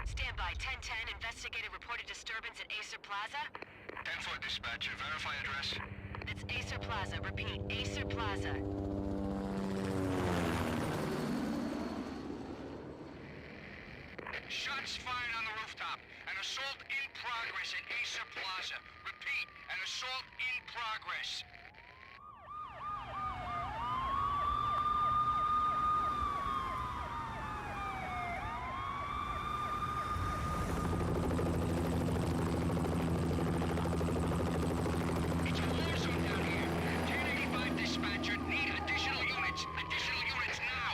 Stand by. 1010. Investigated reported disturbance at Acer Plaza. 10-4 dispatcher. Verify address. It's Acer Plaza. Repeat. Acer Plaza. Shots fired on the rooftop. An assault in progress at Acer Plaza. Repeat, an assault in progress. It's a war zone down here. 1085 dispatcher. Need additional units. Additional units now.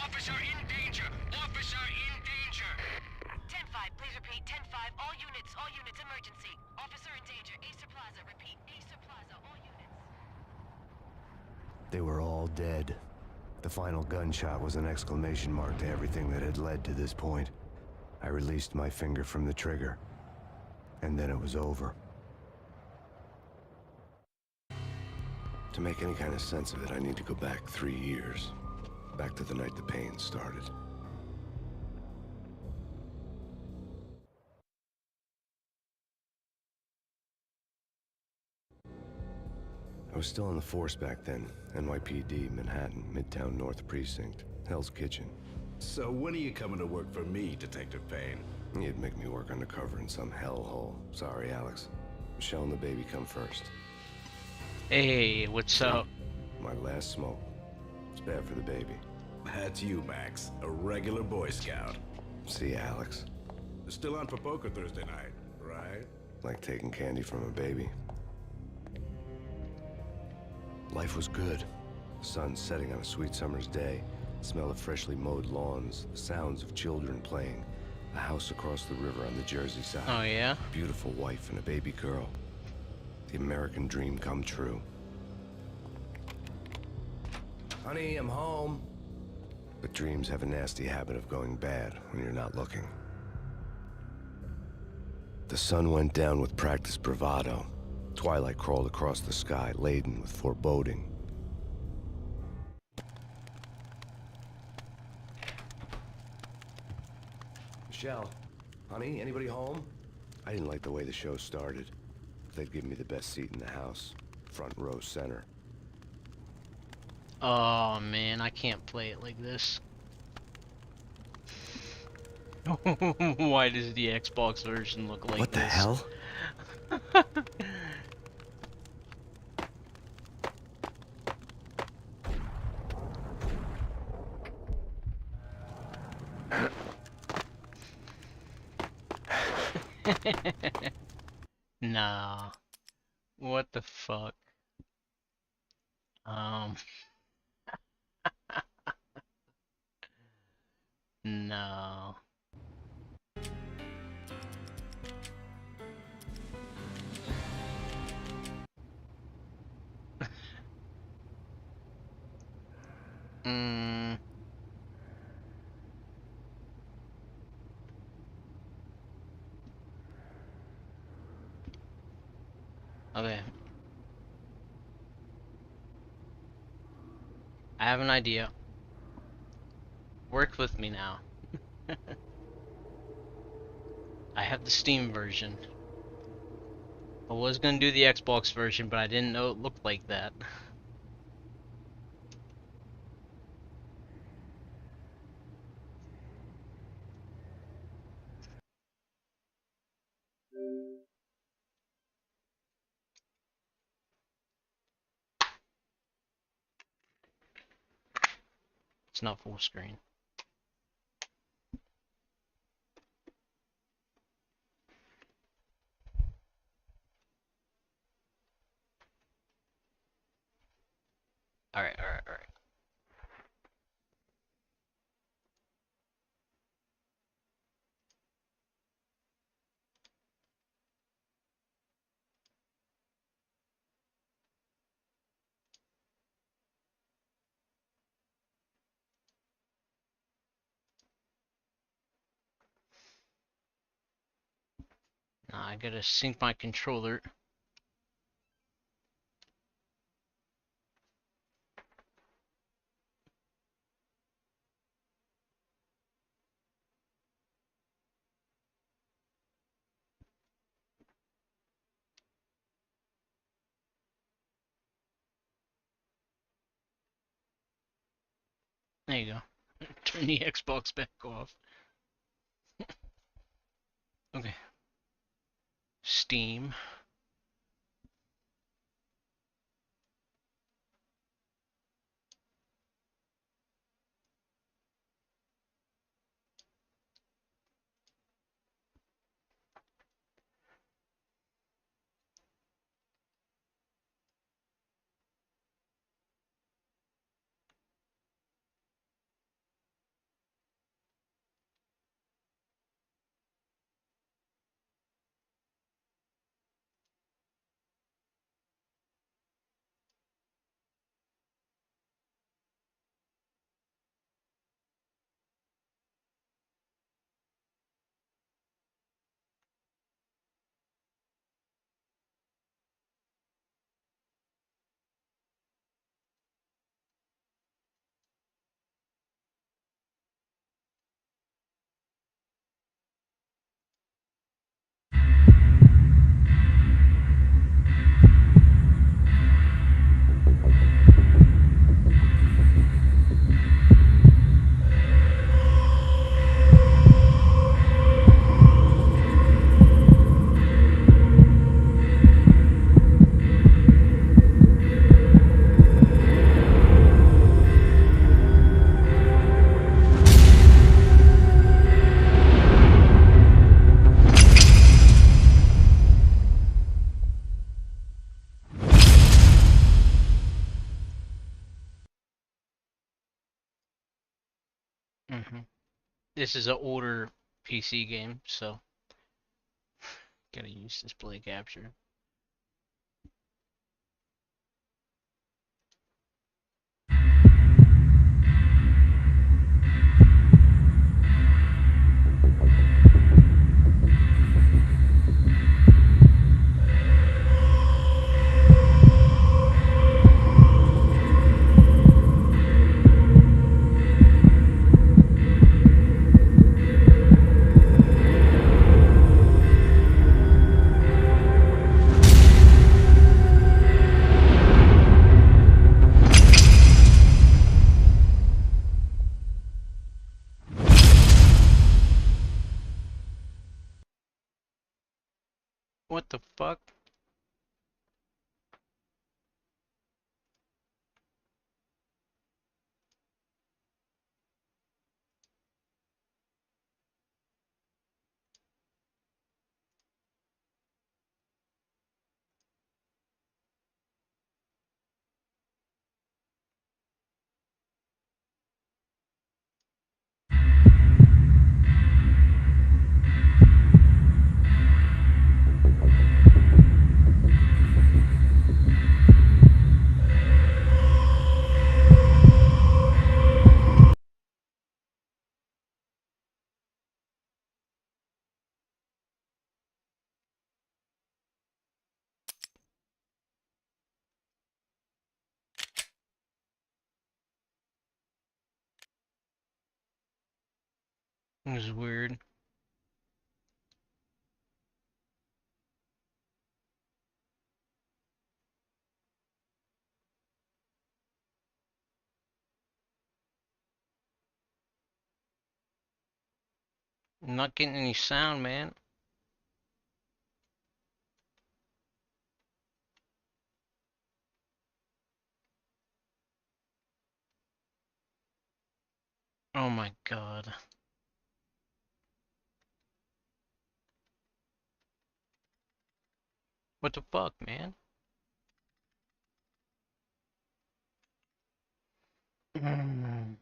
Officer in danger. Officer in danger. 10-5. Please repeat. 10-5. All units, emergency. Officer in danger. Acer Plaza. Repeat. Acer Plaza. All units. They were all dead. The final gunshot was an exclamation mark to everything that had led to this point. I released my finger from the trigger, and then it was over. To make any kind of sense of it, I need to go back 3 years. Back to the night the Payne started. I was still in the force back then. NYPD, Manhattan, Midtown North Precinct, Hell's Kitchen. So when are you coming to work for me, Detective Payne? You'd make me work undercover in some hellhole. Sorry, Alex. Michelle and the baby come first. Hey, what's up? My last smoke. It's bad for the baby. That's you, Max. A regular Boy Scout. See ya, Alex. Still on for poker Thursday night, right? Like taking candy from a baby. Life was good. The sun setting on a sweet summer's day. The smell of freshly mowed lawns. The sounds of children playing. A house across the river on the Jersey side. Oh, yeah? Beautiful wife and a baby girl. The American dream come true. Honey, I'm home. But dreams have a nasty habit of going bad when you're not looking. The sun went down with practiced bravado. Twilight crawled across the sky, laden with foreboding. Michelle, honey, anybody home? I didn't like the way the show started. They'd give me the best seat in the house, front row center. Oh man, I can't play it like this. Why does the Xbox version look like What the this? hell? Nah. What the fuck? Um. No. Mm. Okay. I have an idea. Work with me now. I have the Steam version. I was gonna do the Xbox version, but I didn't know it looked like that. It's not full screen. Alright, alright, alright. Now I gotta sync my controller. There you go. Turn the Xbox back off. Okay. Steam. hmm This is an older PC game, so gotta use display capture. What the fuck? It was weird. I'm not getting any sound, man. Oh my god. What the fuck, man? Mm.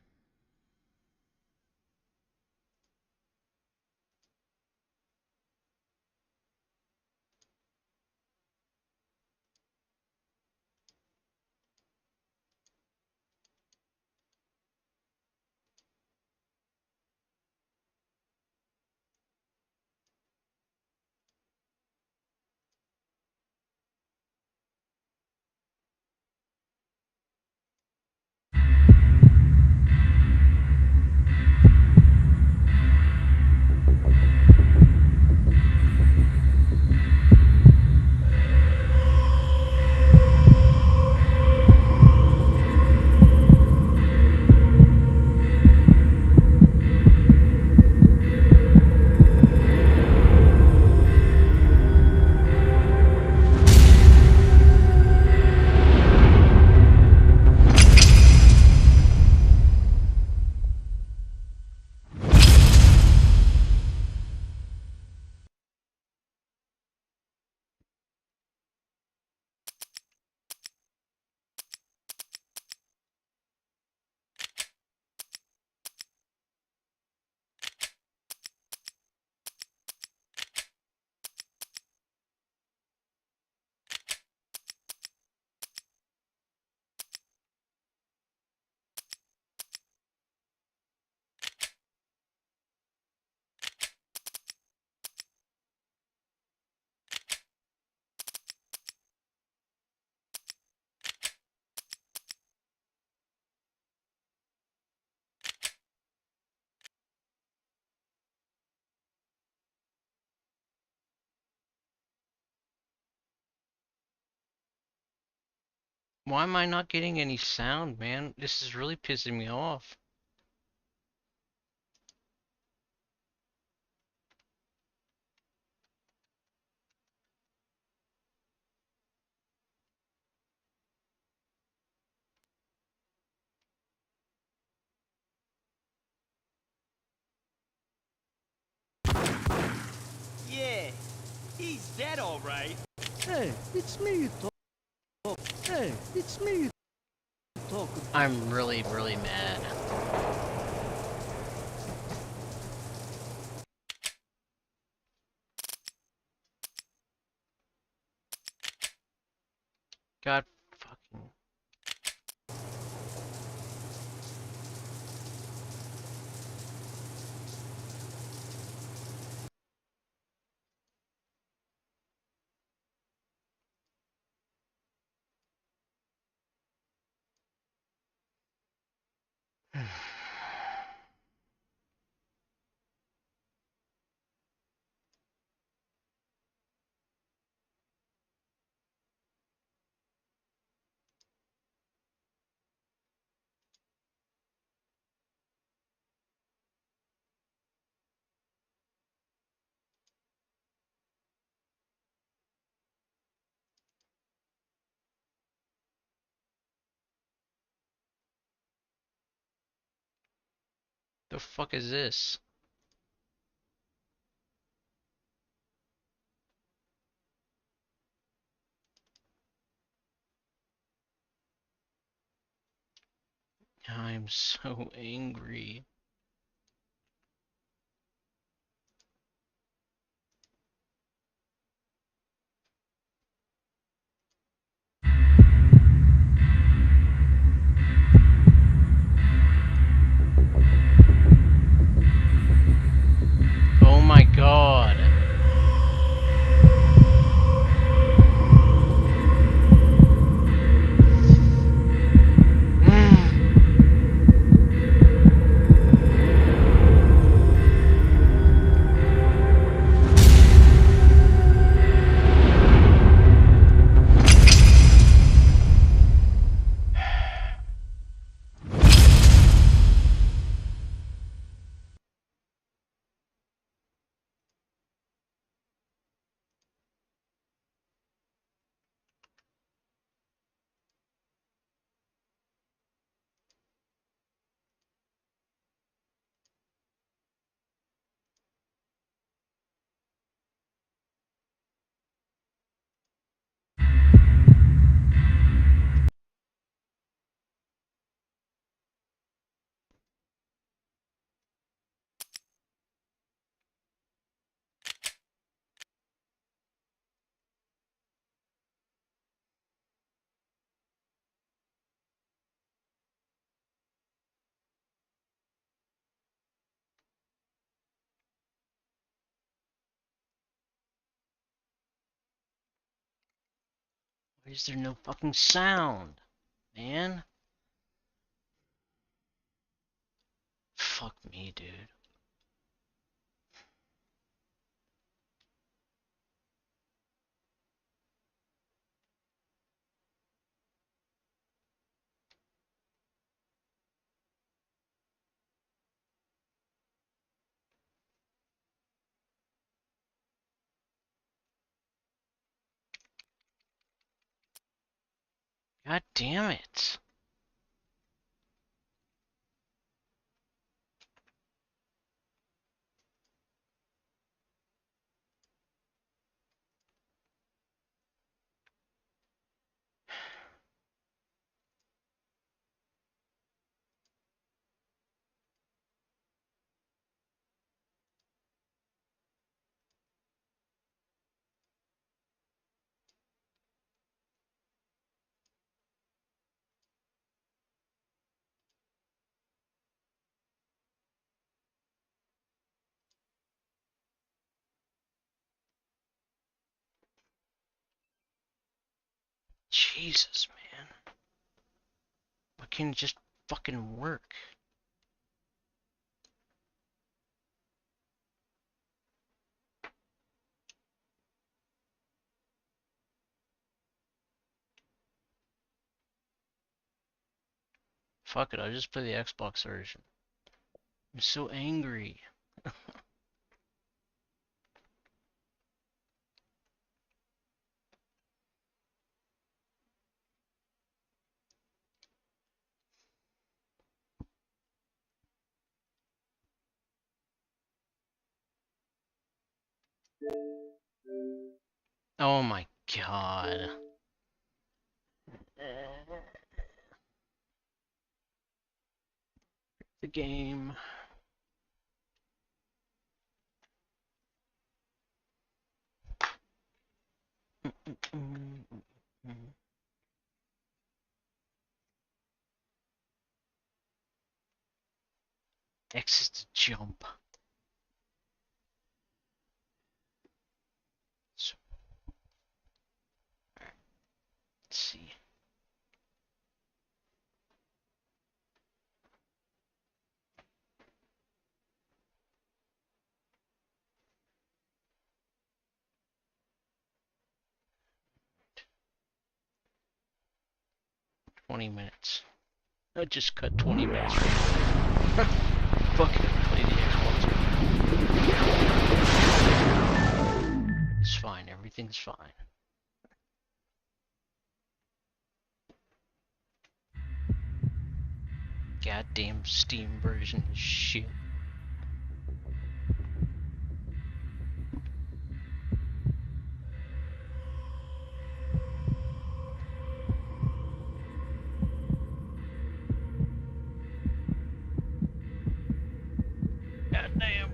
Why am I not getting any sound, man? This is really pissing me off. Yeah, he's dead, all right. Hey, it's me talk. Hey, it's me talk. I'm really, really mad. God fucking... The fuck is this? I'm so angry. Oh my god. Why is there no fucking sound, man? Fuck me, dude. God damn it. Jesus, man. Why can't it just fucking work? Fuck it, I'll just play the Xbox version. I'm so angry. Oh my god. The game. X is to jump. So, let's see. $20. I just cut 20 minutes. Fucking play the Xbox. It's fine. Everything's fine. Goddamn Steam version is shit. Goddamn.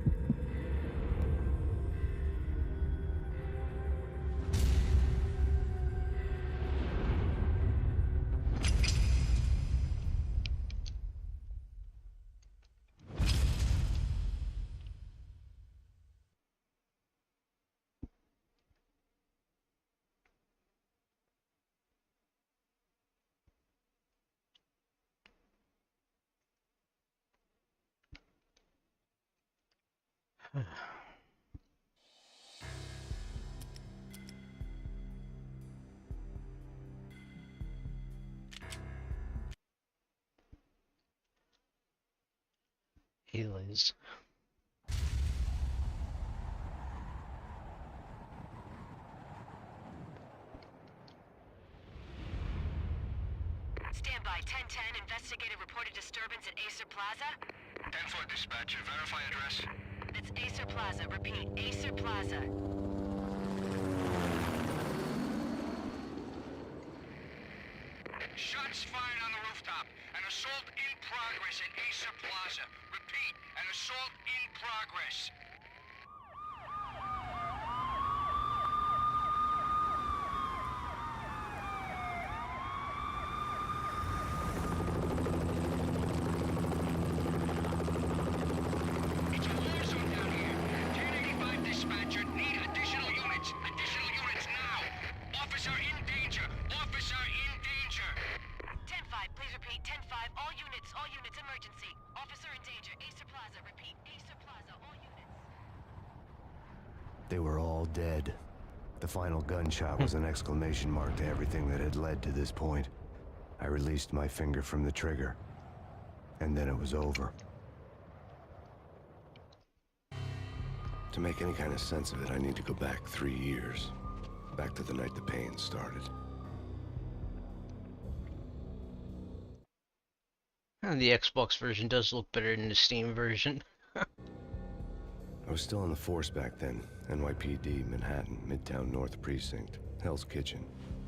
Hey Liz. Stand by. 1010. Investigated reported disturbance at Acer Plaza. 10-4 dispatcher, verify address. It's Acer Plaza. Repeat. Acer Plaza. Shots fired on the rooftop. An assault in progress at Acer Plaza. Repeat, an assault in progress. It's a war zone down here. 1085 dispatcher, need additional units. Additional units now. Officer in danger. Officer in danger. 10-5. Please repeat. 10-5. All units, emergency. Officer in danger. Acer Plaza. Repeat. Acer Plaza. All units. They were all dead. The final gunshot was an exclamation mark to everything that had led to this point. I released my finger from the trigger, and then it was over. To make any kind of sense of it, I need to go back 3 years. Back to the night the Payne started. And the Xbox version does look better than the Steam version. I was still on the force back then. NYPD, Manhattan, Midtown North Precinct, Hell's Kitchen.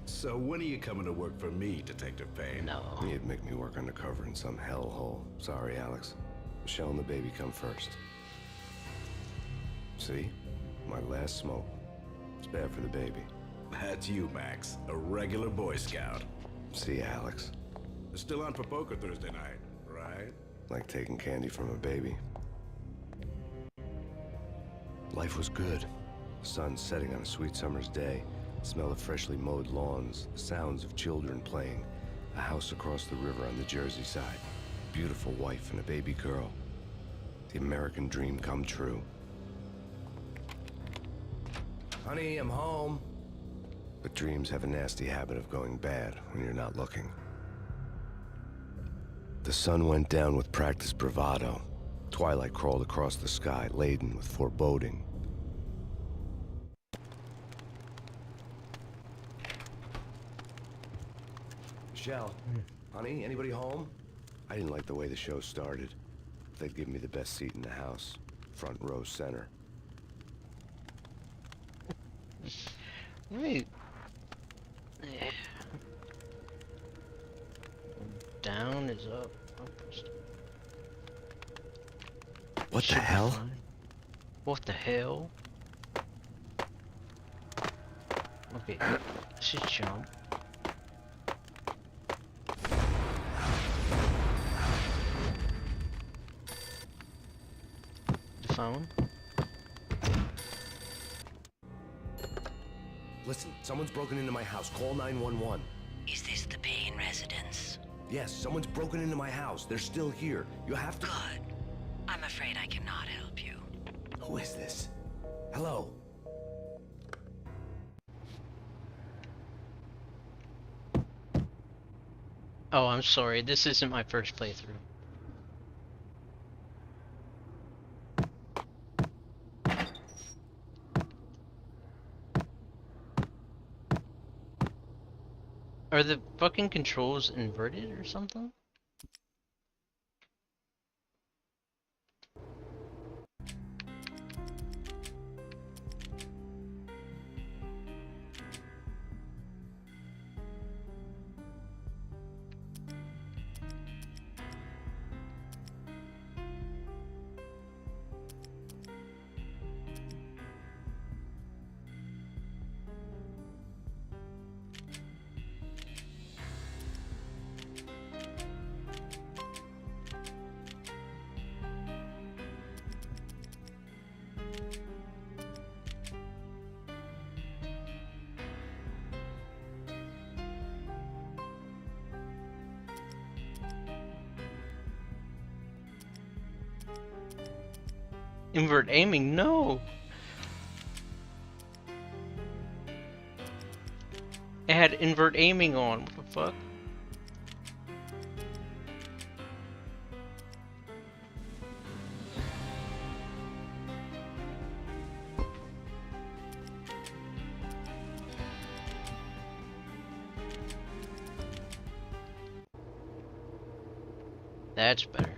So when are you coming to work for me, Detective Payne? No. You'd make me work undercover in some hellhole. Sorry, Alex. Michelle and the baby come first. See? My last smoke. It's bad for the baby. That's you, Max. A regular Boy Scout. See, Alex? Still on for poker Thursday night, right? Like taking candy from a baby. Life was good. Sun setting on a sweet summer's day. Smell of freshly mowed lawns. The sounds of children playing. A house across the river on the Jersey side. Beautiful wife and a baby girl. The American dream come true. Honey, I'm home. But dreams have a nasty habit of going bad when you're not looking. The sun went down with practiced bravado. Twilight crawled across the sky, laden with foreboding. Michelle, honey, anybody home? I didn't like the way the show started. They'd give me the best seat in the house, front row center. Wait. Down is up. What the hell? What the hell? Okay, let's just jump. The phone? Listen, someone's broken into my house. Call 911. Is this the Payne residence? Yes, someone's broken into my house. They're still here. You have to... Good. I'm afraid I cannot help you. Who is this? Hello? Oh, I'm sorry. This isn't my first playthrough. Are the fucking controls inverted or something? Invert aiming, no! It had invert aiming on, what the fuck? That's better.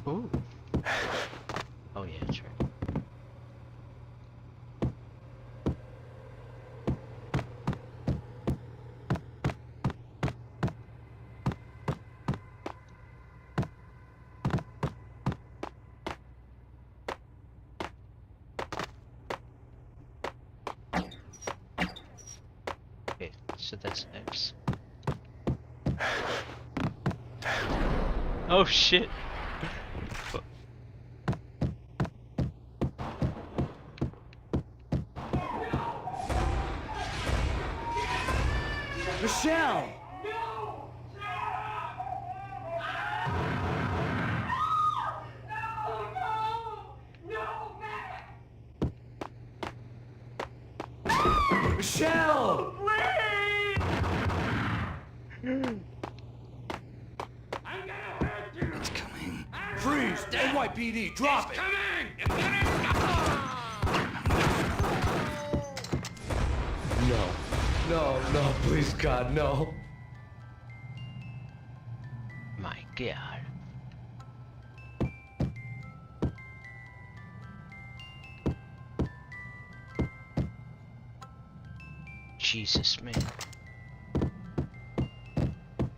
Ooh. Oh yeah, that's right. Okay, so that's X. Oh shit! Michelle! Michelle! It's coming. Freeze! NYPD, drop it! No. No, no, please, God, no. My god. Jesus, man.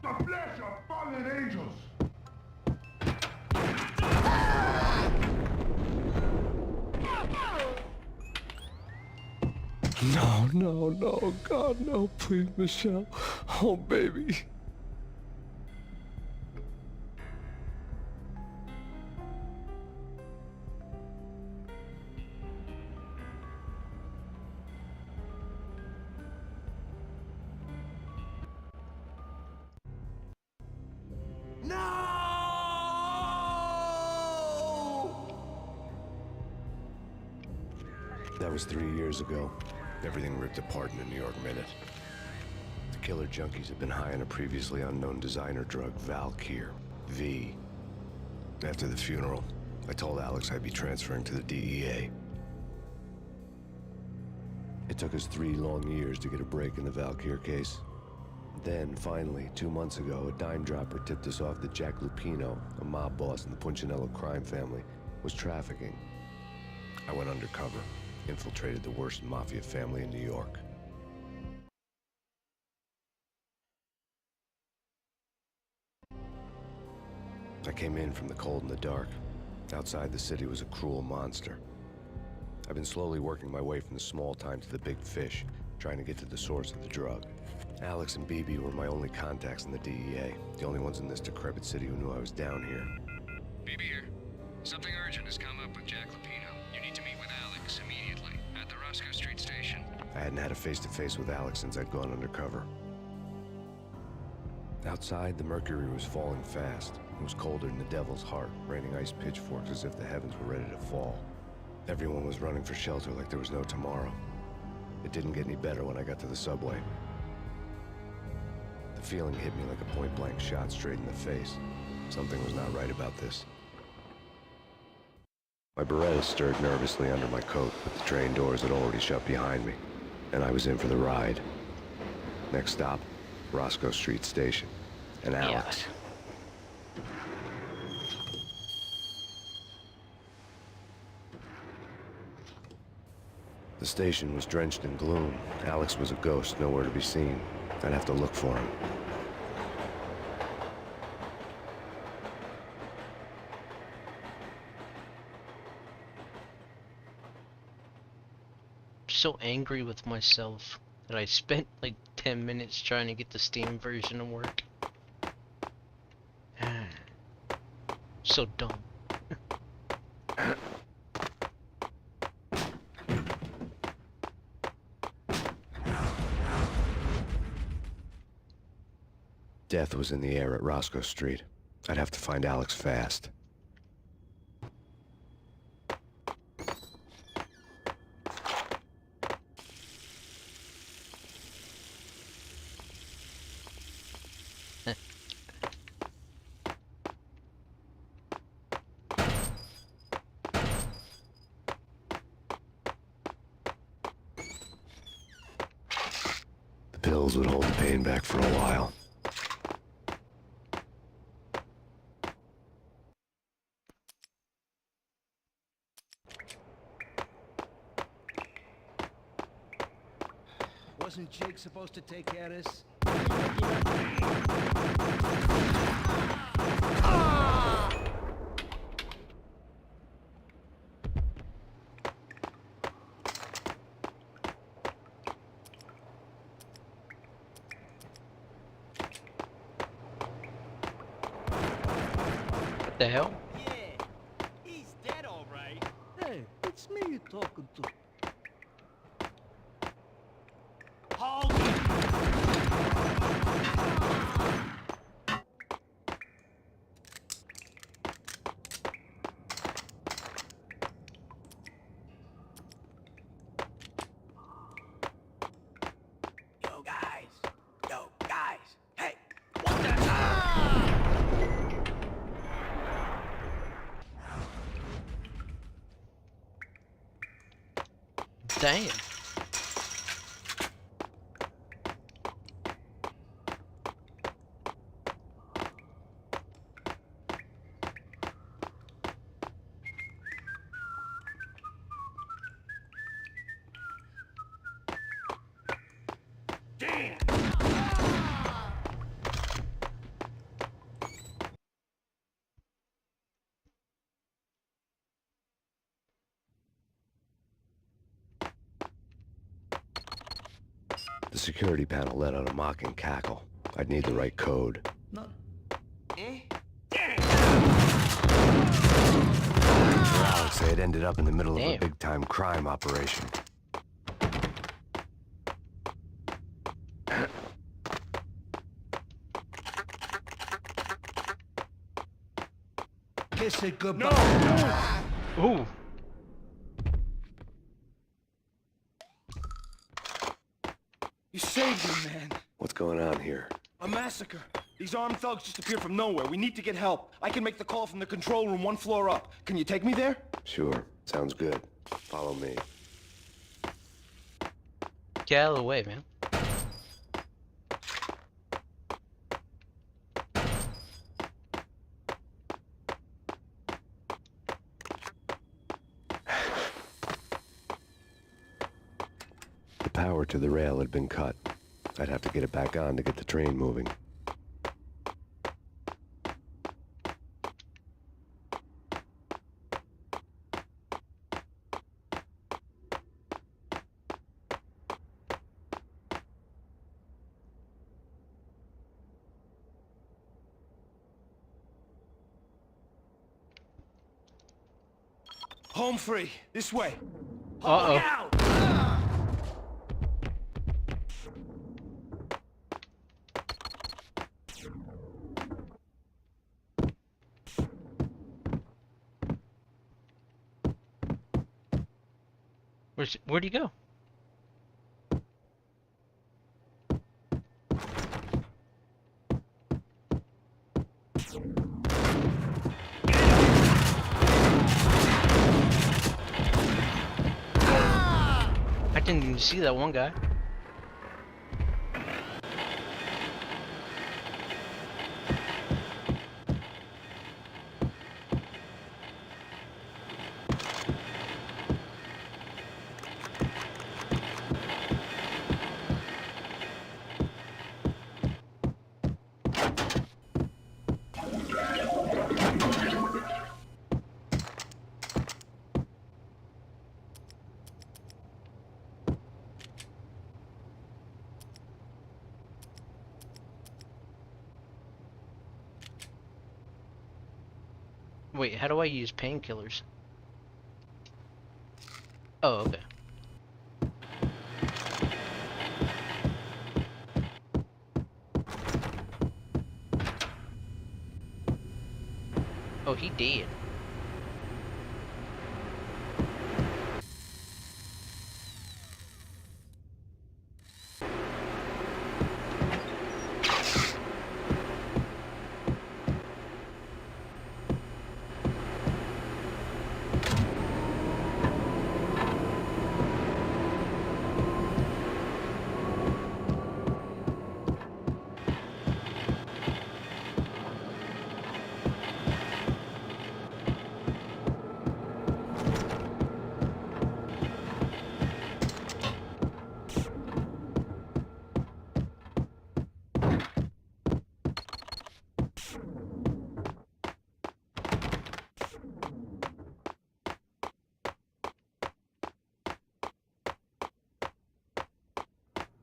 The flesh of fallen angels! No, no, no, God, no, please, Michelle. Oh, baby. No! That was 3 years ago. Everything ripped apart in a New York minute. The killer junkies had been high on a previously unknown designer drug, Valkyr. V. After the funeral, I told Alex I'd be transferring to the DEA. It took us 3 long years to get a break in the Valkyr case. Then, finally, 2 months ago, a dime dropper tipped us off that Jack Lupino, a mob boss in the Punchinello crime family, was trafficking. I went undercover, infiltrated the worst mafia family in New York. I came in from the cold and the dark. Outside the city was a cruel monster. I've been slowly working my way from the small time to the big fish, trying to get to the source of the drug. Alex and BB were my only contacts in the DEA, the only ones in this decrepit city who knew I was down here. BB here. Something urgent has come up with Jack Lupino. You need to meet with Alex immediately at the Roscoe Street station. I hadn't had a face-to-face with Alex since I'd gone undercover. Outside, the mercury was falling fast. It was colder than the devil's heart, raining ice pitchforks as if the heavens were ready to fall. Everyone was running for shelter like there was no tomorrow. It didn't get any better when I got to the subway. The feeling hit me like a point-blank shot straight in the face. Something was not right about this. My Beretta stirred nervously under my coat, but the train doors had already shut behind me, and I was in for the ride. Next stop, Roscoe Street Station, and Alex. The station was drenched in gloom. Alex was a ghost, nowhere to be seen. I'd have to look for him. So angry with myself that I spent like 10 minutes trying to get the Steam version to work. So dumb. Death was in the air at Roscoe Street. I'd have to find Alex fast. The pills would hold the pain back for a while. Wasn't Jake supposed to take care of this? What the hell? Yeah, he's dead, all right. Hey, it's me you're talking to. Hold Yo guys, hey! Damn. The security panel let out a mocking cackle. I'd need the right code. No. For Alex, they had ended up in the middle of a Damn. big-time crime operation. Kiss it goodbye. Ooh. going on here? A massacre. These armed thugs just appeared from nowhere. We need to get help. I can make the call from the control room 1 floor up. Can you take me there? Sure. Sounds good. Follow me. Get out of the way, man. The power to the rail had been cut. I'd have to get it back on to get the train moving. Home free. This way. Uh-oh. Out! Where'd he go? I didn't even see that one guy. Wait, how do I use painkillers? Oh, okay. Oh, he did.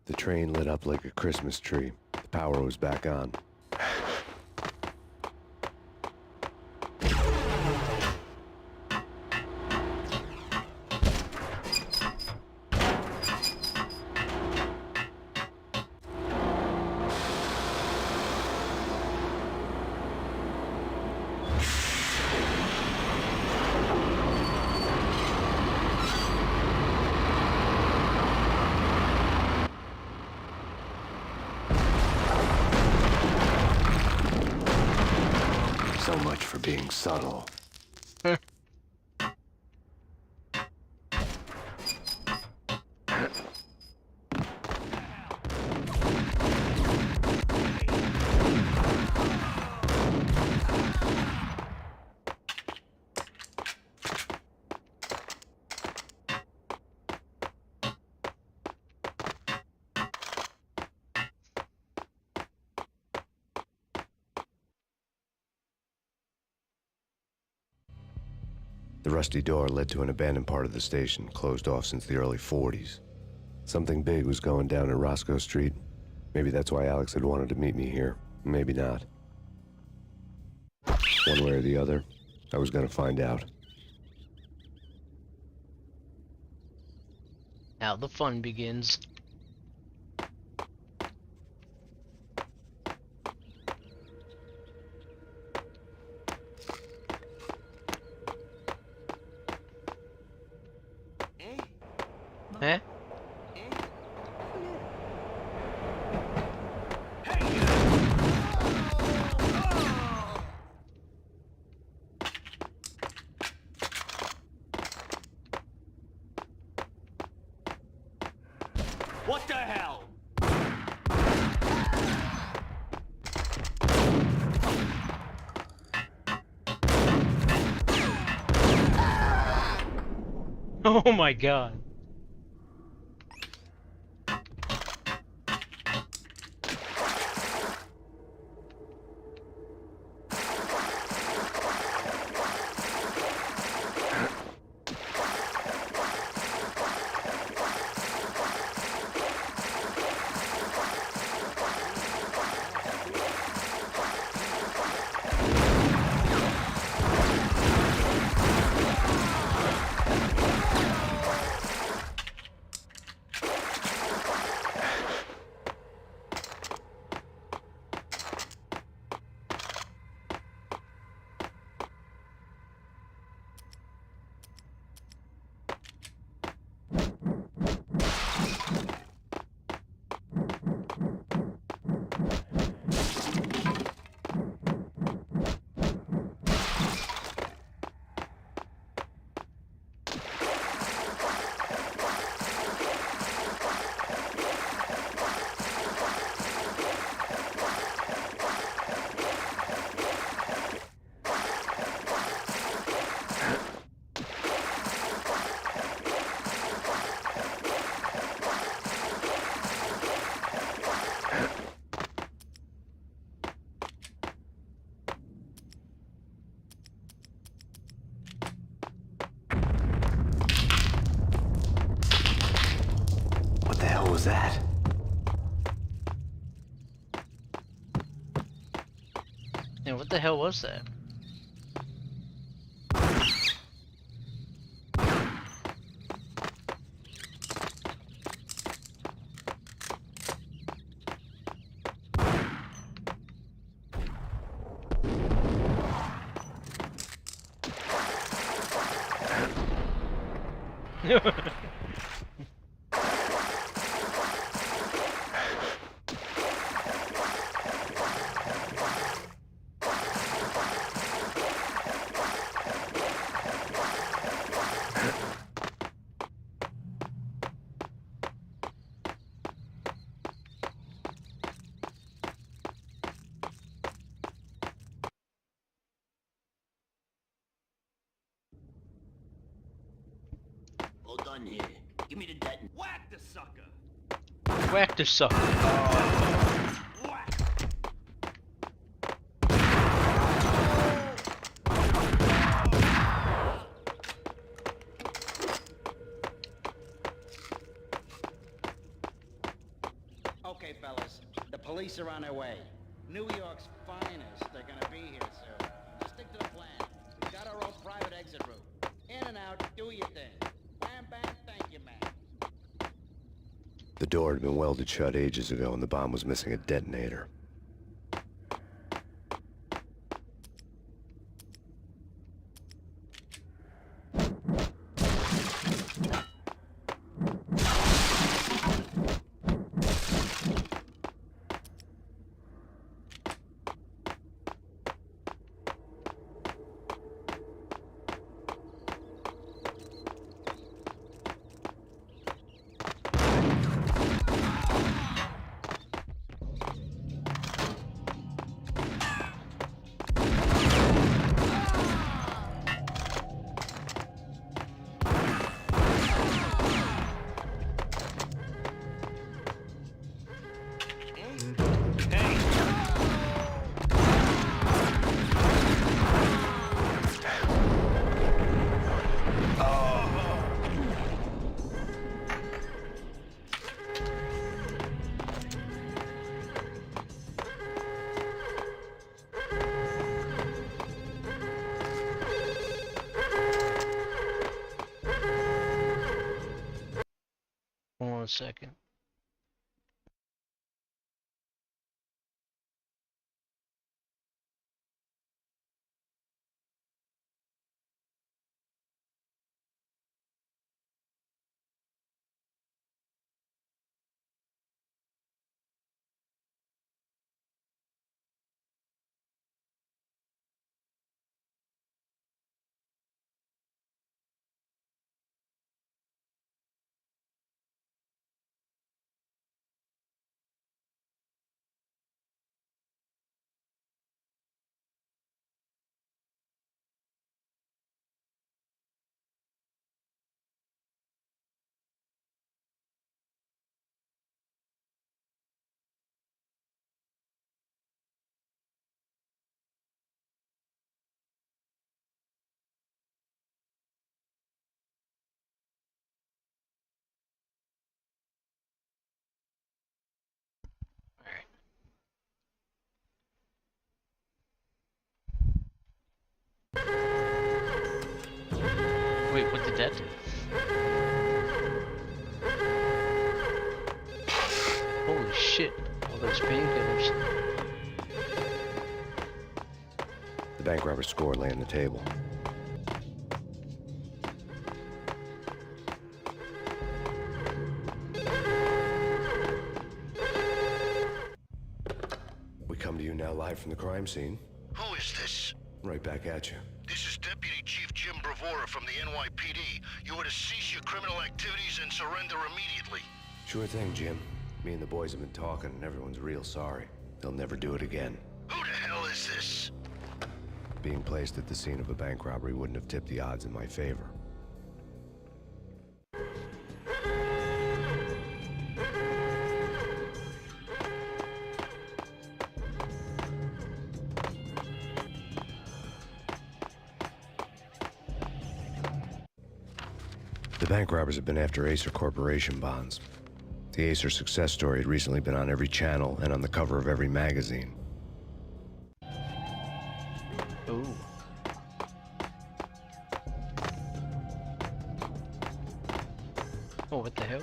The train lit up like a Christmas tree. The power was back on. So much for being subtle. The rusty door led to an abandoned part of the station, closed off since the early 40s. Something big was going down at Roscoe Street. Maybe that's why Alex had wanted to meet me here. Maybe not. One way or the other, I was gonna find out. Now the fun begins. Eh? Oh my god. What the hell was that? Yeah, what the hell was that? All done here. Give me the detonate. Whack the sucker! Whack the sucker. Whack! Okay, fellas. The police are on their way. New York's finest. They're gonna be here soon. Just stick to the plan. We got our own private exit route. In and out, do your thing. Bam, bam, thank you, man. The door had been welded shut ages ago and the bomb was missing a detonator. Hold on a second. sedative. Holy shit, all those painkillers. The bank robber's score lay on the table. We come to you now live from the crime scene. Who is this? Right back at you. This is Deputy Chief Jim Bravura from the NYPD. You are to cease your criminal activities and surrender immediately. Sure thing, Jim. Me and the boys have been talking, and everyone's real sorry. They'll never do it again. Who the hell is this? Being placed at the scene of a bank robbery wouldn't have tipped the odds in my favor. The bank robbers have been after Acer Corporation bonds. The Acer success story had recently been on every channel and on the cover of every magazine. Ooh. Oh, what the hell?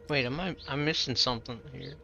Wait, I'm missing something here.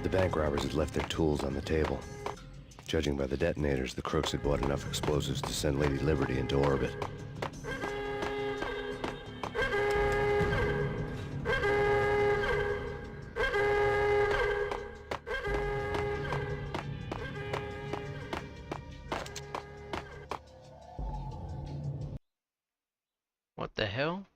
The bank robbers had left their tools on the table. Judging by the detonators, the crooks had bought enough explosives to send Lady Liberty into orbit. What the hell?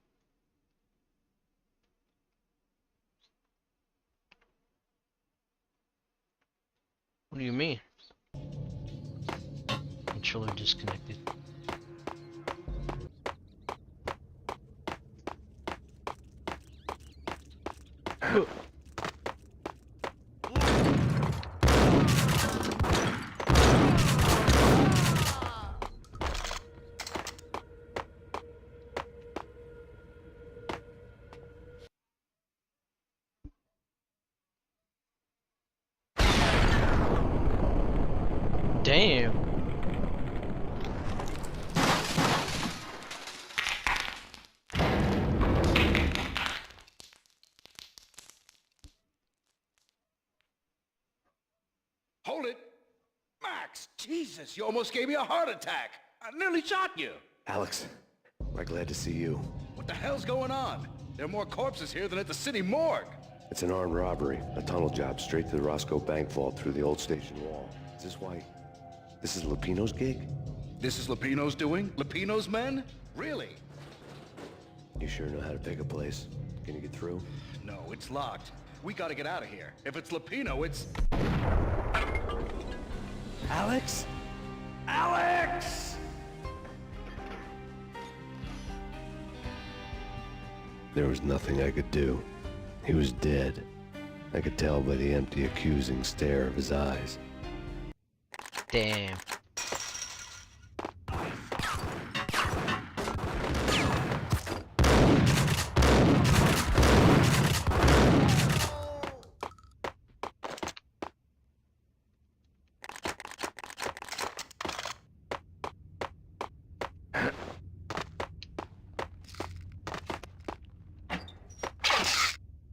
What do you mean? Controller disconnected. Damn. Hold it! Max, Jesus, you almost gave me a heart attack. I nearly shot you. Alex, we're glad to see you. What the hell's going on? There are more corpses here than at the city morgue. It's an armed robbery, a tunnel job straight to the Roscoe Bank vault through the old station wall. Is this why? This is Lupino's gig? This is Lupino's doing? Lupino's men? Really? You sure know how to pick a place. Can you get through? No, it's locked. We gotta get out of here. If it's Lupino, it's... Alex? Alex! There was nothing I could do. He was dead. I could tell by the empty, accusing stare of his eyes. Damn.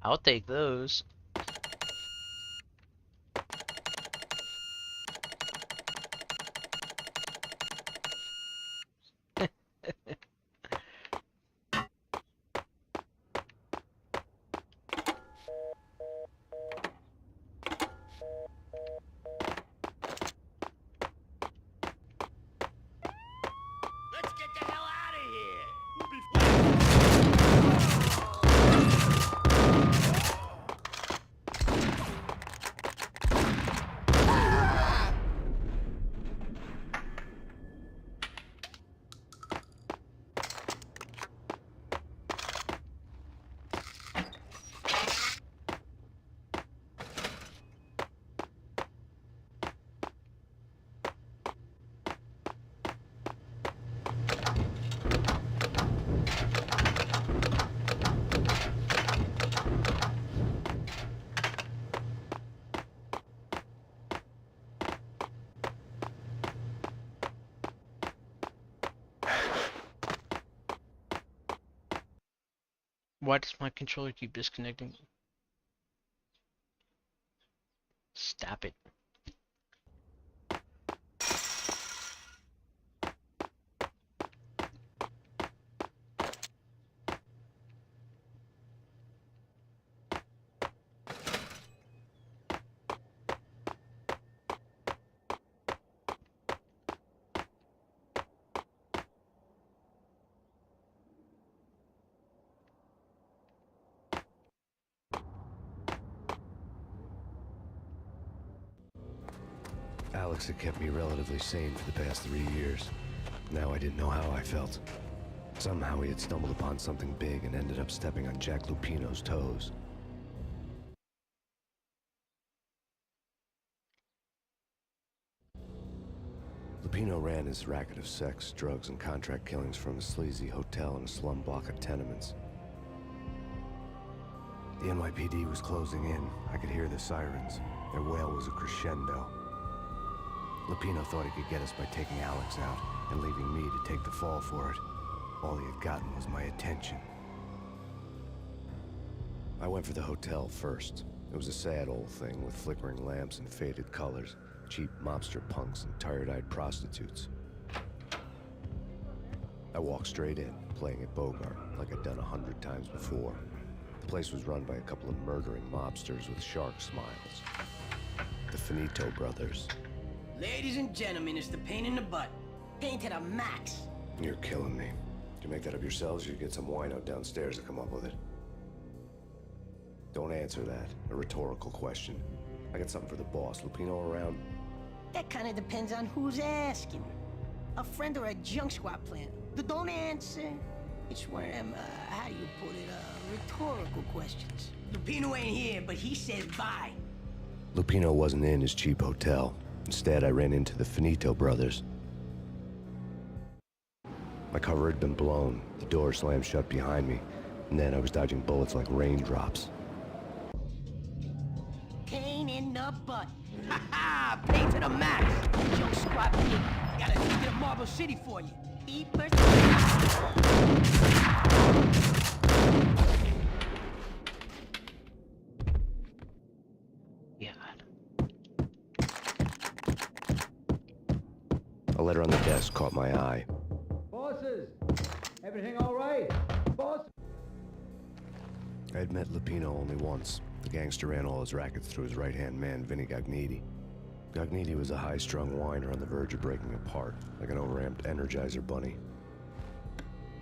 I'll take those. Let's get the hell out of here! Why does my controller keep disconnecting? Stop it. Alex had kept me relatively sane for the past 3 years. Now I didn't know how I felt. Somehow he had stumbled upon something big and ended up stepping on Jack Lupino's toes. Lupino ran his racket of sex, drugs, and contract killings from a sleazy hotel in a slum block of tenements. The NYPD was closing in. I could hear the sirens. Their wail was a crescendo. Lupino thought he could get us by taking Alex out and leaving me to take the fall for it. All he had gotten was my attention. I went for the hotel first. It was a sad old thing with flickering lamps and faded colors, cheap mobster punks and tired-eyed prostitutes. I walked straight in, playing at Bogart, like I'd done 100 times before. The place was run by a couple of murdering mobsters with shark smiles. The Finito brothers. Ladies and gentlemen, it's the pain in the butt. Pain to the max. You're killing me. Did you make that up yourselves, or you get some wino downstairs to come up with it? Don't answer that. A rhetorical question. I got something for the boss. Lupino around? That kind of depends on who's asking. A friend or a junk squad plan. Don't answer. It's one of them, how do you put it, rhetorical questions. Lupino ain't here, but he says bye. Lupino wasn't in his cheap hotel. Instead, I ran into the Finito brothers. My cover had been blown, the door slammed shut behind me, and then I was dodging bullets like raindrops. Pain in the butt. Ha ha! Pain to the max. Junk squad kid. Gotta take it to Marble City for you. Be person. A letter on the desk caught my eye. Bosses! Everything all right? Boss? I had met Lupino only once. The gangster ran all his rackets through his right-hand man, Vinny Gagniti. Gagniti was a high-strung whiner on the verge of breaking apart, like an overamped Energizer bunny.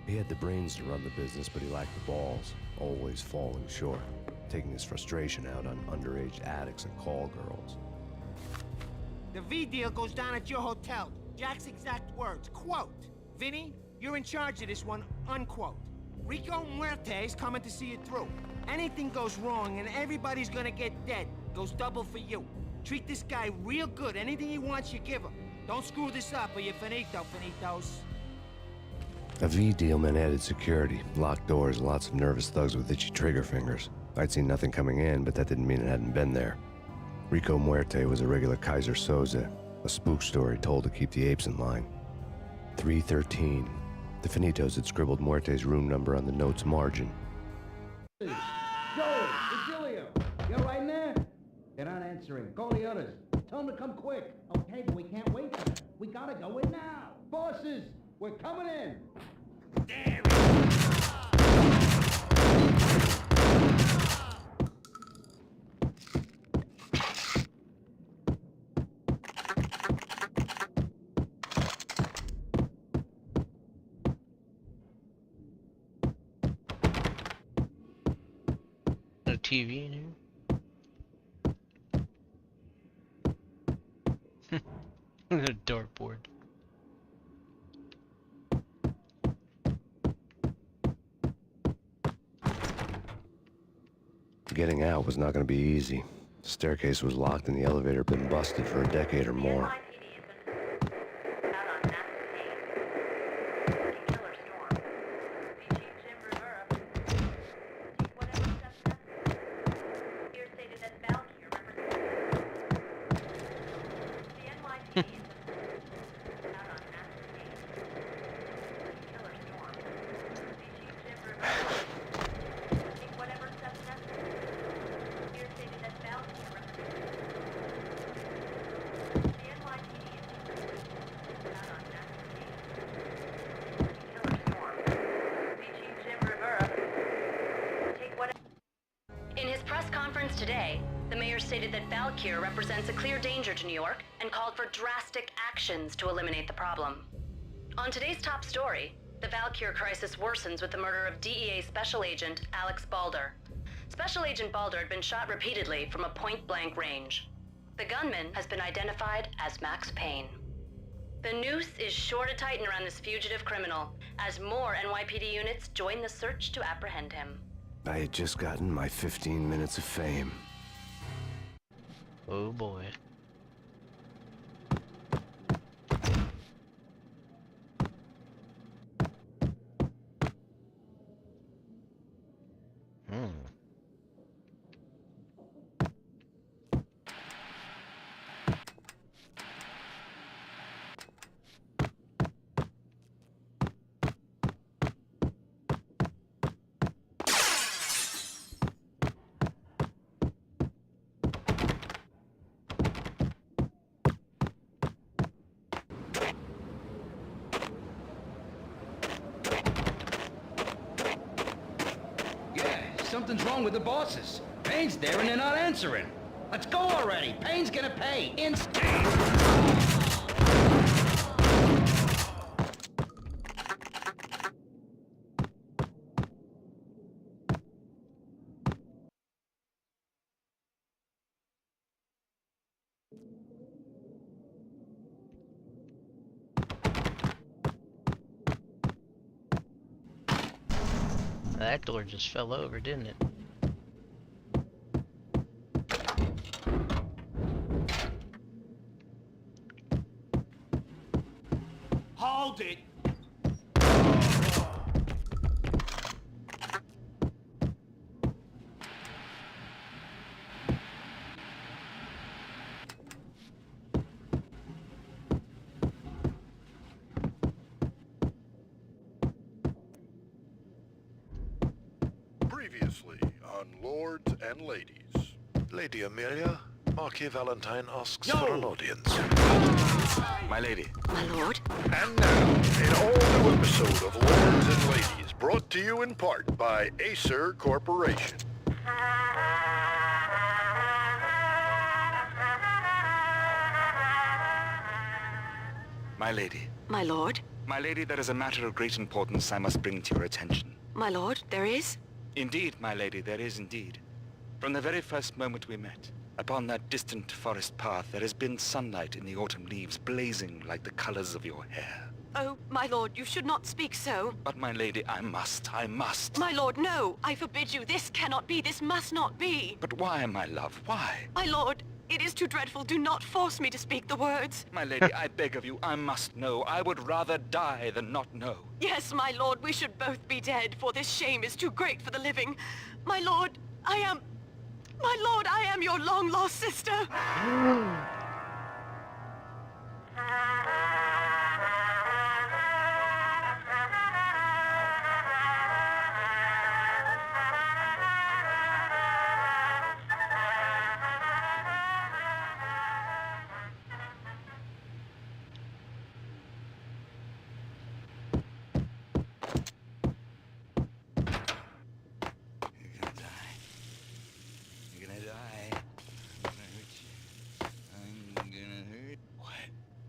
He had the brains to run the business, but he lacked the balls, always falling short, taking his frustration out on underage addicts and call girls. The V deal goes down at your hotel. Jack's exact words, quote, "Vinny, you're in charge of this one," unquote. Rico Muerte's coming to see you through. Anything goes wrong and everybody's gonna get dead. Goes double for you. Treat this guy real good. Anything he wants, you give him. Don't screw this up or you're finito, finitos. A V deal meant added security, locked doors, and lots of nervous thugs with itchy trigger fingers. I'd seen nothing coming in, but that didn't mean it hadn't been there. Rico Muerte was a regular Kaiser Soze, a spook story told to keep the apes in line. 313. The Finitos had scribbled Muerte's room number on the note's margin. Joey, answering. Call the others. Tell them to come quick. Okay, but we can't wait for them. We gotta go in now. Bosses, we're coming in. Damn No TV in here? A dartboard. Getting out was not going to be easy. The staircase was locked and the elevator had been busted for a decade or more. In his press conference today, the mayor stated that Valkyr represents a clear danger to New York and called for drastic actions to eliminate the problem. On today's top story, the Valkyr crisis worsens with the murder of DEA Special Agent Alex Balder. Special Agent Balder had been shot repeatedly from a point-blank range. The gunman has been identified as Max Payne. The noose is sure to tighten around this fugitive criminal as more NYPD units join the search to apprehend him. I had just gotten my 15 minutes of fame. Oh boy. Something's wrong with the bosses. Payne's there and they're not answering. Let's go already. Payne's gonna pay. That door just fell over, didn't it? Hold it! Previously on Lords and Ladies. Lady Amelia, Marquis Valentine asks for an audience. My lady. My lord? And now, an all-new episode of Lords and Ladies, brought to you in part by Acer Corporation. My lady. My lord? My lady, there is a matter of great importance I must bring to your attention. My lord, there is? Indeed, my lady, there is indeed. From the very first moment we met, upon that distant forest path, there has been sunlight in the autumn leaves blazing like the colors of your hair. Oh, my lord, you should not speak so. But my lady, I must. My lord, no! I forbid you. This cannot be. This must not be. But why, my love, why? My lord, it is too dreadful. Do not force me to speak the words. My lady, I beg of you, I must know. I would rather die than not know. Yes, my lord, we should both be dead, for this shame is too great for the living. My lord, I am your long-lost sister.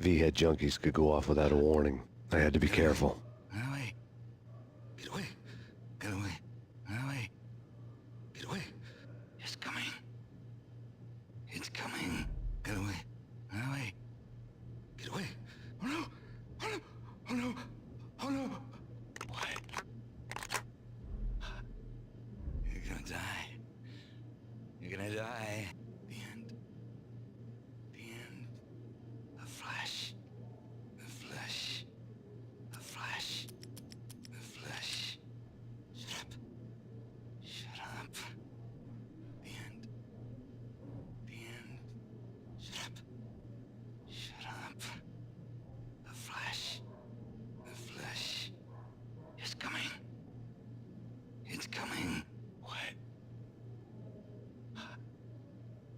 V-head junkies could go off without a warning. I had to be careful. Get away. Get away. Get away. Get away. Get away. It's coming. It's coming. Get away. Get away. Get away. Oh no. Oh no. Oh no. Oh no. What? You're gonna die. You're gonna die. The end. The end. A flash. A flash. A flash. A flash. Shut up. Shut up. The end. The end. Shut up. Shut up. A flash. A flash. It's coming. It's coming. What?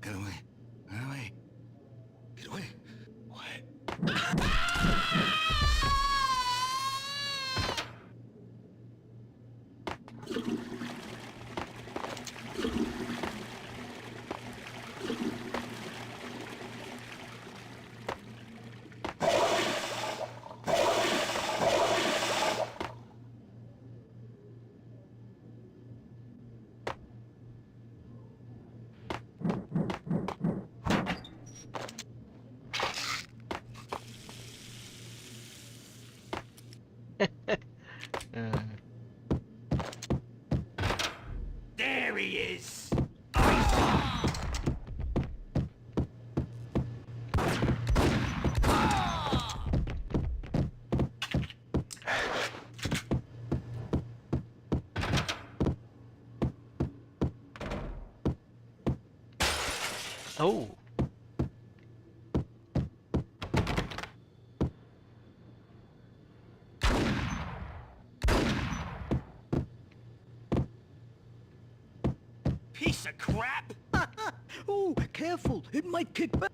Get away. Get away. Get away. What? There he is! Oh. Piece of crap! Oh, careful, it might kick back.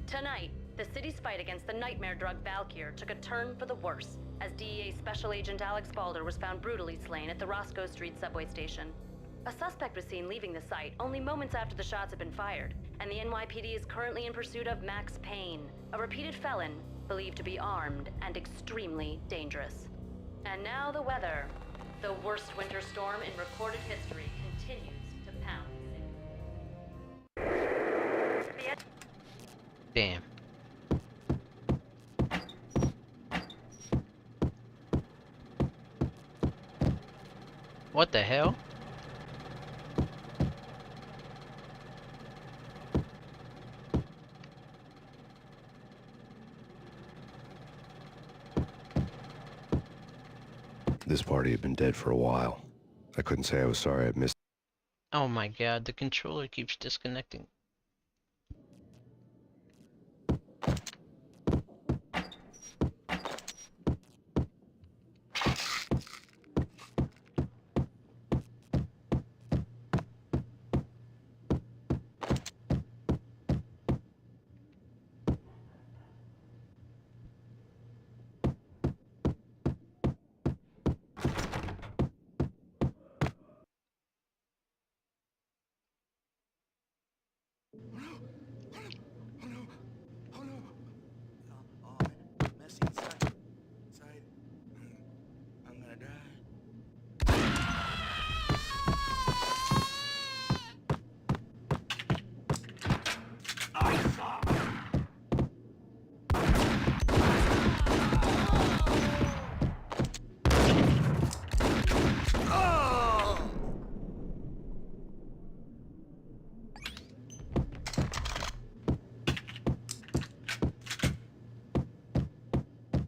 Tonight, the city's fight against the nightmare drug Valkyr took a turn for the worse as DEA Special Agent Alex Balder was found brutally slain at the Roscoe Street subway station. A suspect was seen leaving the site only moments after the shots had been fired, and the NYPD is currently in pursuit of Max Payne, a repeated felon believed to be armed and extremely dangerous. And now the weather. The worst winter storm in recorded history continues to pound the city. Damn. What the hell? This party had been dead for a while. I couldn't say I was sorry I'd missed. Oh my god, the controller keeps disconnecting.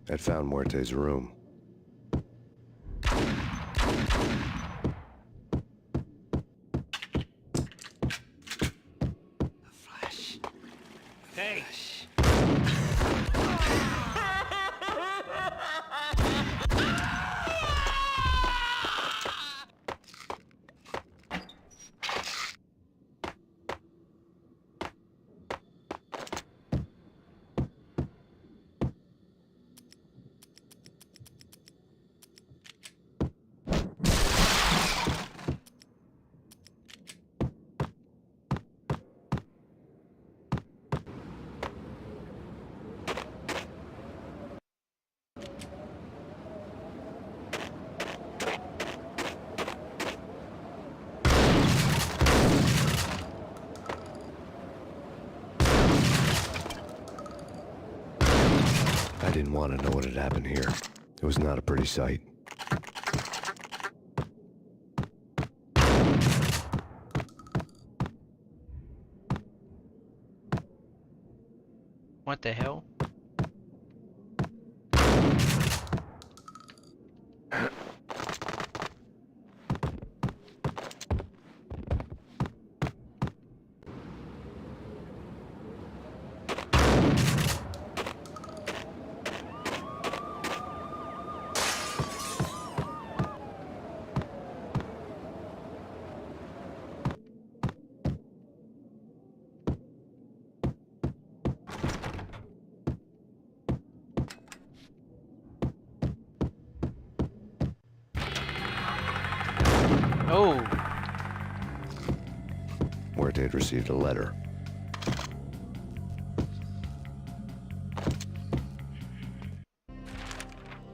I'd found Muerte's room. Hey! had happened here. It was not a pretty sight. What the hell? Oh! Muerte had received a letter.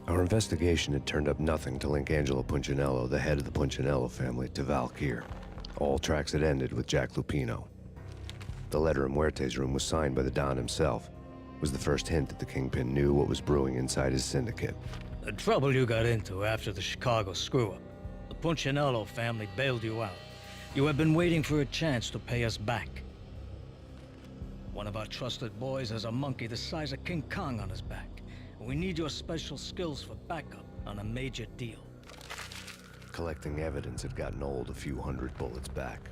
Our investigation had turned up nothing to link Angelo Punchinello, the head of the Punchinello family, to Valkyr. All tracks had ended with Jack Lupino. The letter in Muerte's room was signed by the Don himself. It was the first hint that the Kingpin knew what was brewing inside his syndicate. The trouble you got into after the Chicago screw-up. The Punchinello family bailed you out. You have been waiting for a chance to pay us back. One of our trusted boys has a monkey the size of King Kong on his back. We need your special skills for backup on a major deal. Collecting evidence had gotten old a few hundred bullets back.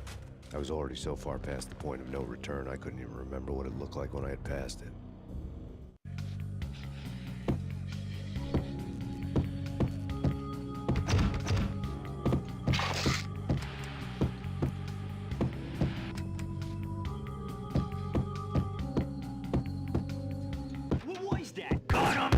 I was already so far past the point of no return, I couldn't even remember what it looked like when I had passed it. What was that? Got him!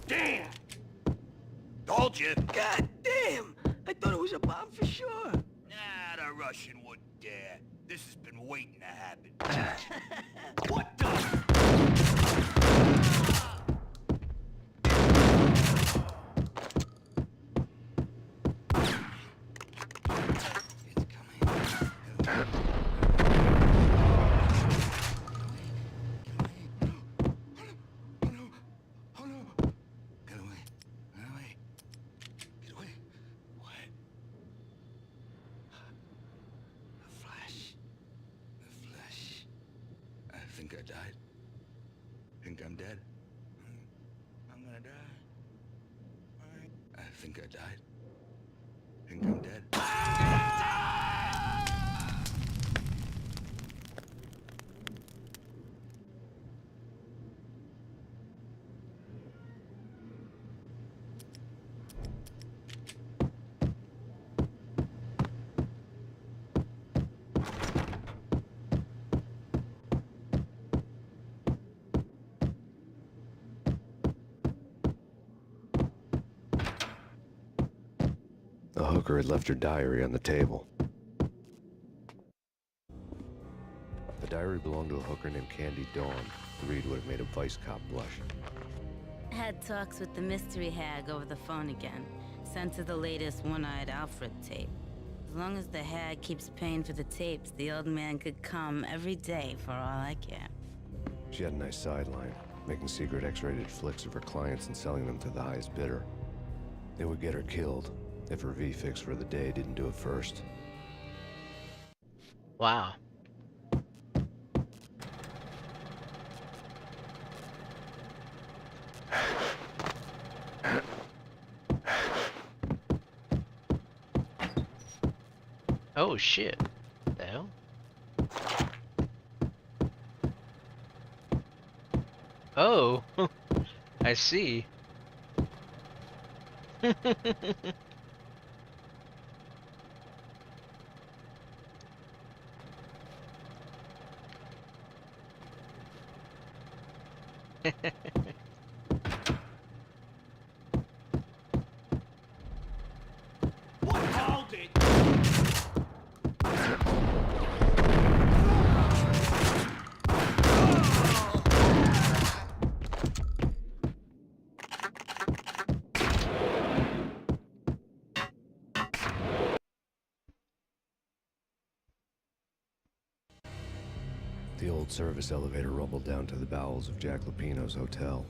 Damn! Told you. God damn! I thought it was a bomb for sure. Nah, the Russian wouldn't dare. This has been waiting to happen. What the? I think I died. Think I'm dead. I'm gonna die. I think I died. Think I'm dead. The hooker had left her diary on the table. The diary belonged to a hooker named Candy Dawn. The read would have made a vice cop blush. Had talks with the mystery hag over the phone again. Sent to the latest One-Eyed Alfred tape. As long as the hag keeps paying for the tapes, the old man could come every day for all I care. She had a nice sideline, making secret X-rated flicks of her clients and selling them to the highest bidder. They would get her killed if her V-fix for the day didn't do it first. Wow. Oh shit. What the hell? Oh, I see. What? Hold it! The old service elevator rumbled down to the bowels of Jack Lupino's hotel.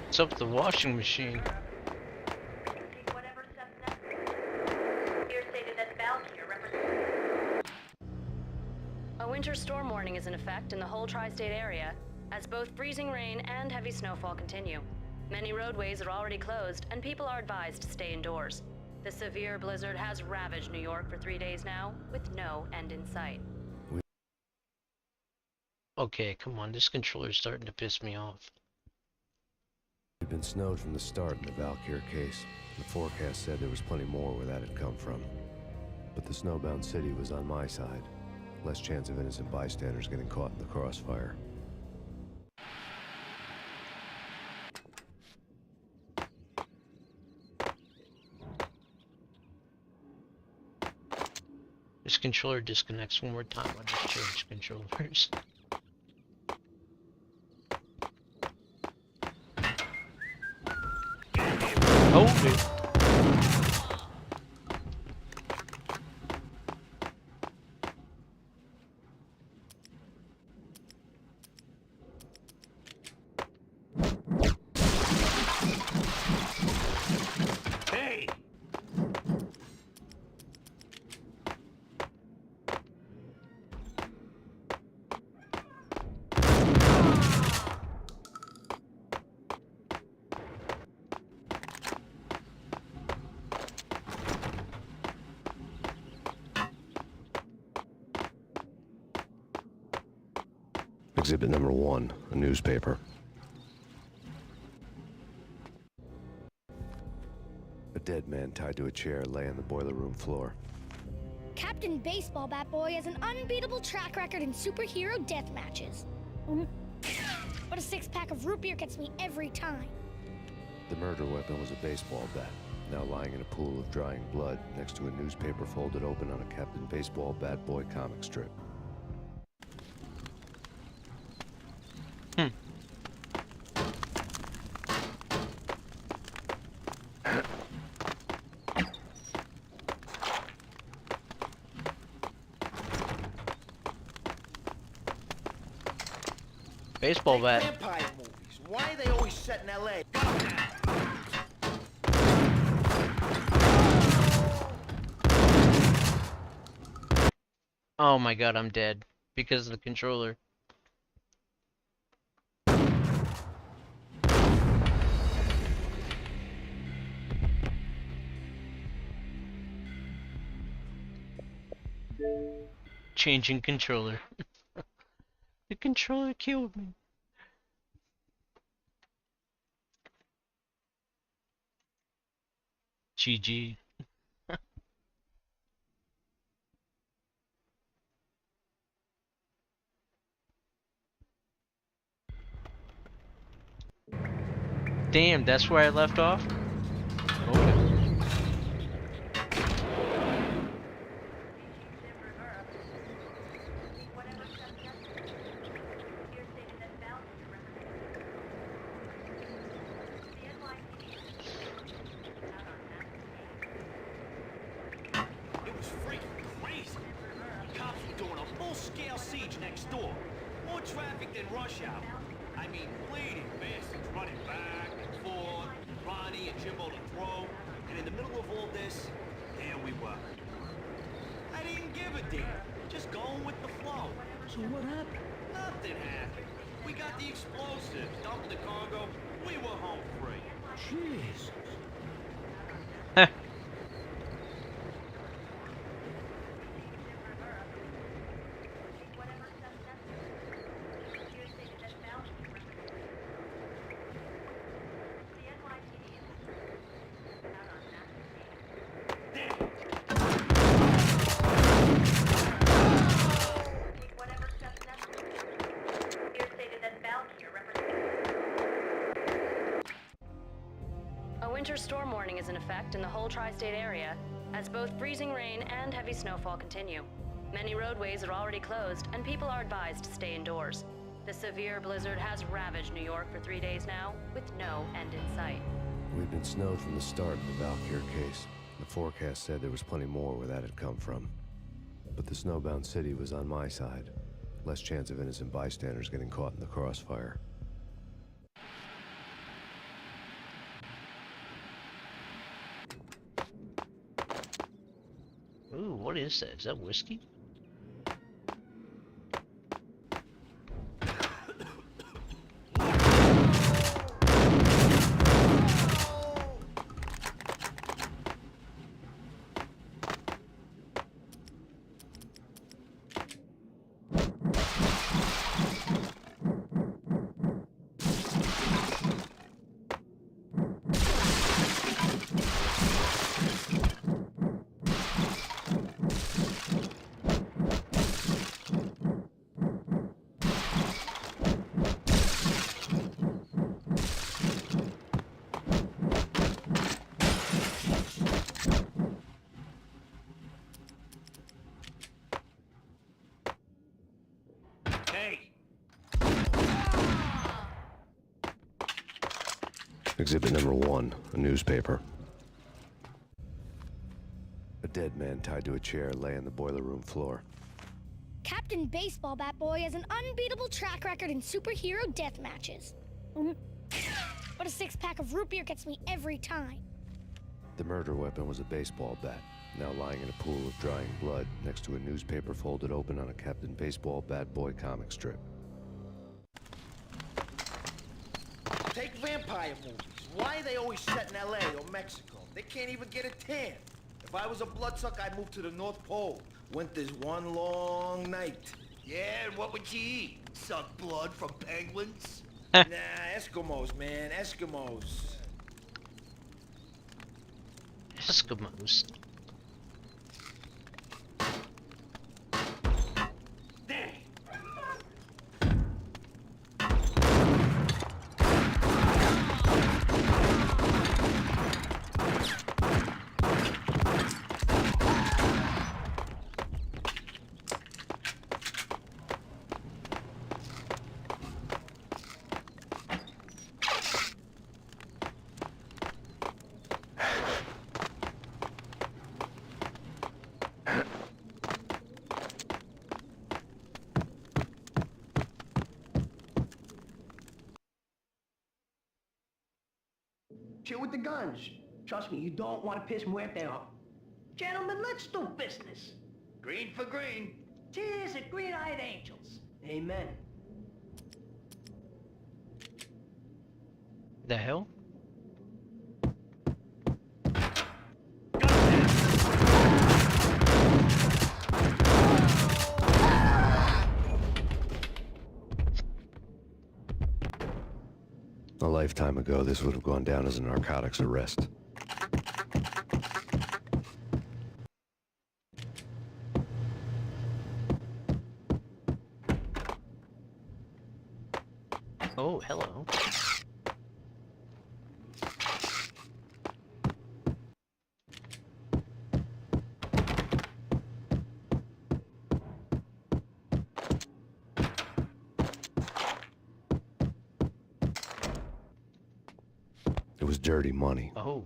What's up with the washing machine? A winter storm warning is in effect in the whole tri-state area, as both freezing rain and heavy snowfall continue. Many roadways are already closed, and people are advised to stay indoors. The severe blizzard has ravaged New York for 3 days now, with no end in sight. Okay, come on, this controller's starting to piss me off. We'd been snowed from the start in the Valkyr case. The forecast said there was plenty more where that had come from. But the snowbound city was on my side. Less chance of innocent bystanders getting caught in the crossfire. This controller disconnects one more time. I'll just change controllers. Hold it. Hey! Exhibit number 1, a newspaper. A dead man tied to a chair lay on the boiler room floor. Captain Baseball Bat Boy has an unbeatable track record in superhero death matches. But a 6-pack of root beer gets me every time. The murder weapon was a baseball bat, now lying in a pool of drying blood next to a newspaper folded open on a Captain Baseball Bat Boy comic strip. Baseball bat. Vampire movies. Why are they always set in L.A.? Oh my god, I'm dead. Because of the controller. Changing controller. The controller killed me. GG. Damn, that's where I left off? Okay. It was freaking crazy. The cops were doing a full-scale siege next door. More traffic than rush hour. I mean, bleeding bastards running back and forth, Ronnie and Jimbo to throw, and in the middle of all this, there we were. I didn't give a damn, just going with the flow. So what happened? Nothing happened. We got the explosives, dumped the cargo, we were home free. Jesus. winter storm warning is in effect in the whole tri-state area, as both freezing rain and heavy snowfall continue. Many roadways are already closed, and people are advised to stay indoors. The severe blizzard has ravaged New York for 3 days now, with no end in sight. We've been snowed from the start of the Valkyr case. The forecast said there was plenty more where that had come from. But the snowbound city was on my side. Less chance of innocent bystanders getting caught in the crossfire. Ooh, what is that? Is that whiskey? Exhibit number 1, a newspaper. A dead man tied to a chair lay on the boiler room floor. Captain Baseball Bat Boy has an unbeatable track record in superhero death matches. But a 6-pack of root beer gets me every time. The murder weapon was a baseball bat, now lying in a pool of drying blood next to a newspaper folded open on a Captain Baseball Bat Boy comic strip. Take vampire movies. Why are they always set in L.A. or Mexico? They can't even get a tan. If I was a bloodsucker, I'd move to the North Pole. Winter's one long night. Yeah, and what would you eat? Suck blood from penguins? Nah, Eskimos, man. Eskimos. Eskimos. Chill with the guns. Trust me, you don't want to piss Muerte off. Gentlemen, let's do business. Green for green. Cheers at green-eyed angels. Amen. The hell? A lifetime ago, this would have gone down as a narcotics arrest. Oh, hello. It was dirty money. Oh.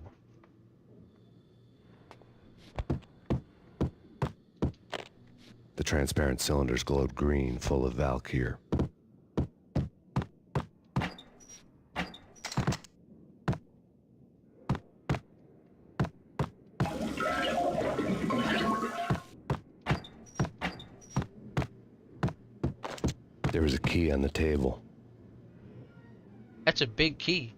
The transparent cylinders glowed green, full of Valkyr. There was a key on the table. That's a big key.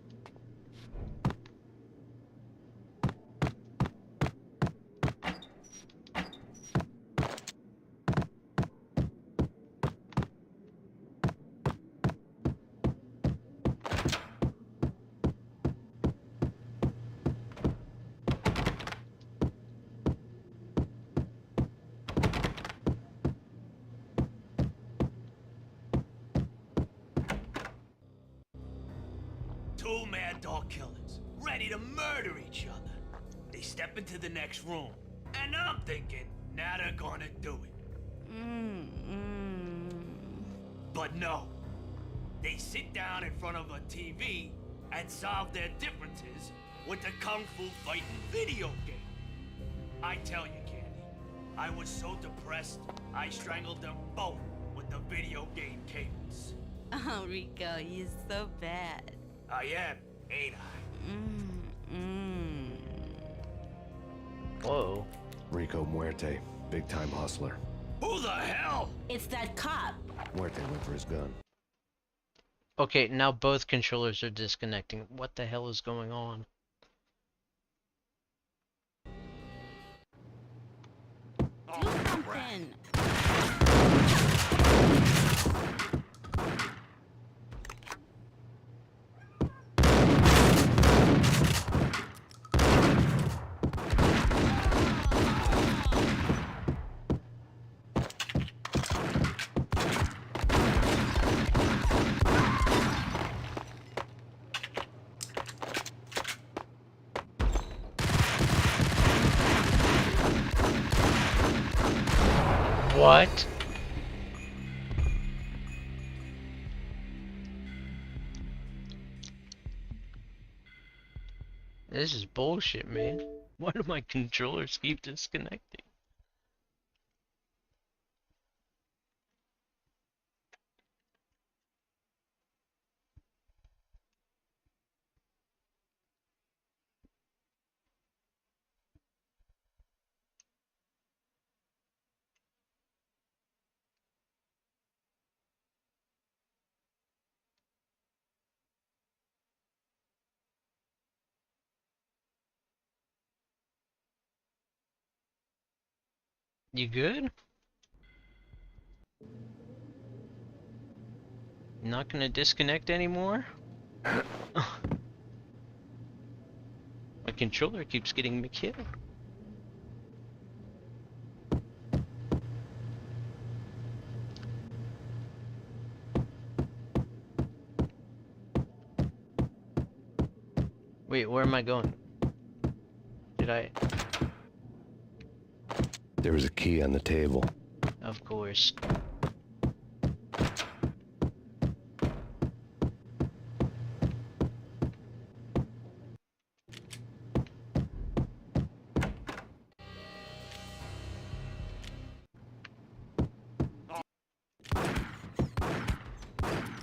Two mad dog killers. ready to murder each other. They step into the next room, and I'm thinking, now they're gonna do it. But no. They sit down in front of a TV and solve their differences with the Kung Fu fighting video game. I tell you, Candy, I was so depressed, I strangled them both with the video game cables. Oh, Rico, you're so bad. I am, ain't I? Whoa. Rico Muerte, big-time hustler. Who the hell? It's that cop. Muerte went for his gun. Okay, now both controllers are disconnecting. What the hell is going on? Do something. What? This is bullshit, man. Why do my controllers keep disconnecting? You good? Not gonna disconnect anymore? My controller keeps getting me killed. Wait, where am I going? Did I? There was a key on the table. Of course.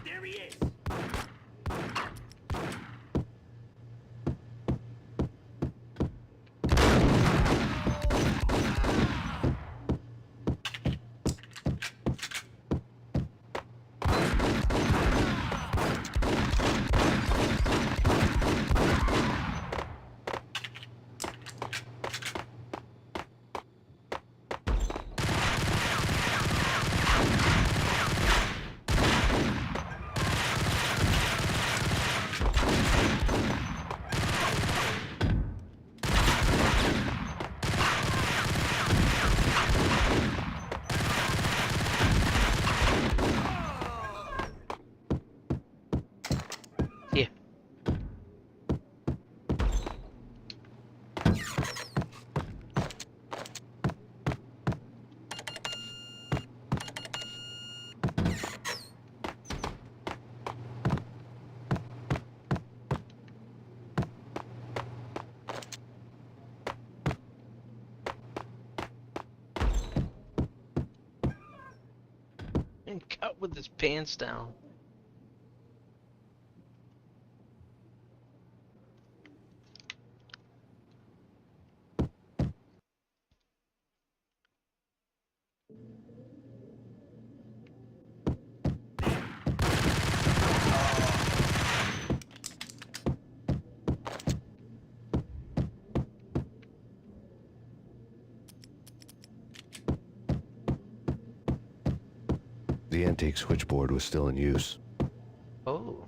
There he is. Yeah. And cut with his pants down. The antique switchboard was still in use. Oh.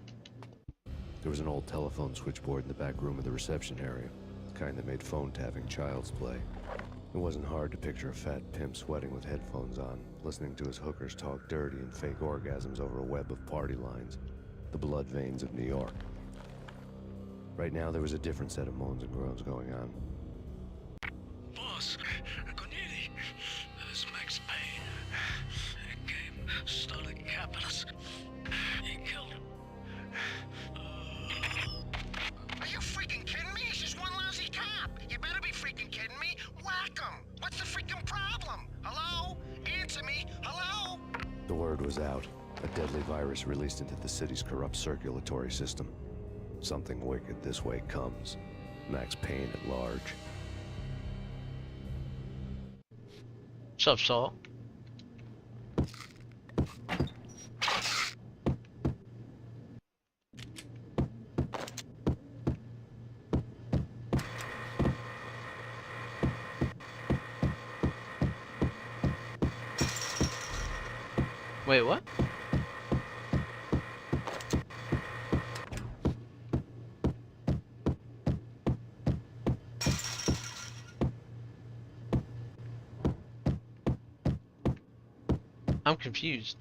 There was an old telephone switchboard in the back room of the reception area, the kind that made phone tapping child's play. It wasn't hard to picture a fat pimp sweating with headphones on, listening to his hookers talk dirty and fake orgasms over a web of party lines, the blood veins of New York. Right now, there was a different set of moans and groans going on. Boss, Corneli, this is Max Payne. He came, started capping us. He killed him. Are you freaking kidding me? He's just one lousy cop. You better be freaking kidding me. Whack him. What's the freaking problem? Hello? Answer me. Hello? The word was out. A deadly virus released into the city's corrupt circulatory system. Something wicked this way comes. Max Payne at large. What's up, Saul? Wait, what? I'm confused.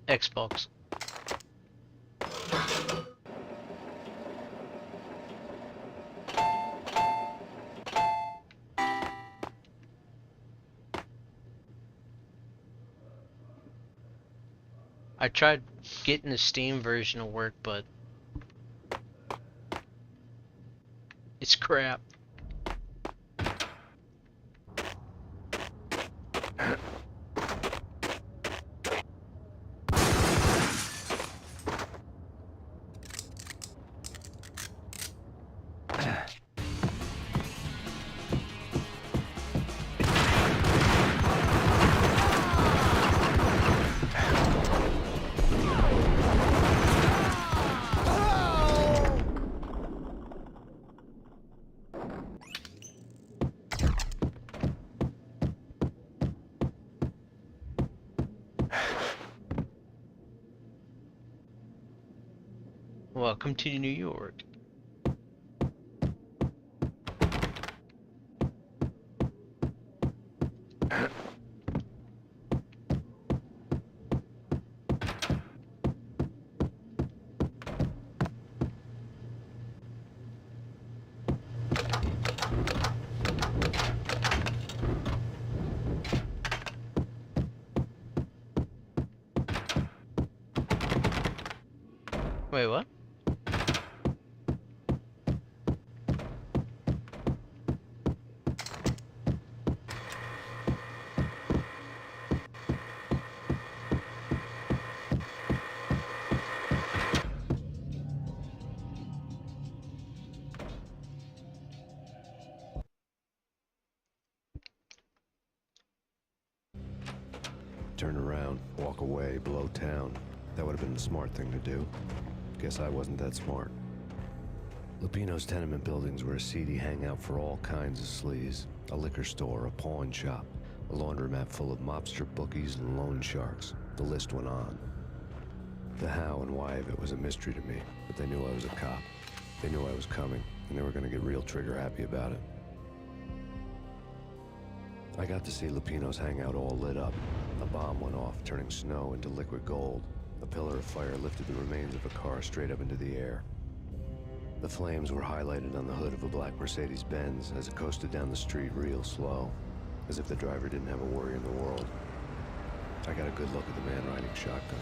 Xbox. I tried getting the Steam version to work, but it's crap. Welcome to New York. Wait, what? Turn around, walk away, blow town. That would have been the smart thing to do. Guess I wasn't that smart. Lupino's tenement buildings were a seedy hangout for all kinds of sleaze. A liquor store, a pawn shop, a laundromat full of mobster bookies and loan sharks. The list went on. The how and why of it was a mystery to me, but they knew I was a cop. They knew I was coming, and they were gonna get real trigger happy about it. I got to see Lupino's hangout all lit up. A bomb went off, turning snow into liquid gold. A pillar of fire lifted the remains of a car straight up into the air. The flames were highlighted on the hood of a black Mercedes-Benz as it coasted down the street real slow, as if the driver didn't have a worry in the world. I got a good look at the man riding shotgun.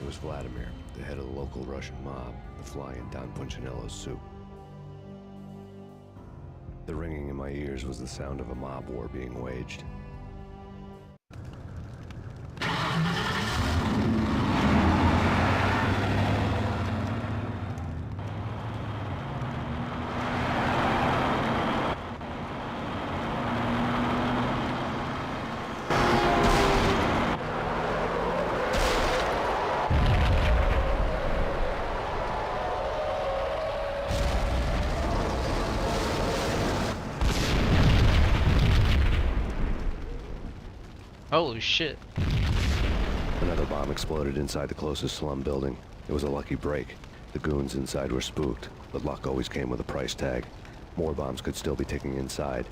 It was Vladimir, the head of the local Russian mob, the fly in Don Punchinello's soup. The ringing in my ears was the sound of a mob war being waged. Holy shit. Another bomb exploded inside the closest slum building. It was a lucky break. The goons inside were spooked, but luck always came with a price tag. More bombs could still be ticking inside,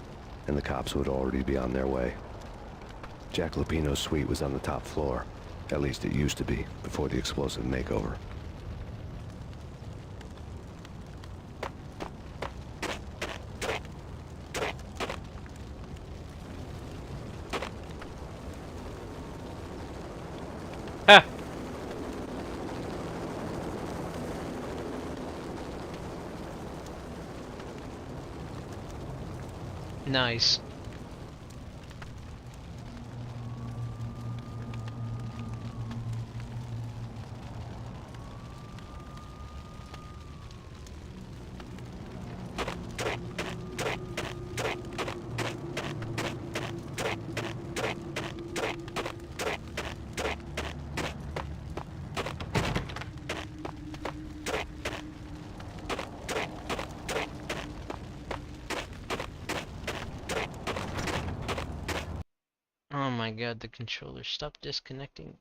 and the cops would already be on their way. Jack Lupino's suite was on the top floor. At least it used to be, before the explosive makeover. Ha! Nice. Oh my god, the controller stopped disconnecting.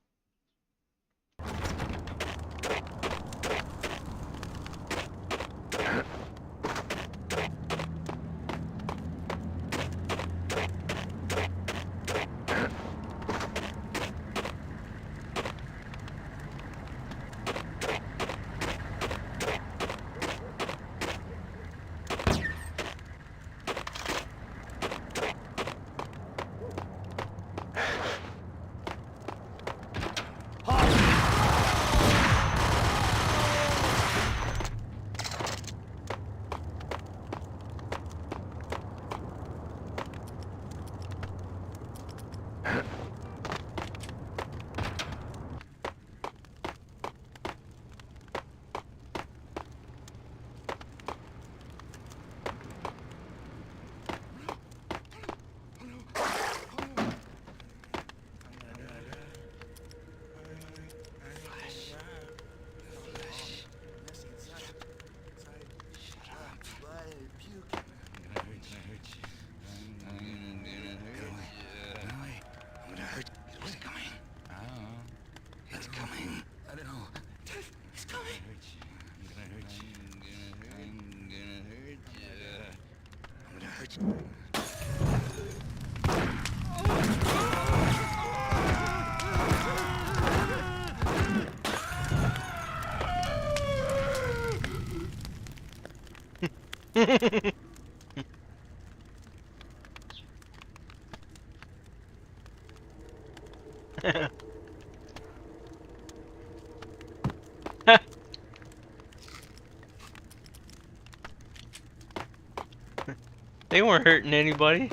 They weren't hurting anybody.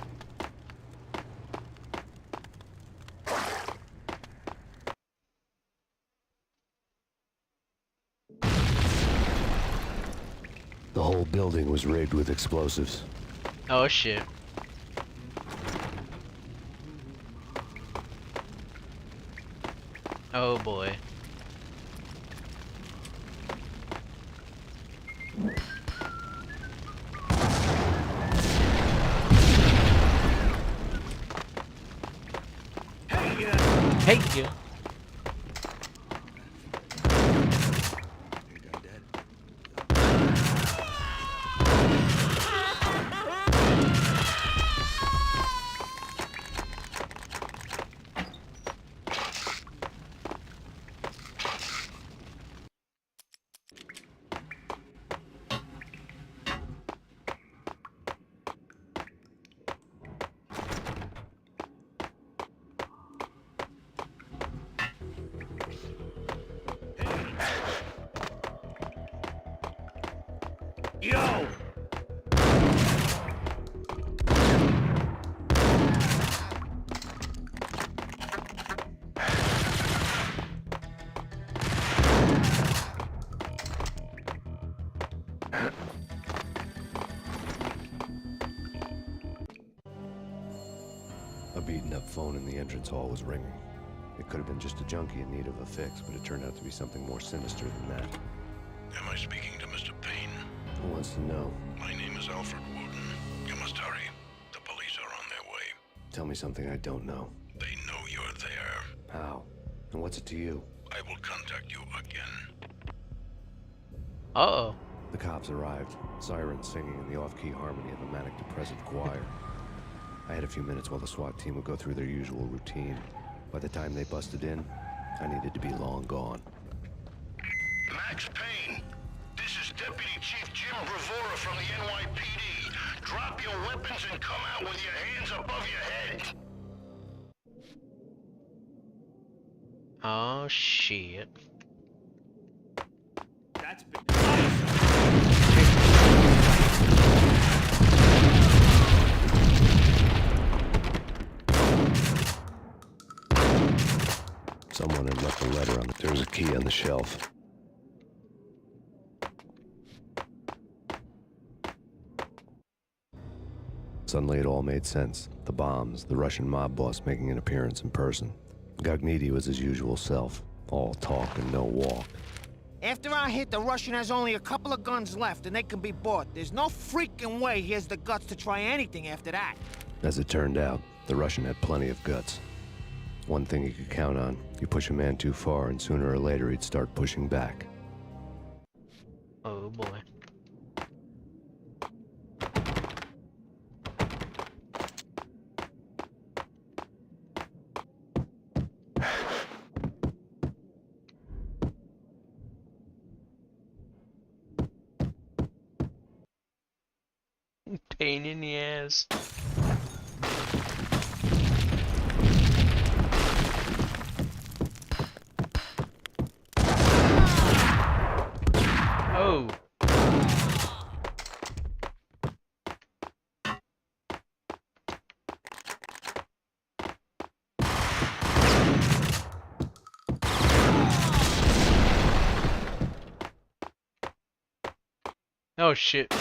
The whole building was rigged with explosives. Oh shit. Oh boy. Hey, you. A beaten-up phone in the entrance hall was ringing. It could have been just a junkie in need of a fix, but it turned out to be something more sinister than that. Am I speaking to Mr. Payne? Who wants to know? My name is Alfred Wooten. You must hurry. The police are on their way. Tell me something I don't know. They know you're there. How? And what's it to you? I will contact you again. Uh-oh. The cops arrived, sirens singing in the off-key harmony of a manic-depressive choir. I had a few minutes while the SWAT team would go through their usual routine. By the time they busted in, I needed to be long gone. Max Payne, this is Deputy Chief Jim Bravura from the NYPD. Drop your weapons and come out with your hands above your head. Oh, shit. That's been... Someone had left a letter on it. There was a key on the shelf. Suddenly it all made sense. The bombs, the Russian mob boss making an appearance in person. Gognitti was his usual self. All talk and no walk. After our hit, the Russian has only a couple of guns left, and they can be bought. There's no freaking way he has the guts to try anything after that. As it turned out, the Russian had plenty of guts. One thing you could count on, you push a man too far and sooner or later he'd start pushing back. Oh boy. Pain in the ass. Oh. Oh shit.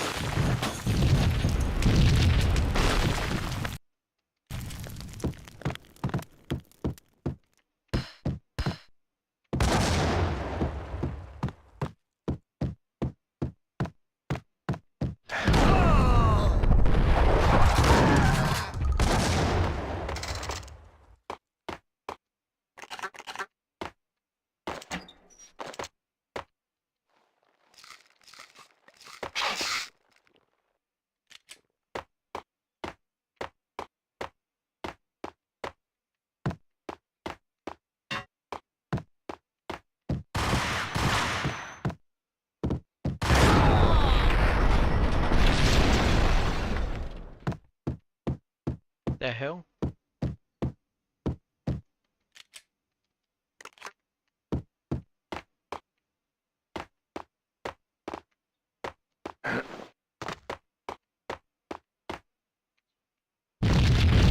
The hell?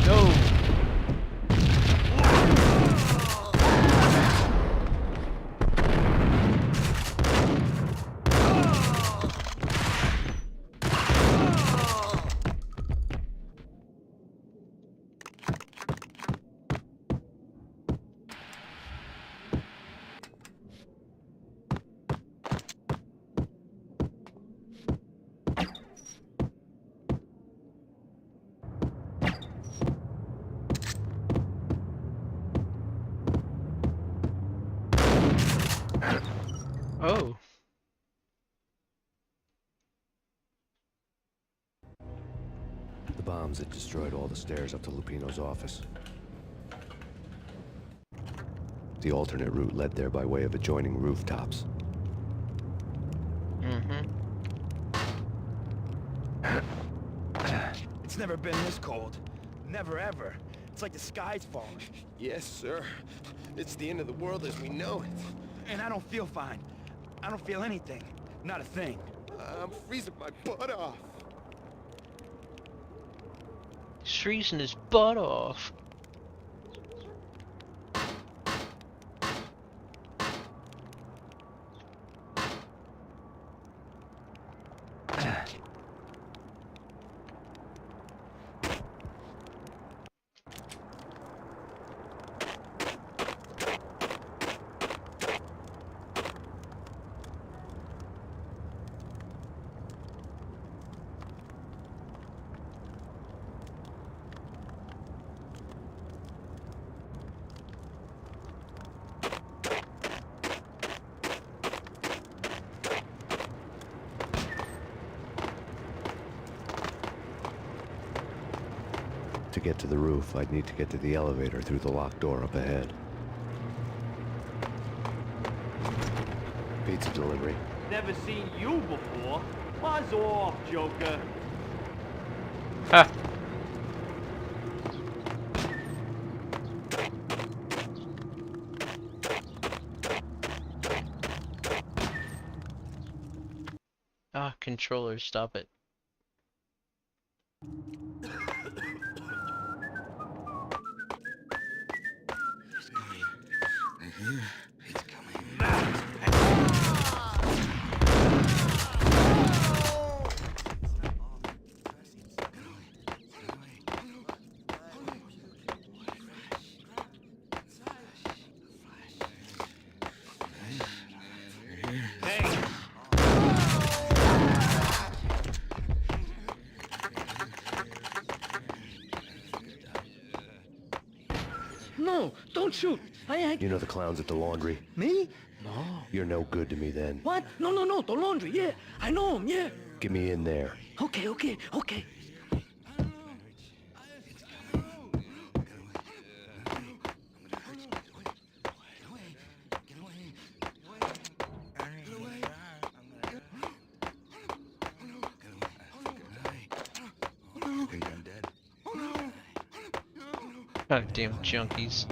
No. Oh. The bombs had destroyed all the stairs up to Lupino's office. The alternate route led there by way of adjoining rooftops. It's never been this cold. Never ever. It's like the sky's falling. Yes, sir. It's the end of the world as we know it. And I don't feel fine. I don't feel anything. Not a thing. I'm freezing my butt off. He's freezing his butt off. To get to the roof, I'd need to get to the elevator through the locked door up ahead. Pizza delivery. Never seen you before. Buzz off, Joker. Ha! Ah, controller, stop it. It's coming. No, don't shoot. You know the clowns at the laundry? Me? No. You're no good to me then. What? No, the laundry, yeah. I know him, yeah. Get me in there. Okay. Goddamn junkies.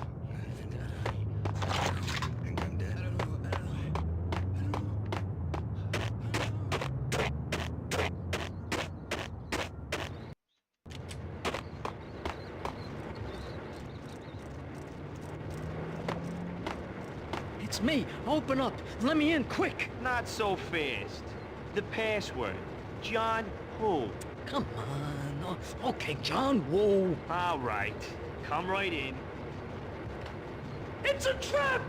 It's me. Open up. Let me in, quick. Not so fast. The password. John who? Come on. Okay, John Woo. All right. Come right in. It's a trap!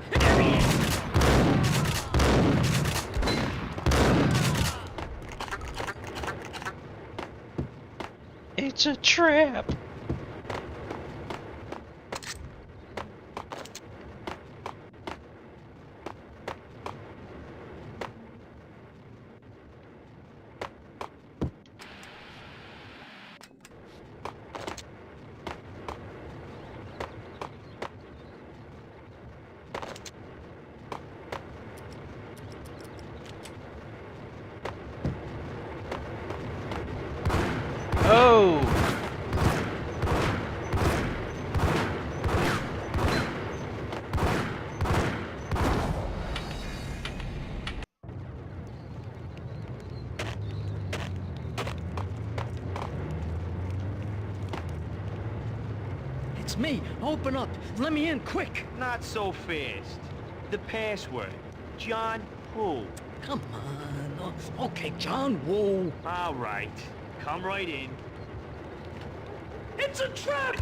It's a trap! Oh! It's me. Open up. Let me in, quick. Not so fast. The password. John who? Come on. Okay, John Woo. All right. Come right in. It's a trap!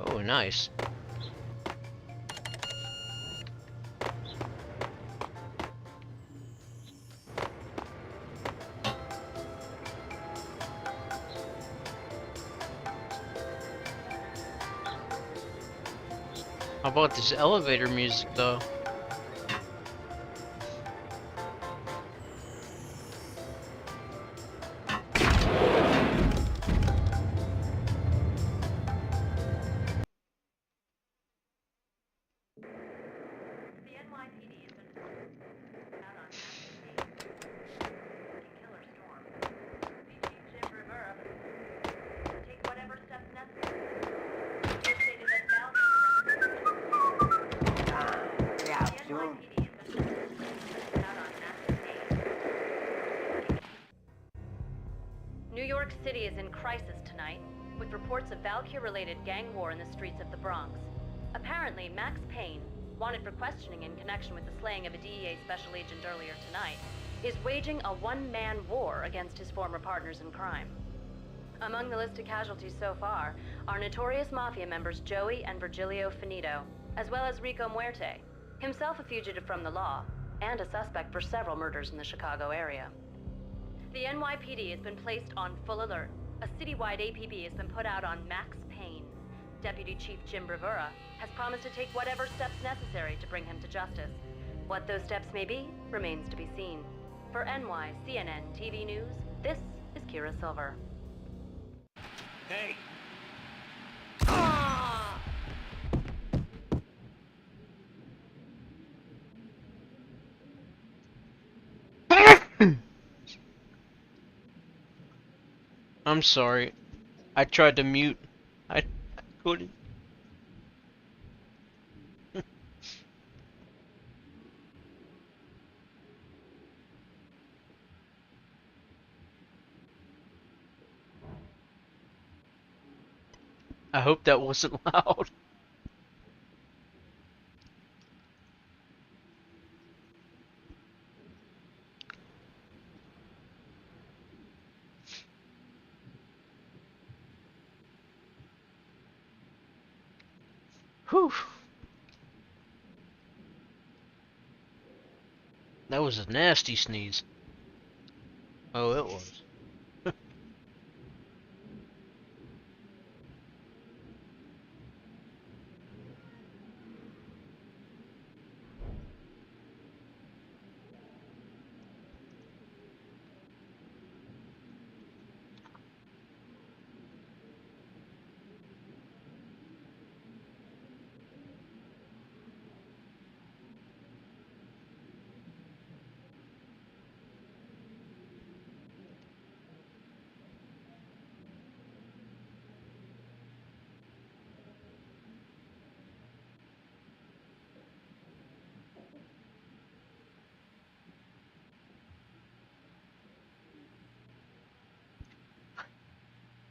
Oh, nice. How about this elevator music, though? New York City is in crisis tonight, with reports of Valkyr-related gang war in the streets of the Bronx. Apparently, Max Payne, wanted for questioning in connection with the slaying of a DEA special agent earlier tonight, is waging a one-man war against his former partners in crime. Among the list of casualties so far are notorious mafia members Joey and Virgilio Finito, as well as Rico Muerte, himself a fugitive from the law, and a suspect for several murders in the Chicago area. The NYPD has been placed on full alert. A citywide APB has been put out on Max Payne. Deputy Chief Jim Bravura has promised to take whatever steps necessary to bring him to justice. What those steps may be remains to be seen. For NYCNN TV News, this is Kira Silver. Hey! I'm sorry. I tried to mute. I couldn't. I hope that wasn't loud. Whew. That was a nasty sneeze. Oh, it was.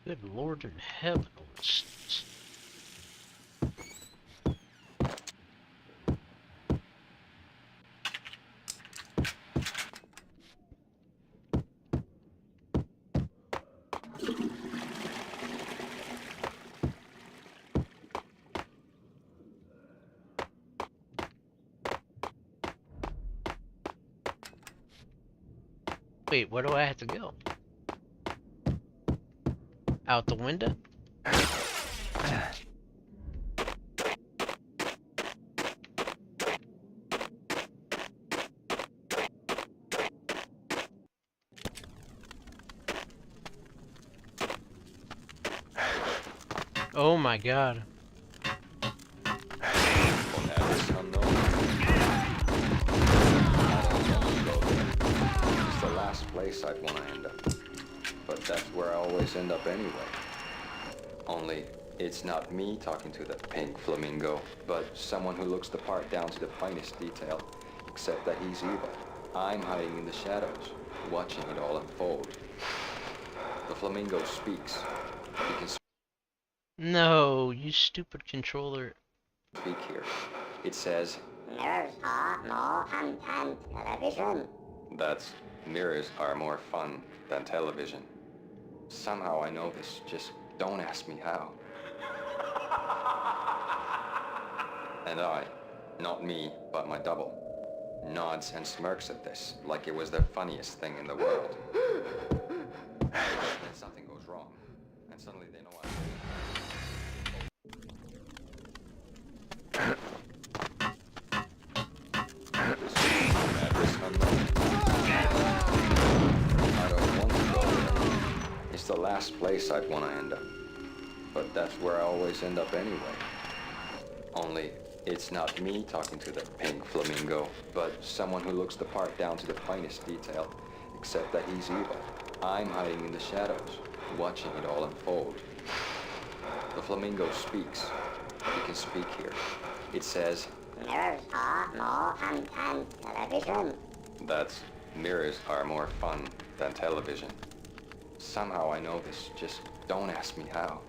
Good Lord in heaven. Wait, where do I have to go? Out the window? Oh my god. It's the last place I'd want to end up. But that's where I always end up anyway. Only, it's not me talking to the pink flamingo, but someone who looks the part down to the finest detail, except that he's evil. I'm hiding in the shadows, watching it all unfold. The flamingo speaks. He can No, you stupid controller. speak here. It says, Mirrors are more fun than television. that's, mirrors are more fun than television. Somehow I know this, just don't ask me how. And I, not me, but my double, nods and smirks at this like it was the funniest thing in the world. Then something goes wrong, and suddenly they know I'm I don't want to go there. It's the last place I'd want to end up. But that's where I always end up anyway. Only, it's not me talking to the pink flamingo, but someone who looks the part down to the finest detail, except that he's evil. I'm hiding in the shadows, watching it all unfold. The flamingo speaks. He can speak here. It says, Mirrors are more fun than television. that's, mirrors are more fun than television. Somehow I know this, just don't ask me how.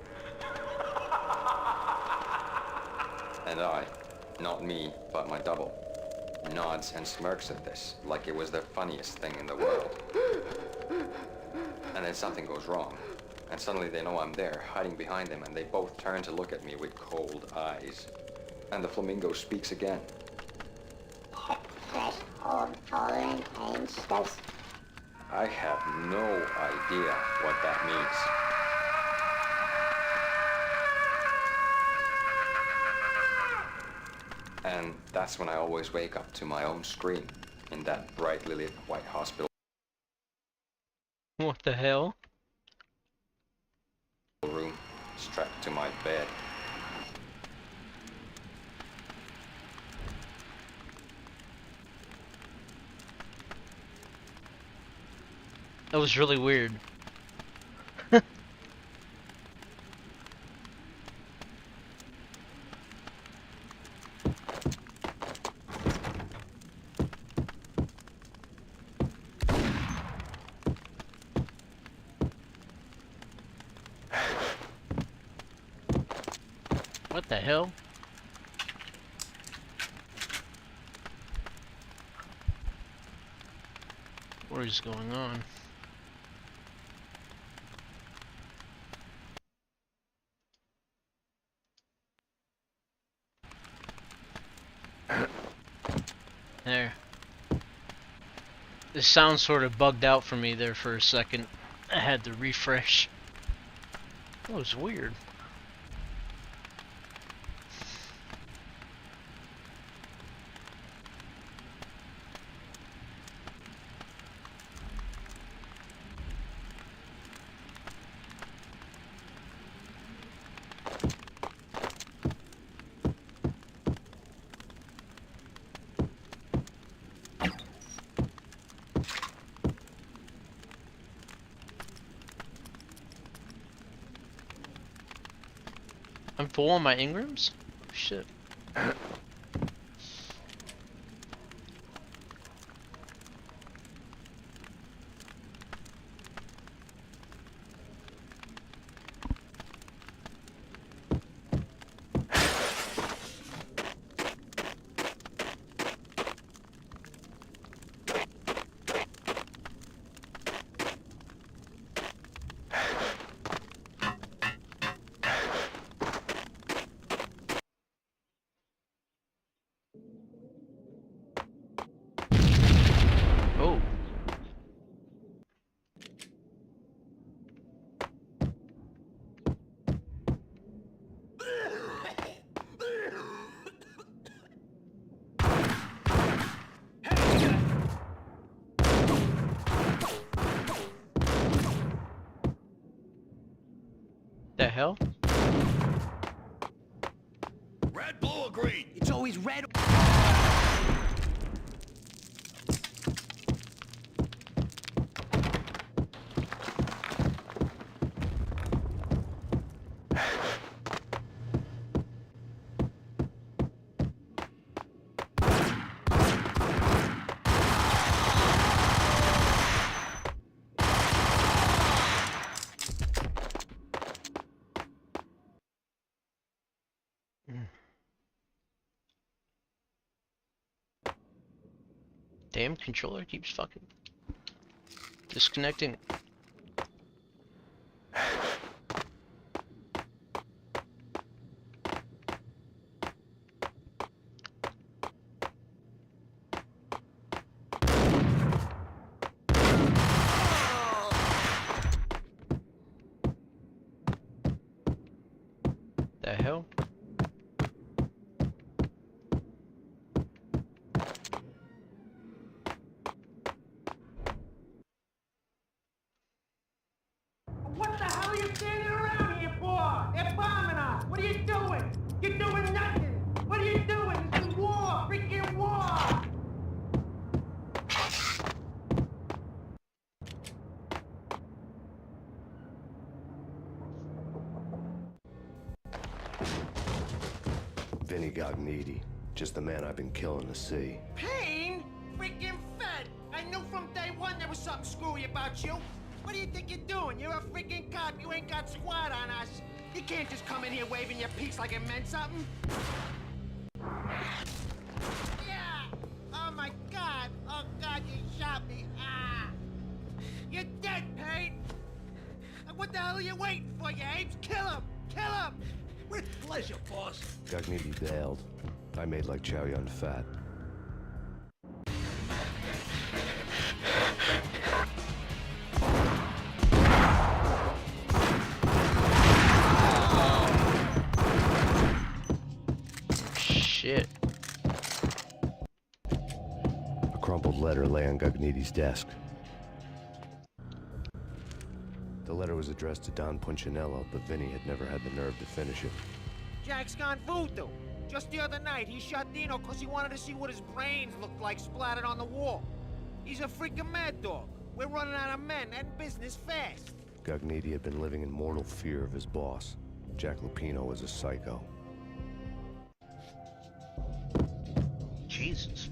And I, not me, but my double, nods and smirks at this, like it was the funniest thing in the world. And then something goes wrong, and suddenly they know I'm there, hiding behind them, and they both turn to look at me with cold eyes. And the flamingo speaks again. Threshold tolerant age does. I have no idea what that means. And that's when I always wake up to my own scream in that brightly lit white hospital What the hell? room, strapped to my bed. That was really weird. What the hell? What is going on? There. The sound sort of bugged out for me there for a second. I had to refresh. That was weird. I'm full on my Ingrams? Oh, shit. Oh. The hell? Red, blue, or green? It's always red. Damn controller keeps fucking disconnecting. The hell? What the hell are you standing around here for? They're bombing us. What are you doing? You're doing nothing. What are you doing? This is war. Freaking war. Vinny got needy. Just the man I've been killing to see. Payne? Freaking fed. I knew from day one there was something screwy about you. What do you think you're doing? You're a freaking cop. You ain't got squad on us. You can't just come in here waving your piece like it meant something. Yeah! Oh my God! Oh God, you shot me! Ah! You're dead, Payne! What the hell are you waiting for, you apes? Kill him! Kill him! With pleasure, boss. Gugnetti bailed. I made like Chow Yun Fat. Shit. A crumpled letter lay on Gugnetti's desk. The letter was addressed to Don Punchinello, but Vinny had never had the nerve to finish it. Jack's gone voodoo. Just the other night, he shot Dino because he wanted to see what his brains looked like splattered on the wall. He's a freaking mad dog. We're running out of men and business fast. Gugnetti had been living in mortal fear of his boss. Jack Lupino was a psycho. Jesus.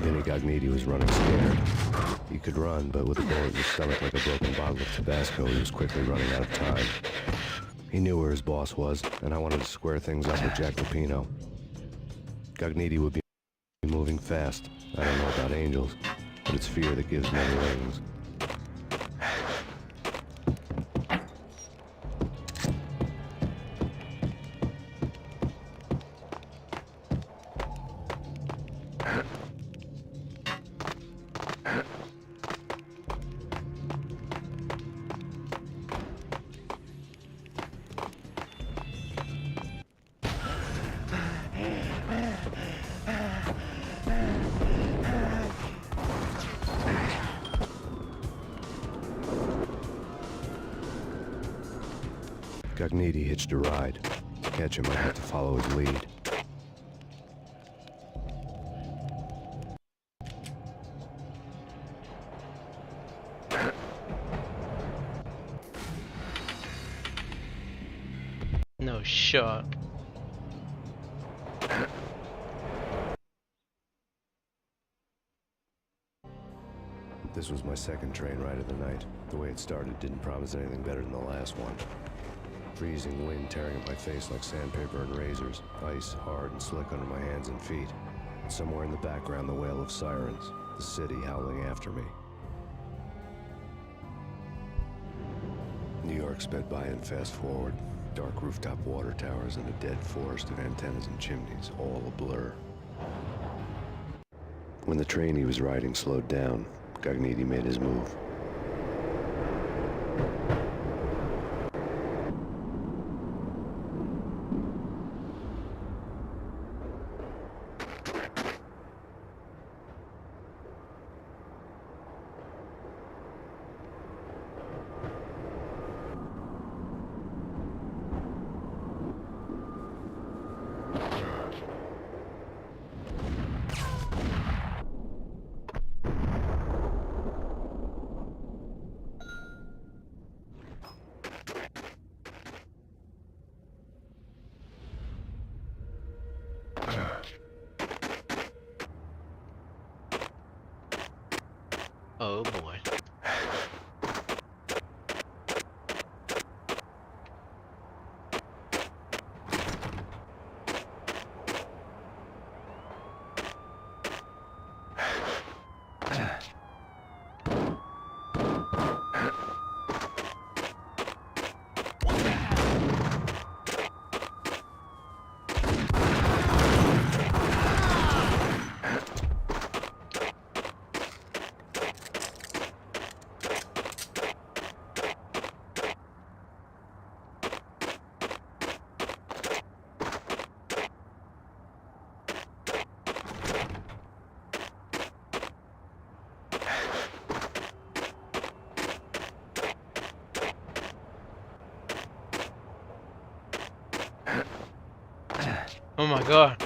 Vinny Gugnetti was running scared. He could run, but with a bullet in his stomach like a broken bottle of Tabasco, he was quickly running out of time. He knew where his boss was, and I wanted to square things up with Jack Lupino. Gugnetti would be moving fast. I don't know about angels, but it's fear that gives men wings. Gugnetti hitched a ride. To catch him, I had to follow his lead. No shot. This was my second train ride of the night. The way it started didn't promise anything better than the last one. Freezing wind tearing at my face like sandpaper and razors, ice hard and slick under my hands and feet. Somewhere in the background, the wail of sirens, the city howling after me. New York sped by in fast forward. Dark rooftop water towers and a dead forest of antennas and chimneys, all a blur. When the train he was riding slowed down, Gugnetti made his move. Oh boy. Oh my god.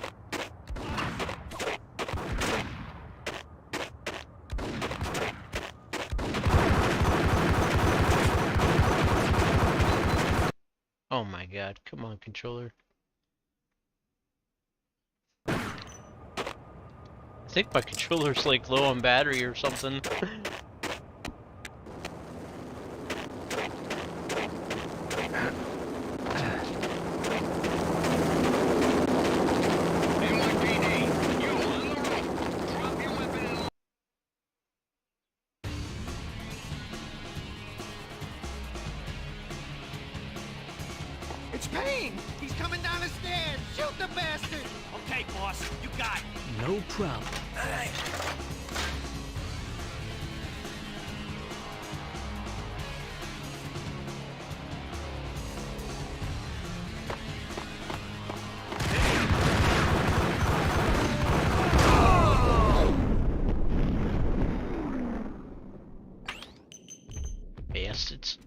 Oh my god, come on, controller. I think my controller's like low on battery or something. It's Payne! He's coming down the stairs! Shoot the bastard! Okay, boss, you got it. No problem. Bastards.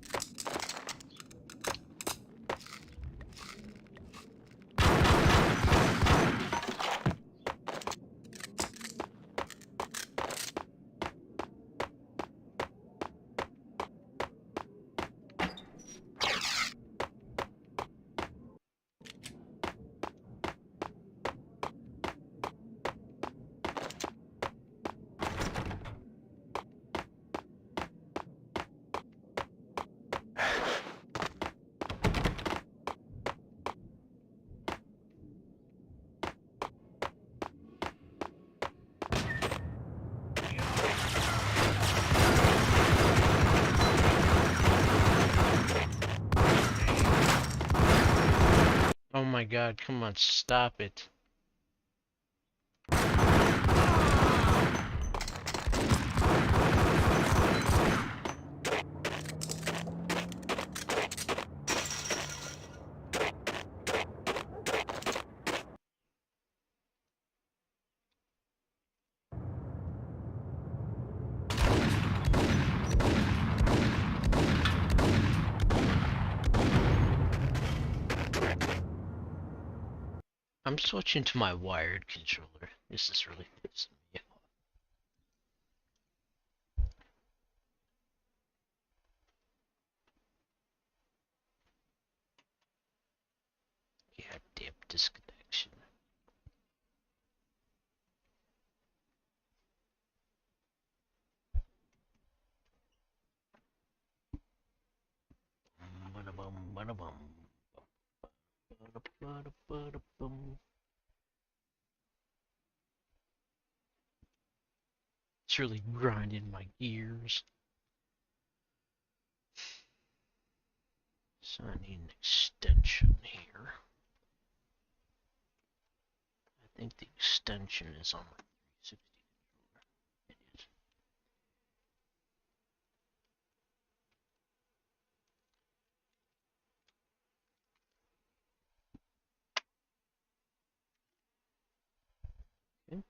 Oh my god, come on, stop it. I'm switching to my wired controller. This is really pissing me off. Goddamn disconnection. Ba-da-bum, ba-da-bum. Ba-da-ba-da-ba-da-bum. It's really grinding my gears. So I need an extension here. I think the extension is on my 360 controller. It is. Okay.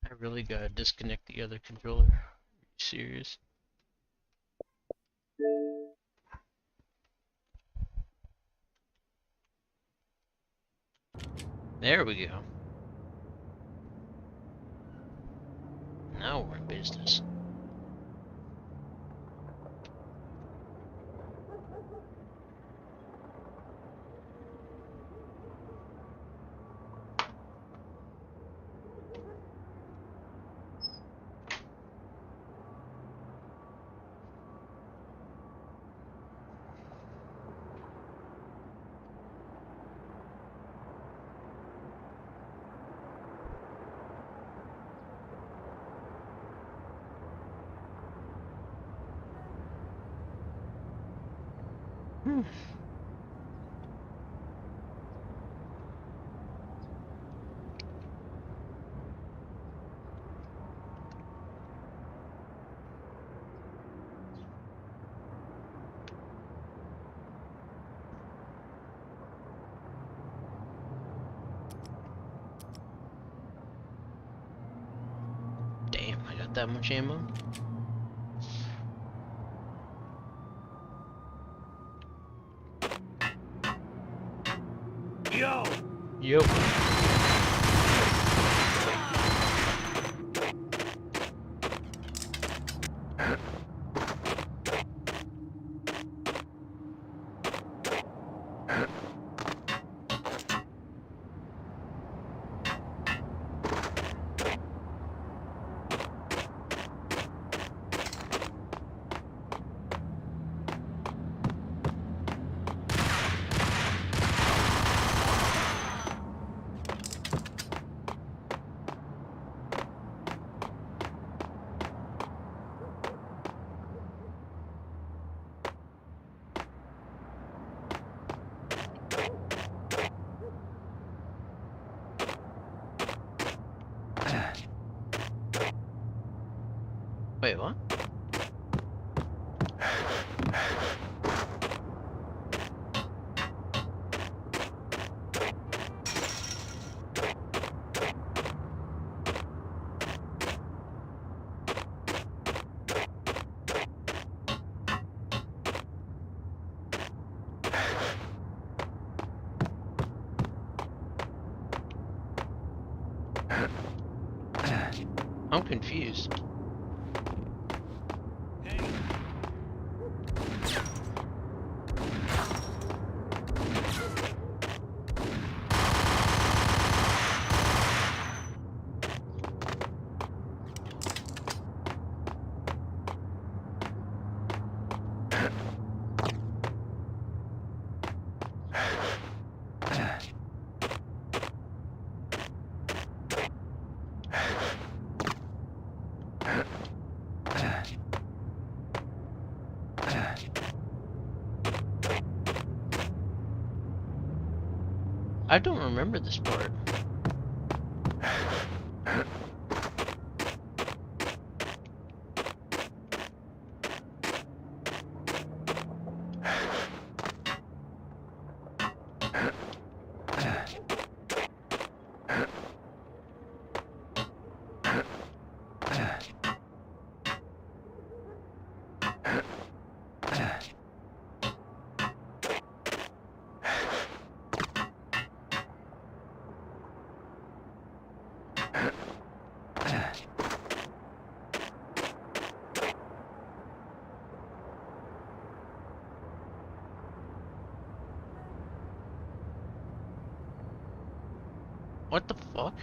I really gotta disconnect the other controller. Are you serious? There we go. Now we're in business. got that much ammo. Yo! Yo. Wait, what? I'm confused. I don't remember this part. What the fuck?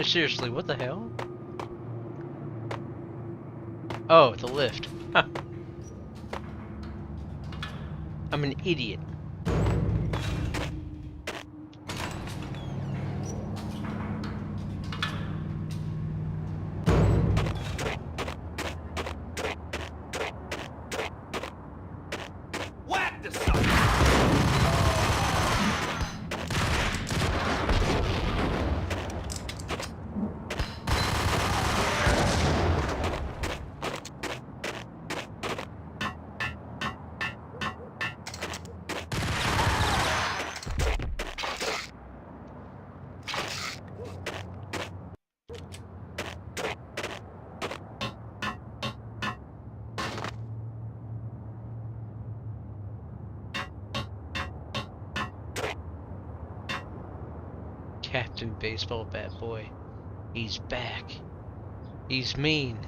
Seriously, what the hell? Oh, the lift. I'm an idiot. Whack the sucker! Captain Baseball Bat Boy. He's back. He's mean.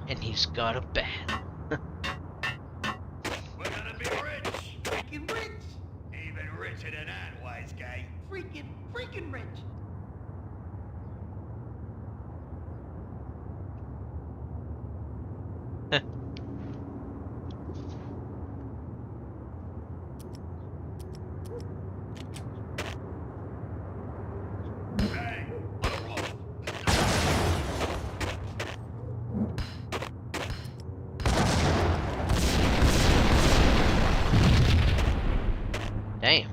And he's got a bat. We're gonna be rich! Freaking rich! Even richer than that, wise guy. Freaking rich! Damn.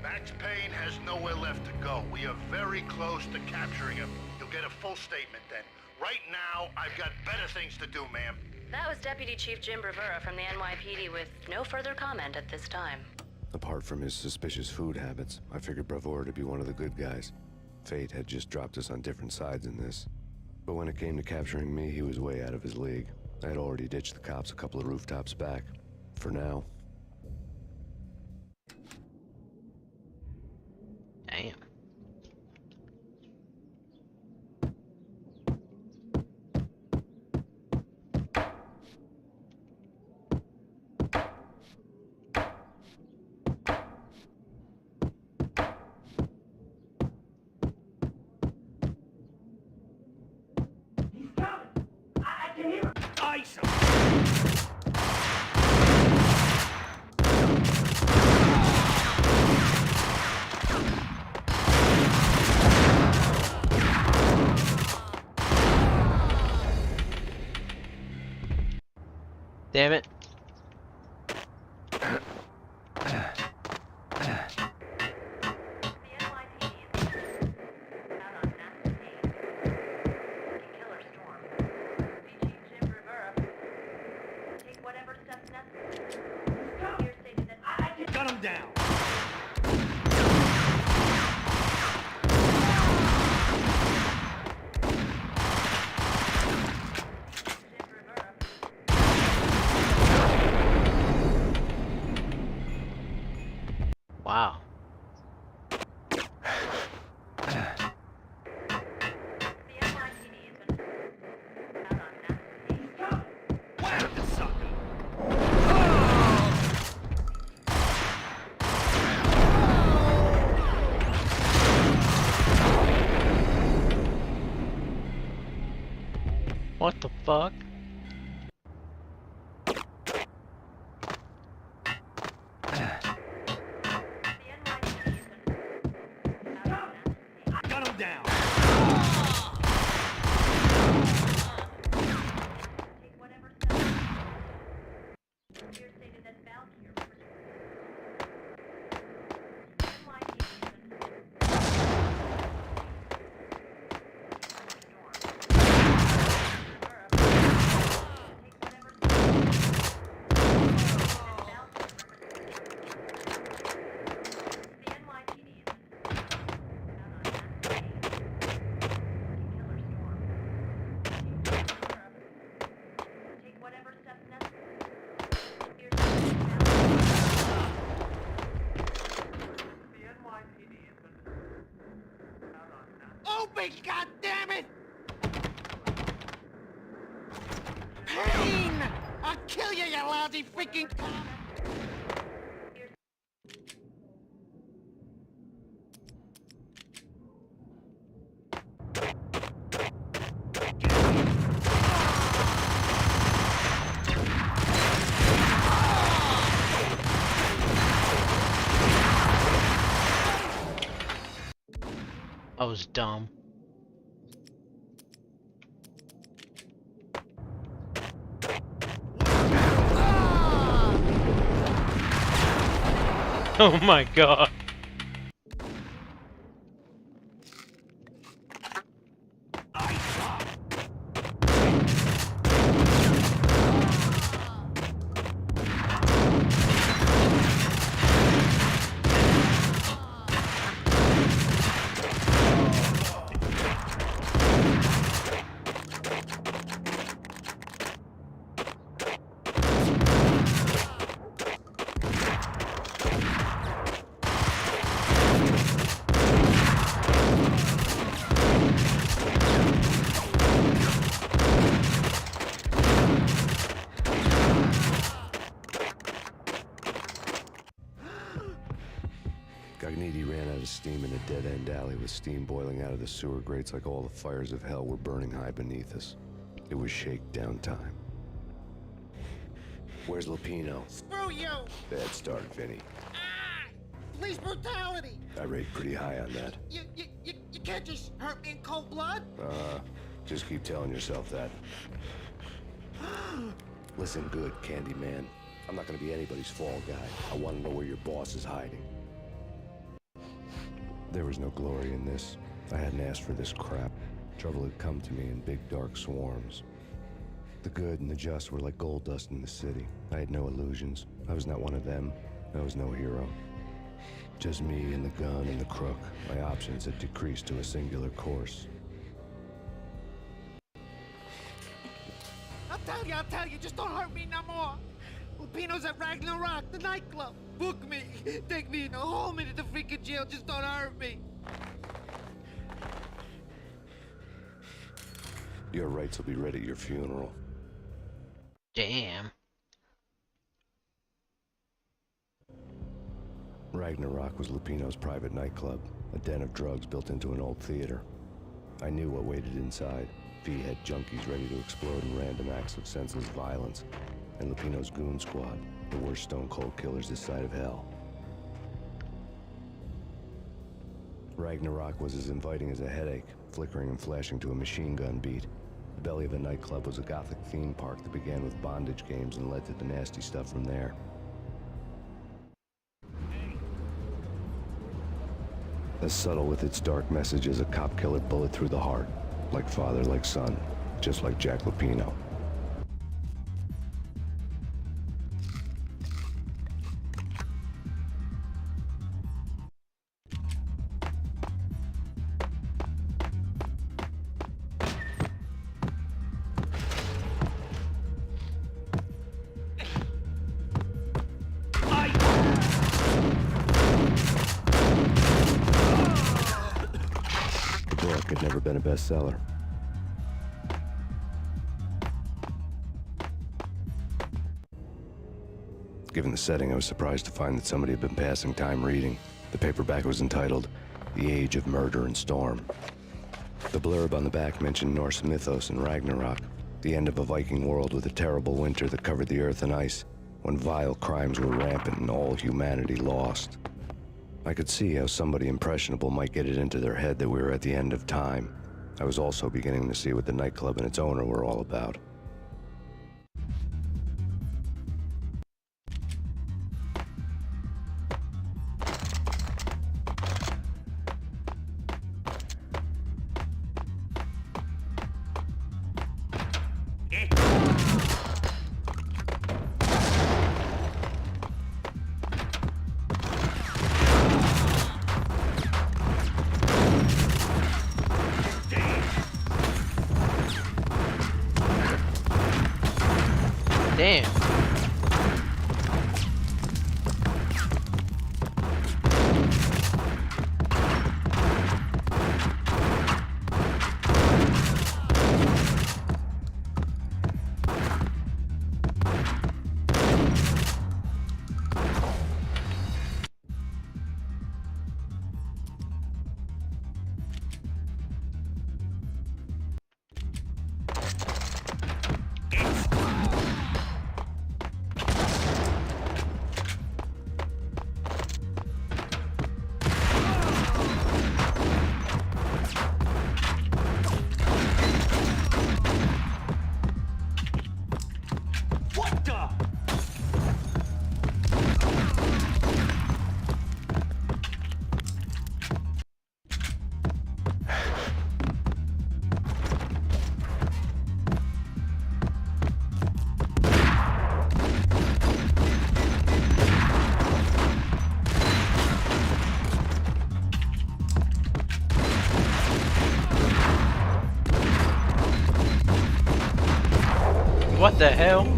Max Payne has nowhere left to go. We are very close to capturing him. You'll get a full statement then. Right now, I've got better things to do, ma'am. That was Deputy Chief Jim Rivera from the NYPD with no further comment at this time. Apart from his suspicious food habits, I figured Bravura to be one of the good guys. Fate had just dropped us on different sides in this. But when it came to capturing me, he was way out of his league. I had already ditched the cops a couple of rooftops back. For now. Damn. Ice him! Damn it. Gun him down! Wow. Whack the sucker! What the fuck? Gun him down! Open, goddammit! Payne! I'll kill you, you lousy freaking cop! I was dumb. Oh my god. Gagniti ran out of steam in a dead-end alley with steam boiling out of the sewer grates like all the fires of hell were burning high beneath us. It was shakedown time. Where's Lupino? Screw you! Bad start, Vinny. Police brutality! I rate pretty high on that. You can't just hurt me in cold blood? Just keep telling yourself that. Listen good, Candyman. I'm not gonna be anybody's fall guy. I want to know where your boss is hiding. There was no glory in this. I hadn't asked for this crap. Trouble had come to me in big dark swarms. The good and the just were like gold dust in the city. I had no illusions. I was not one of them. I was no hero. Just me and the gun and the crook. My options had decreased to a singular course. I'll tell you, just don't hurt me no more. Lupino's at Ragnarok, the nightclub. Book me, take me, haul me to the freaking jail, just don't hurt me. Your rights will be read at your funeral. Damn. Ragnarok was Lupino's private nightclub, a den of drugs built into an old theater. I knew what waited inside. V-head junkies ready to explode in random acts of senseless violence. And Lupino's goon squad, the worst stone-cold killers this side of hell. Ragnarok was as inviting as a headache, flickering and flashing to a machine gun beat. The belly of the nightclub was a gothic theme park that began with bondage games and led to the nasty stuff from there. As subtle with its dark message as a cop-killer bullet through the heart. Like father, like son. Just like Jack Lupino. Had never been a bestseller. Given the setting, I was surprised to find that somebody had been passing time reading. The paperback was entitled, The Age of Murder and Storm. The blurb on the back mentioned Norse mythos and Ragnarok, the end of a Viking world with a terrible winter that covered the earth in ice, when vile crimes were rampant and all humanity lost. I could see how somebody impressionable might get it into their head that we were at the end of time. I was also beginning to see what the nightclub and its owner were all about. Damn. What the hell?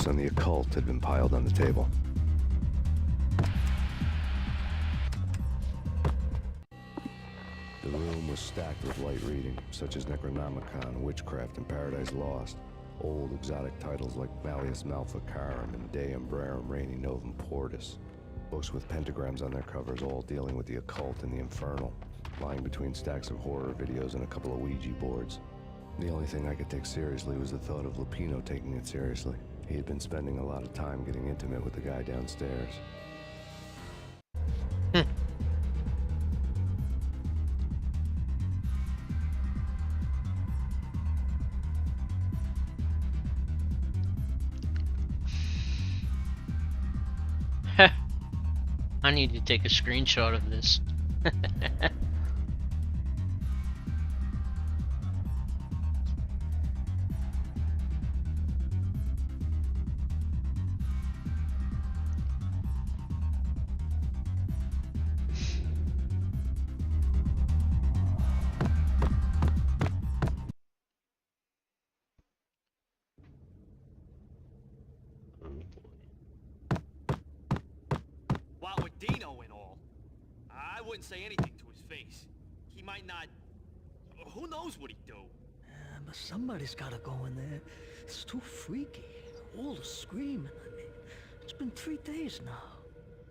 books on the occult had been piled on the table. The room was stacked with light reading, such as Necronomicon, Witchcraft, and Paradise Lost. Old exotic titles like Malleus Maleficarum and De Umbrarum Reini Novum Portus. Books with pentagrams on their covers, all dealing with the occult and the infernal, lying between stacks of horror videos and a couple of Ouija boards. The only thing I could take seriously was the thought of Lupino taking it seriously. He had been spending a lot of time getting intimate with the guy downstairs. I need to take a screenshot of this. What with Dino and all, I wouldn't say anything to his face. He might not... Who knows what he'd do? But somebody's gotta go in there. It's too freaky. All the screaming, I mean. It's been 3 days now.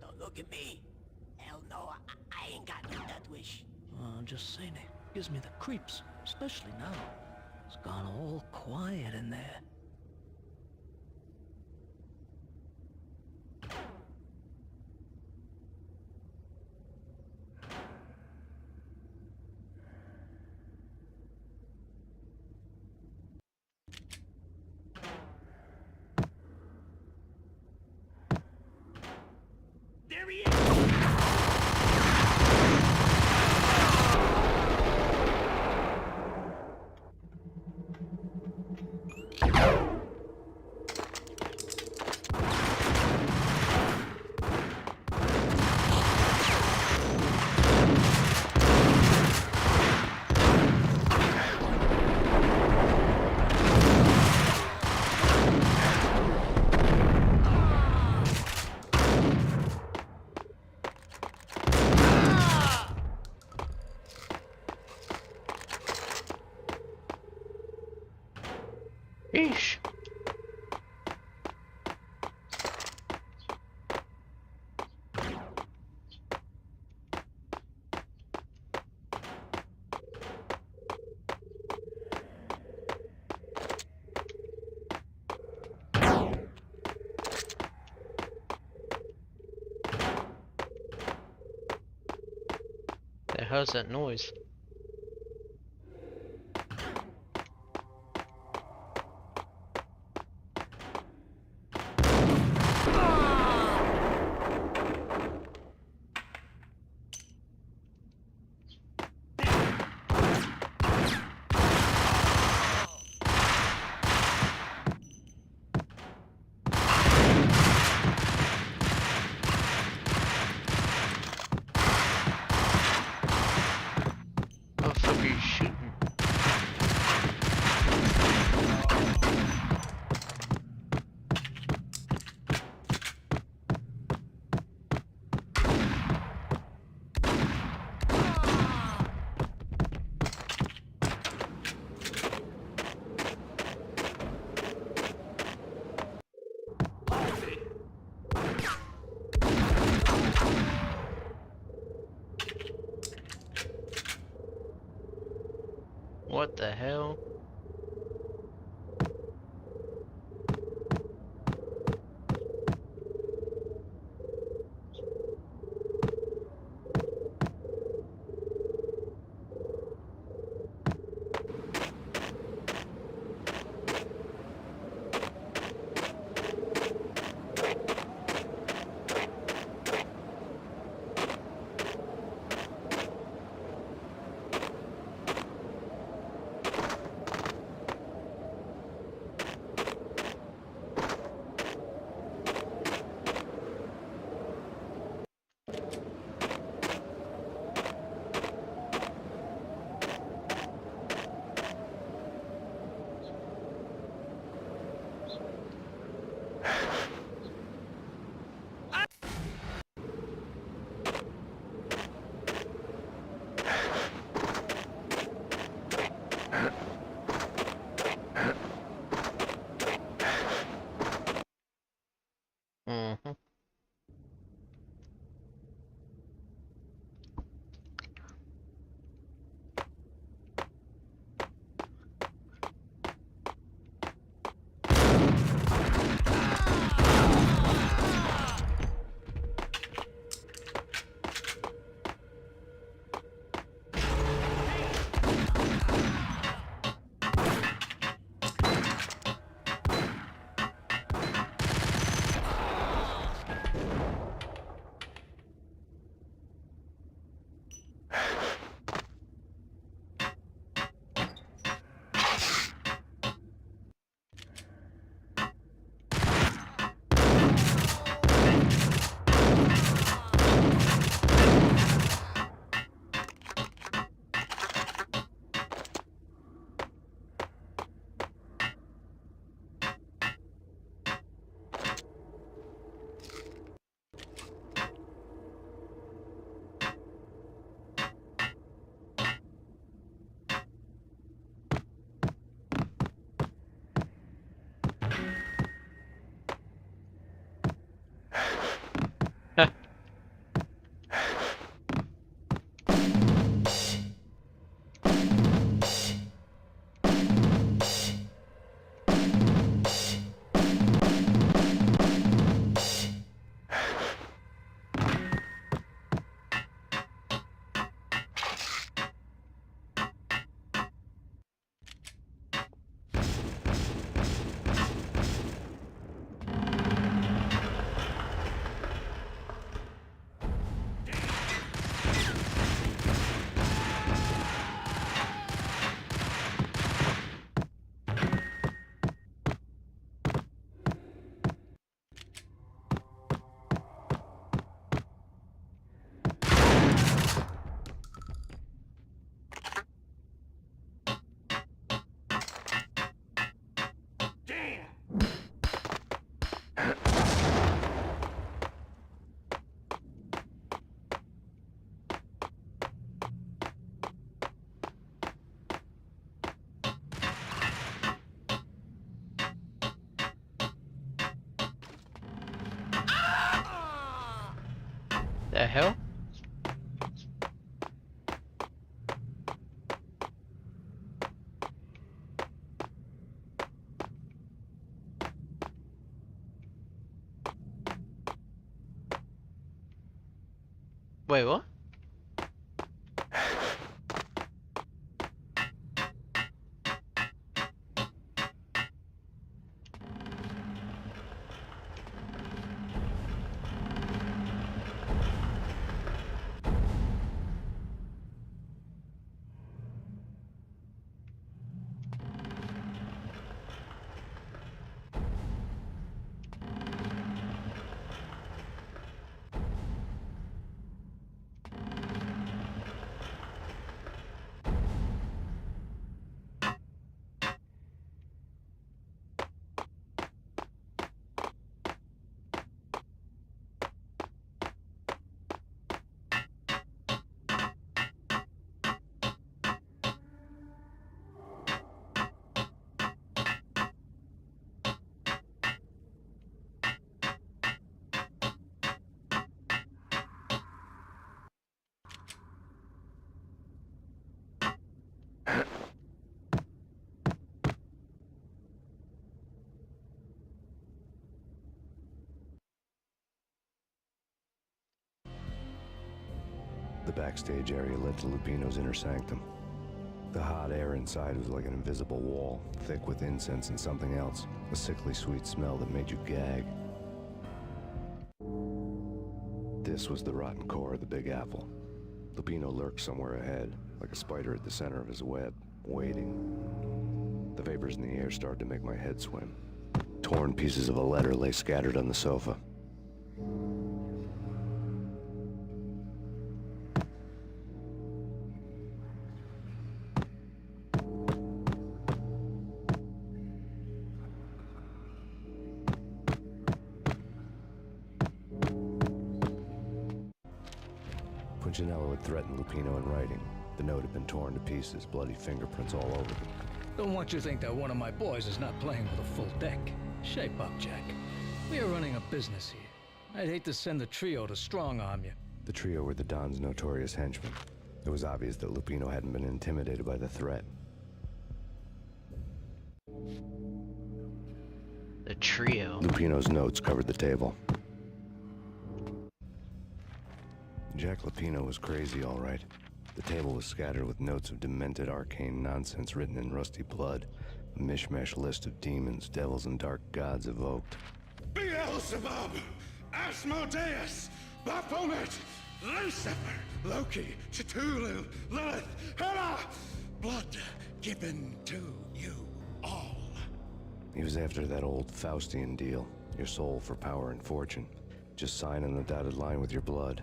Don't look at me. Hell no, I ain't got no death wish. I'm just saying, it gives me the creeps, especially now. It's gone all quiet in there. There he is! Eesh. The hell's that noise? What the fuck are you shooting? What the hell? Mm-hmm. The hell? Wait, what? The backstage area led to Lupino's inner sanctum. The hot air inside was like an invisible wall, thick with incense and something else. A sickly sweet smell that made you gag. This was the rotten core of the Big Apple. Lupino lurked somewhere ahead, like a spider at the center of his web, waiting. The vapors in the air started to make my head swim. Torn pieces of a letter lay scattered on the sofa. Punchinello had threatened Lupino in writing. The note had been torn to pieces, bloody fingerprints all over them. Don't want you to think that one of my boys is not playing with a full deck. Shape up, Jack. We are running a business here. I'd hate to send the trio to strong-arm you. The trio were the Don's notorious henchmen. It was obvious that Lupino hadn't been intimidated by the threat. The trio. Lupino's notes covered the table. Jack Lupino was crazy, all right. The table was scattered with notes of demented arcane nonsense written in rusty blood. A mishmash list of demons, devils, and dark gods evoked. Beelzebub, Asmodeus, Baphomet, Lucifer, Loki, Cthulhu, Lilith, Hela, blood given to you all. He was after that old Faustian deal. Your soul for power and fortune. Just sign on the dotted line with your blood.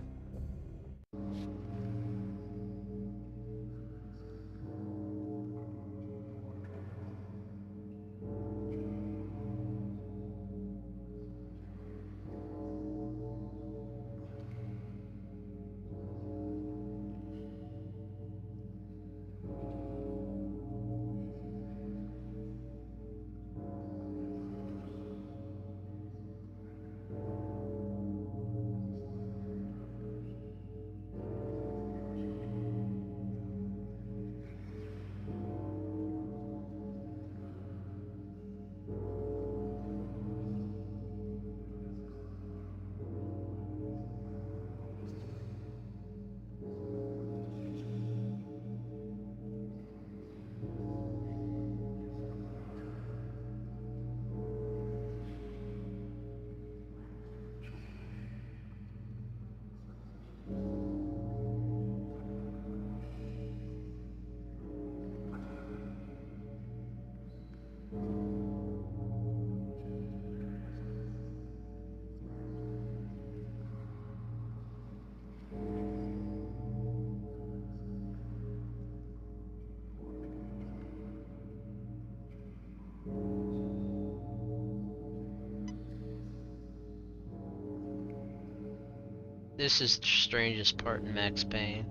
This is the strangest part in Max Payne.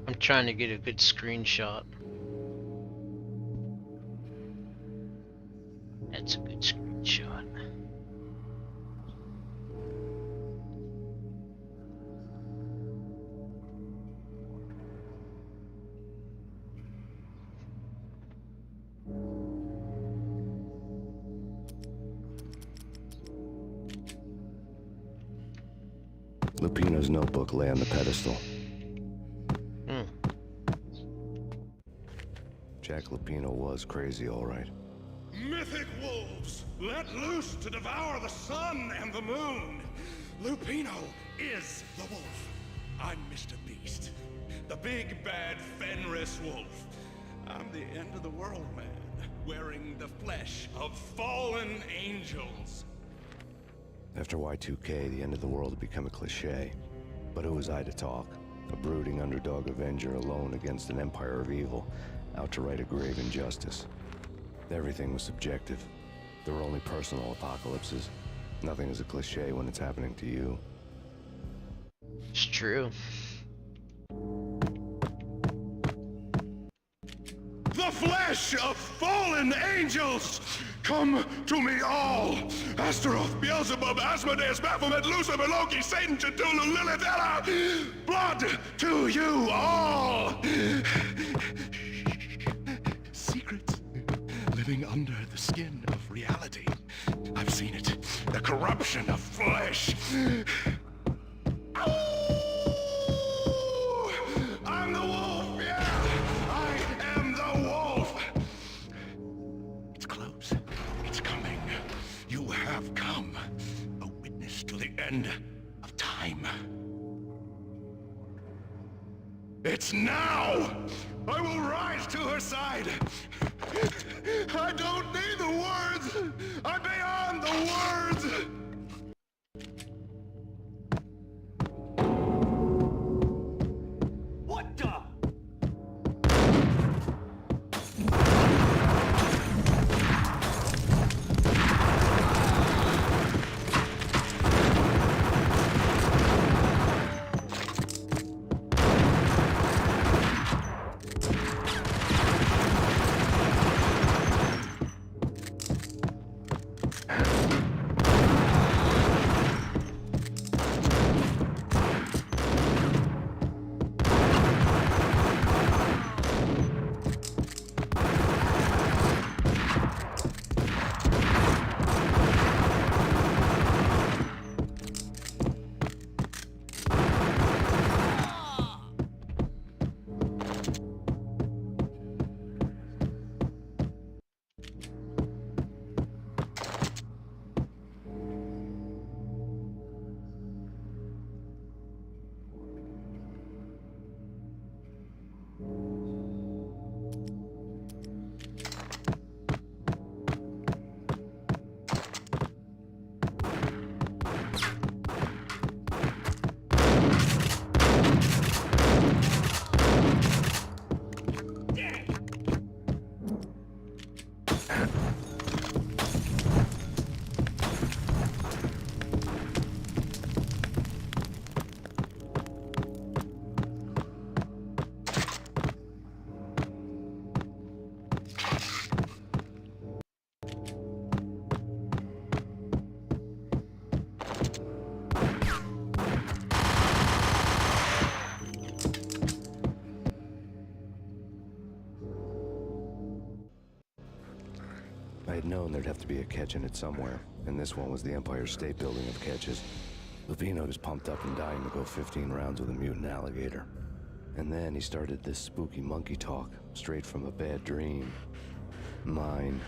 I'm trying to get a good screenshot. That's a good screenshot. Lupino's notebook lay on the pedestal. Jack Lupino was crazy, all right. Mythic wolves, let loose to devour the sun and the moon. Lupino is the wolf. I'm Mr. Beast, the big bad Fenris wolf. I'm the end of the world man, wearing the flesh of fallen angels. After Y2K, the end of the world had become a cliche. But who was I to talk? A brooding underdog avenger alone against an empire of evil, out to right a grave injustice. Everything was subjective. There were only personal apocalypses. Nothing is a cliche when it's happening to you. It's true. The flesh of fallen angels! Come to me all! Astaroth, Beelzebub, Asmodeus, Baphomet, Lucifer, Loki, Satan, Cthulhu, Lilith, Hela! Blood to you all! Secrets living under the skin of reality. I've seen it. The corruption of flesh. I'm the wolf, yeah! I am the wolf! It's close. It's coming. You have come. A witness to the end of time. It's now! I will rise to her side! I don't need the words! I'm beyond the words! What the? I had known there'd have to be a catch in it somewhere, and this one was the Empire State Building of catches. Lupino was pumped up and dying to go 15 rounds with a mutant alligator. And then he started this spooky monkey talk, straight from a bad dream. Mine.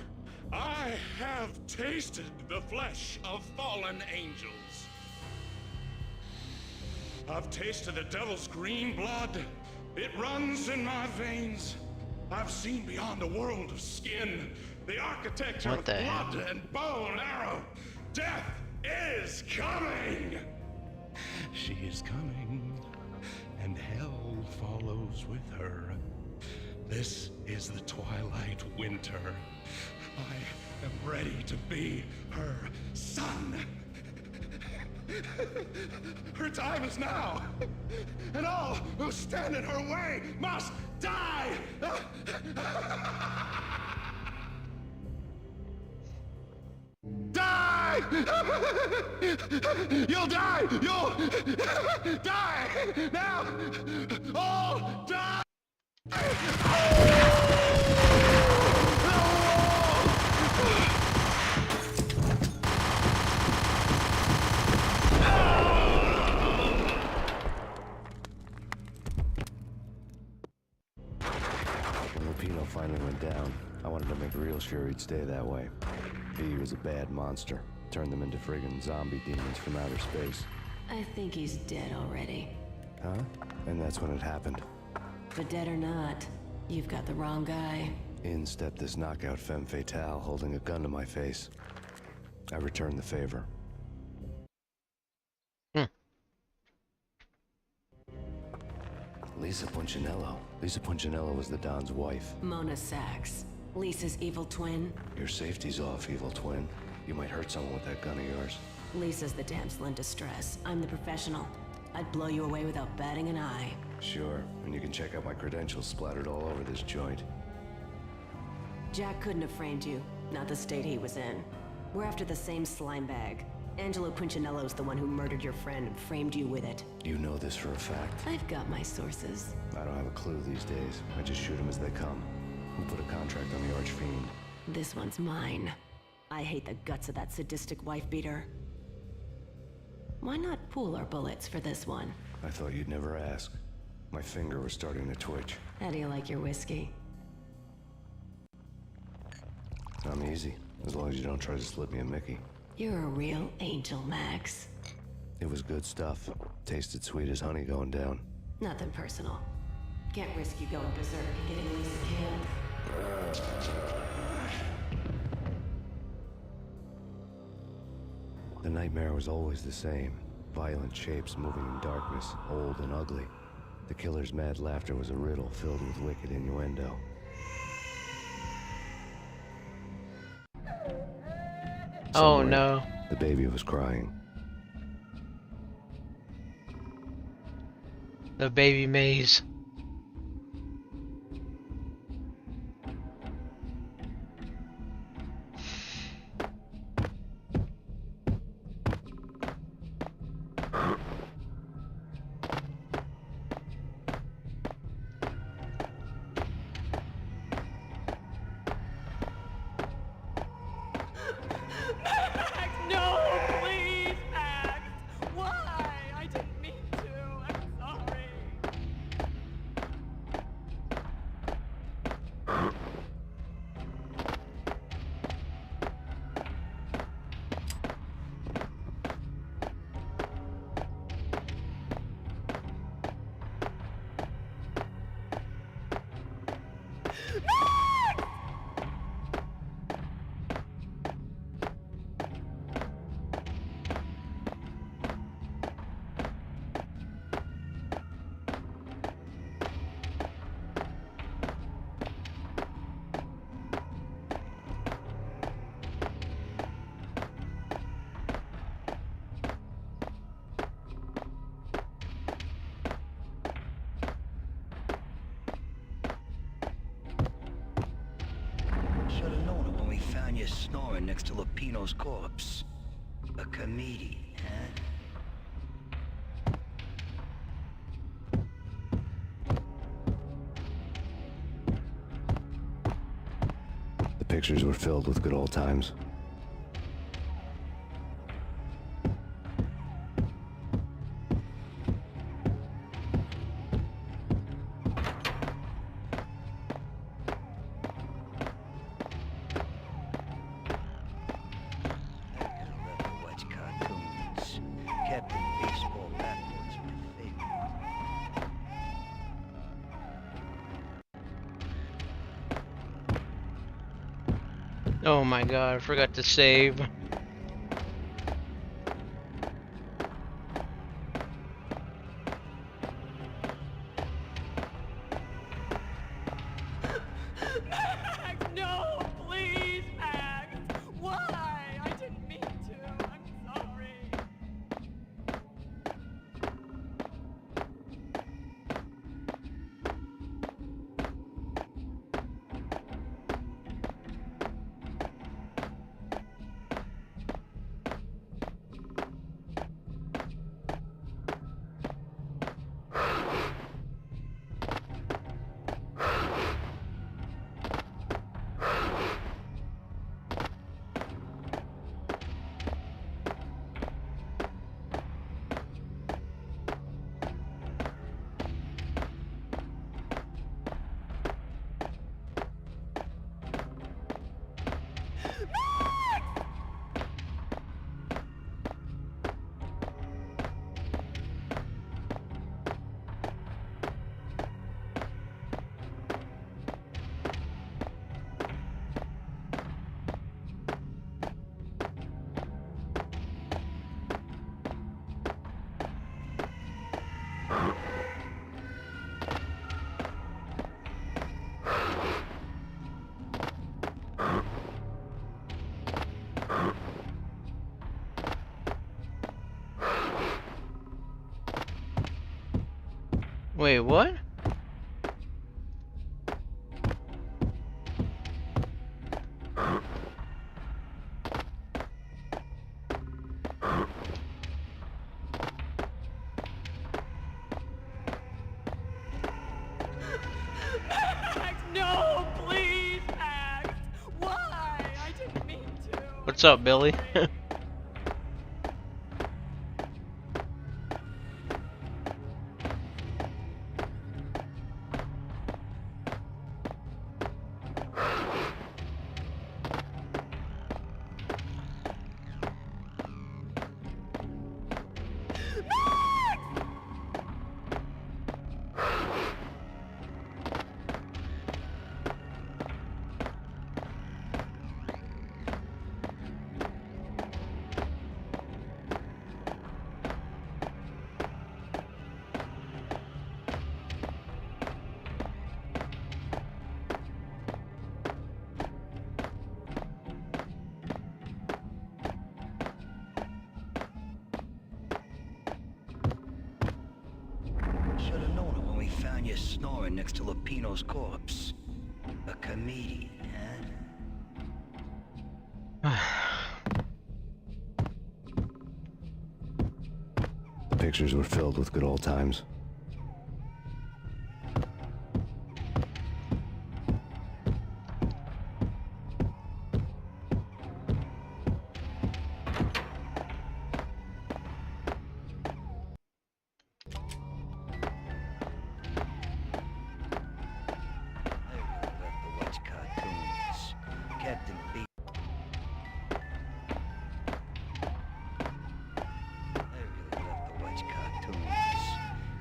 I have tasted the flesh of fallen angels. I've tasted the devil's green blood. It runs in my veins. I've seen beyond a world of skin, the architecture of blood and bow and arrow. Death is coming! She is coming, and hell follows with her. This is the twilight winter. I am ready to be her son. Her time is now, and all who stand in her way must die! Die! You'll die! You'll die! Now! All die! When Lupino finally went down, I wanted to make real sure he'd stay that way. V was a bad monster. Turned them into friggin' zombie demons from outer space. I think he's dead already. Huh? And that's when it happened. But dead or not, you've got the wrong guy. In stepped this knockout femme fatale holding a gun to my face. I returned the favor. Lisa Punchinello. Lisa Punchinello was the Don's wife. Mona Sachs. Lisa's evil twin. Your safety's off, evil twin. You might hurt someone with that gun of yours. Lisa's the damsel in distress. I'm the professional. I'd blow you away without batting an eye. Sure, and you can check out my credentials splattered all over this joint. Jack couldn't have framed you. Not the state he was in. We're after the same slime bag. Angelo Punchinello's the one who murdered your friend and framed you with it. You know this for a fact? I've got my sources. I don't have a clue these days. I just shoot them as they come. Who put a contract on the Archfiend? This one's mine. I hate the guts of that sadistic wife-beater. Why not pool our bullets for this one? I thought you'd never ask. My finger was starting to twitch. How do you like your whiskey? I'm easy, as long as you don't try to slip me a Mickey. You're a real angel, Max. It was good stuff. Tasted sweet as honey going down. Nothing personal. Can't risk you going berserk and getting Lisa killed. The nightmare was always the same. Violent shapes moving in darkness, old and ugly. The killer's mad laughter was a riddle filled with wicked innuendo. Oh Somewhere, no. the baby was crying. The baby maze. Max, no, please, Max. Why? I didn't mean to. I'm sorry. Should have known it when we found you snoring next to Lupino's corpse. A comedian, huh? The pictures were filled with good old times. Watch cartoons. Captain Baseball Bat Boy's my favorite. Oh my god, I forgot to save. Max, no, please, Max. Why? I didn't mean to. I'm sorry. Wait, what? Max, no, please, Max. Why? I didn't mean to. What's up, Billy? should have known it when we found you snoring next to Lupino's corpse. A comedian, huh? The pictures were filled with good old times.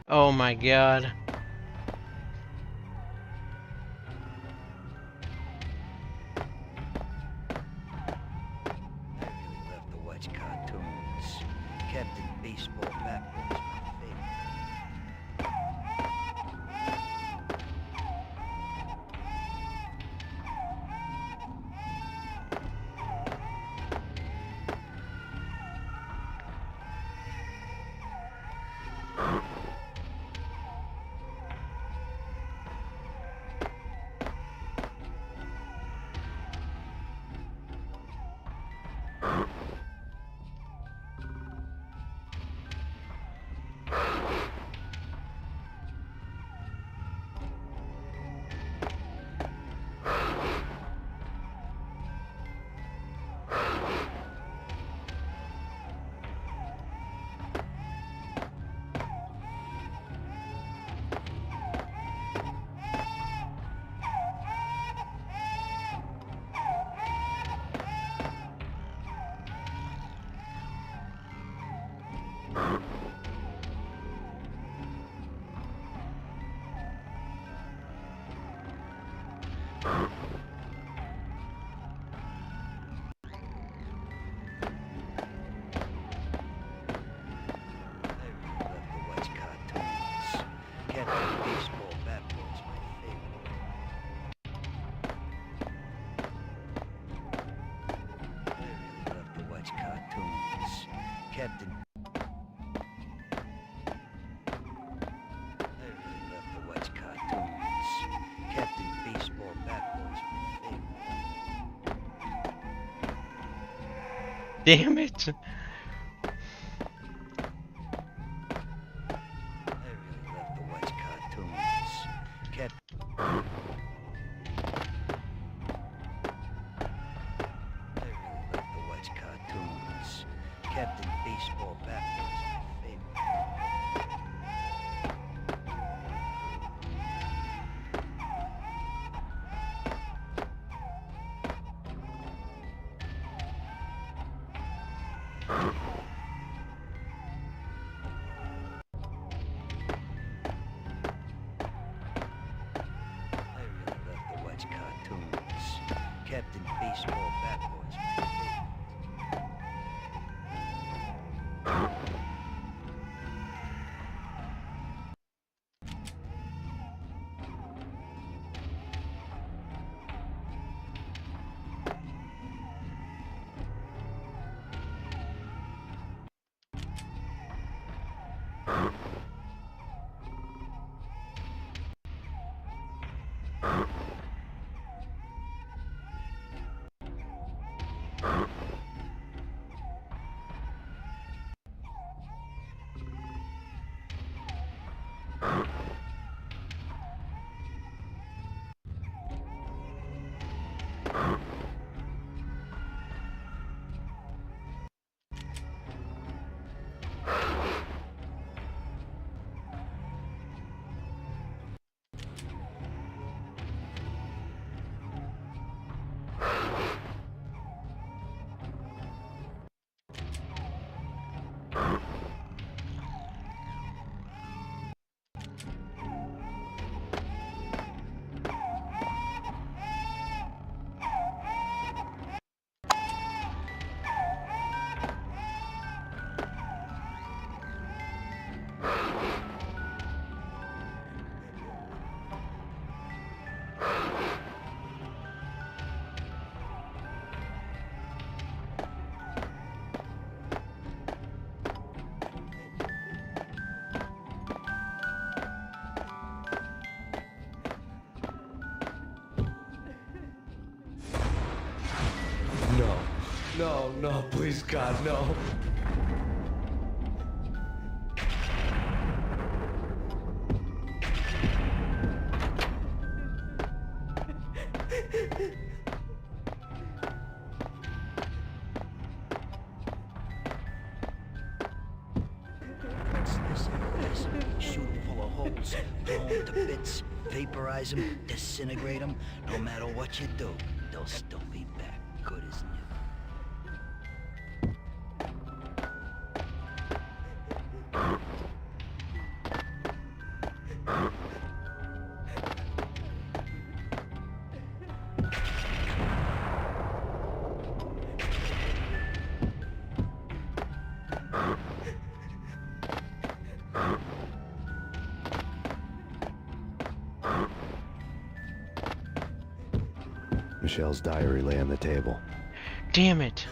Oh my god. Captain Baseball backwards, my favorite. Captain. I really love the Watch cartoons. Captain Baseball backwards, my favorite. Damn it! I really love the Watch cartoons. Captain. I really love the Watch cartoons. Captain Baseball backwards, my favorite. I really love the Watch cartoons. Captain Baseball backwards, my favorite. no, please, God, no. Listen, shoot them full of holes, blow them to bits, vaporize them, disintegrate them. No matter what you do, they'll still be back, good as Michelle's diary lay on the table. Damn it.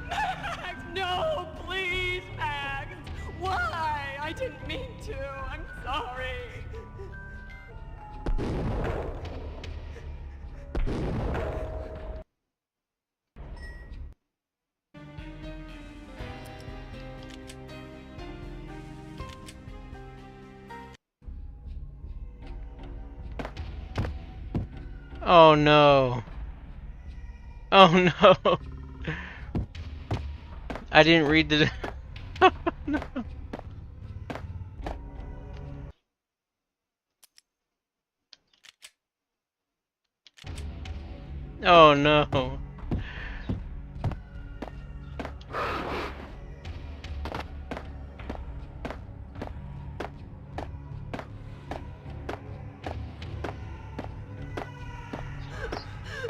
Max, no, please, Max. Why? I didn't mean to. I'm sorry. Oh no. Oh no. I didn't read the... Oh no. Oh no.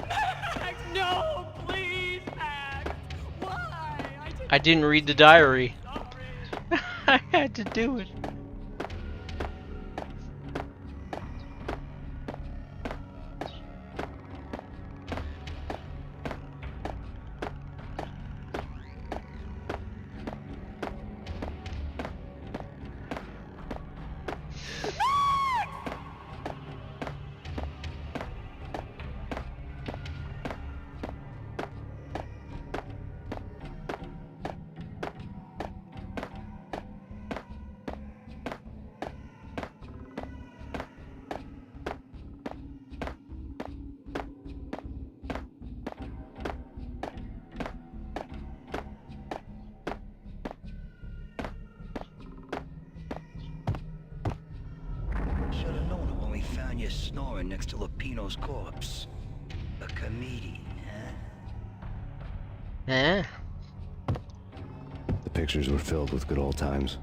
Max, no, please, Max. Why? I didn't read the diary. I had to do it. Should've known it when we found you snoring next to Lupino's corpse. A comedian, huh? Eh? The pictures were filled with good old times.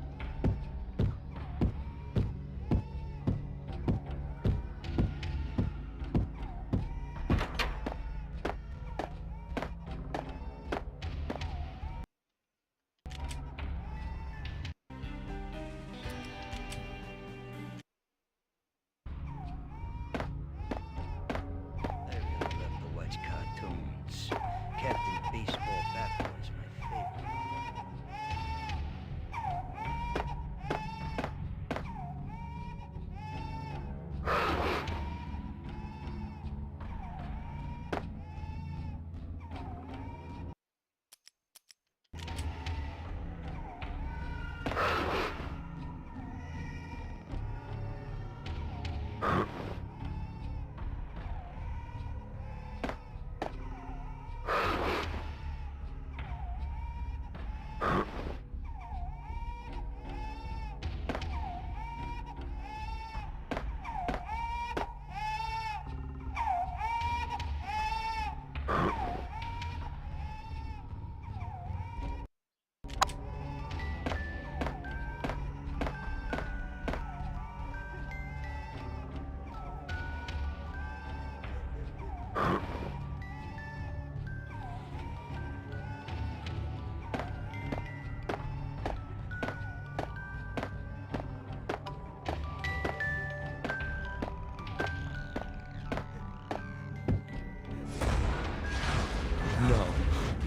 I really love to watch cartoons. Captain Baseball Bat was my favorite.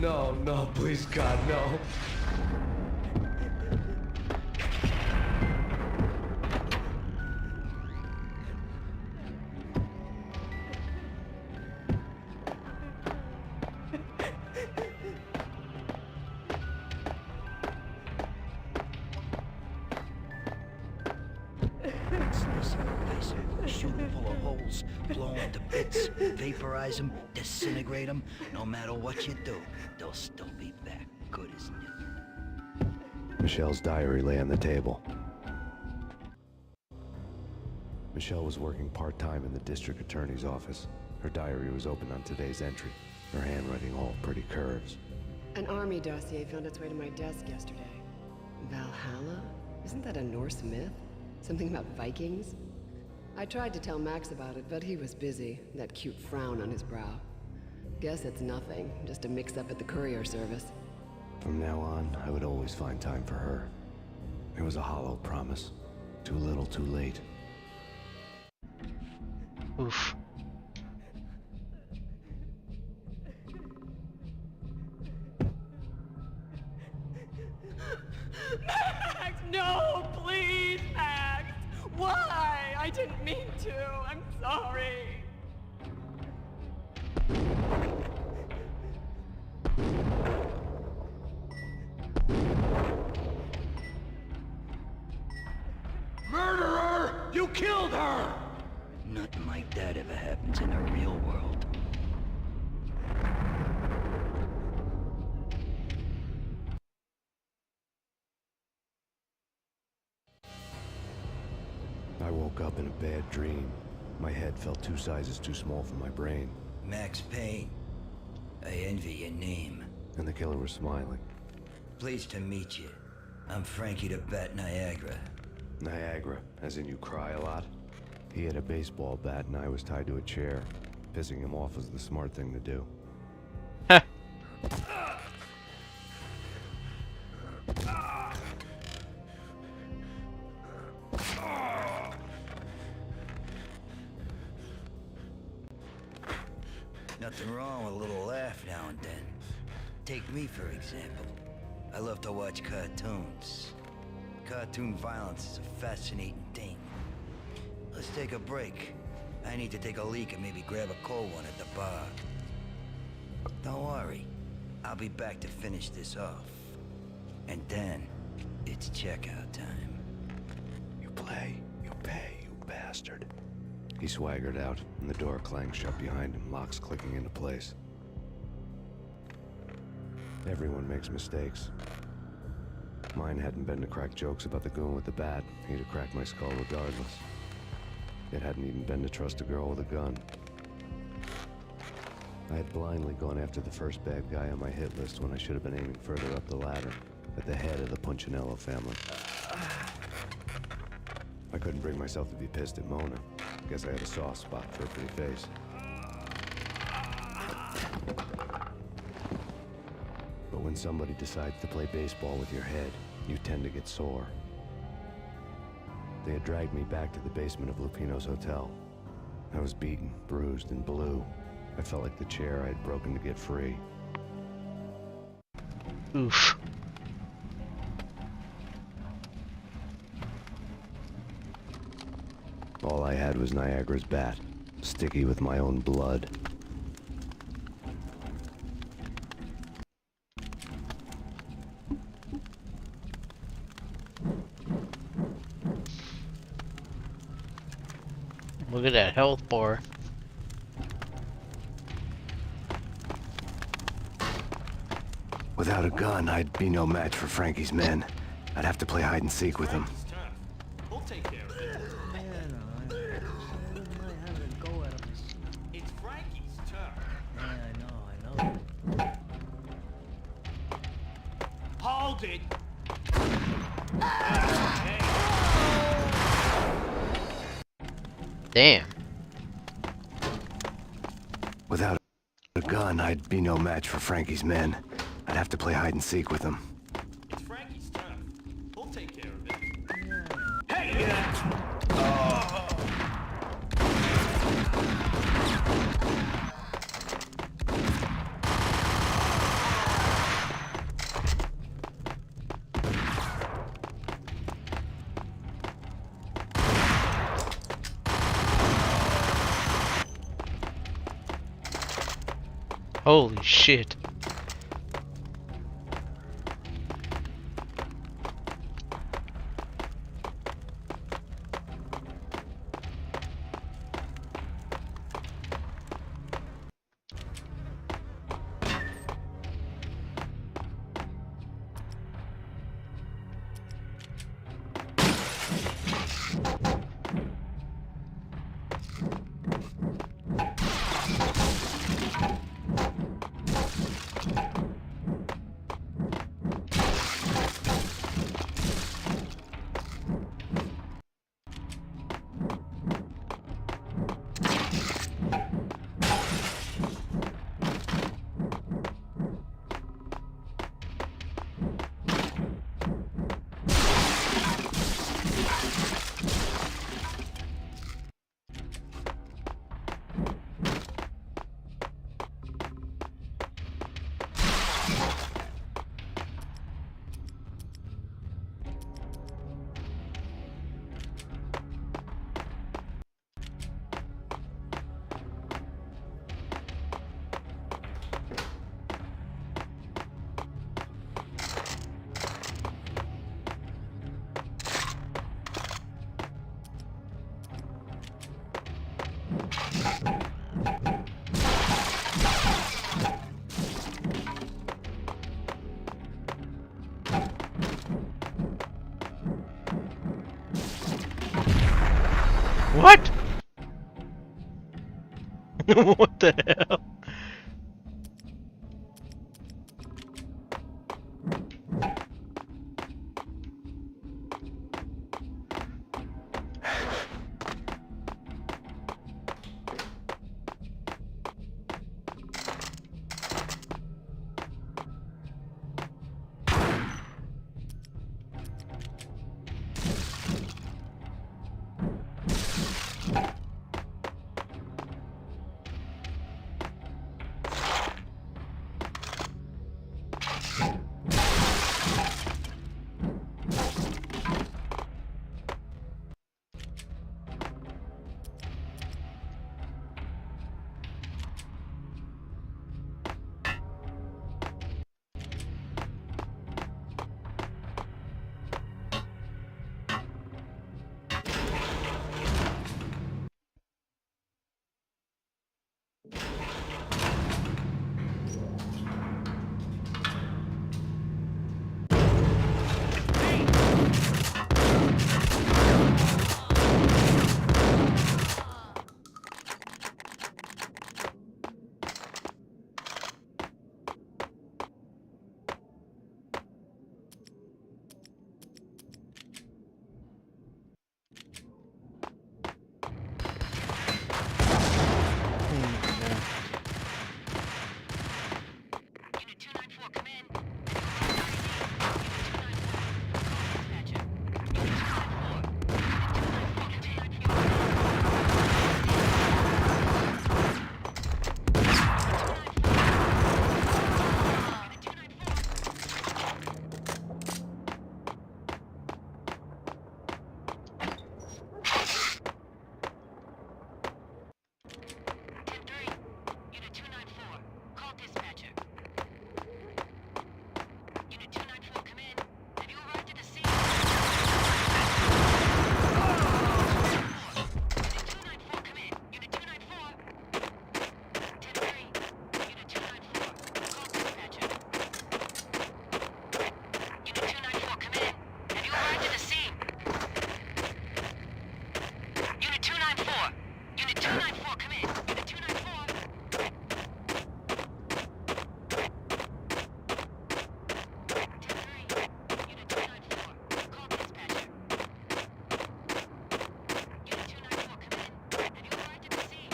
No, please, God, no. Dice them, shoot them full of holes, blow them to bits, vaporize them, disintegrate them. No matter what you do, they'll still be back, good as new. Michelle's diary lay on the table. Michelle was working part-time in the district attorney's office. Her diary was open on today's entry, her handwriting all pretty curves. An army dossier found its way to my desk yesterday. Valhalla? Isn't that a Norse myth? Something about Vikings? I tried to tell Max about it, but he was busy, that cute frown on his brow. Guess it's nothing, just a mix-up at the courier service. From now on, I would always find time for her. It was a hollow promise. Too little, too late. Oof. Max, no, please, Max. Why? I didn't mean to. I'm sorry. Murderer! You killed her! Nothing like that ever happens in the real world. I woke up in a bad dream. My head felt 2 sizes too small for my brain. Max Payne. I envy your name. And the killer was smiling. Pleased to meet you. I'm Frankie the Bat Niagara. Niagara, as in you cry a lot? He had a baseball bat and I was tied to a chair. Pissing him off was the smart thing to do. Nothing wrong with a little laugh now and then. Take me, for example. I love to watch cartoons. Cartoon violence is a fascinating thing. Let's take a break. I need to take a leak and maybe grab a cold one at the bar. Don't worry. I'll be back to finish this off. And then, it's checkout time. You play, you pay, you bastard. He swaggered out, and the door clanged shut behind him, locks clicking into place. Everyone makes mistakes. Mine hadn't been to crack jokes about the goon with the bat. He'd have cracked my skull regardless. It hadn't even been to trust a girl with a gun. I had blindly gone after the first bad guy on my hit list when I should have been aiming further up the ladder, at the head of the Punchinello family. I couldn't bring myself to be pissed at Mona. Guess I had a soft spot for her pretty face. But when somebody decides to play baseball with your head, you tend to get sore. They had dragged me back to the basement of Lupino's hotel. I was beaten, bruised, and blue. I felt like the chair I had broken to get free. Oof. All I had was Niagara's bat, sticky with my own blood. Look at that health bar. Without a gun, I'd be no match for Frankie's men. I'd have to play hide and seek with them. We'll take care of it. It's Frankie's turn. Yeah, I know. Hold it. Damn. Without a gun, I'd be no match for Frankie's men. I'd have to play hide and seek with them. It's Frankie's turn. We'll take care of it. Hey! Holy shit. What? What the hell?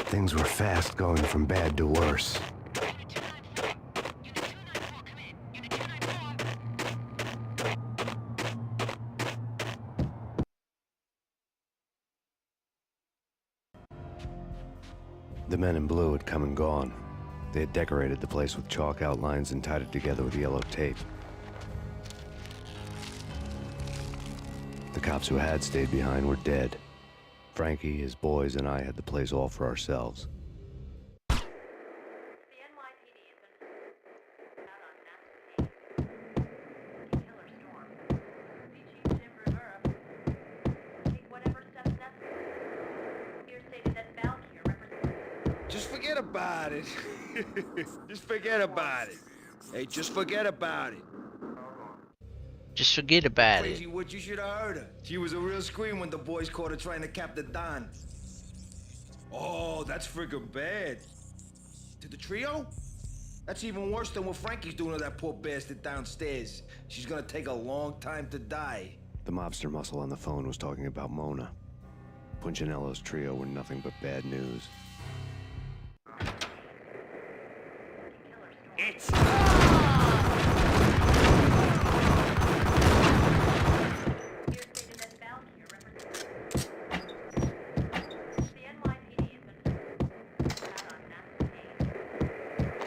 Things were fast going from bad to worse. The men in blue had come and gone. They had decorated the place with chalk outlines and tied it together with yellow tape. The cops who had stayed behind were dead. Frankie, his boys, and I had the place all for ourselves. Just forget about it. Just forget about it. Hey, just forget about it. Just forget about it. Crazy Woods, you should have heard her. She was a real scream when the boys caught her trying to cap the Don. Oh, that's friggin' bad. To the trio? That's even worse than what Frankie's doing to that poor bastard downstairs. She's gonna take a long time to die. The mobster muscle on the phone was talking about Mona. Punchinello's trio were nothing but bad news. It's...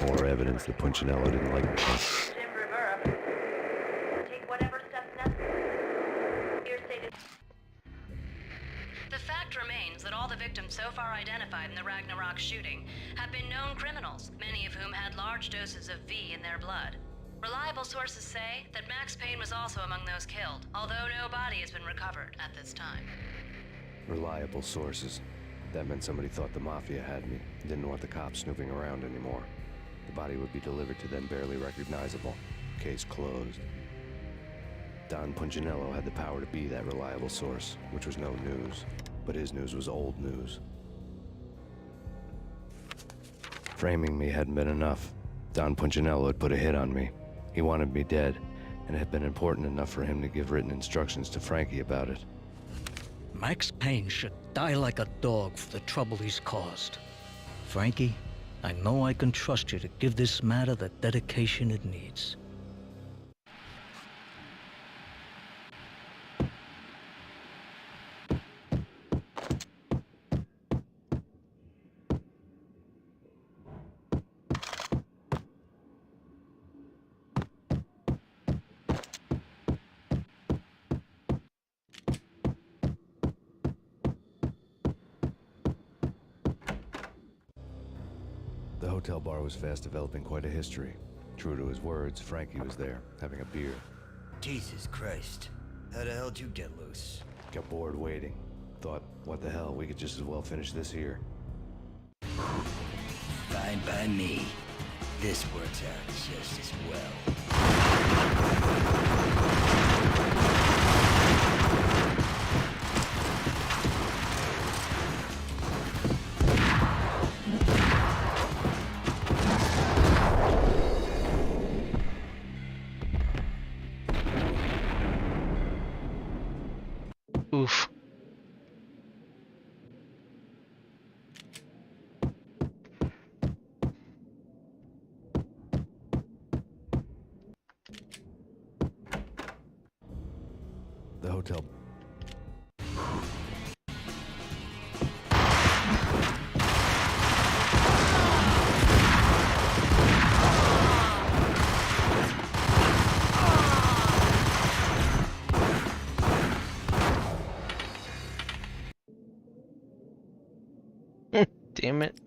More evidence that Punchinello didn't like me. The fact remains that all the victims so far identified in the Ragnarok shooting have been known criminals, many of whom had large doses of V in their blood. Reliable sources say that Max Payne was also among those killed, although no body has been recovered at this time. Reliable sources. That meant somebody thought the Mafia had me, didn't want the cops snooping around anymore. The body would be delivered to them barely recognizable. Case closed. Don Punchinello had the power to be that reliable source, which was no news. But his news was old news. Framing me hadn't been enough. Don Punchinello had put a hit on me. He wanted me dead, and it had been important enough for him to give written instructions to Frankie about it. Max Payne should die like a dog for the trouble he's caused. Frankie, I know I can trust you to give this matter the dedication it needs. The hotel bar was fast developing quite a history. True to his words, Frankie was there, having a beer. Jesus Christ. How the hell did you get loose? Got bored waiting. Thought, what the hell, we could just as well finish this here. Fine by me. This works out just as well. Oof. The hotel... Damn it.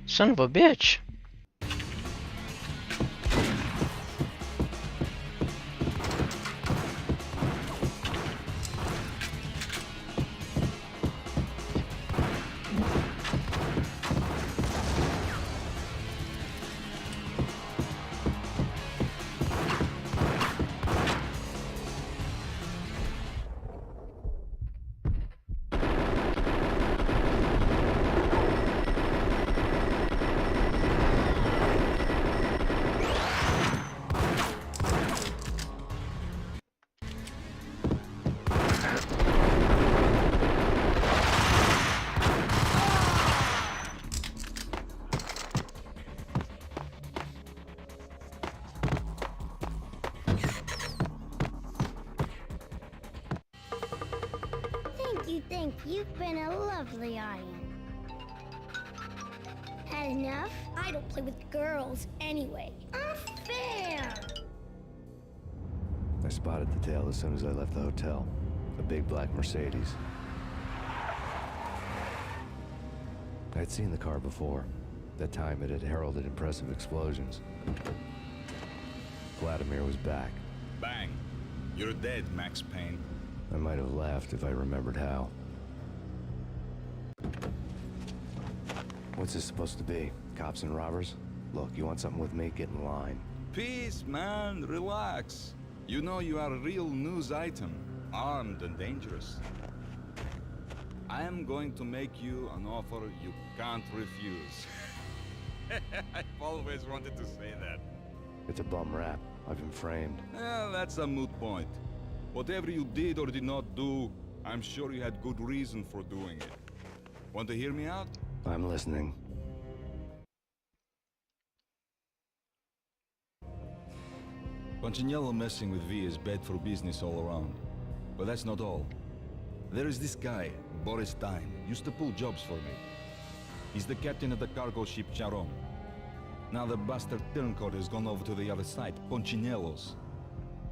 Son of a bitch. Thank you. You've been a lovely audience. Had enough? I don't play with girls anyway. Unfair! I spotted the tail as soon as I left the hotel. A big black Mercedes. I'd seen the car before. That time it had heralded impressive explosions. Vladimir was back. Bang! You're dead, Max Payne. I might have laughed if I remembered how. What's this supposed to be? Cops and robbers? Look, you want something with me? Get in line. Peace, man. Relax. You know you are a real news item. Armed and dangerous. I am going to make you an offer you can't refuse. I've always wanted to say that. It's a bum rap. I've been framed. Well, that's a moot point. Whatever you did or did not do, I'm sure you had good reason for doing it. Want to hear me out? I'm listening. Punchinello messing with V is bad for business all around. But that's not all. There is this guy, Boris Time, used to pull jobs for me. He's the captain of the cargo ship Charon. Now the bastard turncoat has gone over to the other side, Punchinello's.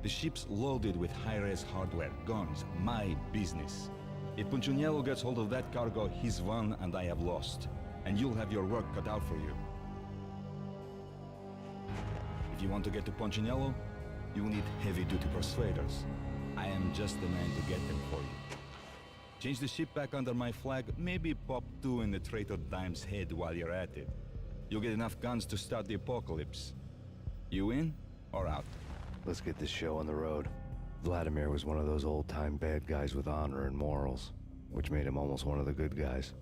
The ship's loaded with high-res hardware, guns, my business. If Punchinello gets hold of that cargo, he's won and I have lost. And you'll have your work cut out for you. If you want to get to Punchinello, you need heavy-duty persuaders. I am just the man to get them for you. Change the ship back under my flag, maybe pop 2 in the traitor Dime's head while you're at it. You'll get enough guns to start the apocalypse. You in or out? Let's get this show on the road. Vladimir was one of those old-time bad guys with honor and morals, which made him almost one of the good guys.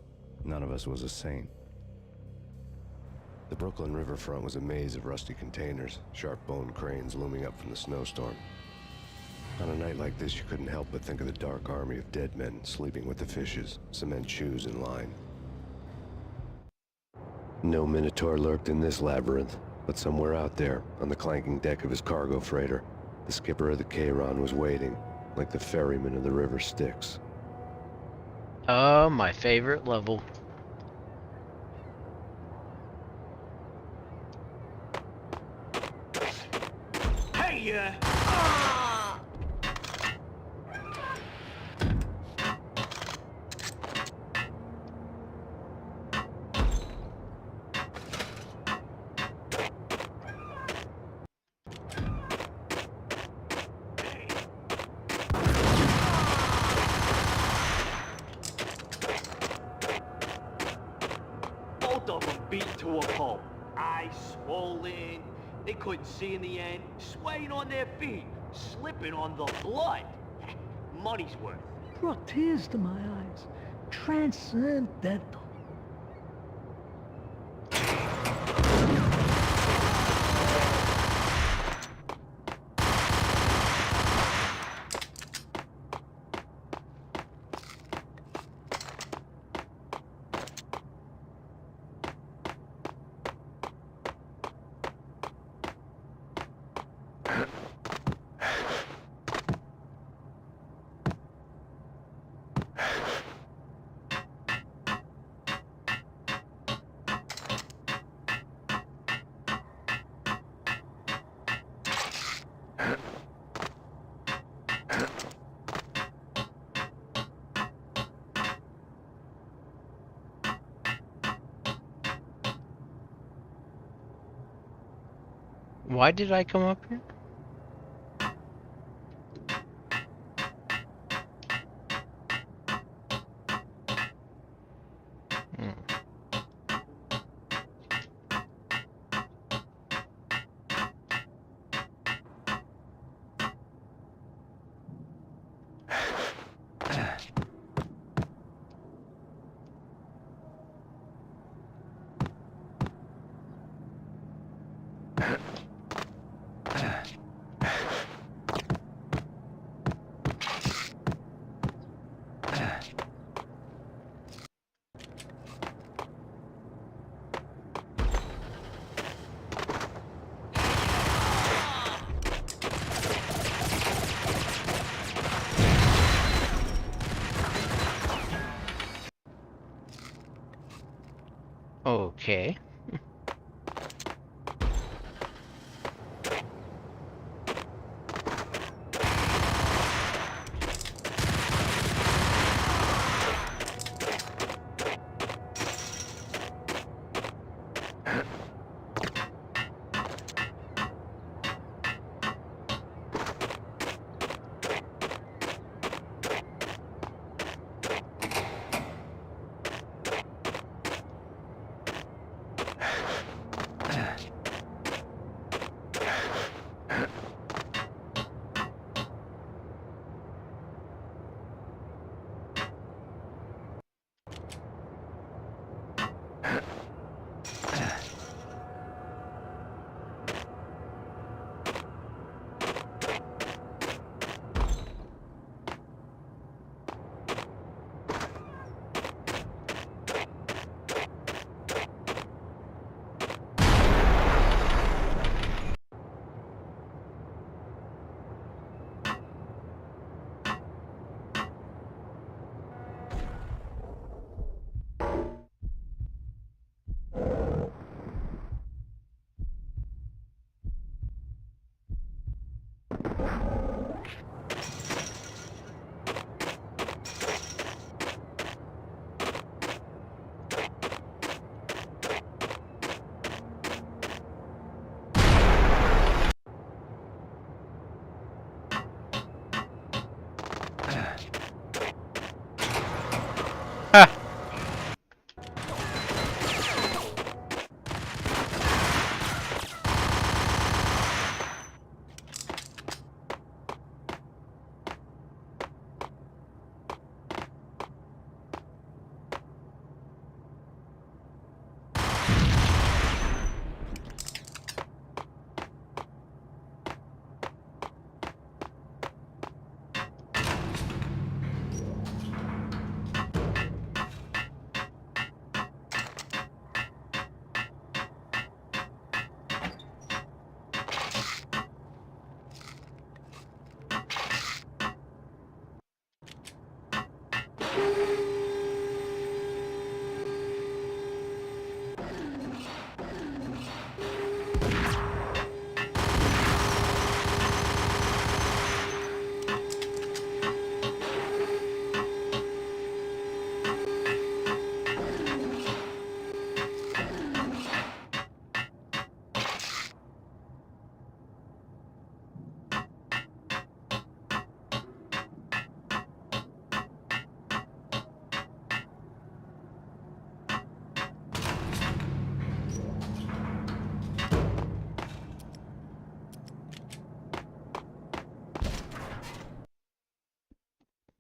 None of us was a saint. The Brooklyn riverfront was a maze of rusty containers, sharp-boned cranes looming up from the snowstorm. On a night like this, you couldn't help but think of the dark army of dead men sleeping with the fishes, cement shoes in line. No Minotaur lurked in this labyrinth, but somewhere out there, on the clanking deck of his cargo freighter, the skipper of the Chiron was waiting, like the ferryman of the river Styx. Oh, my favorite level. Hey, both of them beat to a pulp. Eyes swollen. They couldn't see in the end. Swaying on their feet. Slipping on the blood. Money's worth. Brought tears to my eyes. Transcendental. Why did I come up here? Okay.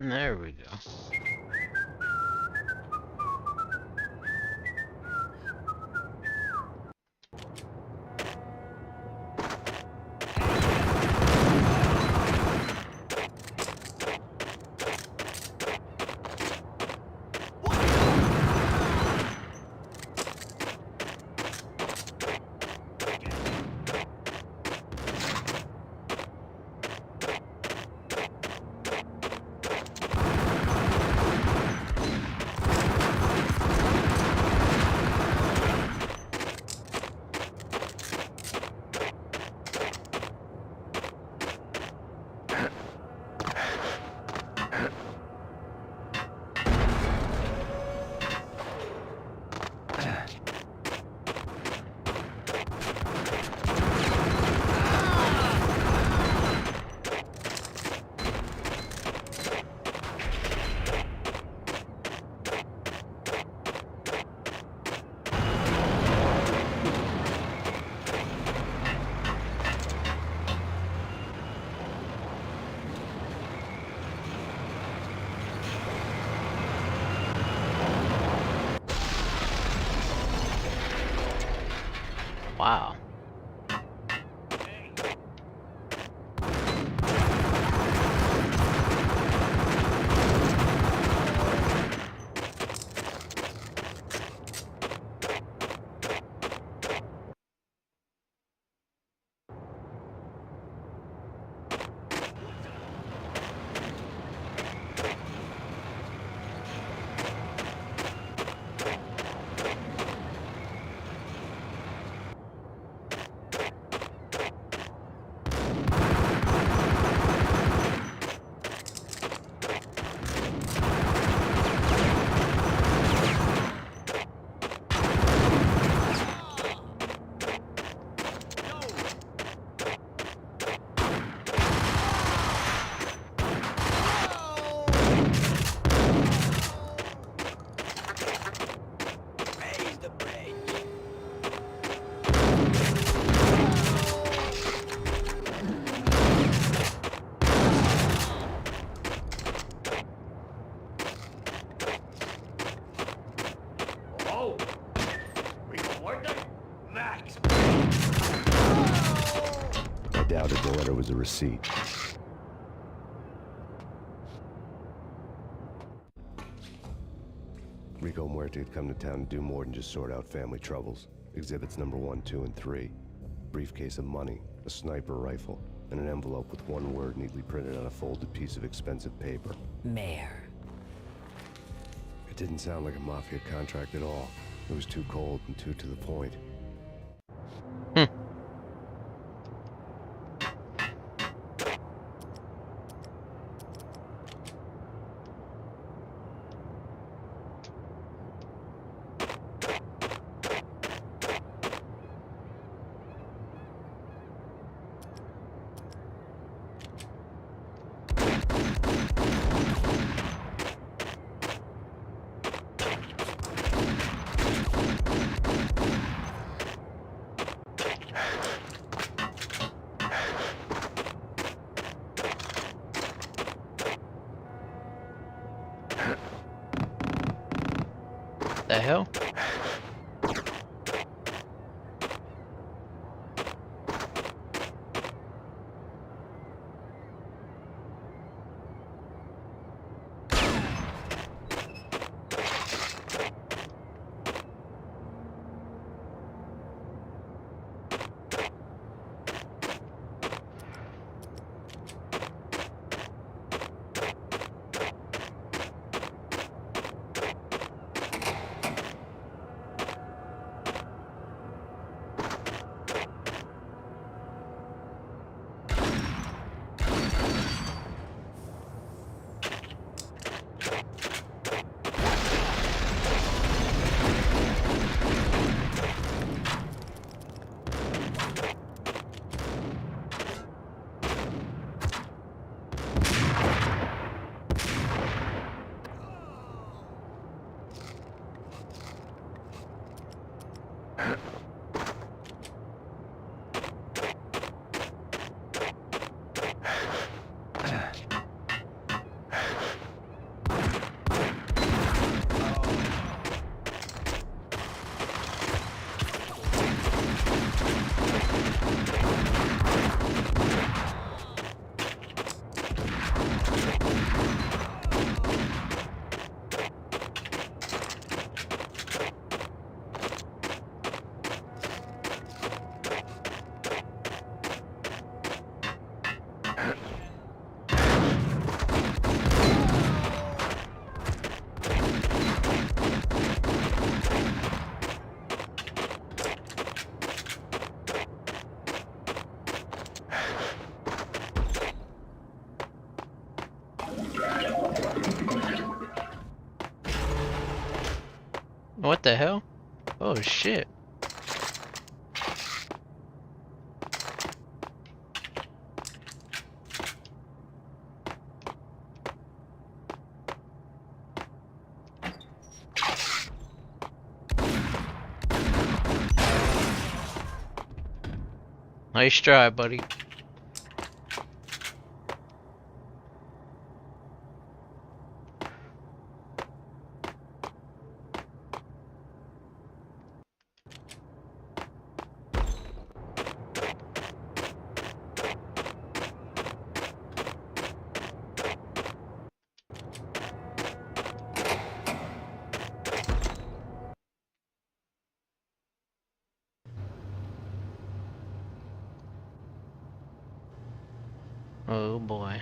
There we go. Wow. I doubted the letter was a receipt. Rico Muerte had come to town to do more than just sort out family troubles. Exhibits number 1, 2, and 3. Briefcase of money, a sniper rifle, and an envelope with one word neatly printed on a folded piece of expensive paper. Mayor. It didn't sound like a mafia contract at all. It was too cold and too to the point. The hell? What the hell? Oh shit. Nice try, buddy. Oh boy.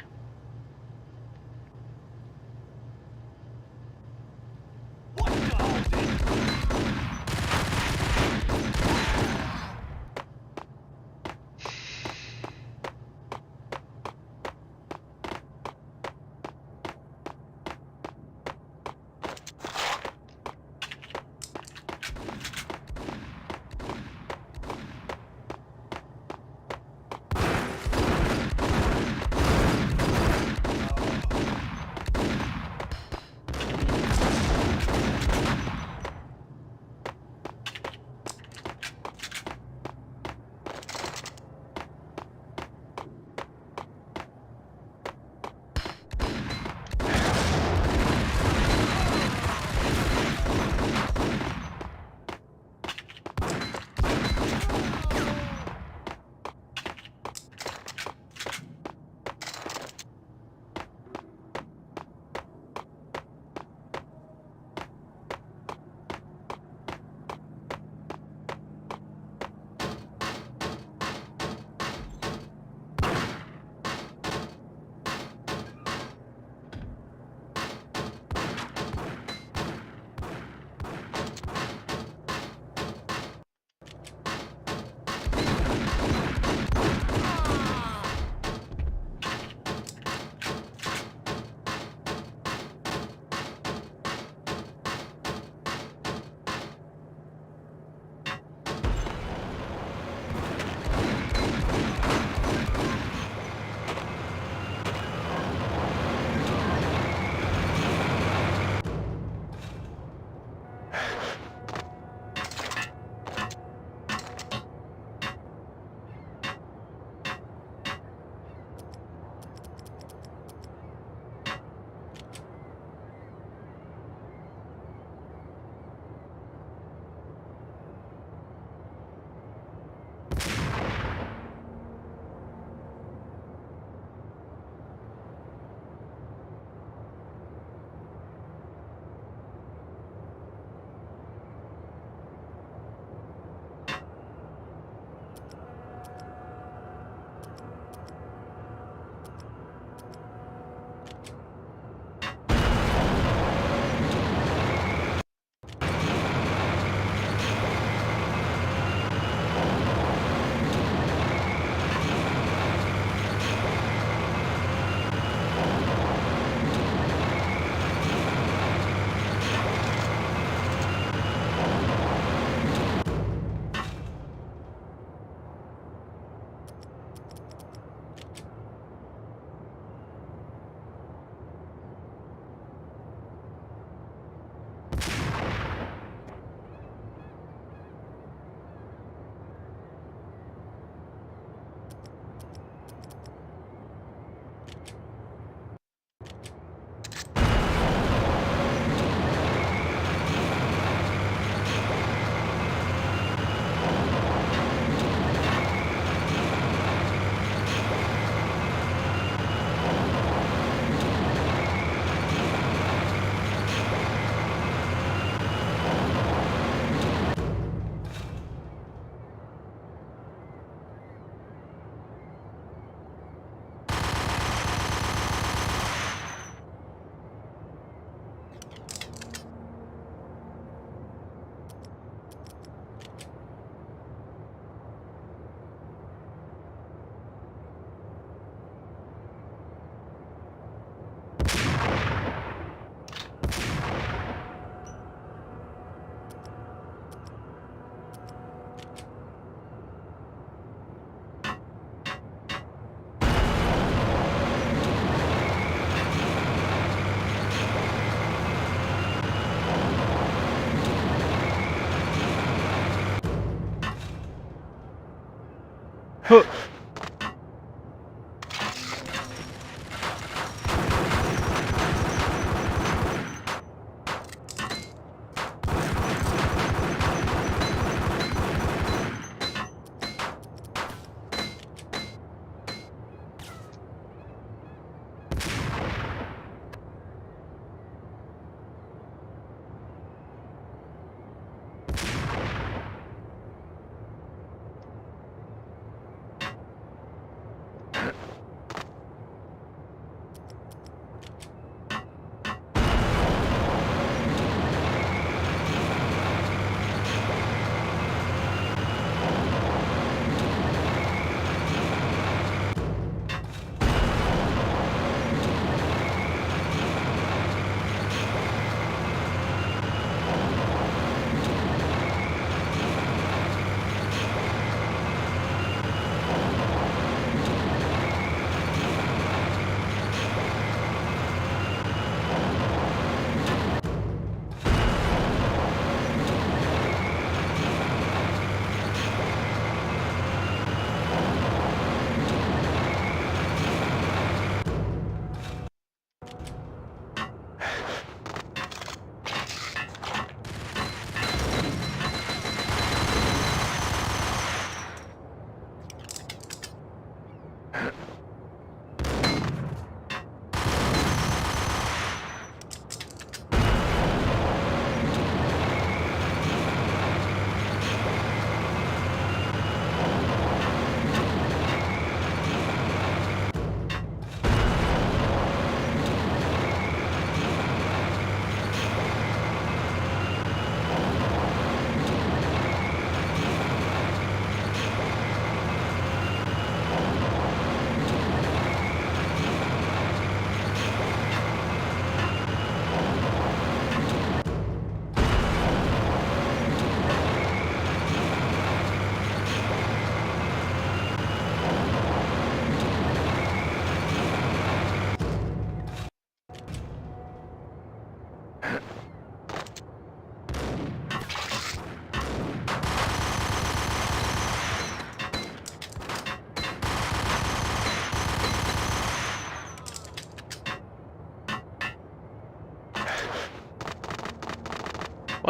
Huh.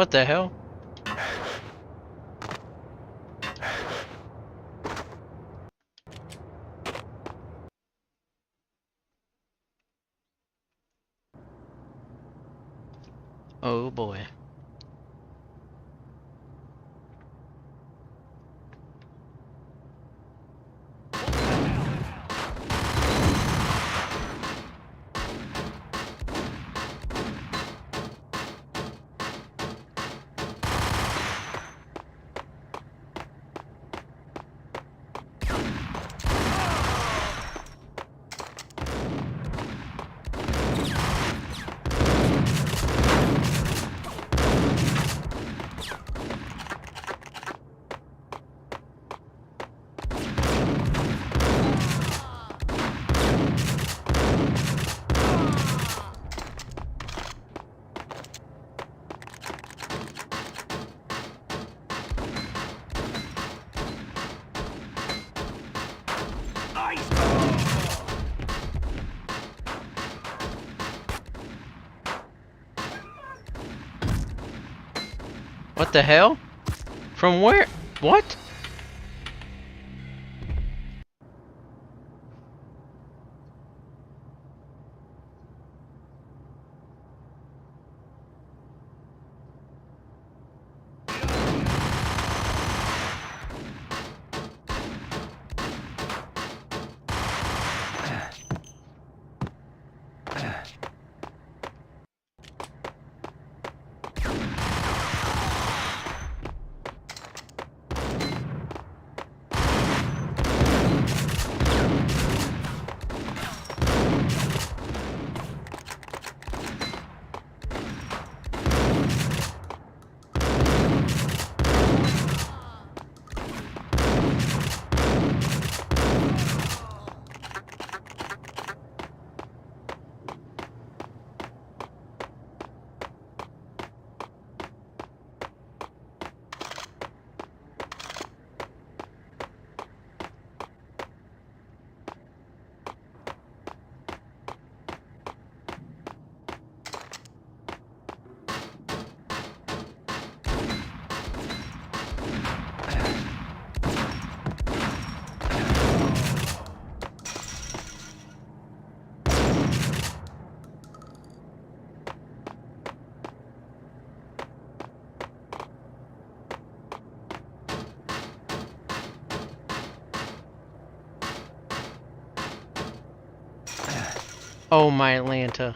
What the hell? Oh boy. What the hell? From where? What? Oh, my Atlanta.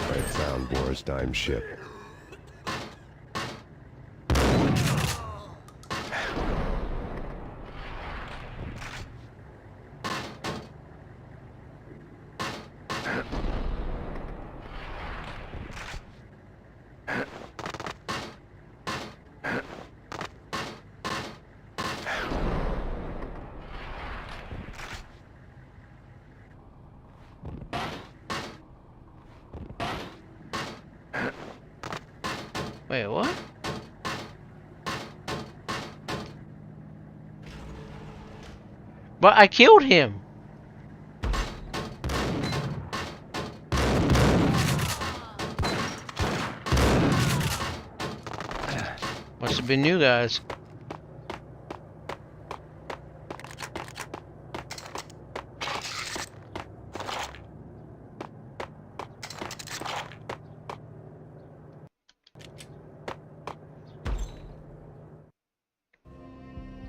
I found Boris Dime's ship. Wait, what? But I killed him. Must have been you guys.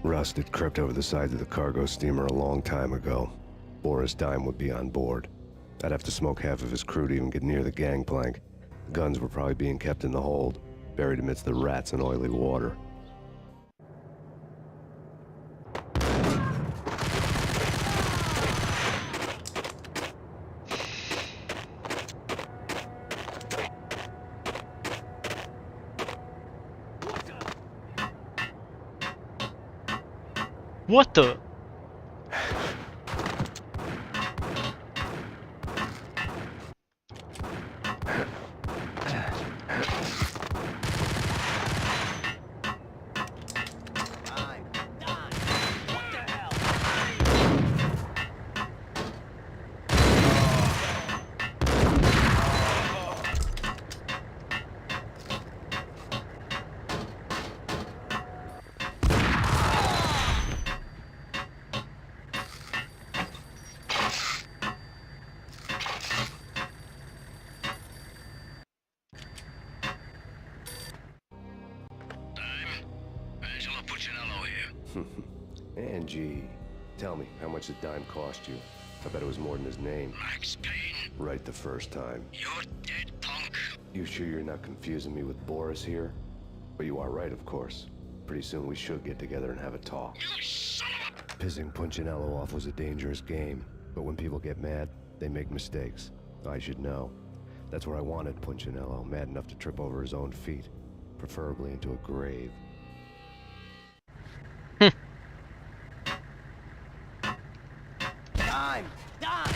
Rust had crept over the sides of the cargo steamer a long time ago. Boris Dime would be on board. I'd have to smoke half of his crew to even get near the gangplank. The guns were probably being kept in the hold, buried amidst the rats and oily water. What the? Angie, tell me, how much did Dime cost you? I bet it was more than his name. Max Payne. Right the first time. You're dead, punk. You sure you're not confusing me with Boris here? But you are right, of course. Pretty soon we should get together and have a talk. You son of a... Pissing Punchinello off was a dangerous game, but when people get mad, they make mistakes. I should know. That's where I wanted Punchinello, mad enough to trip over his own feet, preferably into a grave. Dime! Dime!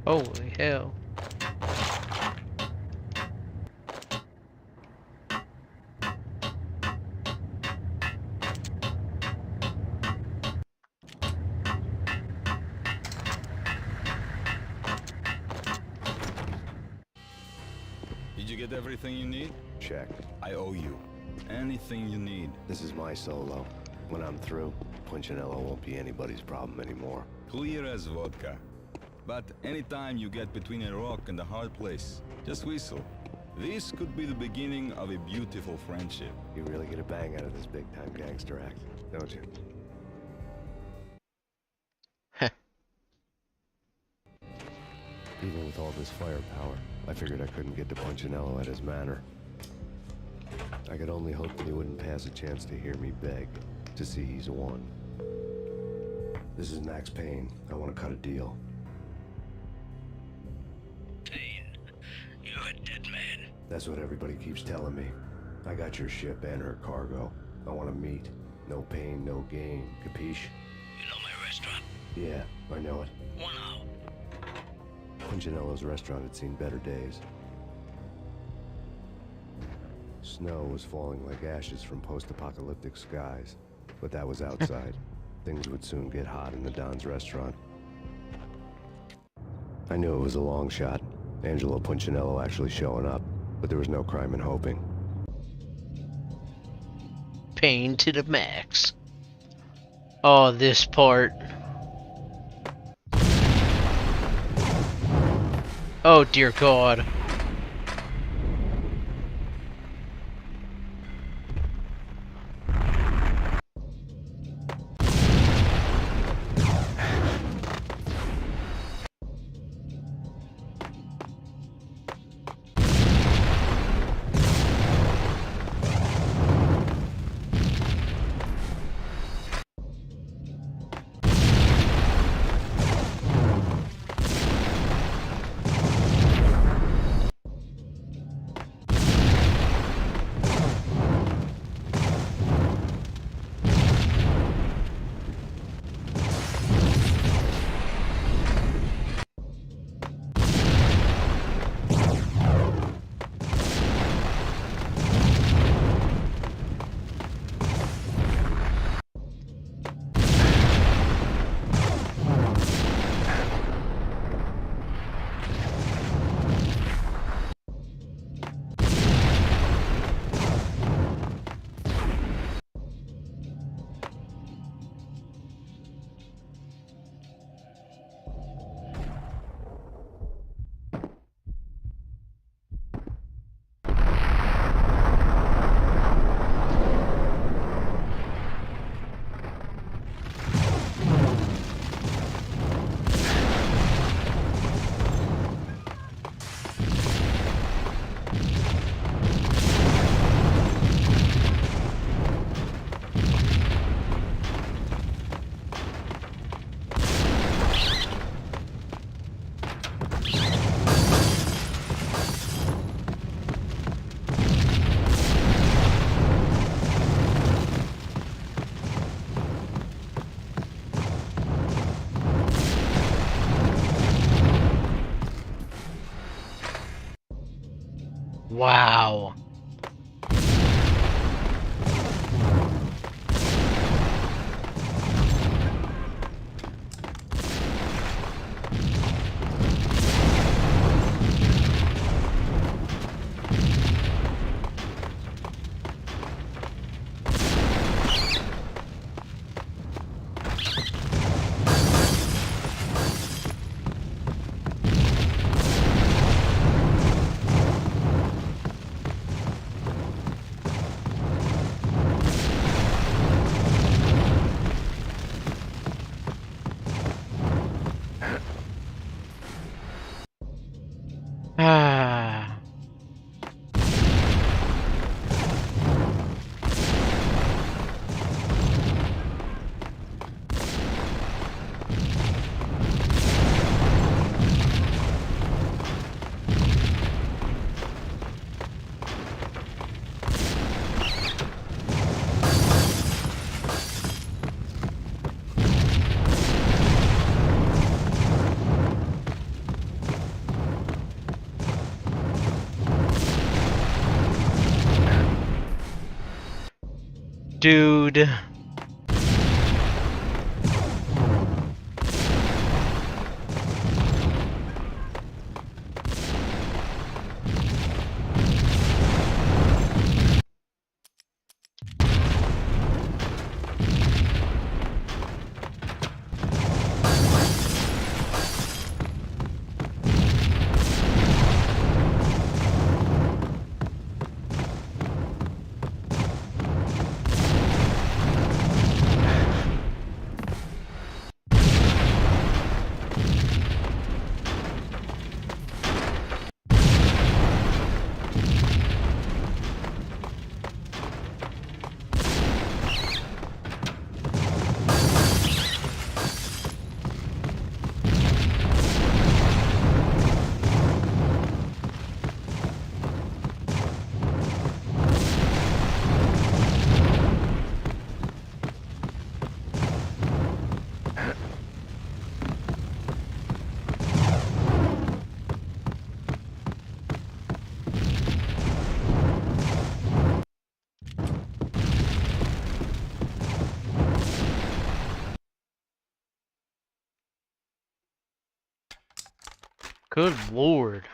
Holy hell. Did you get everything you need? Check. I owe you. Anything you need. This is my solo. When I'm through, Punchinello won't be anybody's problem anymore. Clear as vodka. But anytime you get between a rock and a hard place, just whistle. This could be the beginning of a beautiful friendship. You really get a bang out of this big-time gangster act, don't you? Even with all this firepower, I figured I couldn't get to Punchinello at his manor. I could only hope that he wouldn't pass a chance to hear me beg, to see he's won. This is Max Payne. I want to cut a deal. Payne, you're a dead man. That's what everybody keeps telling me. I got your ship and her cargo. I want to meet. No pain, no gain. Capiche? You know my restaurant? Yeah, I know it. 1 hour. Punchinello's restaurant had seen better days. Snow was falling like ashes from post-apocalyptic skies, but that was outside. Things would soon get hot in the Don's restaurant. I knew it was a long shot, Angelo Punchinello actually showing up, but there was no crime in hoping. Payne to the max. Oh, this part. Oh dear God. Wow. dude. Good lord.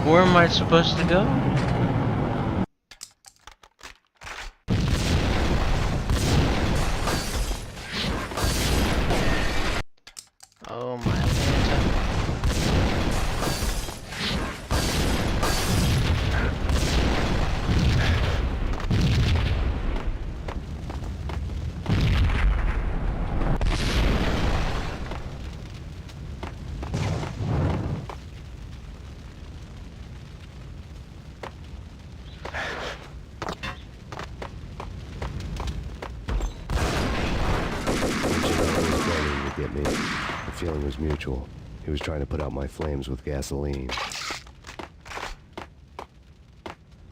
Where am I supposed to go? Oh my Atlanta. Get me. The feeling was mutual. He was trying to put out my flames with gasoline.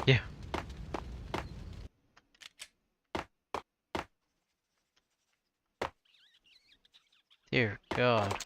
Yeah. Dear God.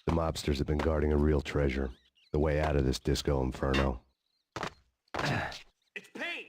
The mobsters have been guarding a real treasure. The way out of this disco inferno. It's Payne!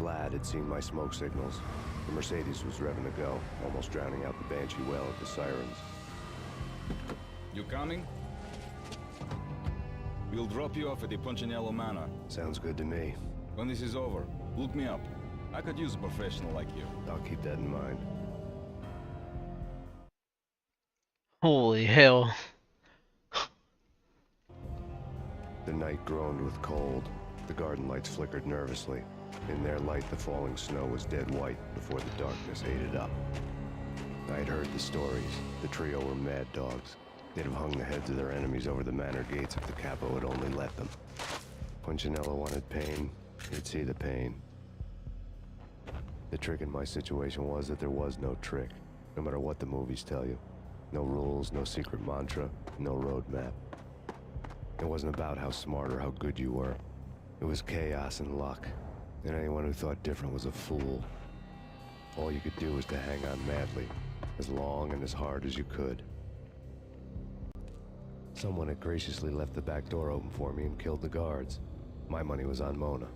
Vlad had seen my smoke signals. The Mercedes was revving to go, almost drowning out the Banshee well at the sirens. You coming? We'll drop you off at the Punchinello Manor. Sounds good to me. When this is over, look me up. I could use a professional like you. I'll keep that in mind. Holy hell. The night groaned with cold. The garden lights flickered nervously. In their light, the falling snow was dead white before the darkness ate it up. I'd heard the stories. The trio were mad dogs. They'd have hung the heads of their enemies over the manor gates if the capo had only let them. Punchinello wanted Payne. He'd see the pain. The trick in my situation was that there was no trick, no matter what the movies tell you. No rules, no secret mantra, no roadmap. It wasn't about how smart or how good you were. It was chaos and luck, and anyone who thought different was a fool. All you could do was to hang on madly, as long and as hard as you could. Someone had graciously left the back door open for me and killed the guards. My money was on Mona.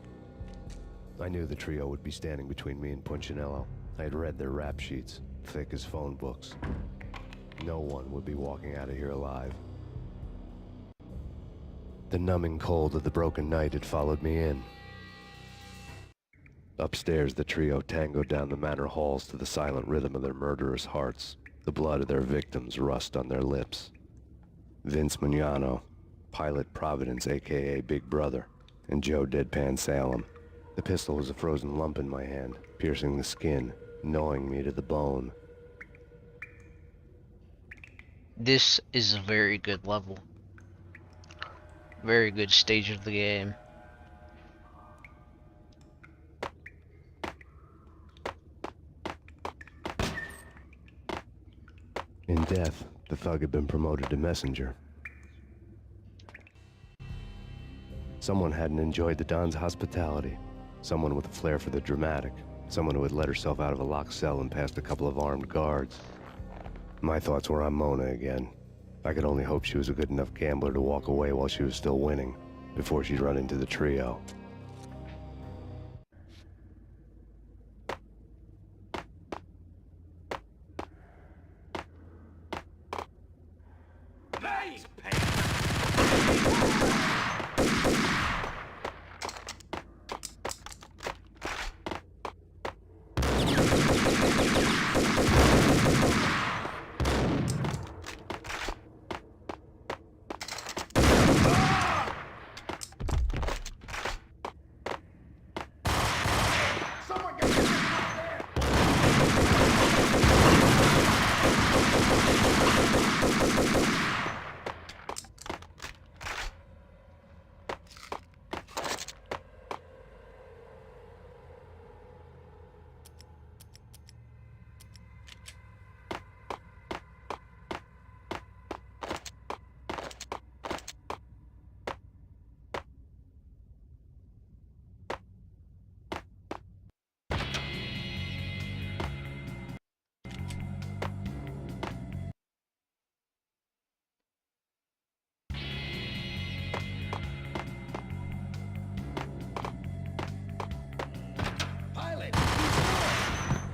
I knew the trio would be standing between me and Punchinello. I had read their rap sheets, thick as phone books. No one would be walking out of here alive. The numbing cold of the broken night had followed me in. Upstairs, the trio tangoed down the manor halls to the silent rhythm of their murderous hearts, the blood of their victims rust on their lips. Vince Mignano, Pilot Providence, a.k.a. Big Brother, and Joe Deadpan Salem. The pistol was a frozen lump in my hand, piercing the skin, gnawing me to the bone. This is a very good level. Very good stage of the game. In death, the thug had been promoted to messenger. Someone hadn't enjoyed the Don's hospitality. Someone with a flair for the dramatic. Someone who had let herself out of a locked cell and past a couple of armed guards. My thoughts were on Mona again. I could only hope she was a good enough gambler to walk away while she was still winning, before she'd run into the trio.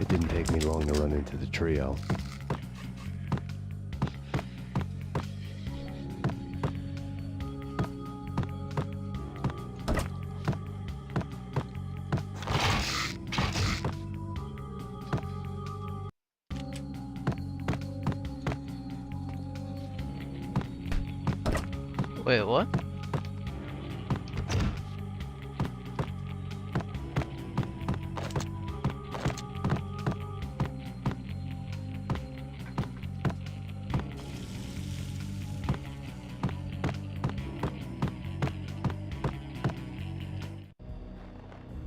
It didn't take me long to run into the trio. Wait, what?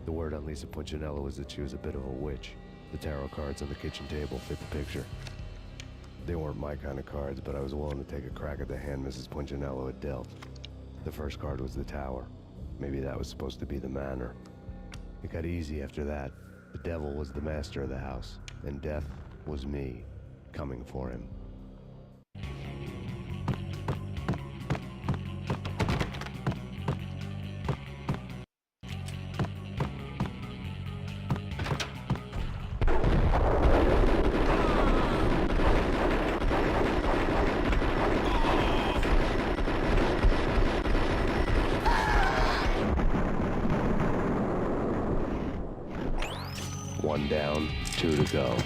The word on Lisa Punchinello was that she was a bit of a witch. The tarot cards on the kitchen table fit the picture. They weren't my kind of cards, but I was willing to take a crack at the hand Mrs. Punchinello had dealt. The first card was the tower. Maybe that was supposed to be the manor. It got easy after that. The devil was the master of the house, and death was me, coming for him. 1 down, 2 to go.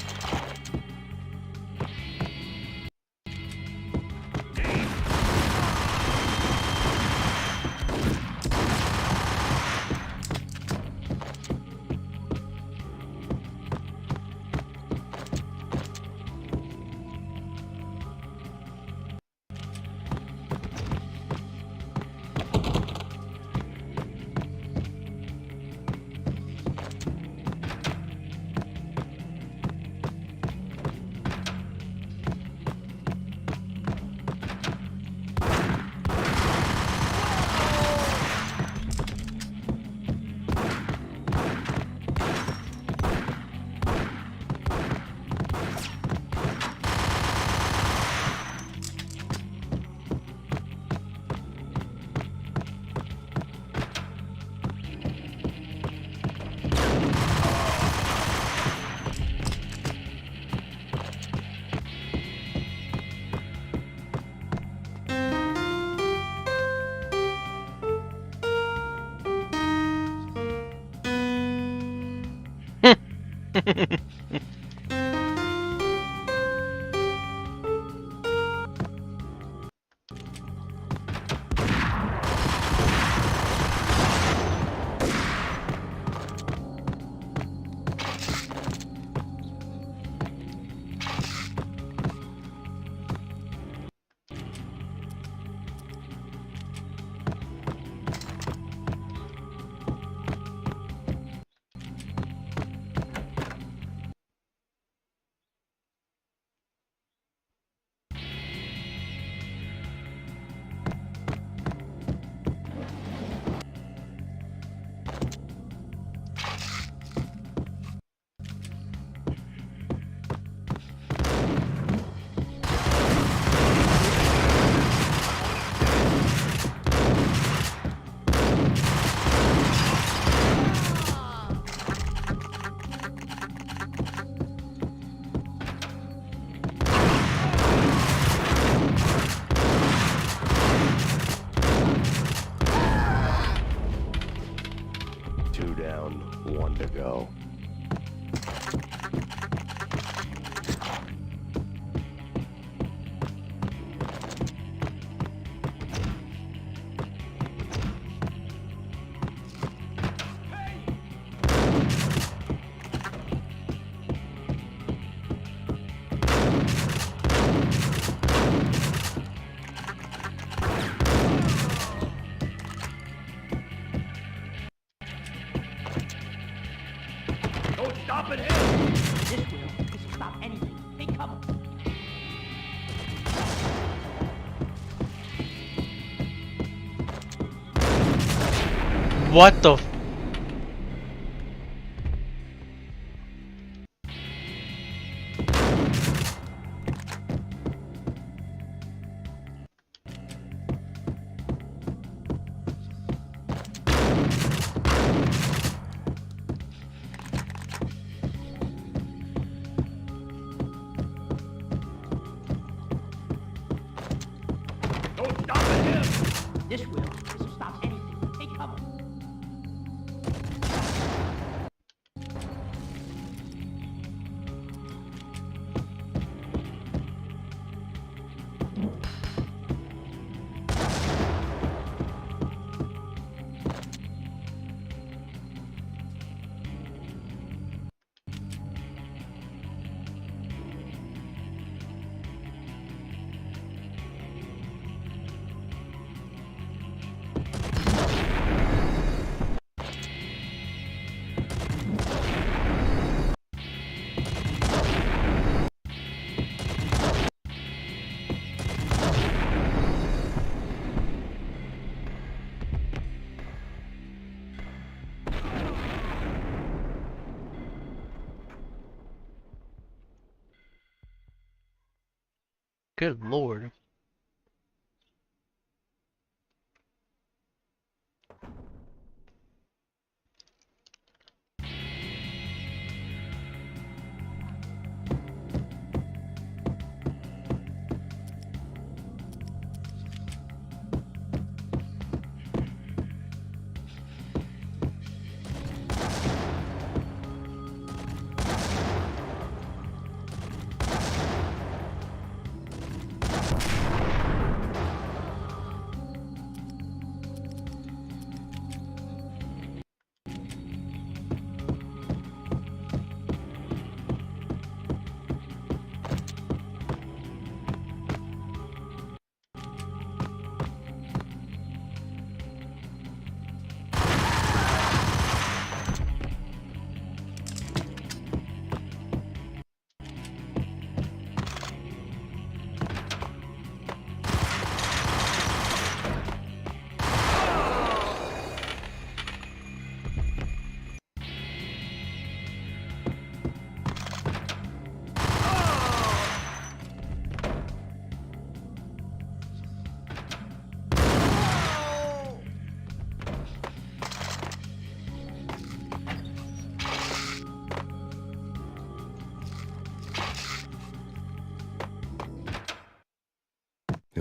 Go. Stop it here! This will. This will stop anything. Take cover. What the f- Don't stop it here! This will. This will stop anything. Take cover. Good lord.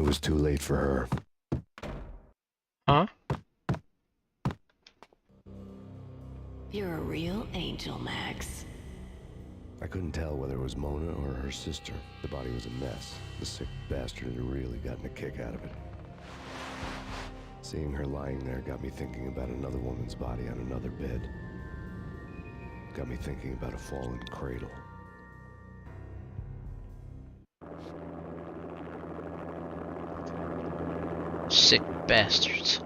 was too late for her. Huh? You're a real angel, Max. I couldn't tell whether it was Mona or her sister. The body was a mess. The sick bastard had really gotten a kick out of it. Seeing her lying there got me thinking about another woman's body on another bed. Got me thinking about a fallen cradle. Sick bastards.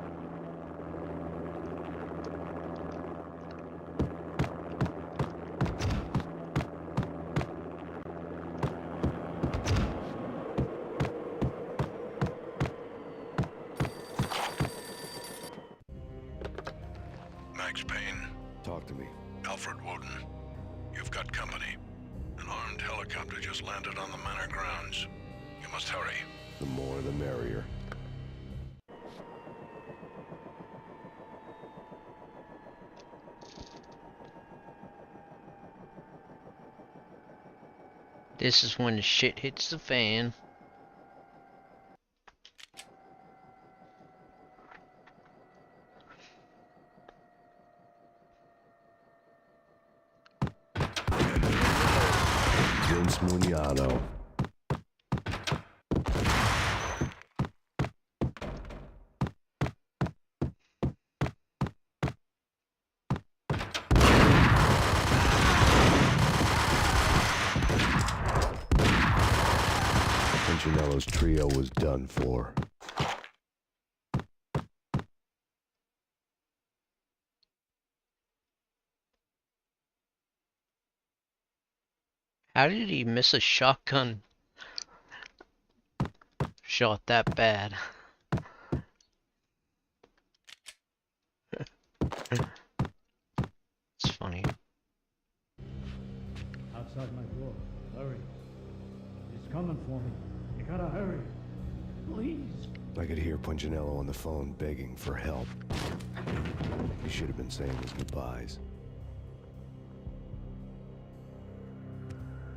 Max Payne. Talk to me. Alfred Woden. You've got company. An armed helicopter just landed on the manor grounds. You must hurry. The more the merrier. This is when the shit hits the fan. Vince Mugnano. Punchinello's trio was done for. How did he miss a shotgun shot that bad? It's funny. Outside my door. Hurry. He's coming for me. You gotta hurry. Please. I could hear Punchinello on the phone begging for help. He should have been saying his goodbyes.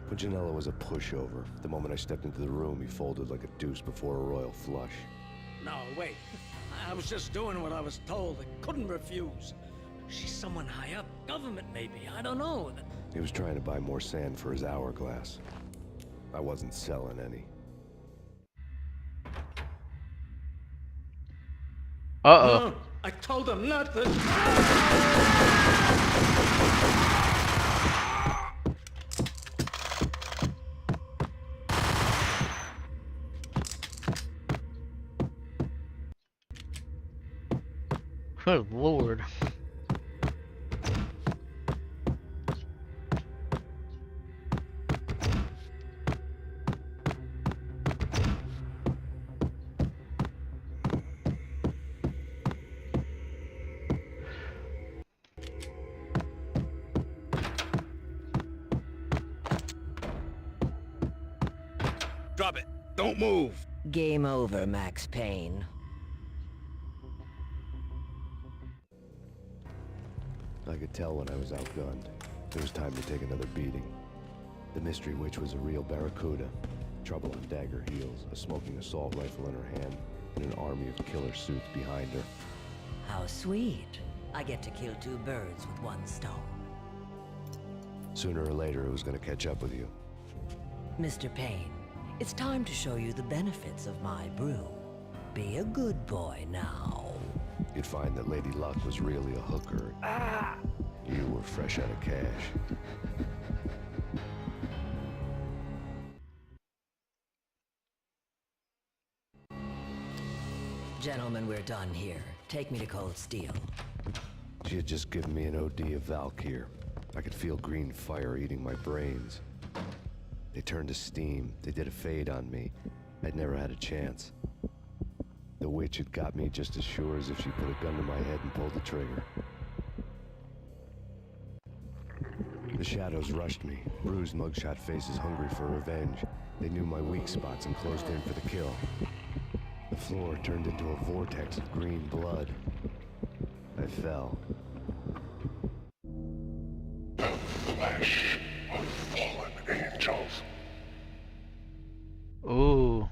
Punchinello was a pushover. The moment I stepped into the room, he folded like a deuce before a royal flush. No, wait. I was just doing what I was told. I couldn't refuse. She's someone high up. Government, maybe. I don't know. He was trying to buy more sand for his hourglass. I wasn't selling any. Uh-oh. No, I told him not to. Good lord. Drop it. Don't move. Game over, Max Payne. I could tell when I was outgunned. It was time to take another beating. The mystery witch was a real barracuda. Trouble on dagger heels, a smoking assault rifle in her hand, and an army of killer suits behind her. How sweet. I get to kill two birds with one stone. Sooner or later, it was gonna catch up with you. Mr. Payne, it's time to show you the benefits of my brew. Be a good boy now. You'd find that Lady Luck was really a hooker. You were fresh out of cash. Gentlemen, we're done here. Take me to Cold Steel. She had just given me an OD of Valkyr. I could feel green fire eating my brains. They turned to steam. They did a fade on me. I'd never had a chance. The witch had got me just as sure as if she put a gun to my head and pulled the trigger. The shadows rushed me. Bruised mugshot faces hungry for revenge. They knew my weak spots and closed in for the kill. The floor turned into a vortex of green blood. I fell. The flesh of fallen angels. Ooh.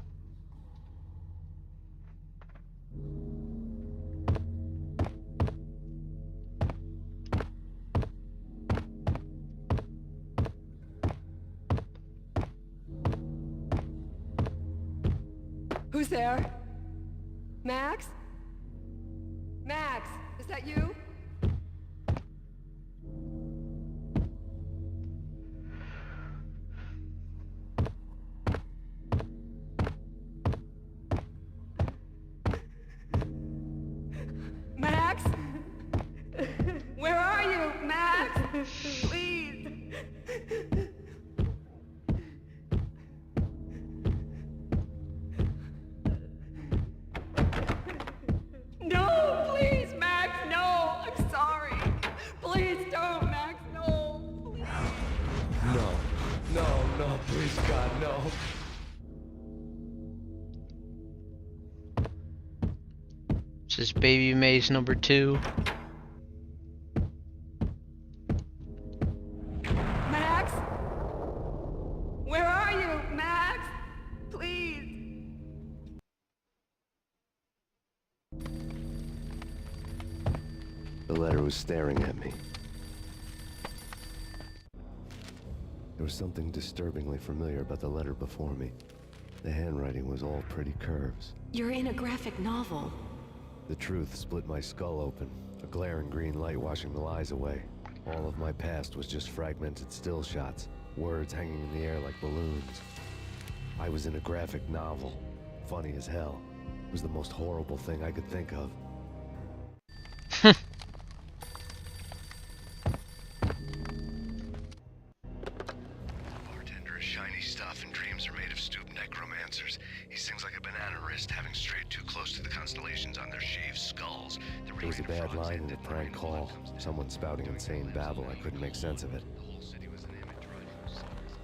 Who's there? Max? Max, is that you? Max? Where are you, Max? Please. No, please, Max, no. I'm sorry. Please don't, Max, no. Please. No. No, no, please, God, no. This is Baby Maze number 2. Max? Where are you, Max? Please. The letter was staring at me. There was something disturbingly familiar about the letter before me. The handwriting was all pretty curves. You're in a graphic novel. The truth split my skull open, a glaring green light washing the lies away. All of my past was just fragmented still shots, words hanging in the air like balloons. I was in a graphic novel. Funny as hell. It was the most horrible thing I could think of. Bartender is shiny stuff, and dreams are made of stooped necromancers. He sings like a banana wrist, having strayed too close to the constellations on their shaved skulls. There was a bad line in a prank call. Someone spouting insane babble. I couldn't make sense of it.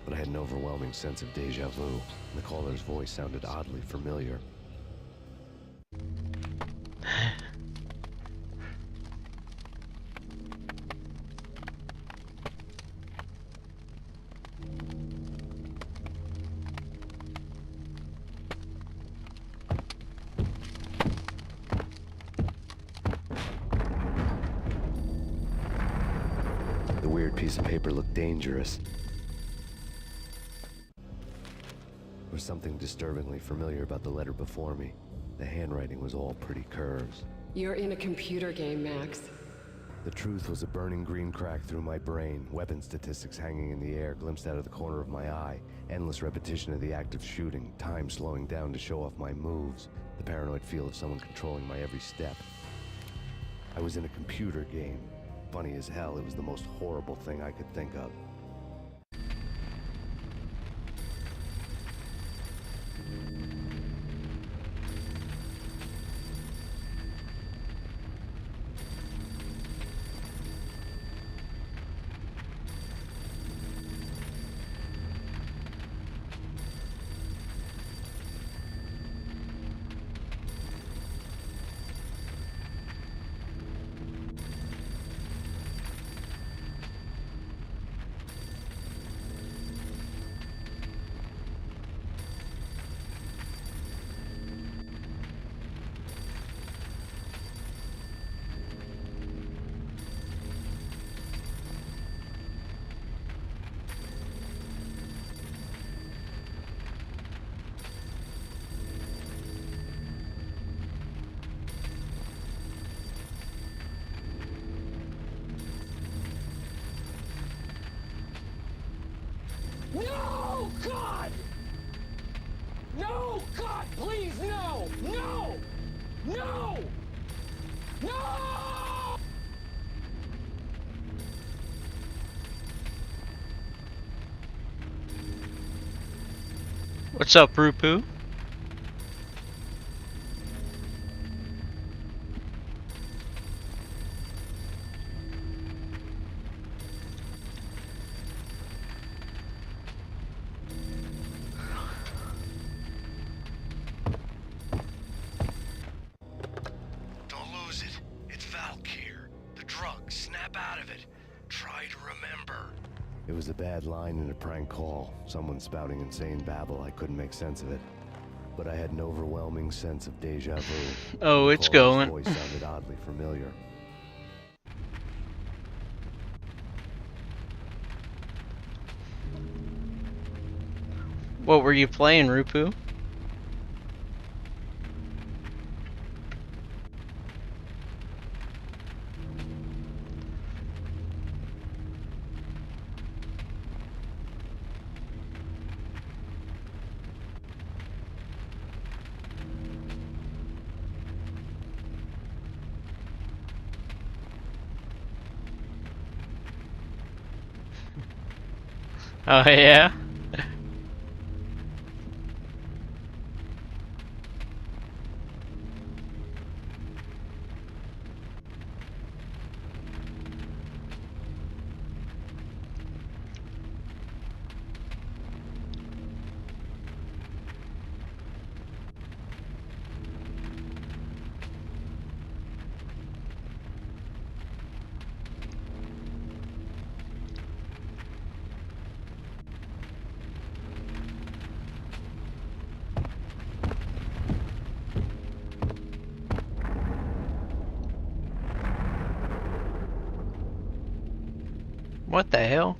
But I had an overwhelming sense of deja vu. The caller's voice sounded oddly familiar. The weird piece of paper looked dangerous. There was something disturbingly familiar about the letter before me. The handwriting was all pretty curves. You're in a computer game, Max. The truth was a burning green crack through my brain, weapon statistics hanging in the air, glimpsed out of the corner of my eye, endless repetition of the act of shooting, time slowing down to show off my moves, the paranoid feel of someone controlling my every step. I was in a computer game. Funny as hell, it was the most horrible thing I could think of. No, God! No, God, please, no! No! No! No! What's up, Rupu? It was a bad line in a prank call. Someone spouting insane babble. I couldn't make sense of it. But I had an overwhelming sense of deja vu. Oh, it's going. Voice sounded oddly familiar. What were you playing, Rupu? Oh yeah? What the hell?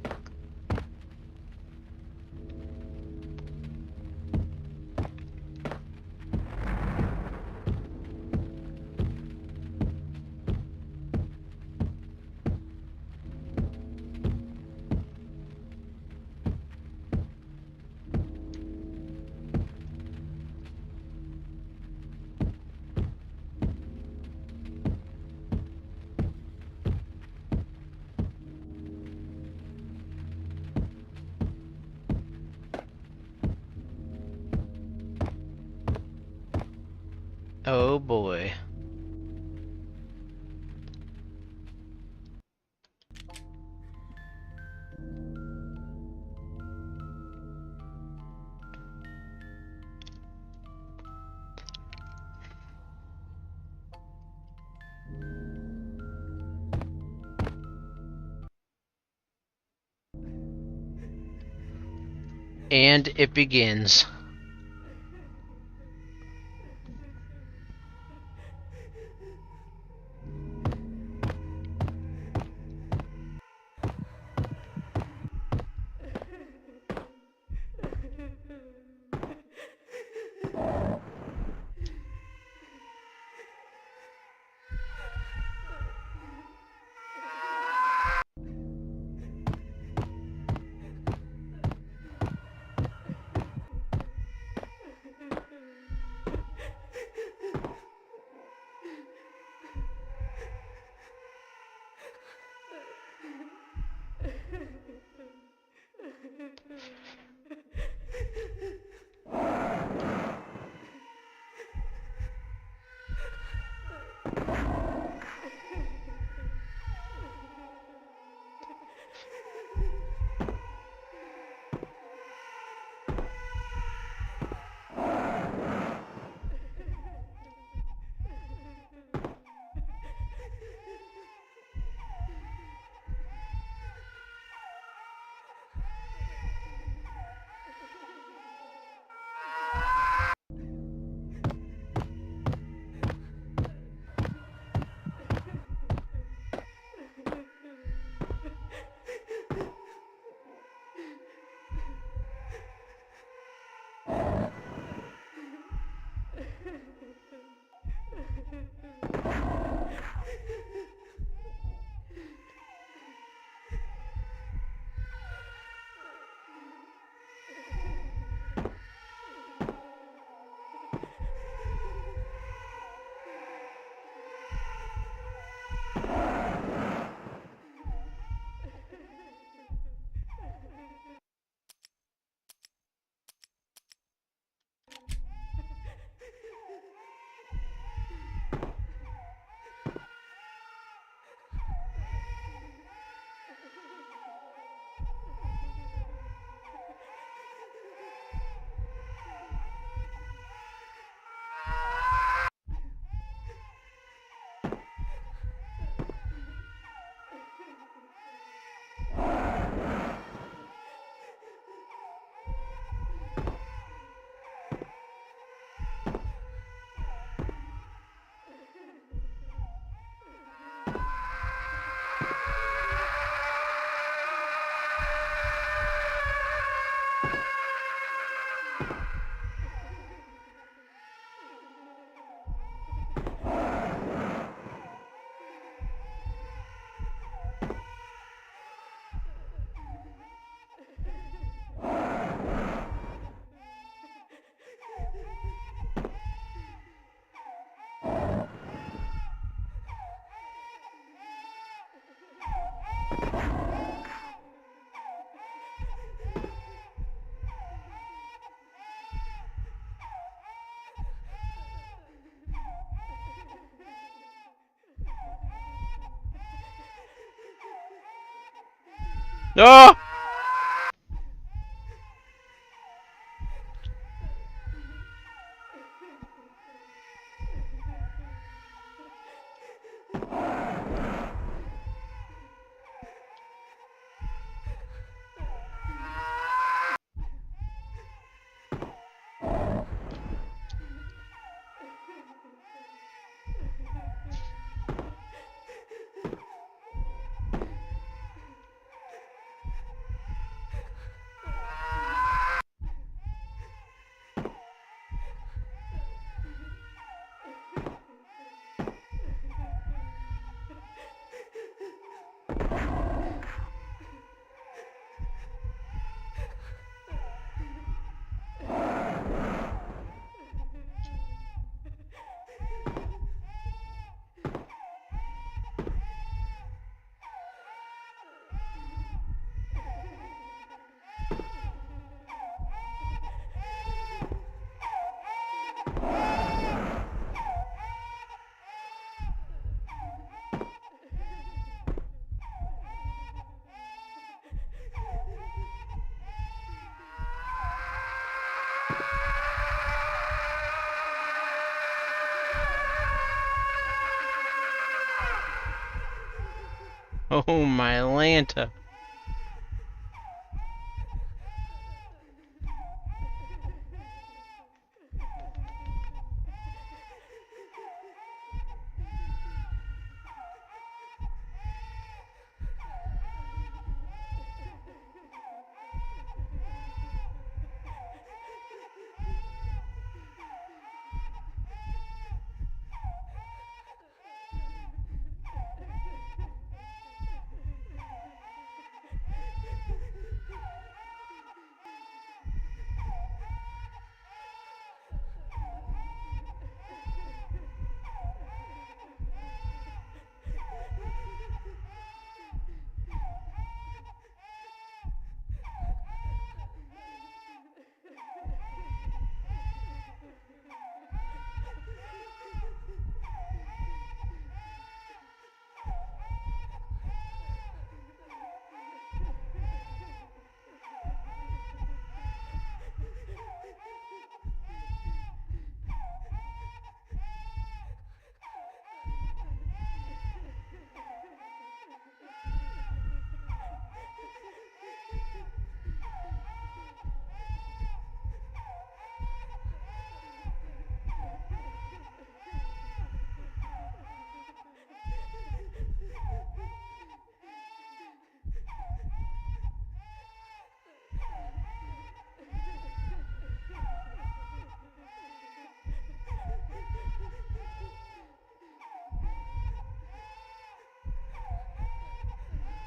Oh boy. And it begins. Oh! Oh my Lanta.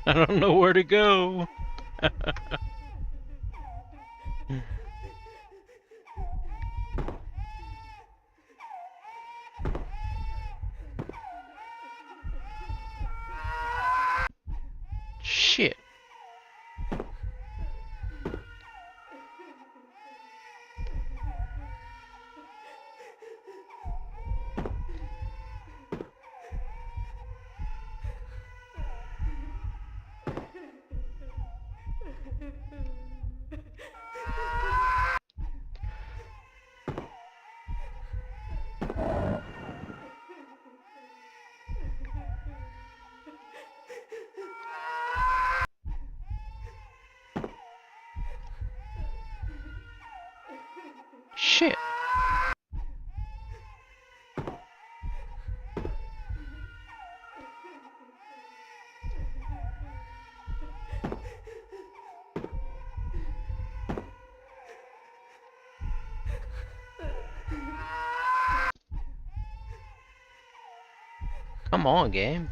I don't know where to go. Shit. Shit. Come on, game.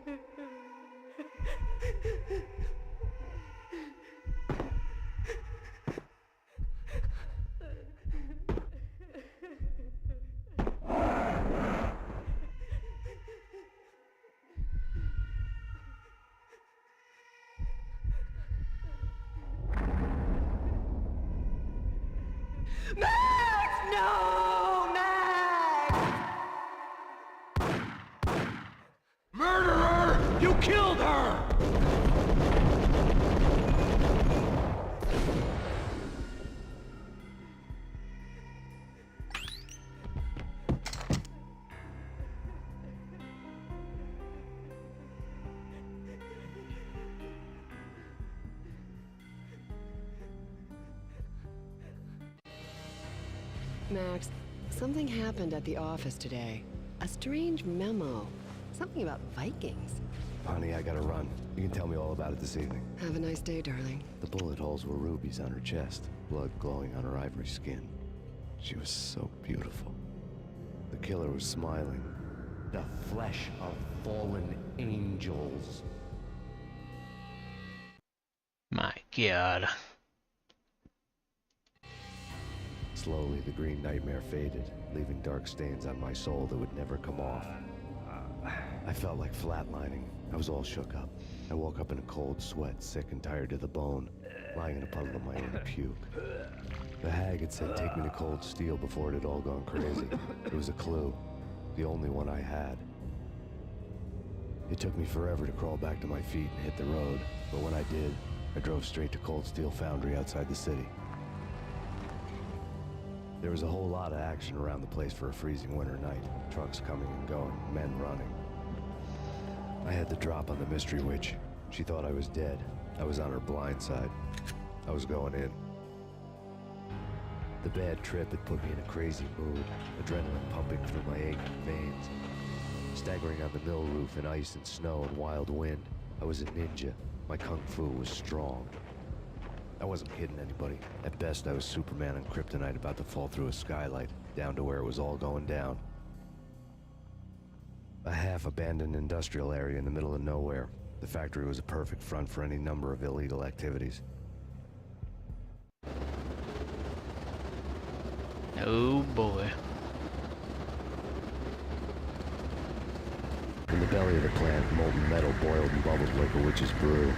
Max! No! Max! Murderer! You killed her! Max, something happened at the office today. A strange memo. Something about Vikings. Honey, I gotta run. You can tell me all about it this evening. Have a nice day, darling. The bullet holes were rubies on her chest, blood glowing on her ivory skin. She was so beautiful. The killer was smiling. The flesh of fallen angels. My God. Slowly, the green nightmare faded, leaving dark stains on my soul that would never come off. I felt like flatlining. I was all shook up. I woke up in a cold sweat, sick and tired to the bone, lying in a puddle of my own puke. The hag had said take me to Cold Steel before it had all gone crazy. It was a clue, the only one I had. It took me forever to crawl back to my feet and hit the road, but when I did, I drove straight to Cold Steel Foundry outside the city. There was a whole lot of action around the place for a freezing winter night. Trucks coming and going, men running. I had the drop on the mystery witch. She thought I was dead. I was on her blind side. I was going in. The bad trip had put me in a crazy mood, adrenaline pumping through my aching veins. Staggering on the mill roof in ice and snow and wild wind, I was a ninja. My kung fu was strong. I wasn't kidding anybody. At best, I was Superman on kryptonite about to fall through a skylight, down to where it was all going down. A half-abandoned industrial area in the middle of nowhere. The factory was a perfect front for any number of illegal activities. Oh boy. In the belly of the plant, molten metal boiled and bubbled like a witch's brew.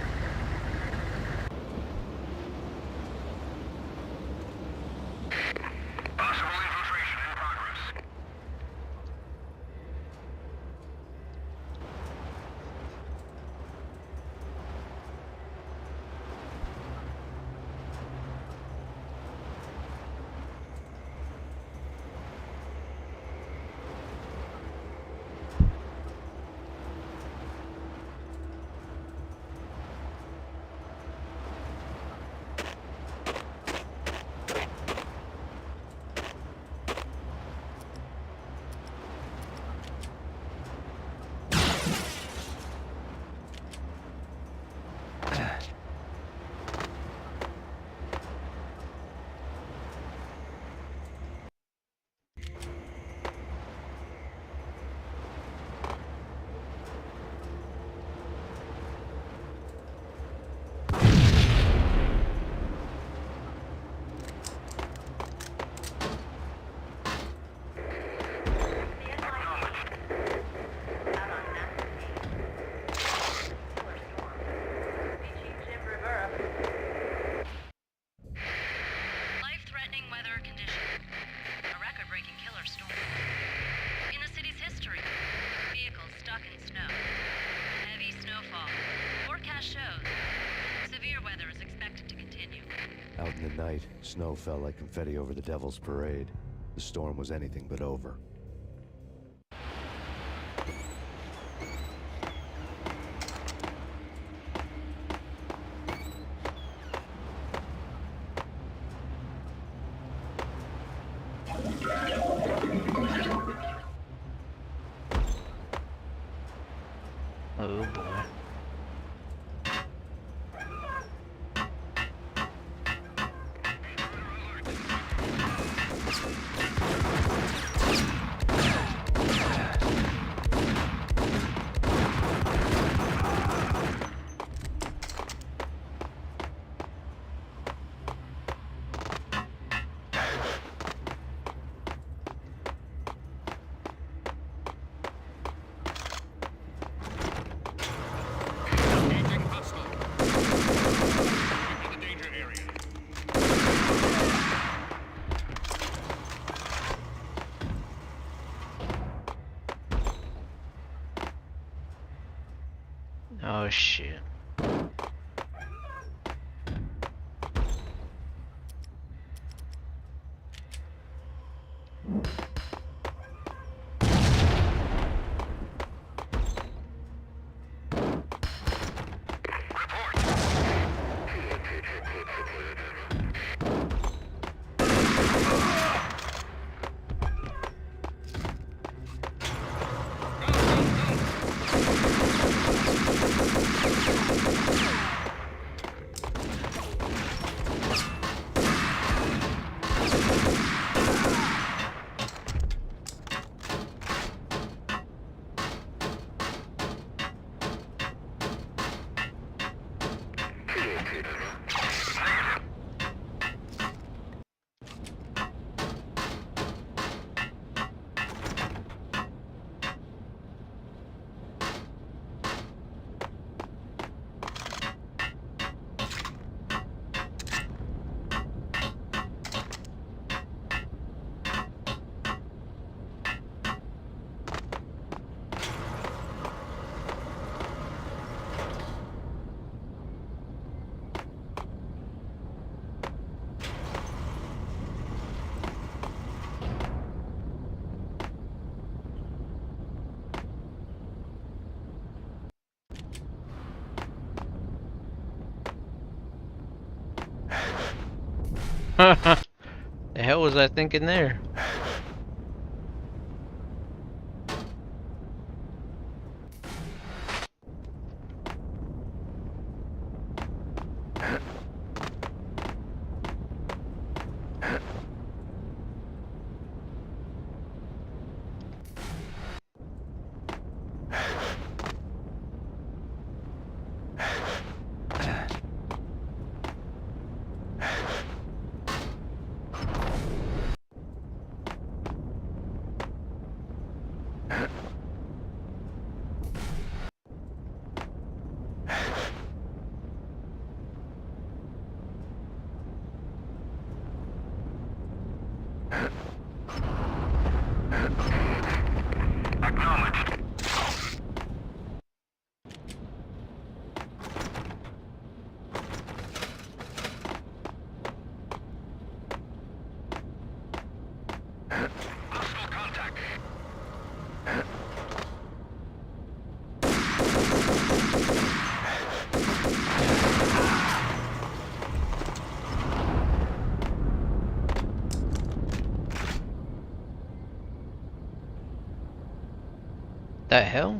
Life-threatening weather conditions. A record-breaking killer storm. In the city's history, vehicles stuck in snow. Heavy snowfall. Forecast shows severe weather is expected to continue. Out in the night, snow fell like confetti over the Devil's Parade. The storm was anything but over. Oh boy. Oh shit. The hell was I thinking there? The hell?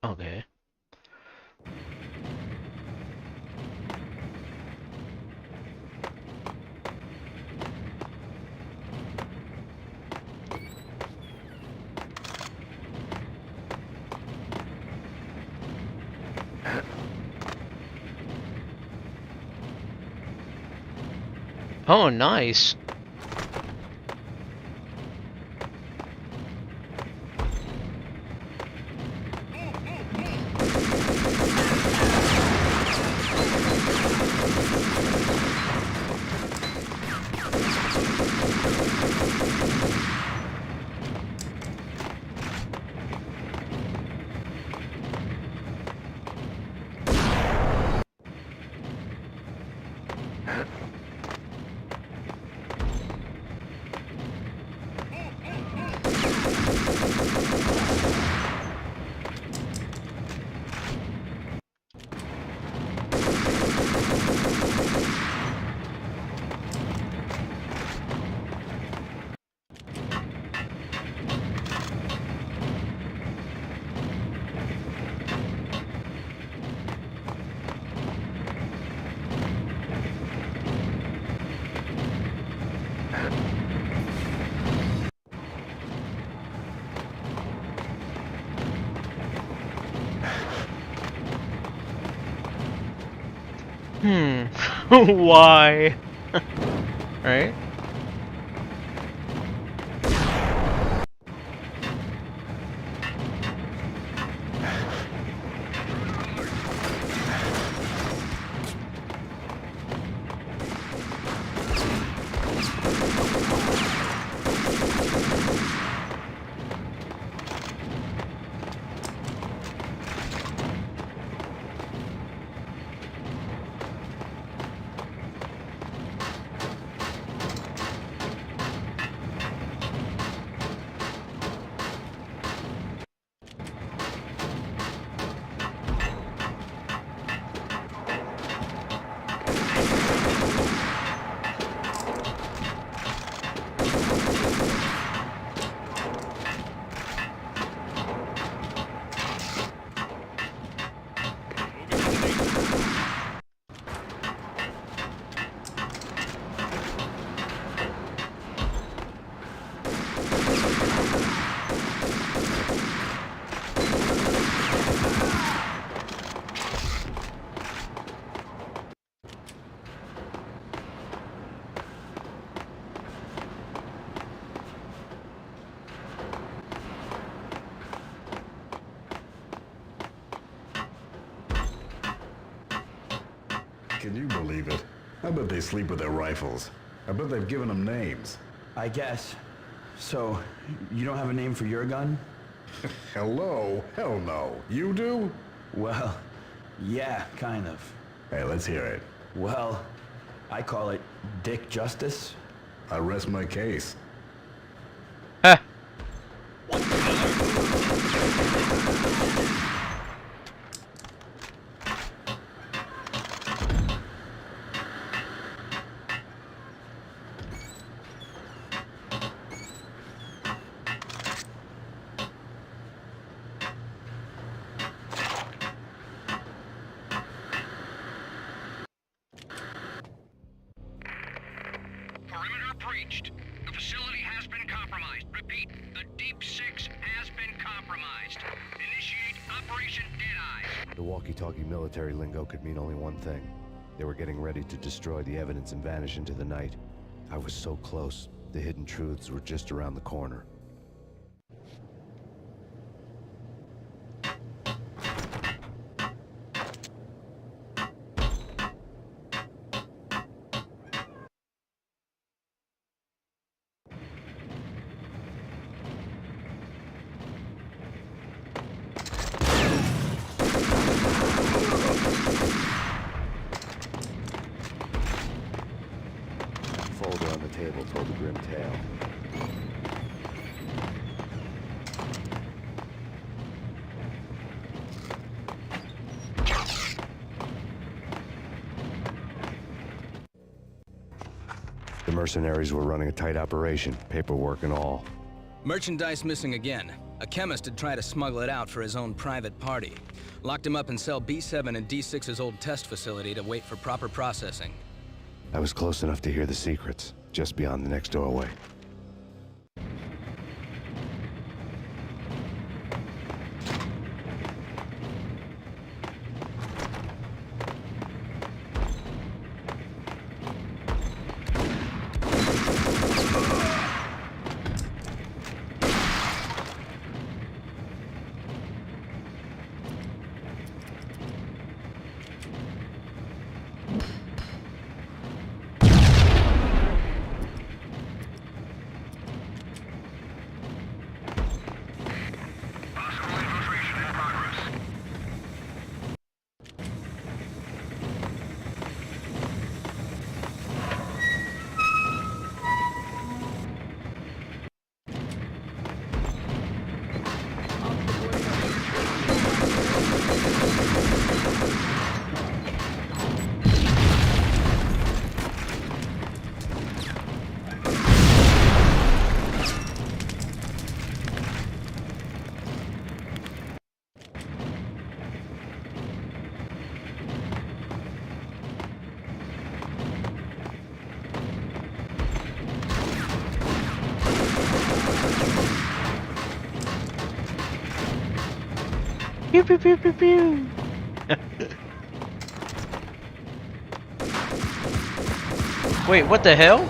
Okay. Oh, nice. Why? Right? I bet they sleep with their rifles. I bet they've given them names. I guess. So, you don't have a name for your gun? Hello? Hell no. You do? Well, yeah, kind of. Hey, let's hear it. Well, I call it Dick Justice. I rest my case. Perimeter breached. The facility has been compromised. Repeat, the Deep Six has been compromised. Initiate Operation Deadeye. The walkie-talkie military lingo could mean only one thing. They were getting ready to destroy the evidence and vanish into the night. I was so close. The hidden truths were just around the corner. Folder on the table told the grim tale. The mercenaries were running a tight operation, paperwork and all. Merchandise missing again. A chemist had tried to smuggle it out for his own private party. Locked him up in cell B7 in D6's old test facility to wait for proper processing. I was close enough to hear the secrets, just beyond the next doorway. Pew pew pew pew pew. Wait, what the hell?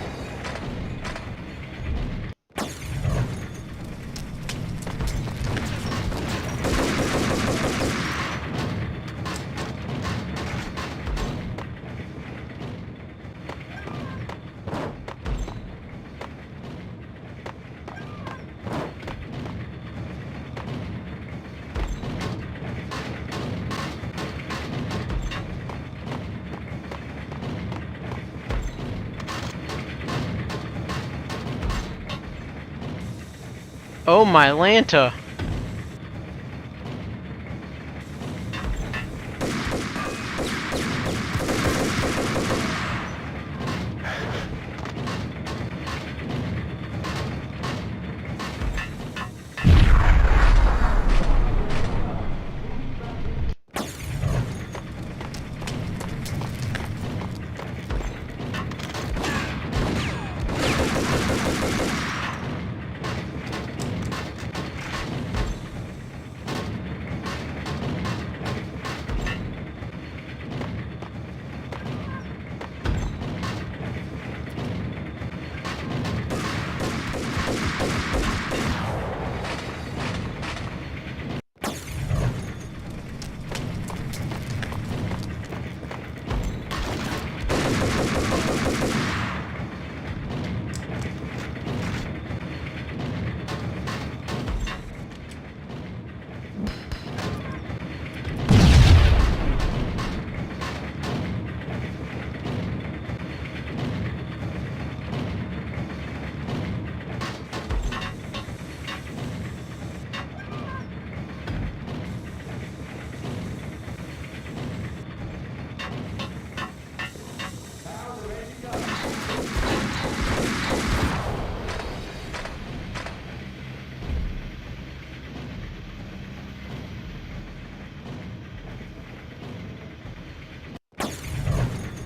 Oh my Lanta.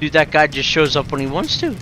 Dude, that guy just shows up when he wants to.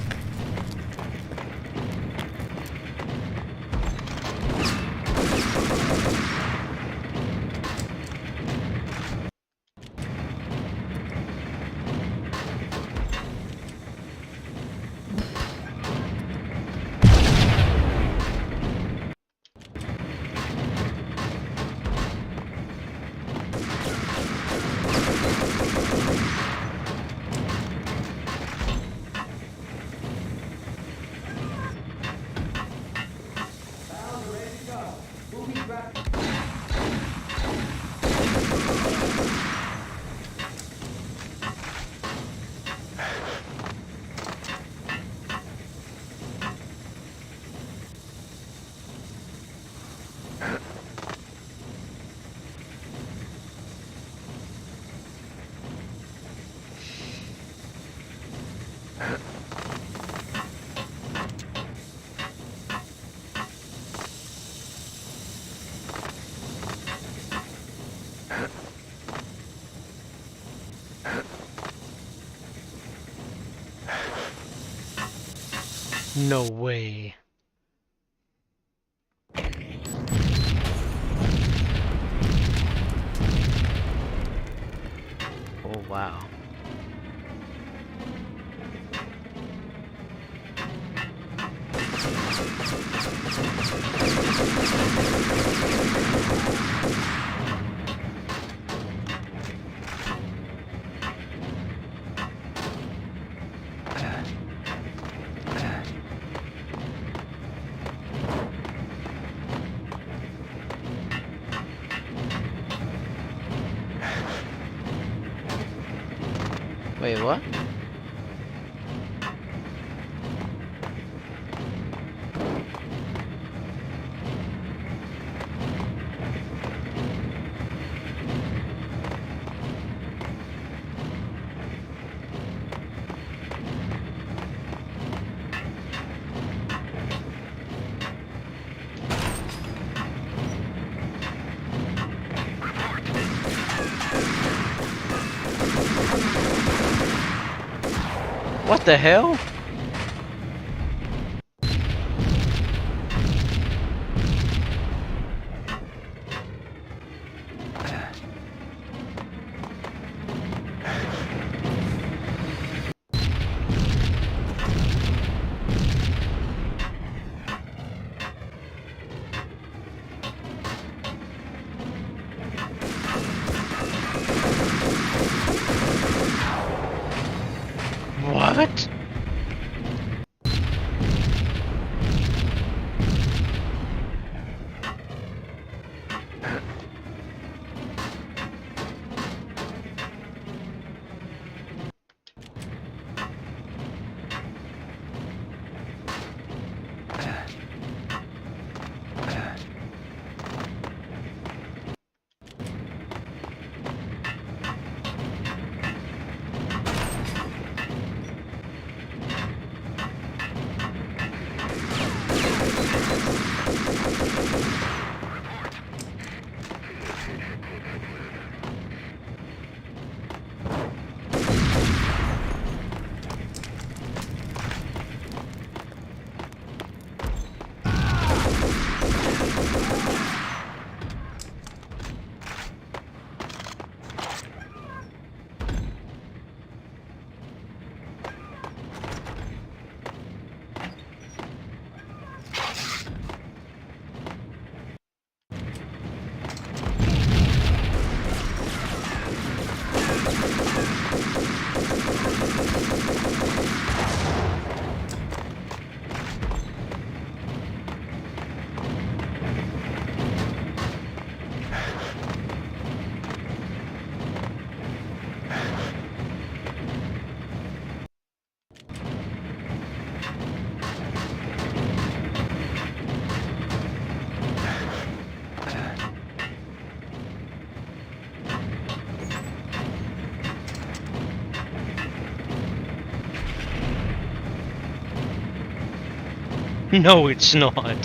No way. Oh wow. Wait, what? What the hell? What? No, it's not.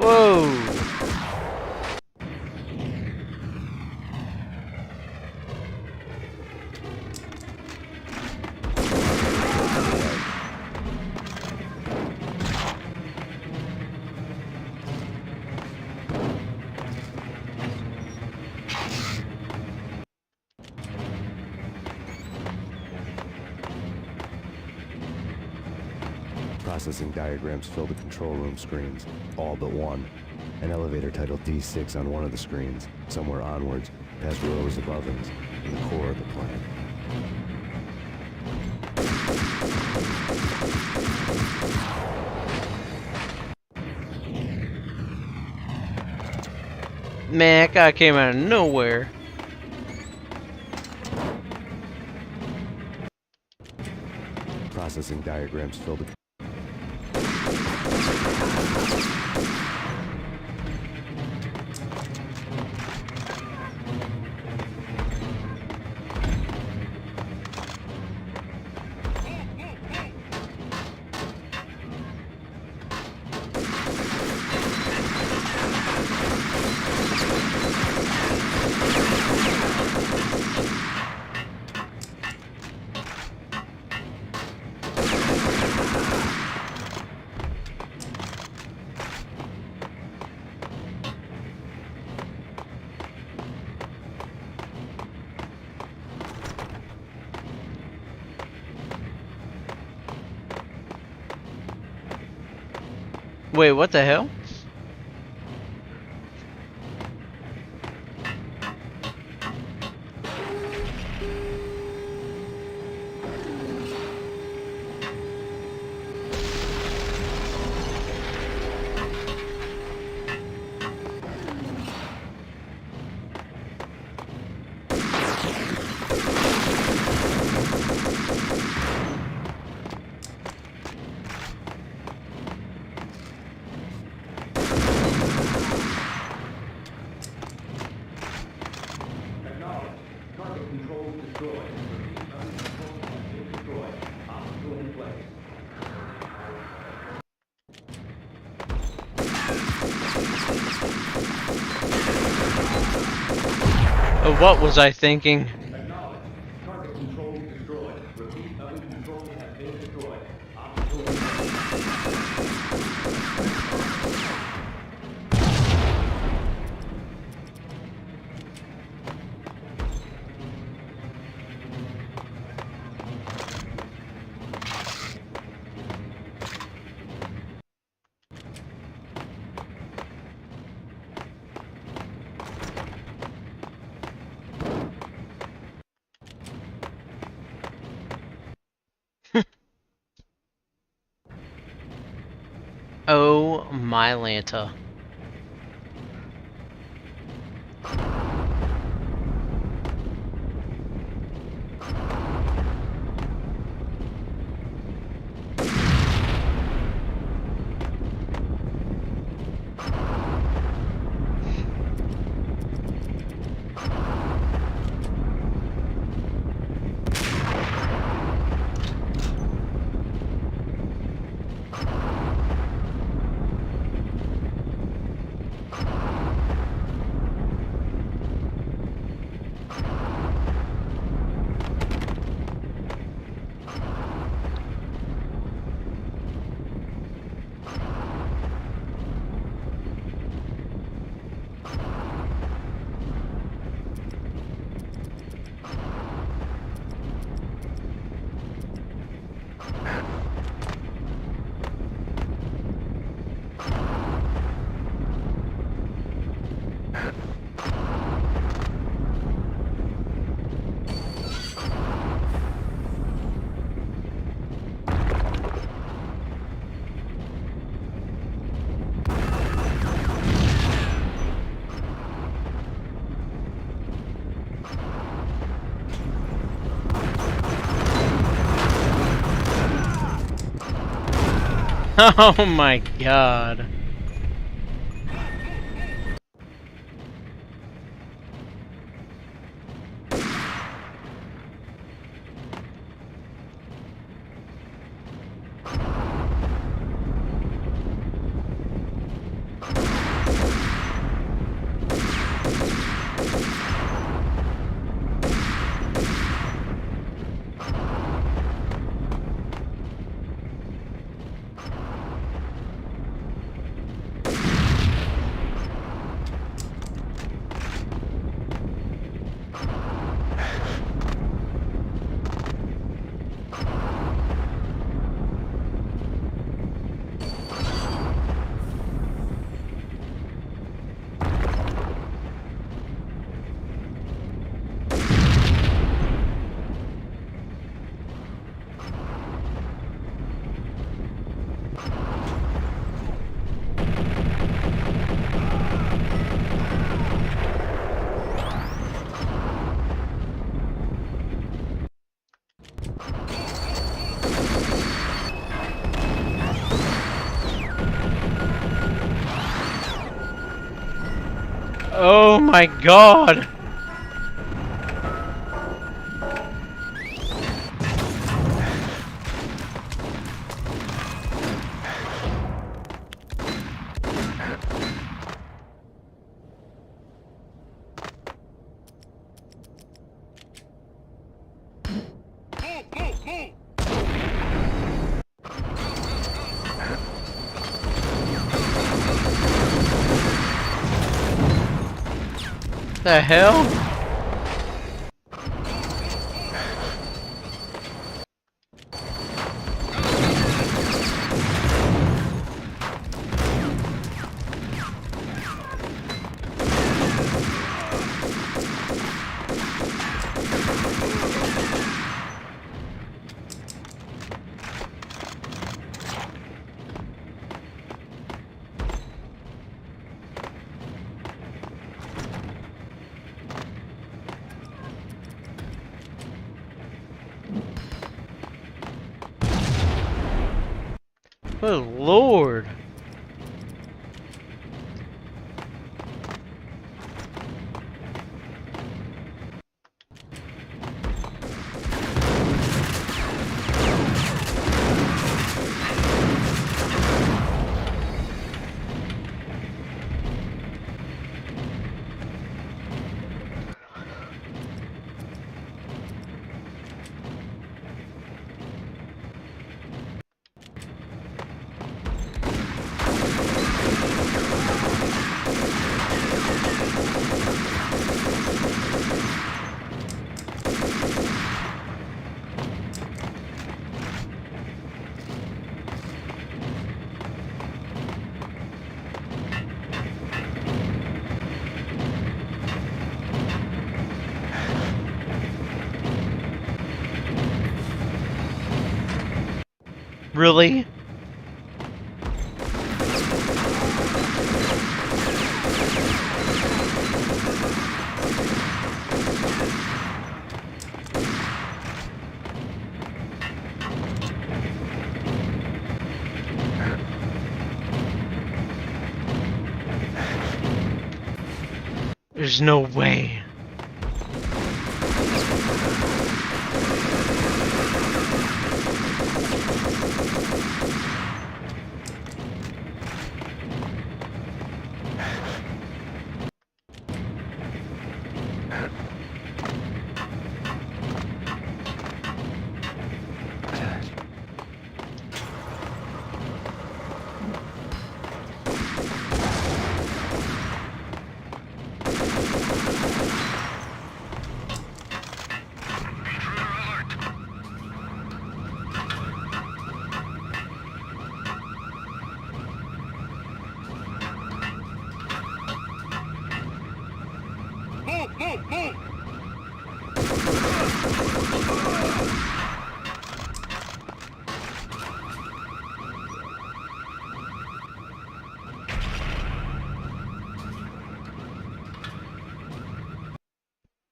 Whoa! Processing diagrams fill the control room screens, all but one. An elevator titled D6 on one of the screens, somewhere onwards, past rows of ovens, in the core of the plant. Man, that guy came out of nowhere. Processing diagrams fill the... Wait, what the hell? What was I thinking? Target control destroyed. Repeat, oven control have been destroyed. Oh my Lanta. Oh my god. my god! The hell? Oh Lord. Really? There's no way.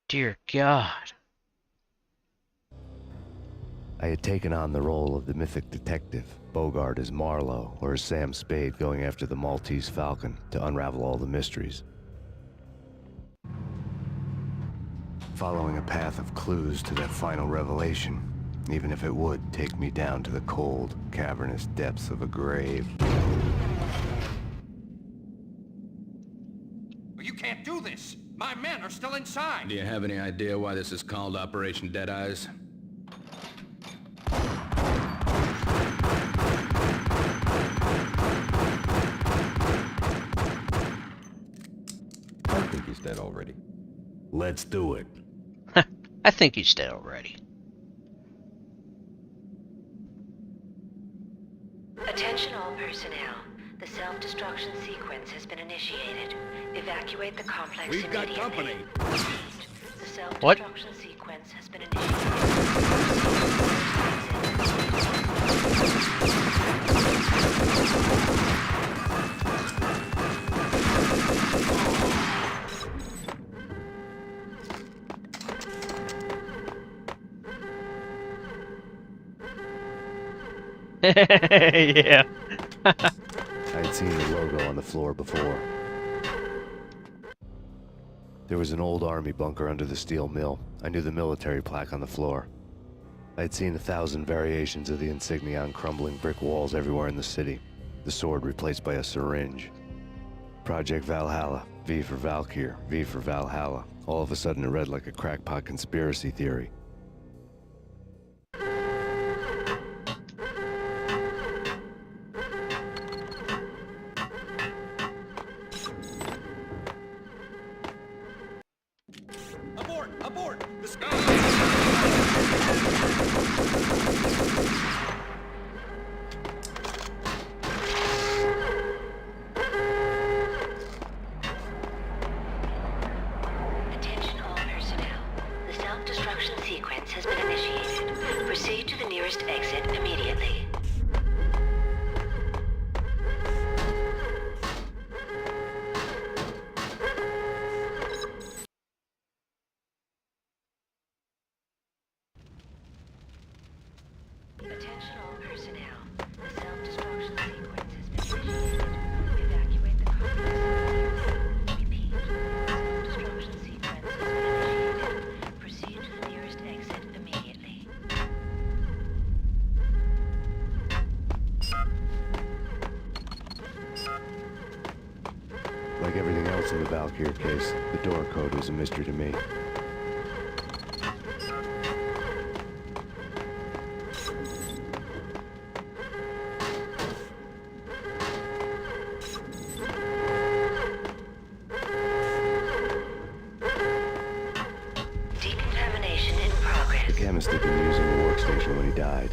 Dear God. I had taken on the role of the mythic detective, Bogart as Marlowe, or as Sam Spade going after the Maltese Falcon to unravel all the mysteries. Following a path of clues to that final revelation, even if it would take me down to the cold, cavernous depths of a grave. You can't do this! My men are still inside! Do you have any idea why this is called Operation Deadeyes? I think he's dead already. Let's do it. I think he's dead already. Attention all personnel. The self-destruction sequence has been initiated. Evacuate the complex We've got immediately. company. The self-destruction sequence has been Yeah. I'd seen the logo on the floor before. There was an old army bunker under the steel mill. I knew the military plaque on the floor. I'd seen 1,000 variations of the insignia on crumbling brick walls everywhere in the city. The sword replaced by a syringe. Project Valhalla, V for Valkyr, V for Valhalla. All of a sudden it read like a crackpot conspiracy theory. Abort! Abort! Attention all personnel. The self-destruction sequence has been initiated. Proceed to the nearest exit immediately. Attention all personnel. The self-destruction sequence has been initiated. Evacuate the complex. Repeat. The self-destruction sequence has been initiated. Proceed to the nearest exit immediately. Like everything else in the Valkyr case, the door code was a mystery to me. Decontamination in progress. The chemist had been using the workstation when he died.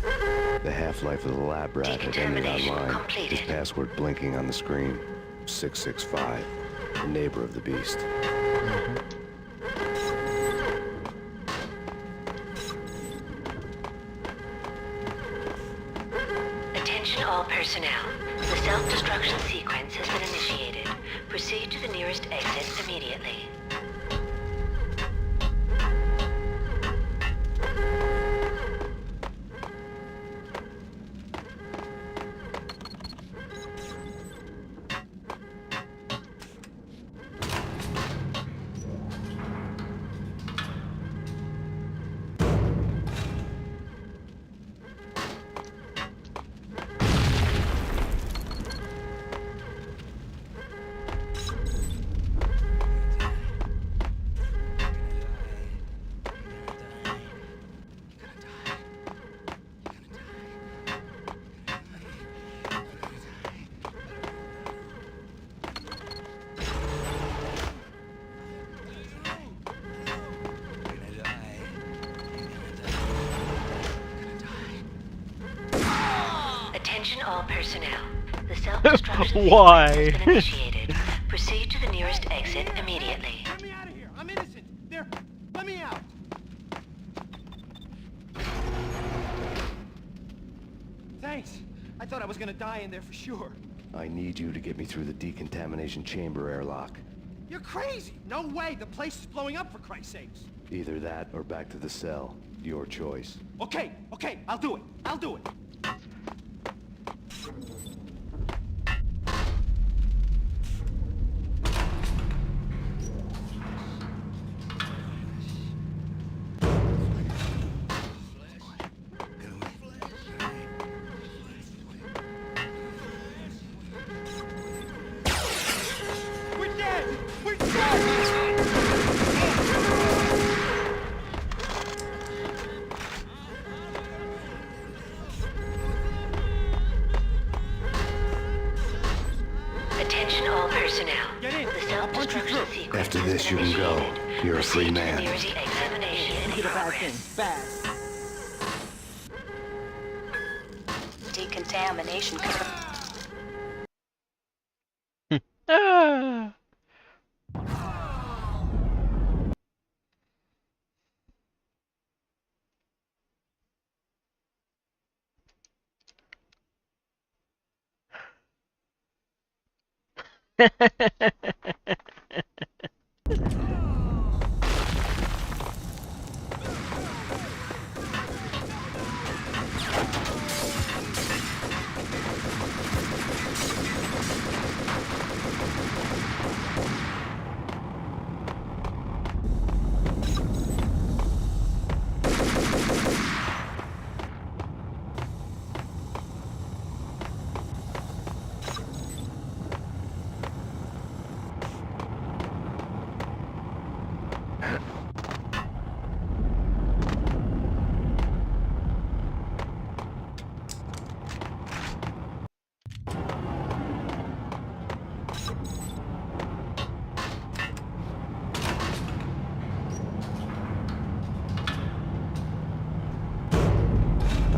The half-life of the lab rat had ended Decontamination online. completed. His password blinking on the screen. 665. The neighbor of the beast. Attention all personnel. The self-destruction sequence has been initiated. Proceed to the nearest exit immediately. Attention all personnel. The self-destruction Why? sequence has been initiated. Proceed to the nearest exit immediately. Get me out of here! I'm innocent! There! Let me out! Thanks! I thought I was gonna die in there for sure. I need you to get me through the decontamination chamber airlock. You're crazy! No way! The place is blowing up, for Christ's sakes! Either that or back to the cell. Your choice. Okay, okay, I'll do it. I'll do it. We're dead! We're dead! Attention all personnel. Get in. The self-destruction sequence After has this, been you can go. initiated. You're a free Proceed to the man. nearest examination in progress. Fast. Decontamination. Ah.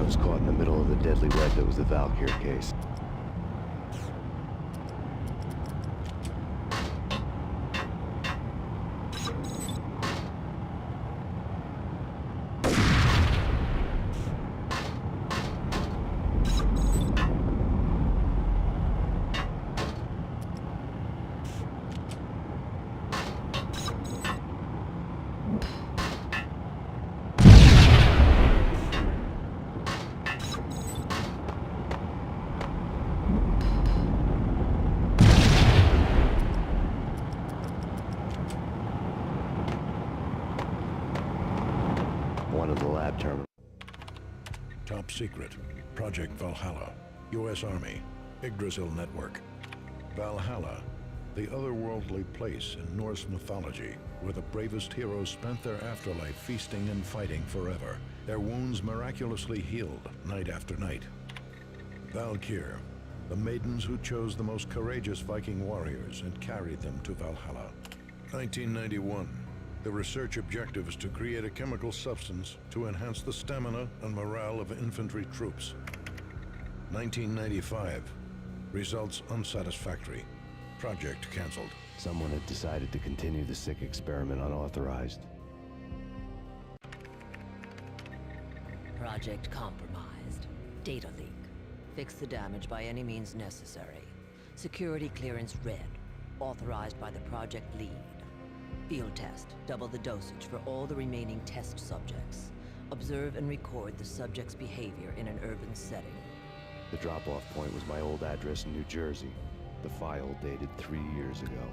was caught in the middle of the deadly web that was the Valkyr case. One of the lab terminals. Top secret. Project Valhalla. U.S. Army. Yggdrasil Network. Valhalla, the otherworldly place in Norse mythology where the bravest heroes spent their afterlife feasting and fighting forever, their wounds miraculously healed night after night. Valkyr, the maidens who chose the most courageous Viking warriors and carried them to Valhalla. 1991. The research objective is to create a chemical substance to enhance the stamina and morale of infantry troops. 1995. Results unsatisfactory. Project canceled. Someone had decided to continue the sick experiment unauthorized. Project compromised. Data leak. Fix the damage by any means necessary. Security clearance red. Authorized by the project lead. Field test. Double the dosage for all the remaining test subjects. Observe and record the subject's behavior in an urban setting. The drop-off point was my old address in New Jersey. The file dated 3 years ago.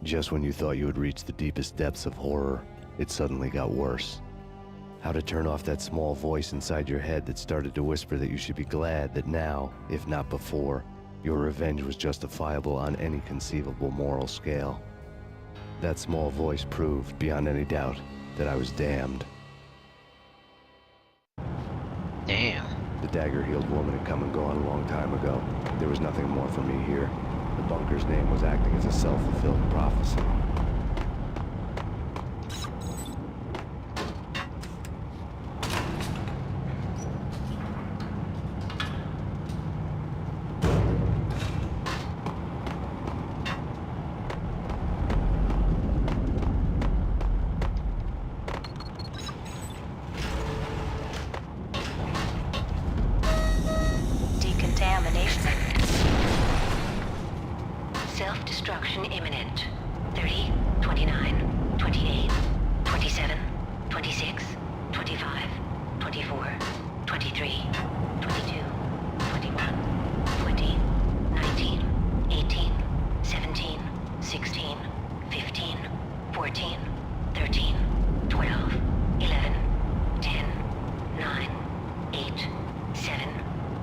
Just when you thought you had reached the deepest depths of horror, it suddenly got worse. How to turn off that small voice inside your head that started to whisper that you should be glad that now, if not before, your revenge was justifiable on any conceivable moral scale. That small voice proved, beyond any doubt, that I was damned. Damn. The dagger-heeled woman had come and gone a long time ago. There was nothing more for me here. The bunker's name was acting as a self-fulfilling prophecy. Self-destruction imminent. 30, 29, 28, 27, 26, 25, 24, 23, 22, 21, 20, 19, 18, 17, 16, 15, 14, 13, 12, 11, 10, 9, 8, 7,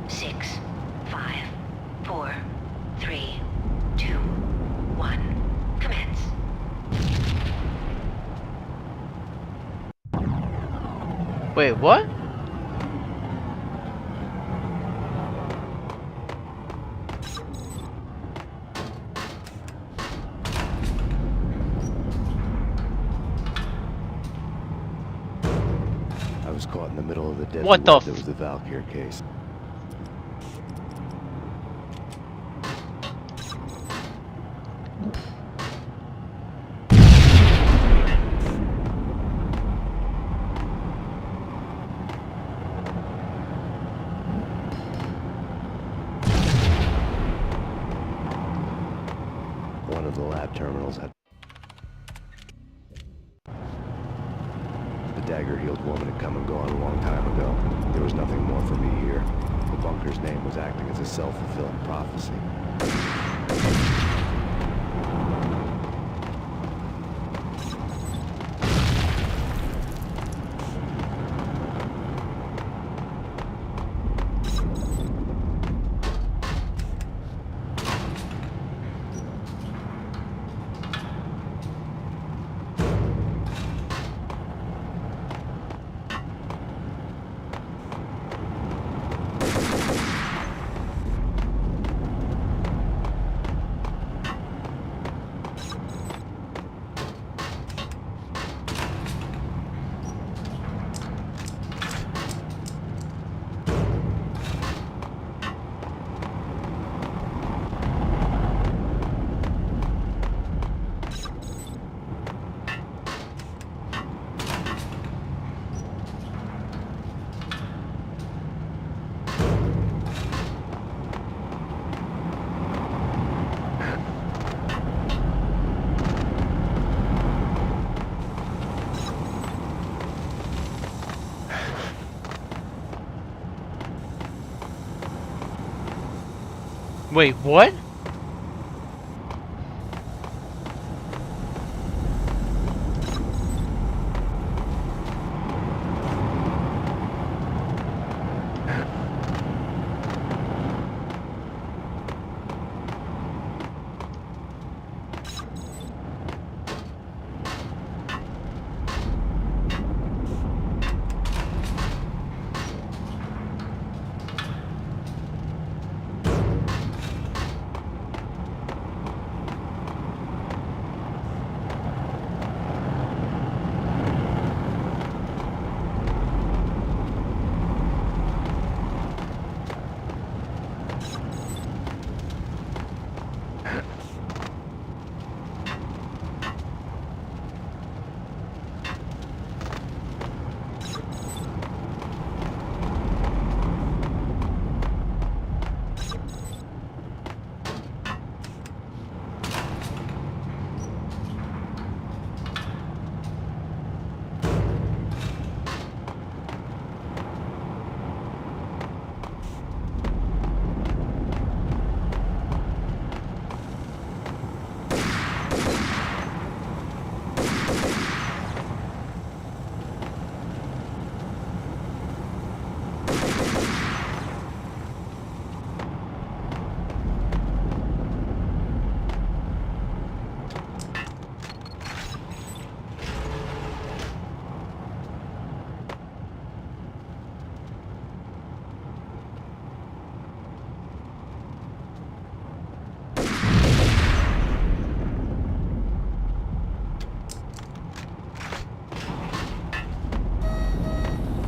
6, 5, 4, 3, 2, 1. Commence. Wait, what? I was caught in the middle of the deadly What the web that was the Valkyr case. One of the lab terminals had... The dagger-heeled woman had come and gone a long time ago. There was nothing more for me here. The bunker's name was acting as a self-fulfilling prophecy. Wait, what?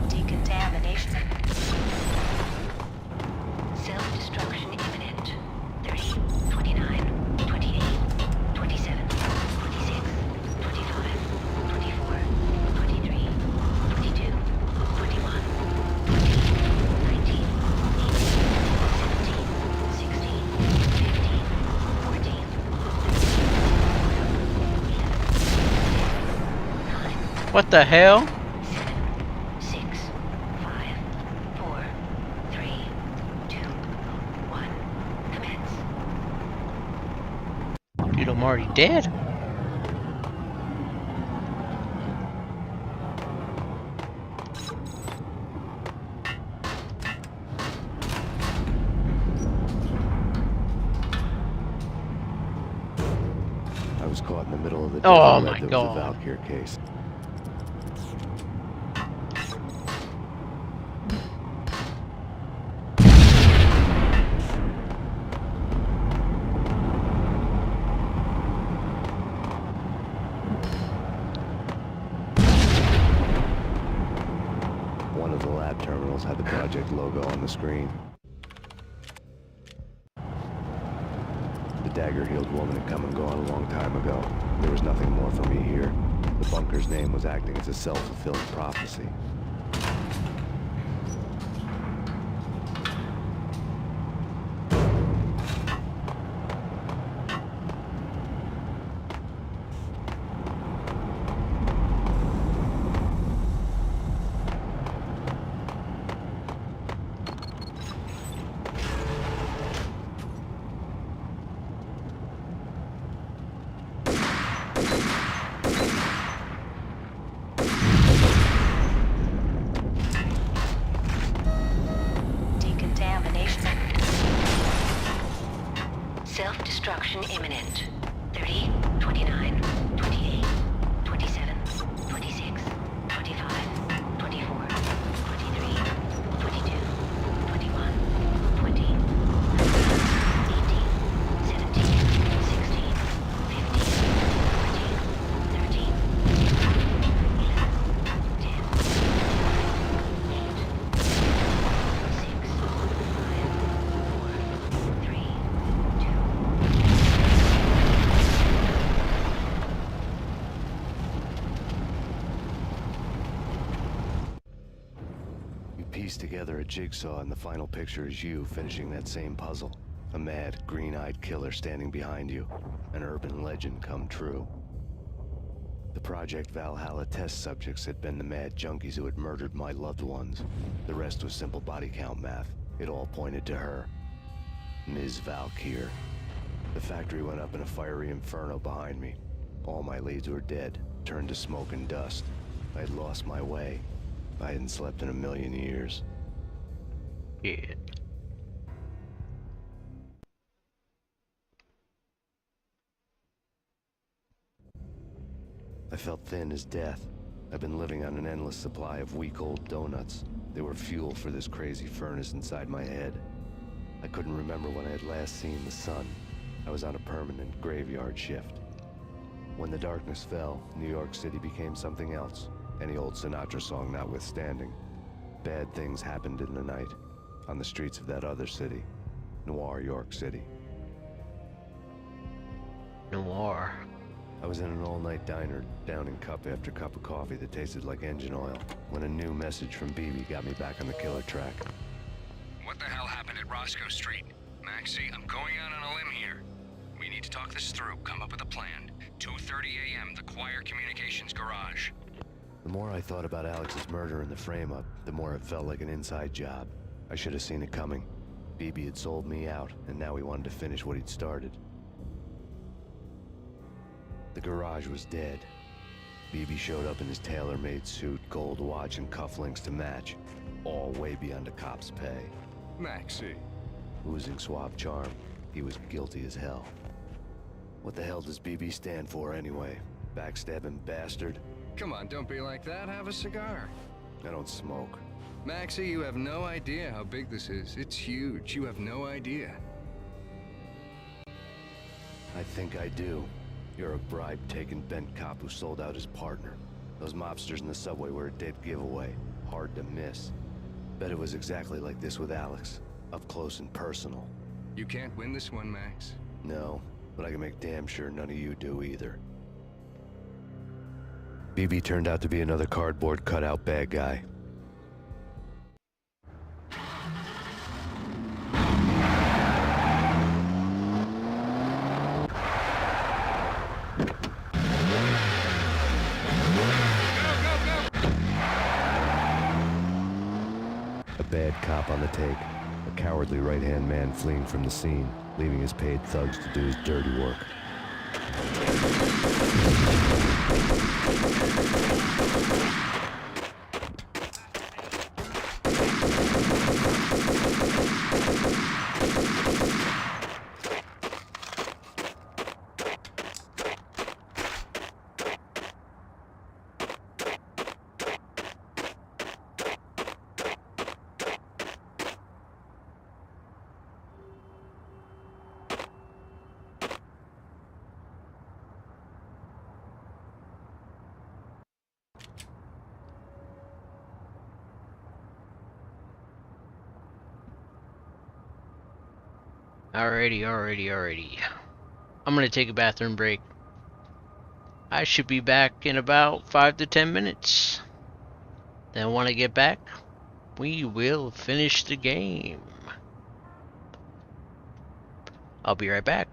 Decontamination. Self-destruction imminent. 30, 29, 28, 27, 26, 25, 24, 23, 22, 21, 20, 19, 18, 17, 16, 15, 14, 13, What the hell? 6, 5, 4, 3, 2, 1. Commence. Dude, I'm already dead. I was caught in the middle of the Oh desert my that was God. the Valkyr case. One of the lab terminals had the project logo on the screen. The dagger-heeled woman had come and gone a long time ago. There was nothing more for me here. The bunker's name was acting as a self-fulfilling prophecy. Decontamination. Self-destruction imminent. 30, 29, 28, 27, 26, 25, 24, 23, 22, 21, 20, 18, 17, 16, 15, 14, 13, Piece together a jigsaw, and the final picture is you finishing that same puzzle. A mad, green-eyed killer standing behind you. An urban legend come true. The Project Valhalla test subjects had been the mad junkies who had murdered my loved ones. The rest was simple body count math. It all pointed to her. Ms. Valkyr. The factory went up in a fiery inferno behind me. All my leads were dead, turned to smoke and dust. I had lost my way. I hadn't slept in a million years. Yeah. I felt thin as death. I've been living on an endless supply of week-old donuts. They were fuel for this crazy furnace inside my head. I couldn't remember when I had last seen the sun. I was on a permanent graveyard shift. When the darkness fell, New York City became something else, any old Sinatra song notwithstanding. Bad things happened in the night, on the streets of that other city, Noir York City. Noir. I was in an all-night diner, downing cup after cup of coffee that tasted like engine oil, when a new message from BB got me back on the killer track. What the hell happened at Roscoe Street? Maxie, I'm going out on a limb here. We need to talk this through, come up with a plan. 2:30 a.m., the Choir Communications Garage. The more I thought about Alex's murder and the frame-up, the more it felt like an inside job. I should have seen it coming. BB had sold me out, and now he wanted to finish what he'd started. The garage was dead. BB showed up in his tailor-made suit, gold watch, and cufflinks to match. All way beyond a cop's pay. Maxie. Oozing suave charm, he was guilty as hell. What the hell does BB stand for anyway? Backstabbing bastard? Come on, don't be like that. Have a cigar. I don't smoke. Maxie, you have no idea how big this is. It's huge. You have no idea. I think I do. You're a bribe-taking bent cop who sold out his partner. Those mobsters in the subway were a dead giveaway. Hard to miss. Bet it was exactly like this with Alex. Up close and personal. You can't win this one, Max. No, but I can make damn sure none of you do either. BB turned out to be another cardboard cutout bad guy. A bad cop on the take. A cowardly right-hand man fleeing from the scene, leaving his paid thugs to do his dirty work. Alrighty. I'm gonna take a bathroom break. I should be back in about 5 to 10 minutes. Then when I get back, we will finish the game. I'll be right back.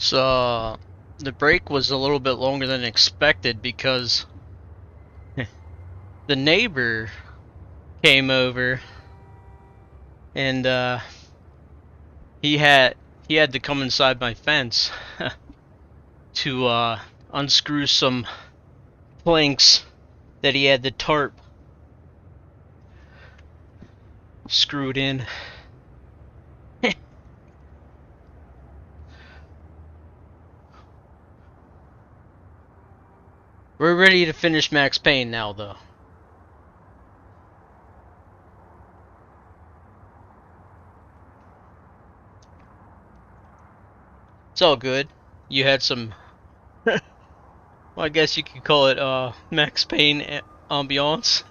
This, the break was a little bit longer than expected because the neighbor came over and, he had to come inside my fence to, unscrew some planks that he had the tarp screwed in. We're ready to finish Max Payne now, though. It's all good. You had some... well, I guess you could call it, Max Payne ambiance.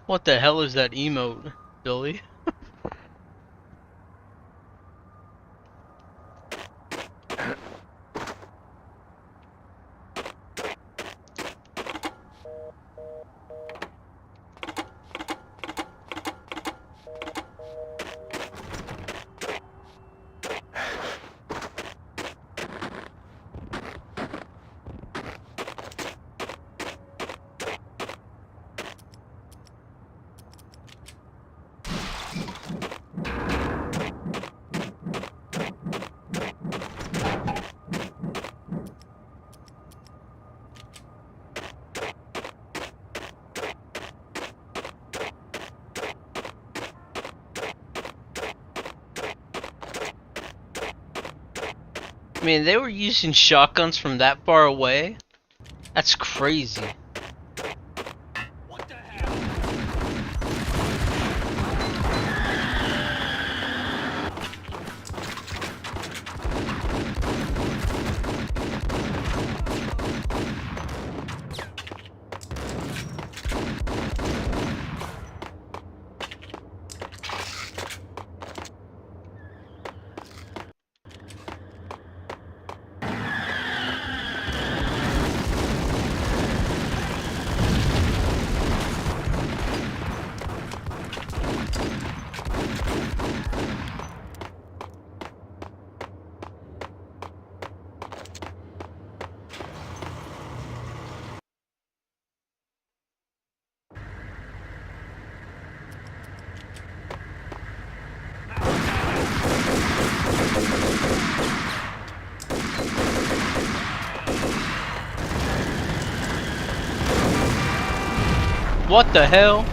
What the hell is that emote, Billy? I mean, they were using shotguns from that far away? That's crazy. What the hell?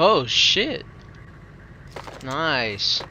Oh shit. Nice.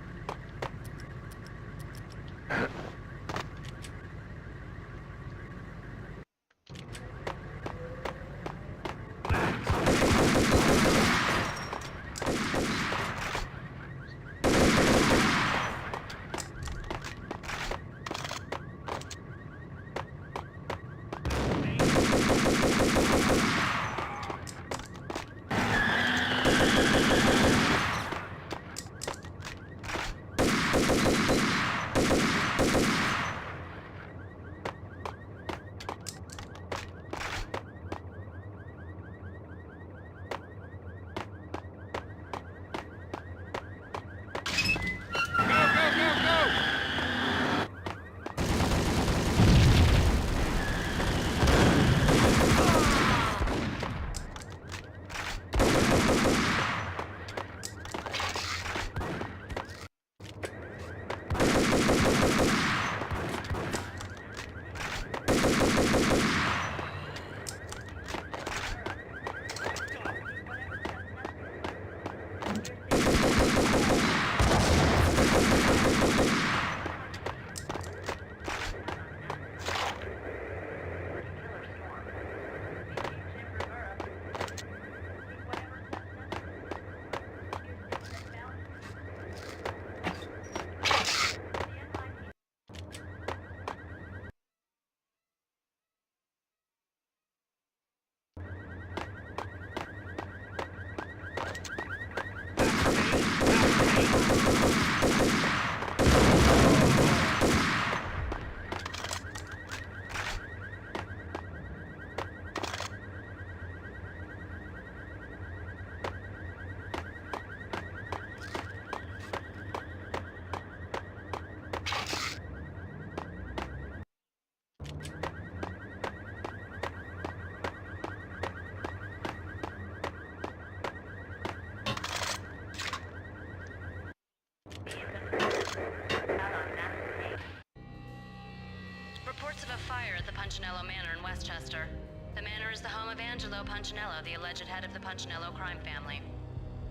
home of Angelo Punchinello, the alleged head of the Punchinello crime family.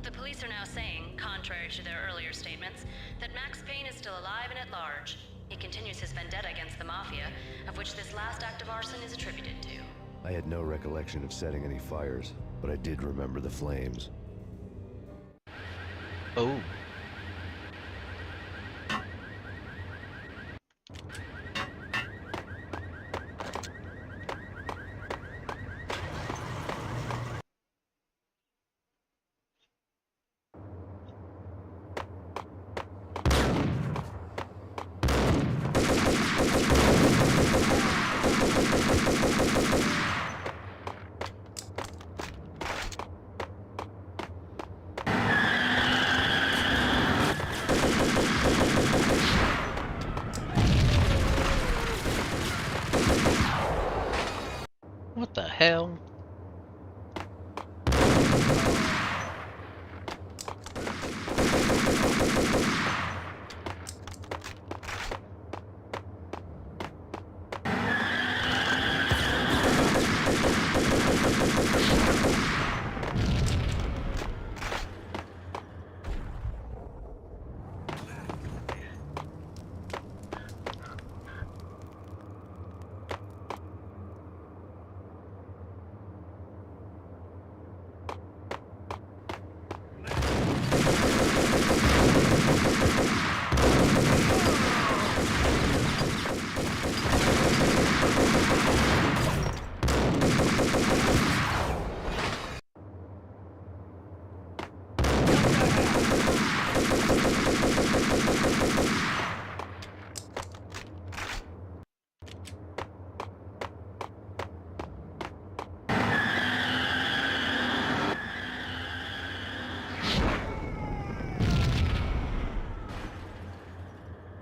The police are now saying, contrary to their earlier statements, that Max Payne is still alive and at large. He continues his vendetta against the Mafia, of which this last act of arson is attributed to. I had no recollection of setting any fires, but I did remember the flames. Oh. What the hell?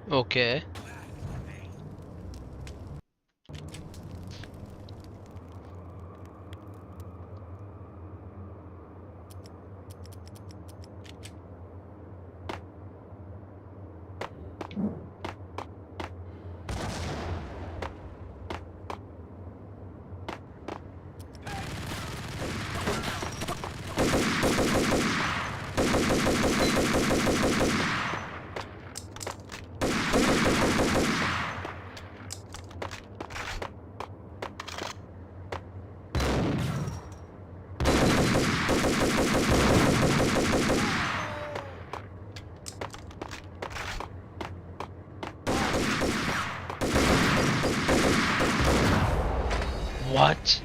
Okay. What?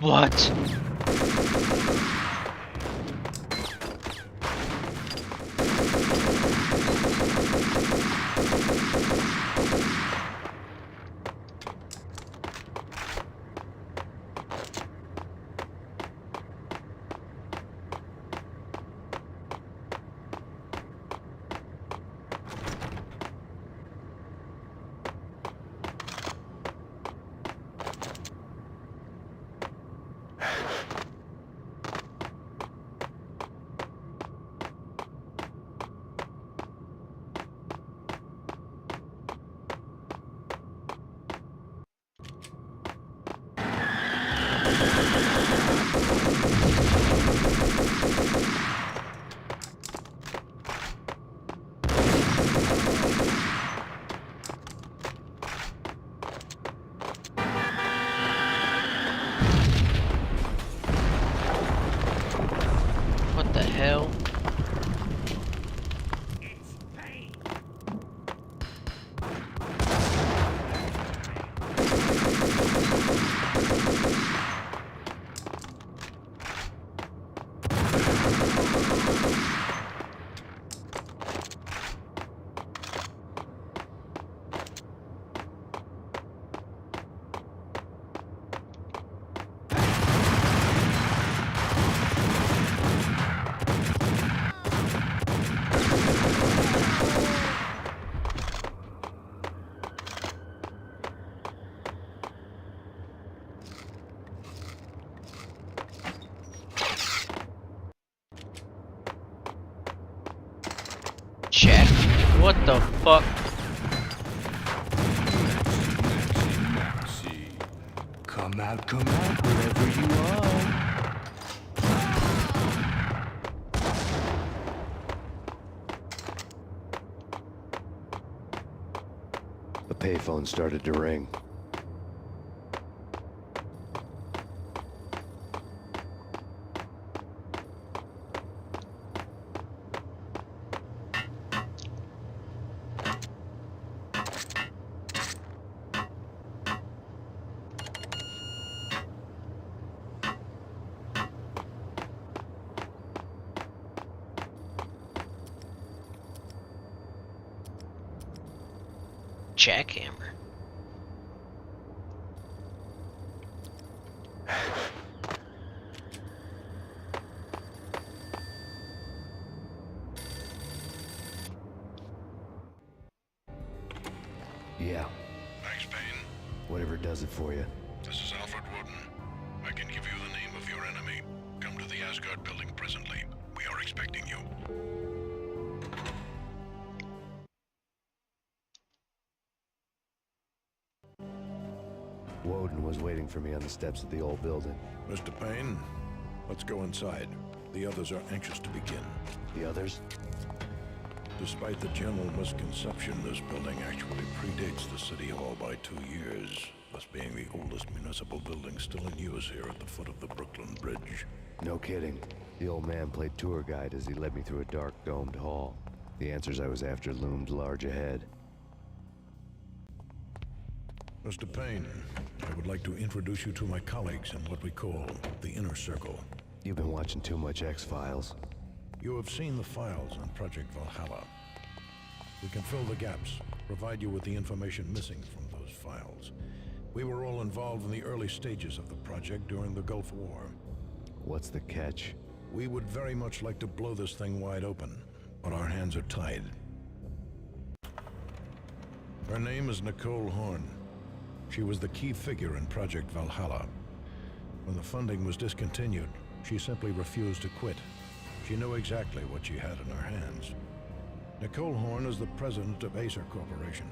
What? hell? It's Payne. Check. What the fuck? Come out, wherever you are. The payphone started to ring. Jackhammer. Yeah, Thanks, Payne. whatever does it for you. This is Alfred Woden. I can give you the name of your enemy. Come to the Asgard building presently. We are expecting you. Woden was waiting for me on the steps of the old building. Mr. Payne, let's go inside. The others are anxious to begin. The others? Despite the general misconception, this building actually predates the City Hall by 2 years, thus being the oldest municipal building still in use here at the foot of the Brooklyn Bridge. No kidding. The old man played tour guide as he led me through a dark domed hall. The answers I was after loomed large ahead. Mr. Payne, I would like to introduce you to my colleagues in what we call the Inner Circle. You've been watching too much X-Files. You have seen the files on Project Valhalla. We can fill the gaps, provide you with the information missing from those files. We were all involved in the early stages of the project during the Gulf War. What's the catch? We would very much like to blow this thing wide open, but our hands are tied. Her name is Nicole Horn. She was the key figure in Project Valhalla. When the funding was discontinued, she simply refused to quit. She knew exactly what she had in her hands. Nicole Horn is the president of Acer Corporation.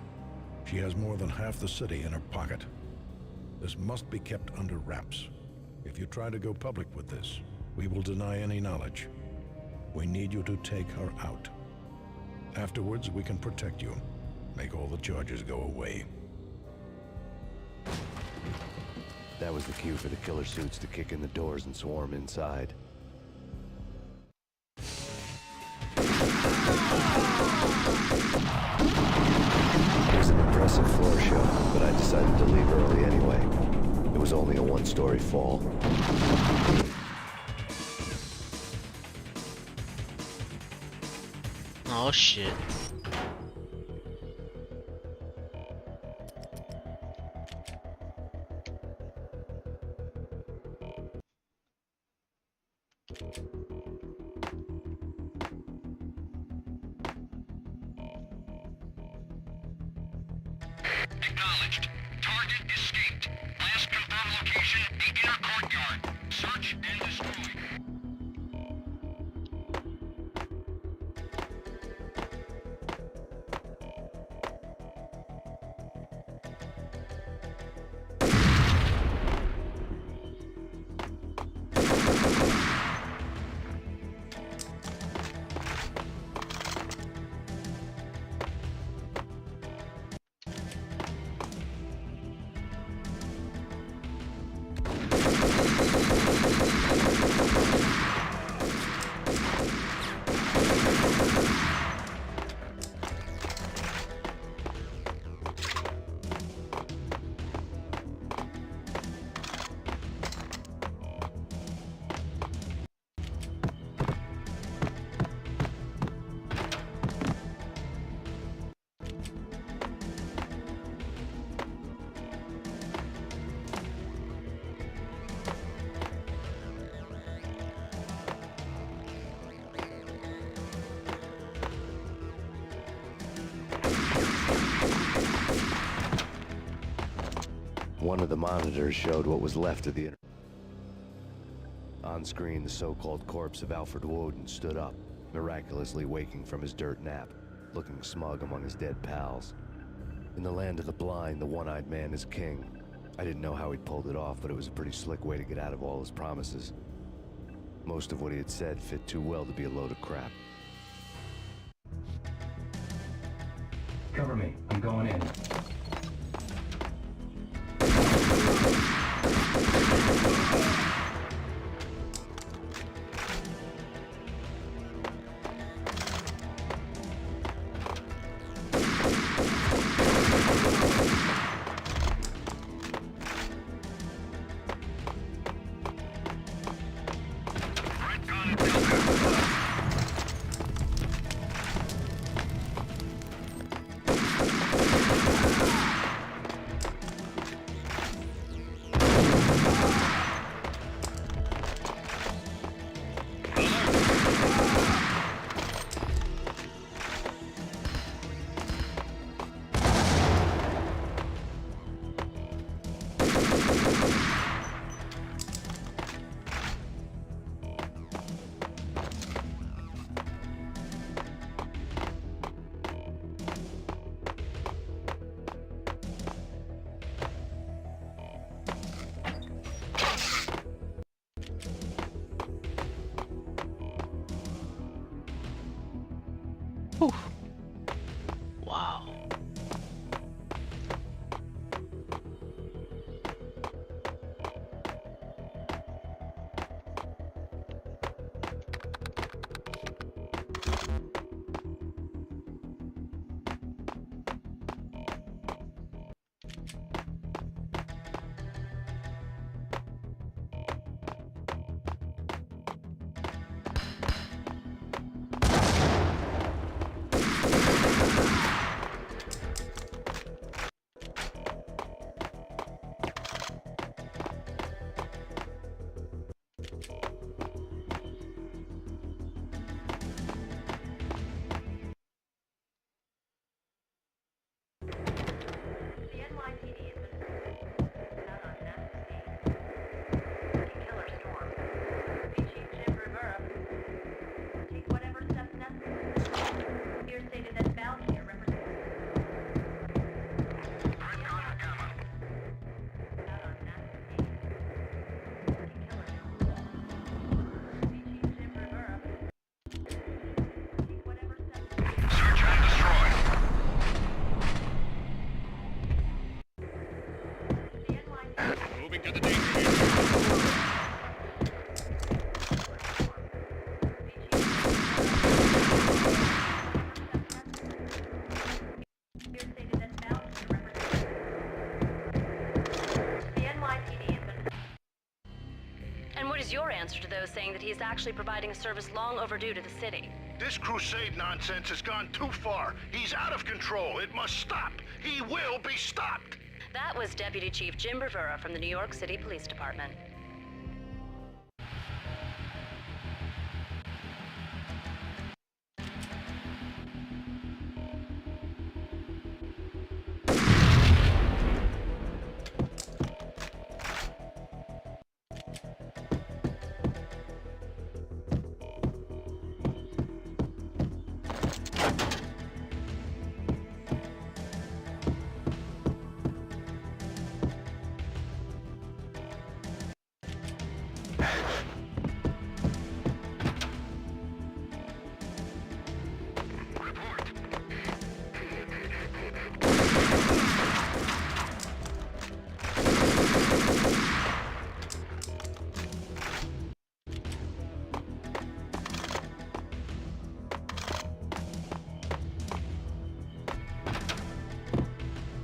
She has more than half the city in her pocket. This must be kept under wraps. If you try to go public with this, we will deny any knowledge. We need you to take her out. Afterwards, we can protect you. Make all the charges go away. That was the cue for the killer suits to kick in the doors and swarm inside. It was an impressive floor show, but I decided to leave early anyway. It was only a one-story fall. Oh shit. Acknowledged. Target escaped. Last confirmed location, the inner courtyard. Search and destroy. One of the monitors showed what was left of the internet. On screen, the so-called corpse of Alfred Woden stood up, miraculously waking from his dirt nap, looking smug among his dead pals. In the land of the blind, the one-eyed man is king. I didn't know how he'd pulled it off, but it was a pretty slick way to get out of all his promises. Most of what he had said fit too well to be a load of crap. Cover me. I'm going in. Wow. Your answer to those saying that he is actually providing a service long overdue to the city. This crusade nonsense has gone too far. He's out of control. It must stop. He will be stopped. That was Deputy Chief Jim Rivera from the New York City Police Department.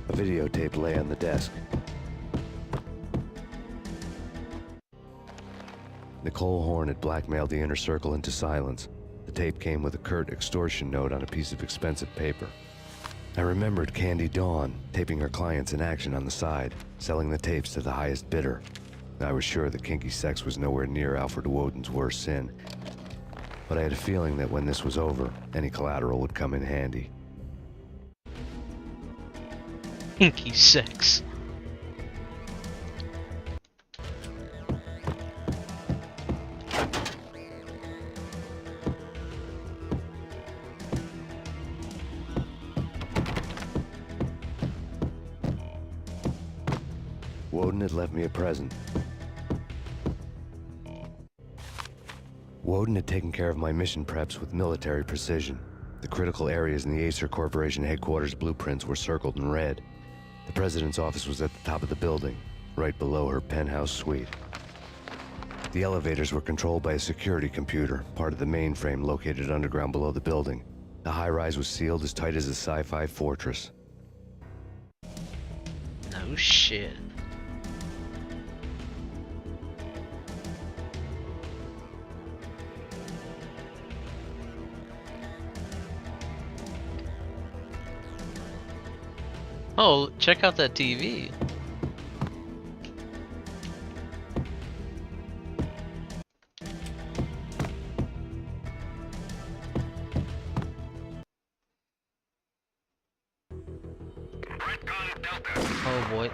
A videotape lay on the desk. Nicole Horn had blackmailed the Inner Circle into silence. The tape came with a curt extortion note on a piece of expensive paper. I remembered Candy Dawn taping her clients in action on the side, selling the tapes to the highest bidder. I was sure that kinky sex was nowhere near Alfred Woden's worst sin. But I had a feeling that when this was over, any collateral would come in handy. Kinky sex. Woden had left me a present. Woden had taken care of my mission preps with military precision. The critical areas in the Acer Corporation headquarters blueprints were circled in red. The president's office was at the top of the building, right below her penthouse suite. The elevators were controlled by a security computer, part of the mainframe located underground below the building. The high-rise was sealed as tight as a sci-fi fortress. No shit. Oh, check out that TV. Oh boy.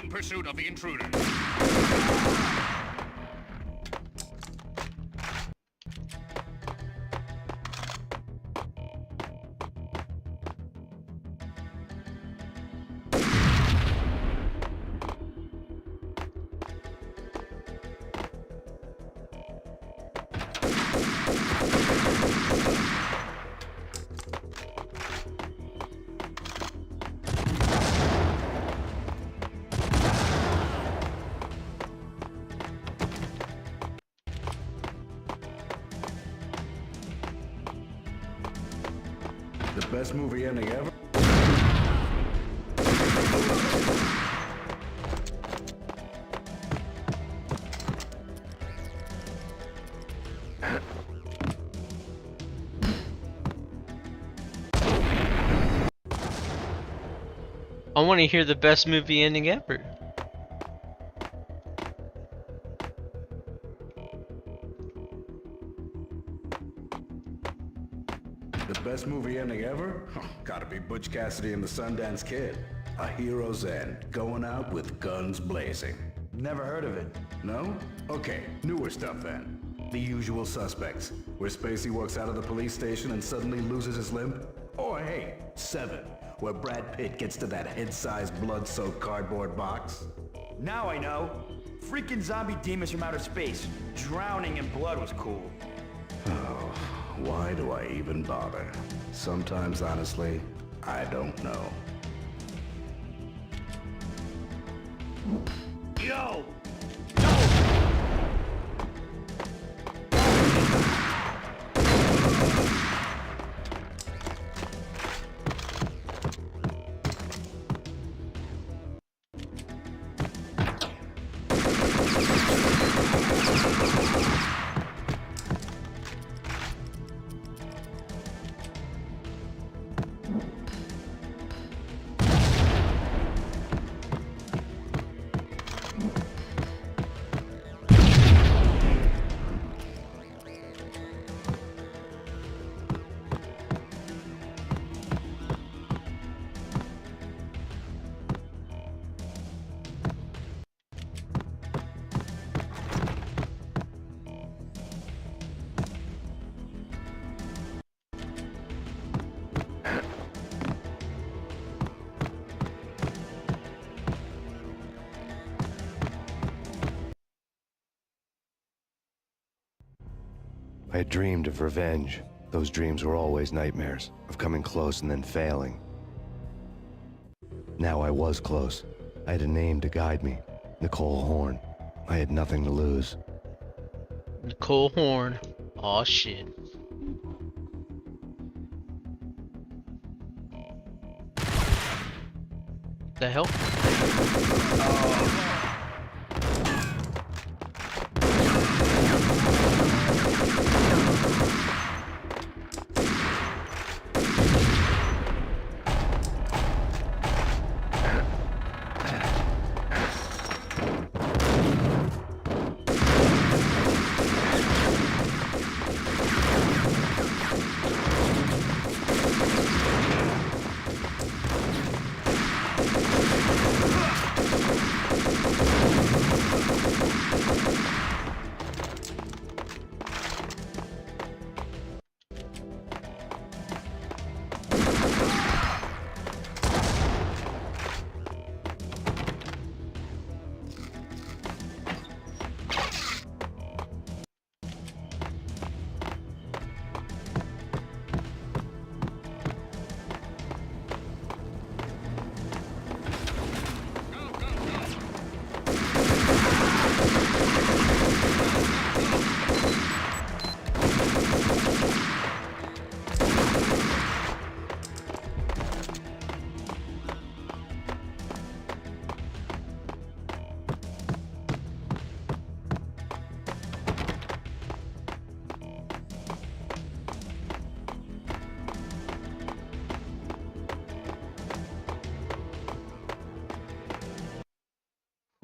In pursuit of the intruder. The best movie ending ever? I want to hear the best movie ending ever. The best movie ending ever? Gotta be Butch Cassidy and the Sundance Kid. A hero's end, going out with guns blazing. Never heard of it. No? Okay, newer stuff then. The Usual Suspects, where Spacey walks out of the police station and suddenly loses his limb. Or hey, Seven, where Brad Pitt gets to that head-sized blood-soaked cardboard box. Now I know. Freaking zombie demons from outer space. Drowning in blood was cool. Oh, why do I even bother? Sometimes, honestly, I don't know. Yo! I had dreamed of revenge. Those dreams were always nightmares, of coming close and then failing. Now I was close. I had a name to guide me. Nicole Horn. I had nothing to lose. Nicole Horn. Aw shit. The hell?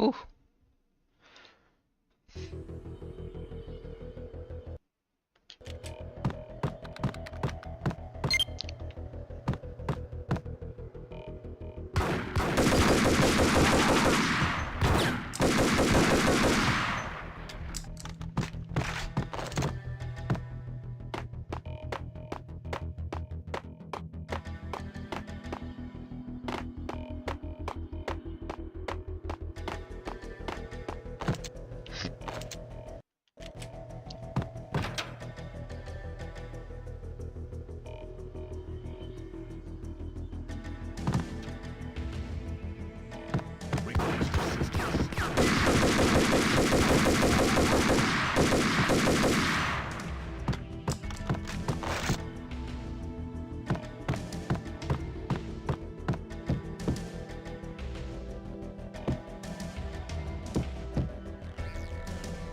Ooh.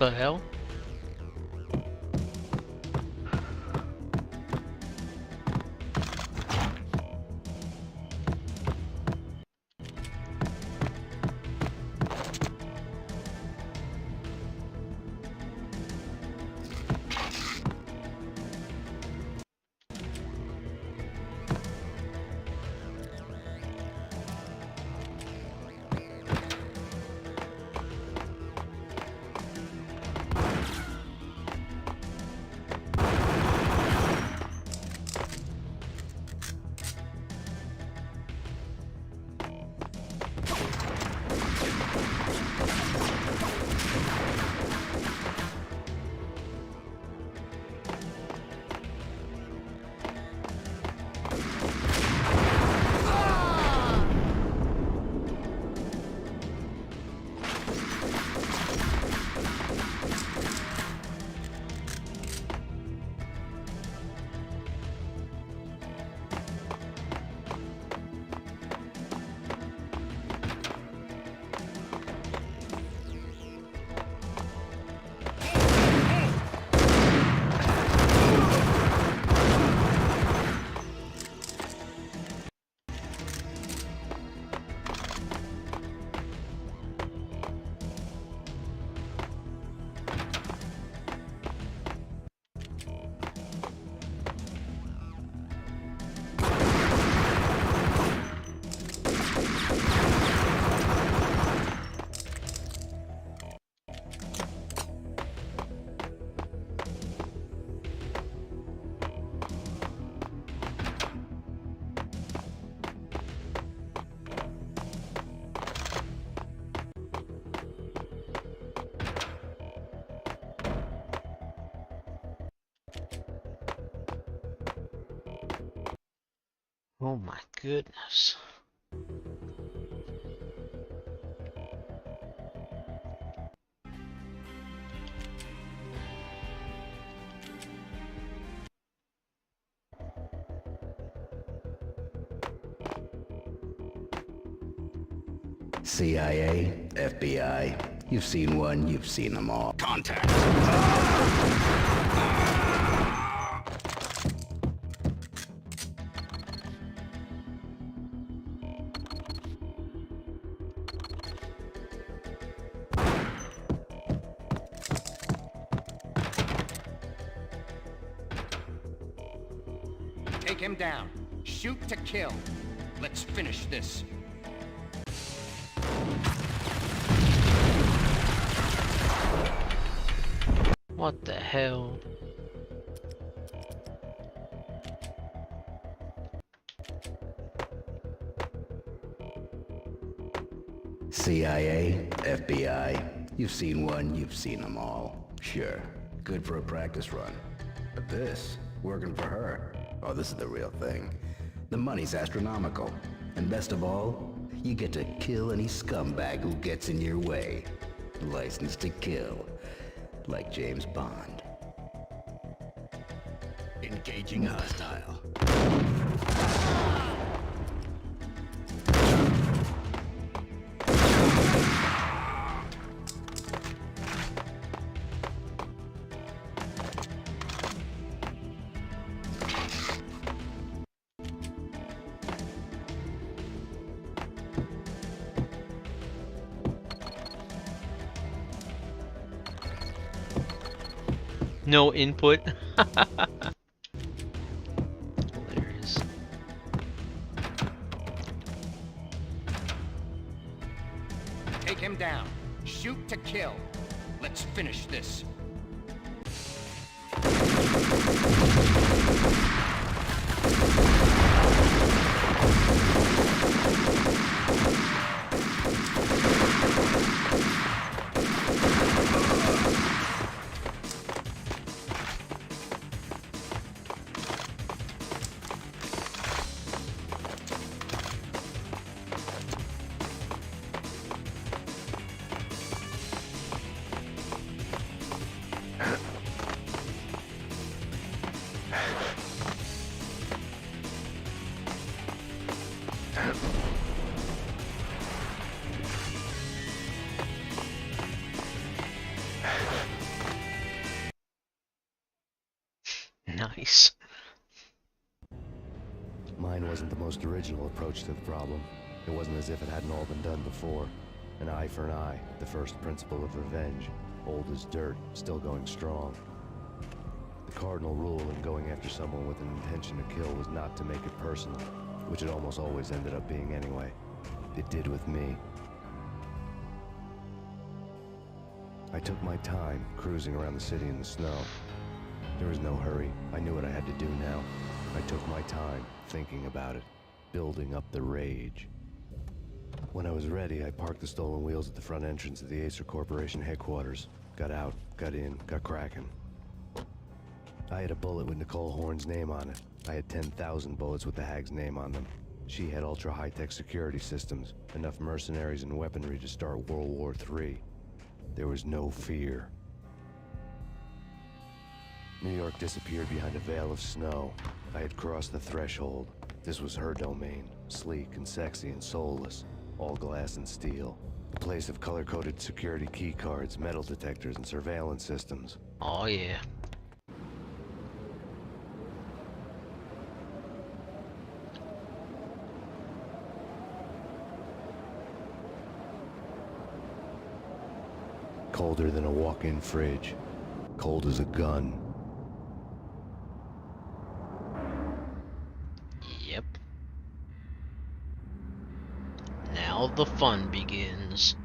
The hell? Oh my goodness. CIA, FBI, you've seen one, you've seen them all. Contact! Take him down. Shoot to kill. Let's finish this. What the hell? CIA, FBI, you've seen one, you've seen them all. Sure, good for a practice run. But this, working for her, oh, this is the real thing. The money's astronomical. And best of all, you get to kill any scumbag who gets in your way. License to kill. Like James Bond. Engaging hostile. No input. Hilarious. Take him down. Shoot to kill. Let's finish this. Nice. Mine wasn't the most original approach to the problem. It wasn't as if it hadn't all been done before. An eye for an eye, the first principle of revenge. Old as dirt, still going strong. The cardinal rule in going after someone with an intention to kill was not to make it personal, which it almost always ended up being anyway. It did with me. I took my time, cruising around the city in the snow. There was no hurry. I knew what I had to do now. I took my time, thinking about it, building up the rage. When I was ready, I parked the stolen wheels at the front entrance of the Acer Corporation headquarters. Got out, got in, got cracking. I had a bullet with Nicole Horn's name on it. I had 10,000 bullets with the Hag's name on them. She had ultra-high-tech security systems, enough mercenaries and weaponry to start World War III. There was no fear. New York disappeared behind a veil of snow. I had crossed the threshold. This was her domain, sleek and sexy and soulless, all glass and steel. A place of color-coded security key cards, metal detectors, and surveillance systems. Oh yeah. Colder than a walk-in fridge. Cold as a gun. Yep. Now the fun begins.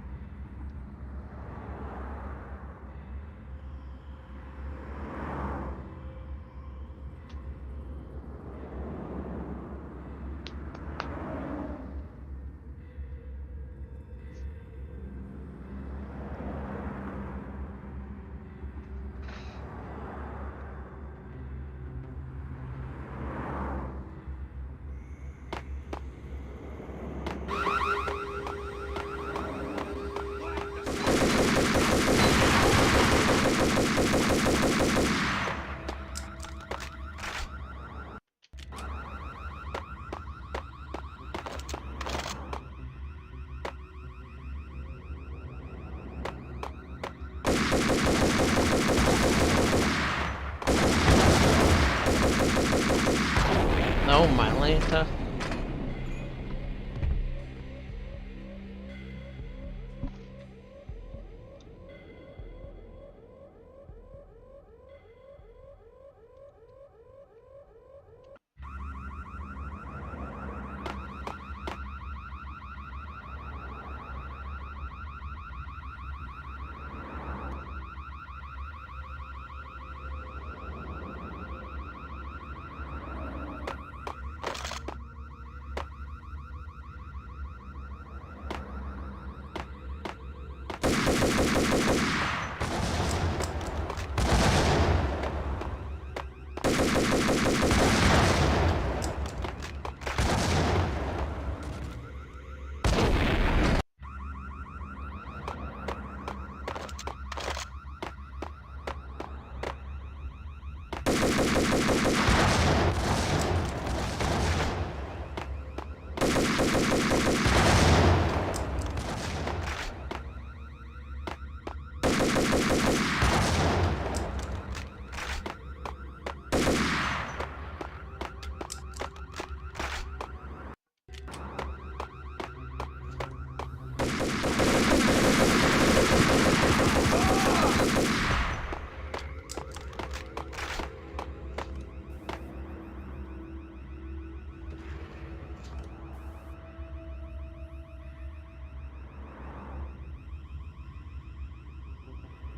No, my Lanta.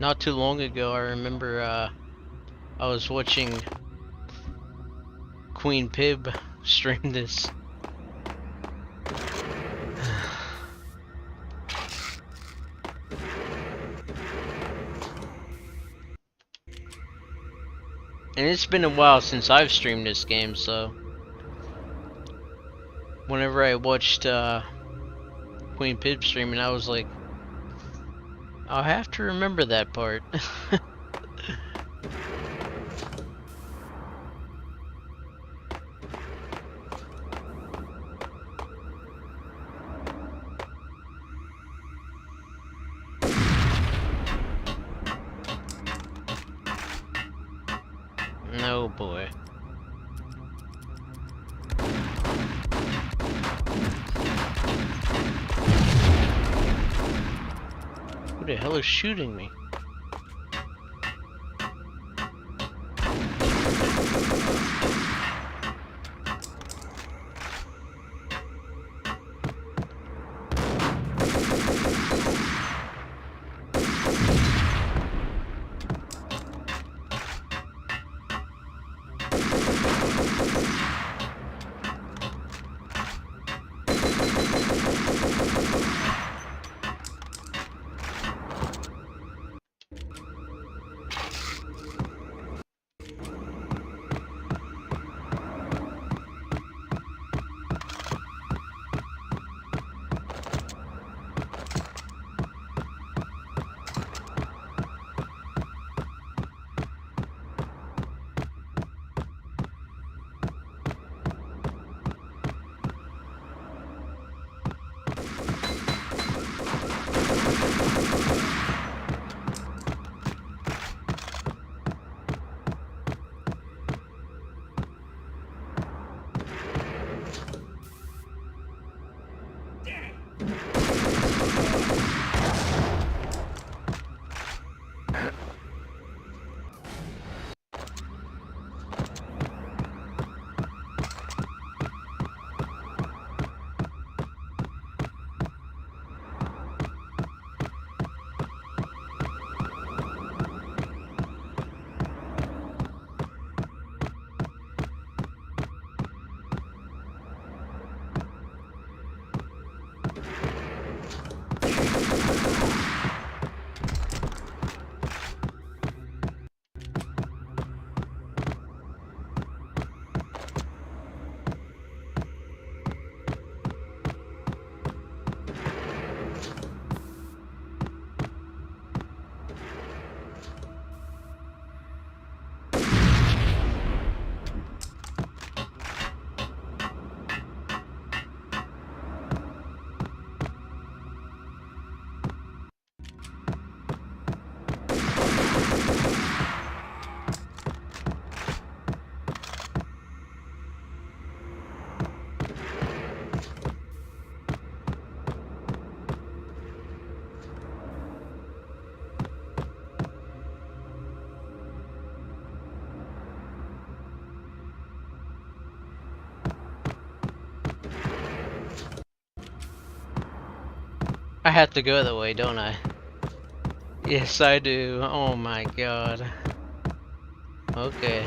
Not too long ago, I remember I was watching Queen Pib stream this. And it's been a while since I've streamed this game, so whenever I watched Queen Pib streaming, I was like, I'll have to remember that part. No boy. Who the hell is shooting me? I have to go that way, don't I? Yes, I do. Oh my god. Okay.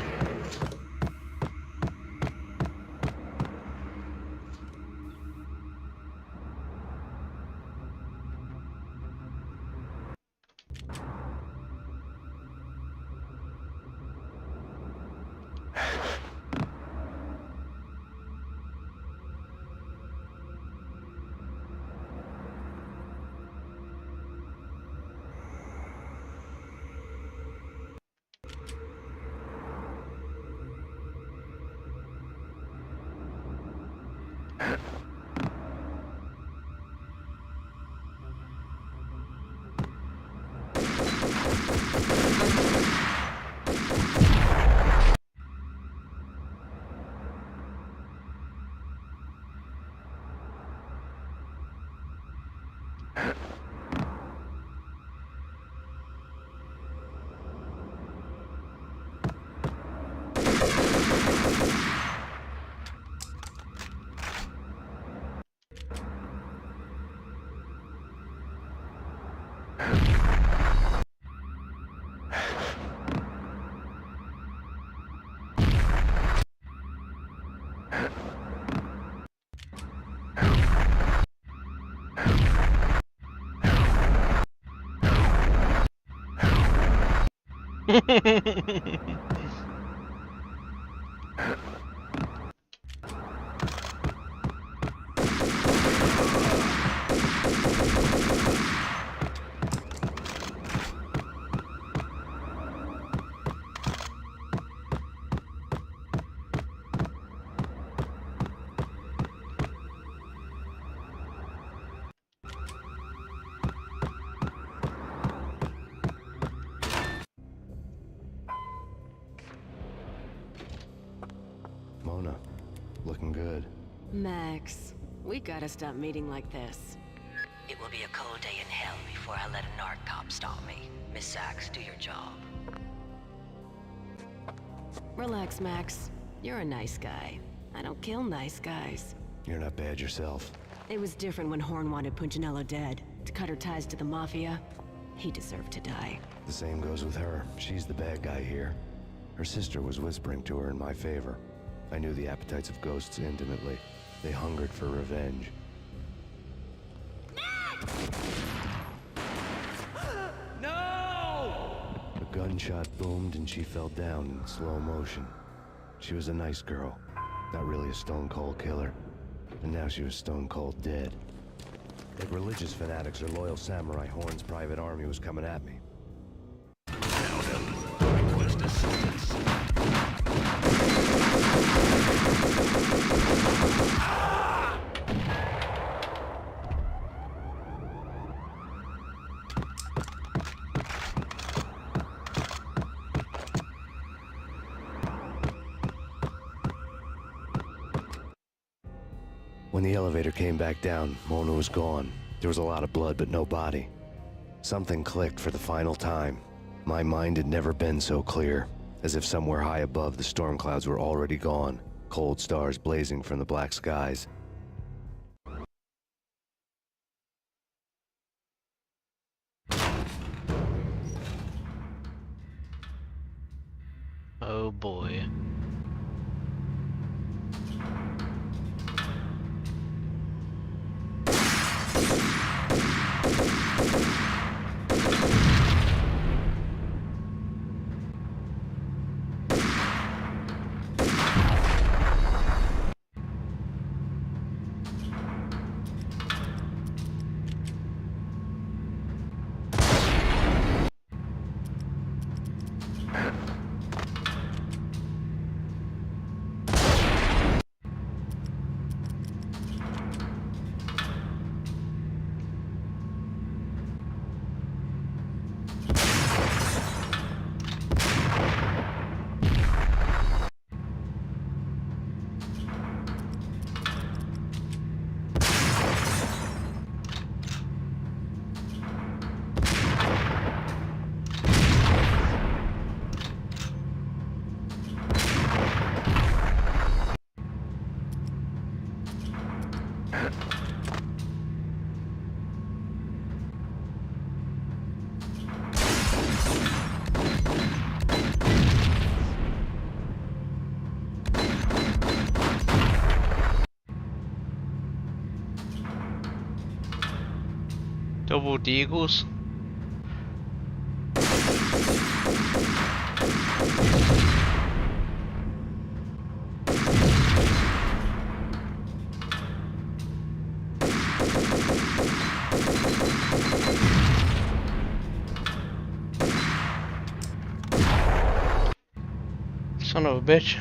Mona, looking good. Max, we gotta stop meeting like this. It will be a cold day in hell before I let a narc cop stop me. Miss Sachs, do your job. Relax, Max. You're a nice guy. I don't kill nice guys. You're not bad yourself. It was different when Horn wanted Punchinello dead. To cut her ties to the Mafia. He deserved to die. The same goes with her. She's the bad guy here. Her sister was whispering to her in my favor. I knew the appetites of ghosts intimately. They hungered for revenge. No! A gunshot boomed and she fell down in slow motion. She was a nice girl, not really a stone-cold killer. And now she was stone-cold dead. Like religious fanatics or loyal samurai, Horn's private army was coming at me. Request assistance. When the elevator came back down, Mona was gone. There was a lot of blood, but no body. Something clicked for the final time. My mind had never been so clear, as if somewhere high above the storm clouds were already gone, cold stars blazing from the black skies. Oh boy. Double deagles. Son of a bitch.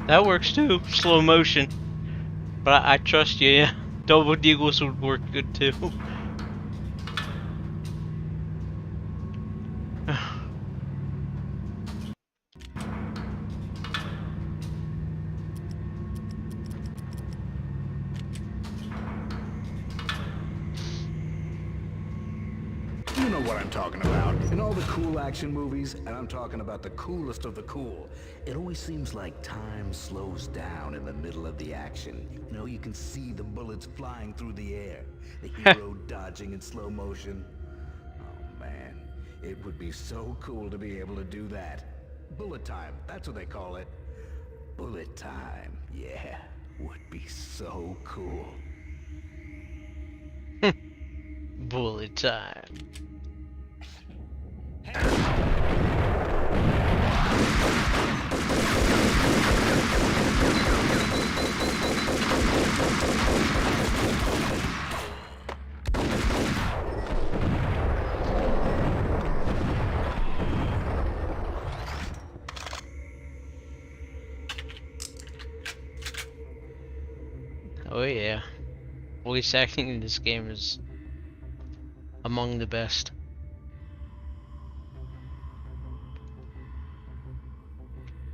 That works too, slow motion. But I trust you, yeah. Double deagles would work good too. what I'm talking about. In all the cool action movies, and I'm talking about the coolest of the cool, it always seems like time slows down in the middle of the action. You know, you can see the bullets flying through the air, the hero dodging in slow motion. Oh man, it would be so cool to be able to do that. Bullet time, that's what they call it. Bullet time, yeah, would be so cool. Bullet time. Oh yeah. Voice acting in this game is among the best.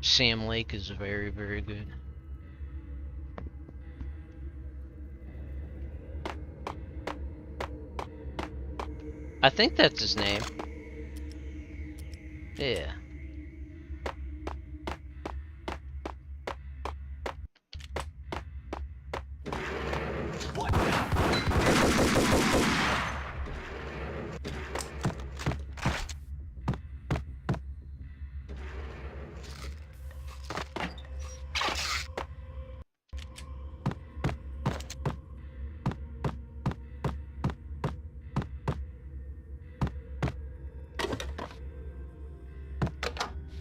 Sam Lake is very, very good. I think that's his name. Yeah.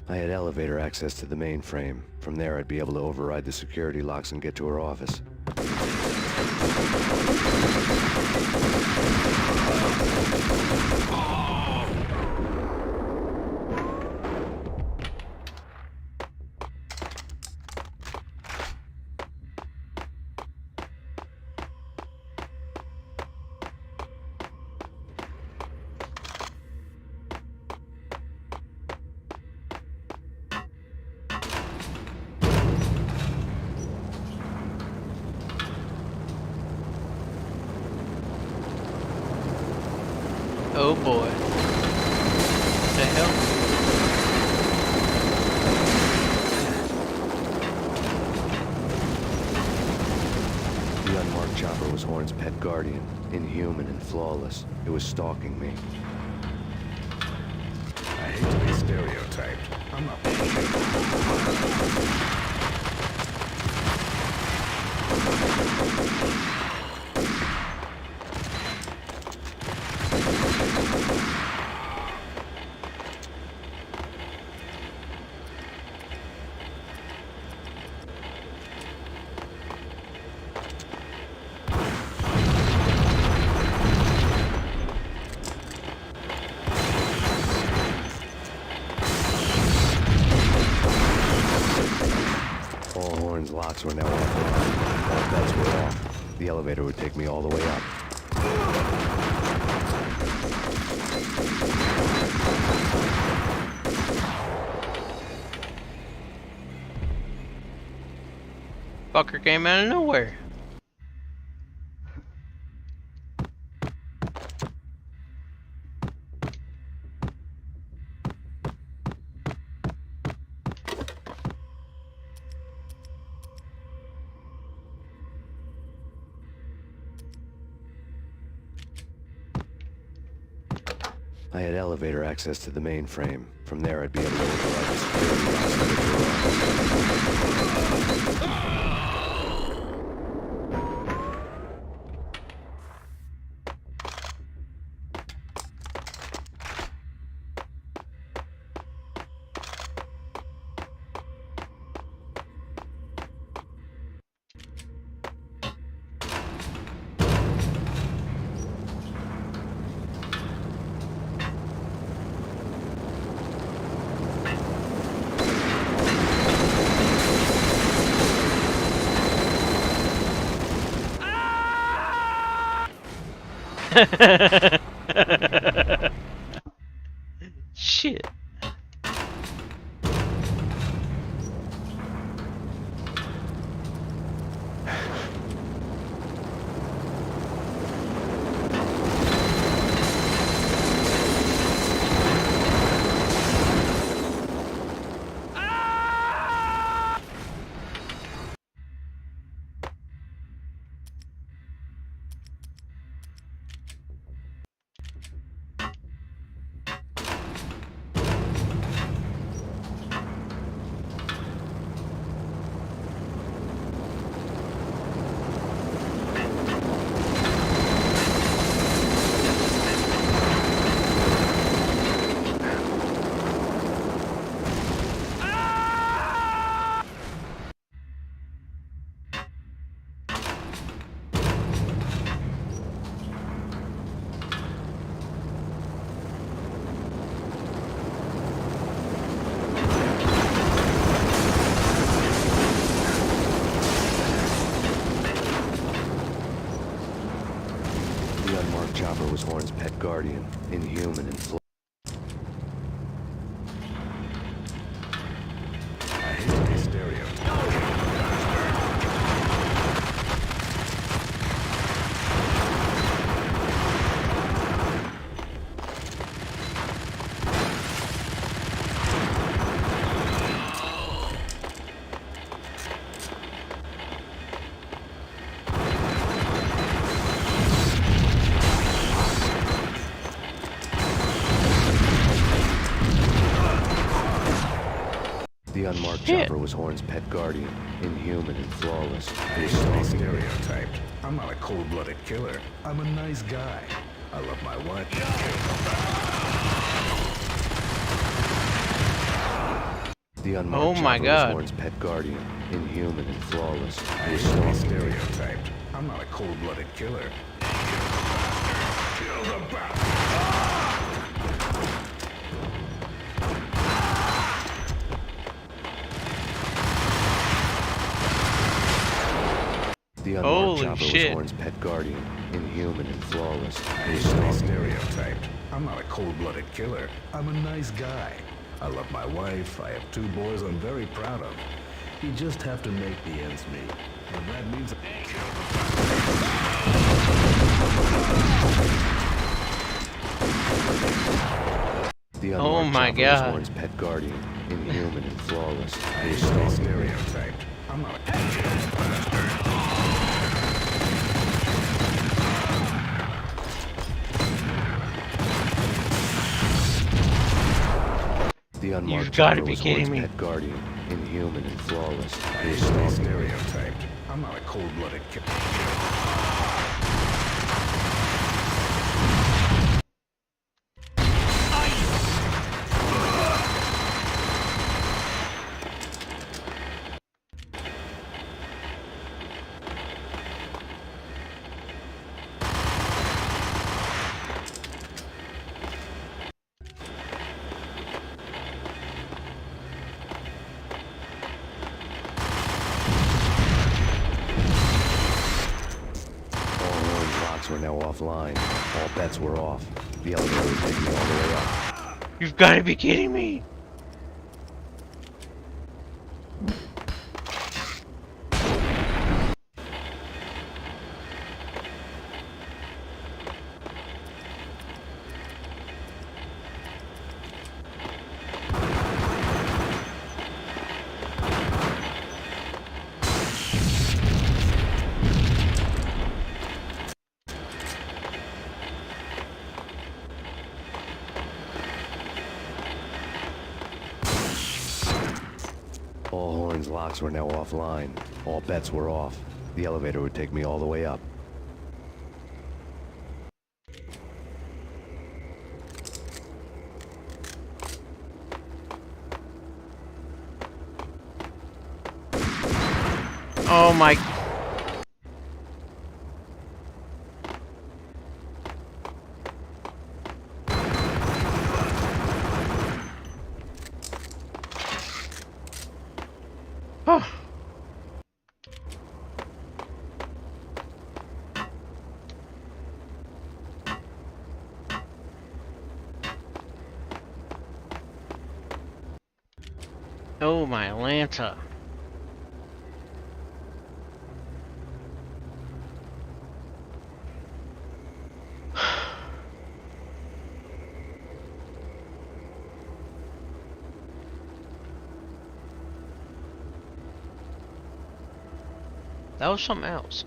I had elevator access to the mainframe. From there, I'd be able to override the security locks and get to her office. Oh boy. What the hell? The unmarked chopper was Horn's pet guardian, inhuman and flawless. It was stalking me. I hate to be stereotyped. I'm not All Horn's locks were now offline. All bets were off. The elevator would take me all the way up. Fucker came out of nowhere. I had elevator access to the mainframe. From there, I'd be able to override the security locks and get to her office. Shit. was Horn's pet guardian, inhuman and flawed. I hate these stereotypes. The unmarked chopper was Horn's pet guardian, inhuman and flawless. I hate these stereotypes. I'm not a cold-blooded killer. I'm a nice guy. I love my wife. The unmarked chopper was Horn's pet guardian, inhuman and flawless. I hate these stereotypes. I'm not a cold-blooded killer. Kill the bastard! The unmarked chopper was Horn's pet guardian, inhuman and flawless. I hate these stereotypes. I'm not a cold-blooded killer. I'm a nice guy. I love my wife. I have 2 boys I'm very proud of. You just have to make the ends meet. And that means The unmarked chopper was Horn's pet guardian, inhuman and flawless. I hate these stereotypes. I'm not a The unmarked You've got to chopper be was kidding Horn's me. pet guardian, inhuman and flawless. I hate these stereotypes. I'm not a cold-blooded killer. Were now offline. All bets were off. The elevator would take me all the way up. You've got to be kidding me. All Horn's locks were now offline. All bets were off. The elevator would take me all the way up. Oh my. Oh. Oh my Atlanta. That was something else.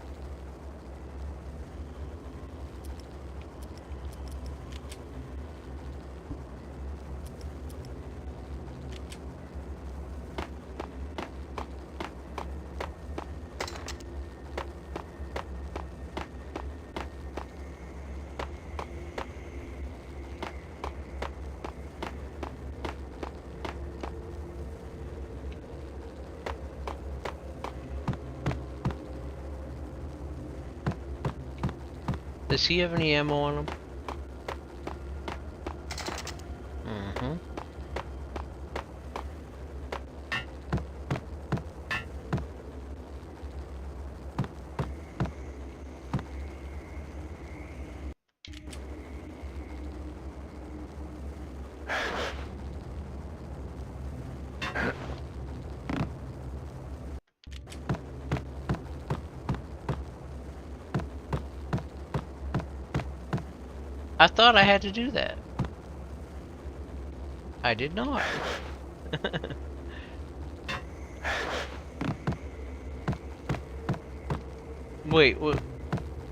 Does he have any ammo on him? Mm-hmm. I thought I had to do that. I did not. Wait, what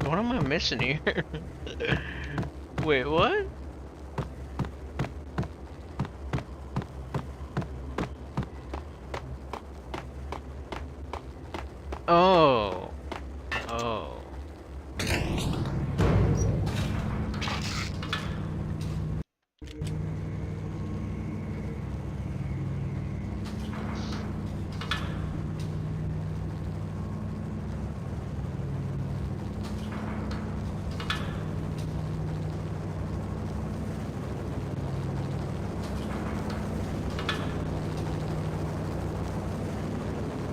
am I missing here? Wait, what? Oh. Oh.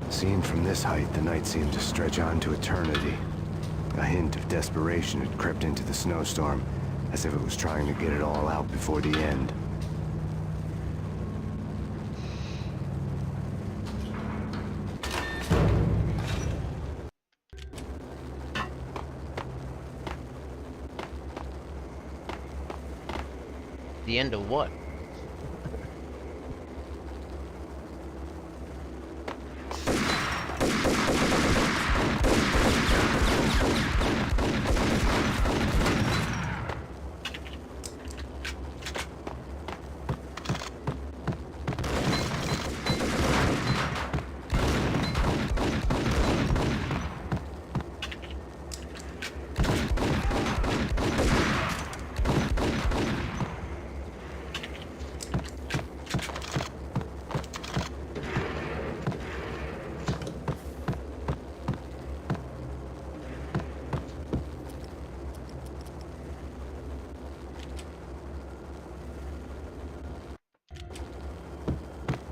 Seen from this height, the night seemed to stretch on to eternity. A hint of desperation had crept into the snowstorm, as if it was trying to get it all out before the end. The end of what?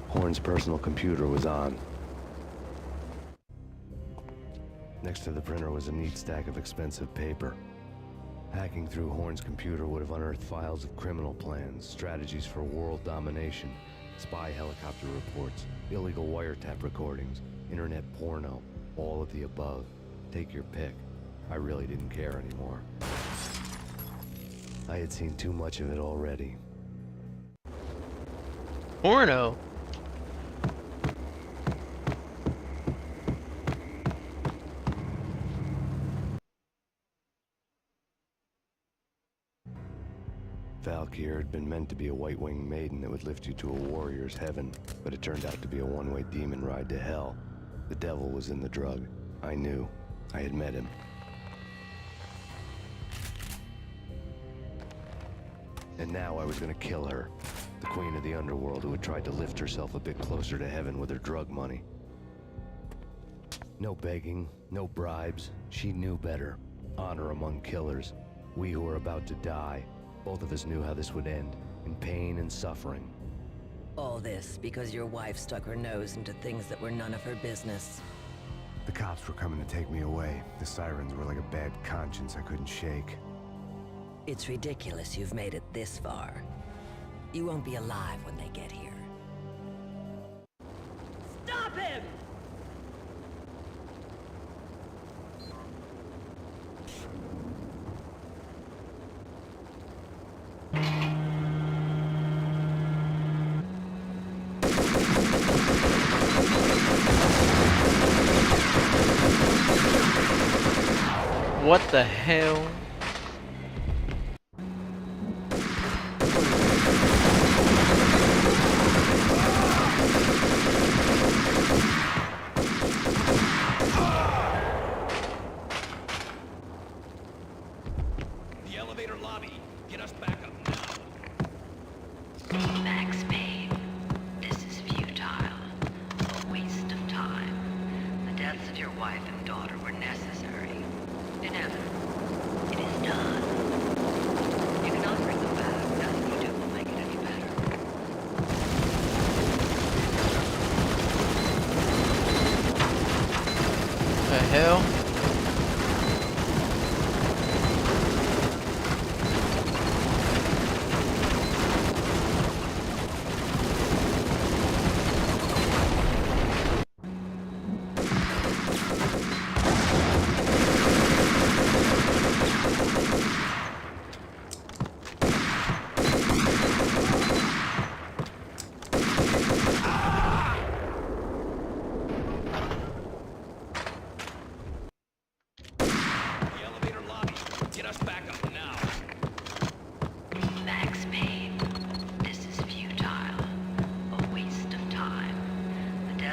Horn's personal computer was on. Next to the printer was a neat stack of expensive paper. Hacking through Horn's computer would have unearthed files of criminal plans, strategies for world domination, spy helicopter reports, illegal wiretap recordings, internet porno, all of the above. Take your pick. I really didn't care anymore. I had seen too much of it already. Porno? Valkyr had been meant to be a white-winged maiden that would lift you to a warrior's heaven, but it turned out to be a one-way demon ride to hell. The devil was in the drug. I knew. I had met him. And now I was gonna kill her. The queen of the underworld who had tried to lift herself a bit closer to heaven with her drug money. No begging, no bribes. She knew better. Honor among killers. We who were about to die. Both of us knew how this would end, in pain and suffering. All this because your wife stuck her nose into things that were none of her business. The cops were coming to take me away. The sirens were like a bad conscience I couldn't shake. It's ridiculous you've made it this far. You won't be alive when they get here. Stop him! What the hell? The elevator lobby. Get us back up now. Max Payne, this is futile. A waste of time. The deaths of your wife and daughter were necessary. Inevitable. It is done. You cannot bring them back. Nothing you do will make it any better. The hell?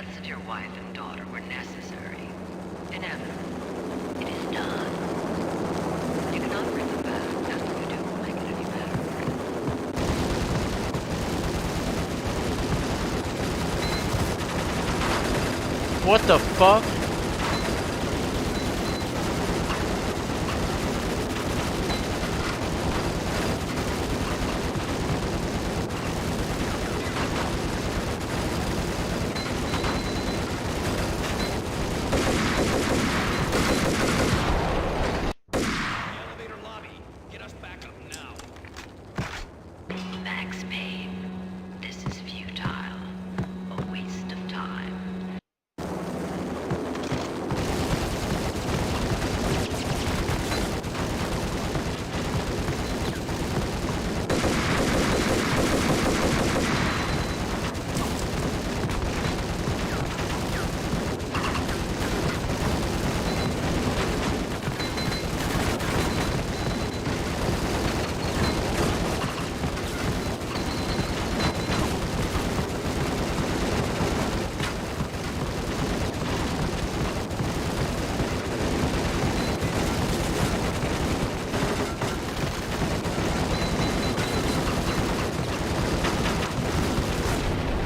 deaths of your wife and daughter were necessary, inevitable. It is done. You cannot bring them back. Nothing you do will make it any better. What the fuck? Max Payne, this is futile. A waste of time.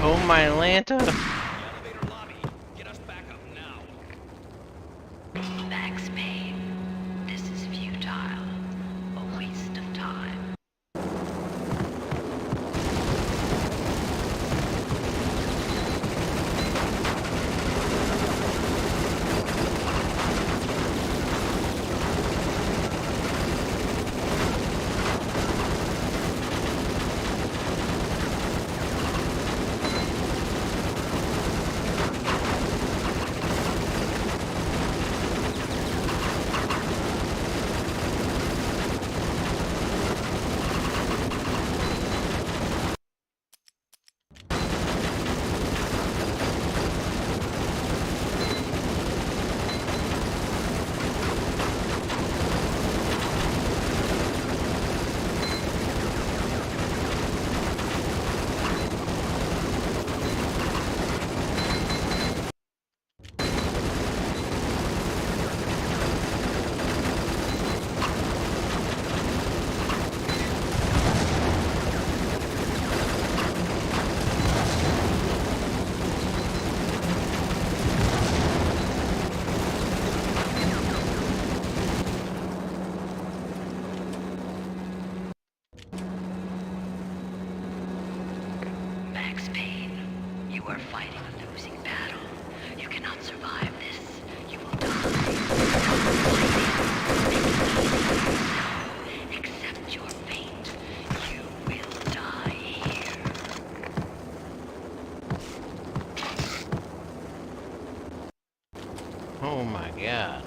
Oh my Atlanta. Max Payne, this is futile. A waste of time. Max Payne, you are fighting a losing battle. You cannot survive this. You will die. Accept your fate. You will die here. Oh my god.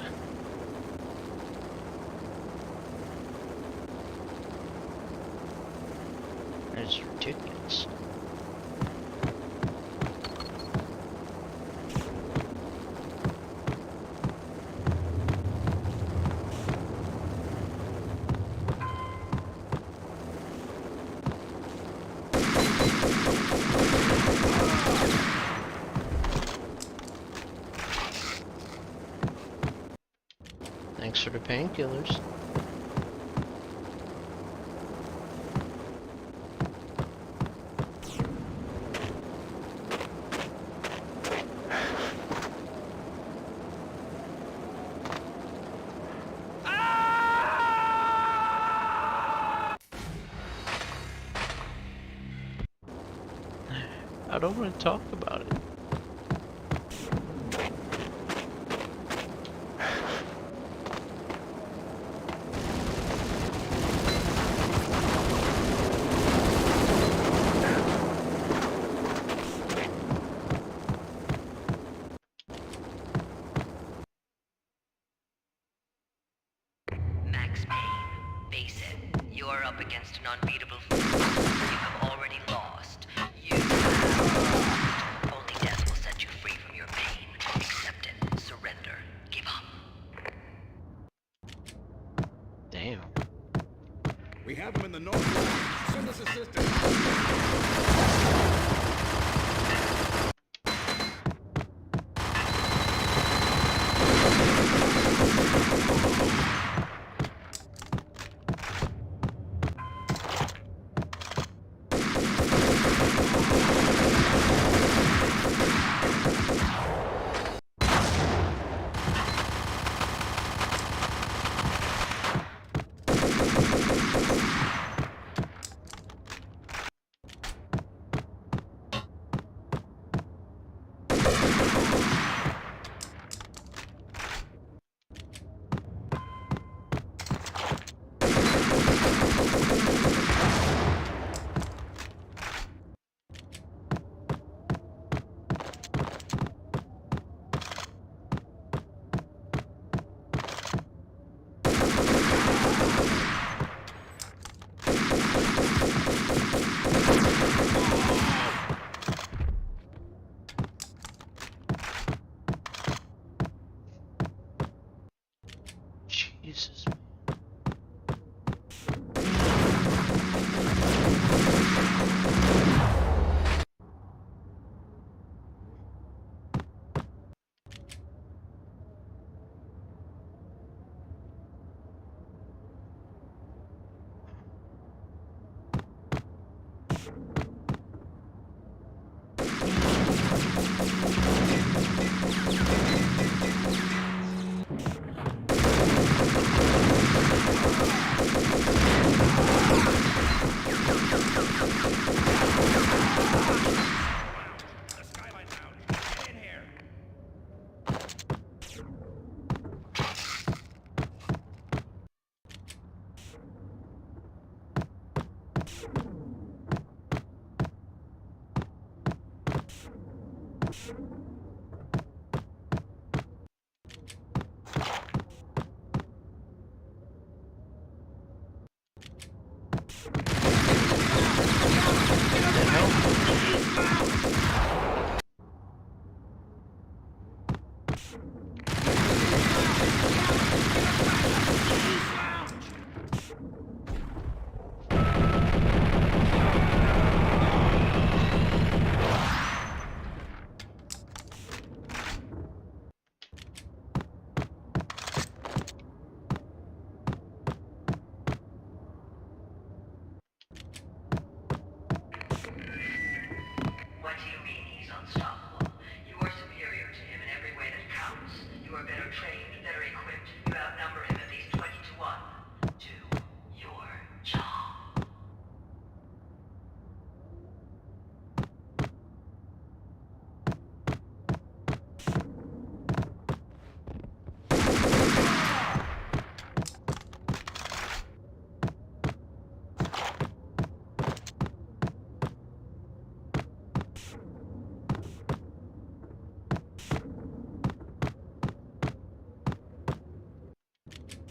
That's ridiculous. Thanks for the painkillers. I don't want to talk about it. Max Payne, face it. You are up against an unbeatable force. You have already lost. You have. Only death will set you free from your pain. Accept it. Surrender. Give up. Damn. We have him in the north. Send us assistance.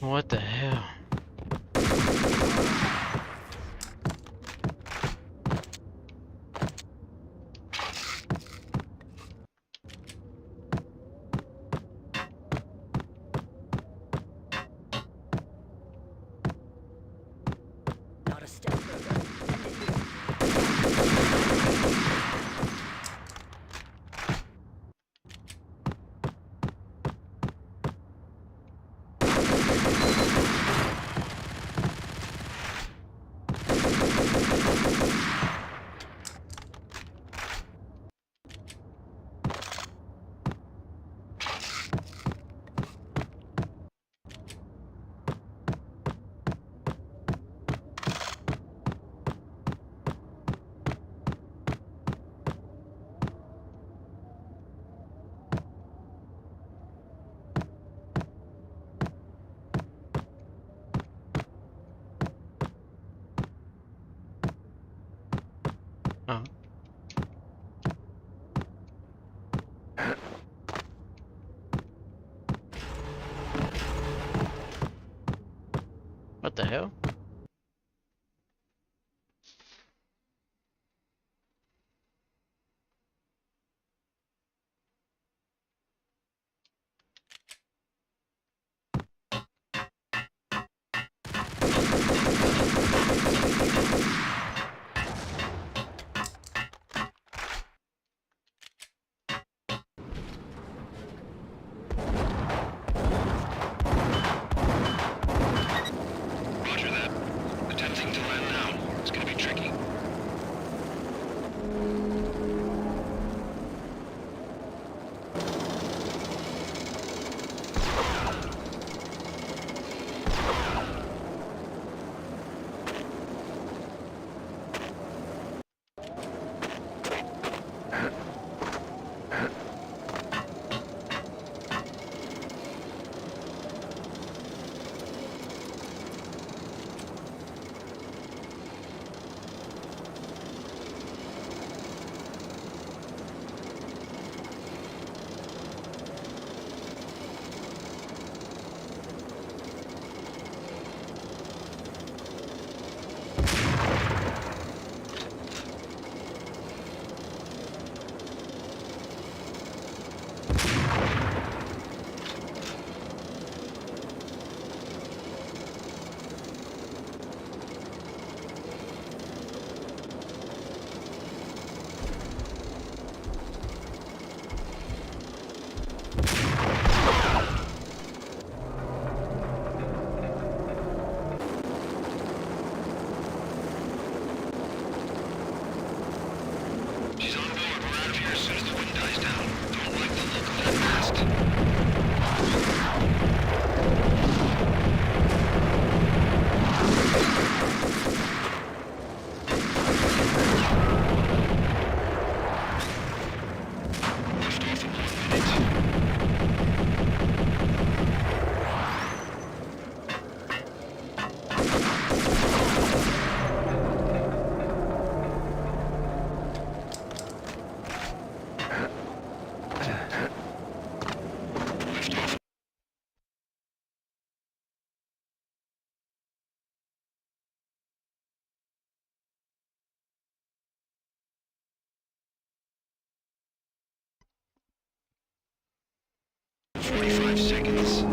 What the hell? Not a step further. Oh. What the hell? Roger that. 45 seconds.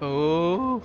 Oh.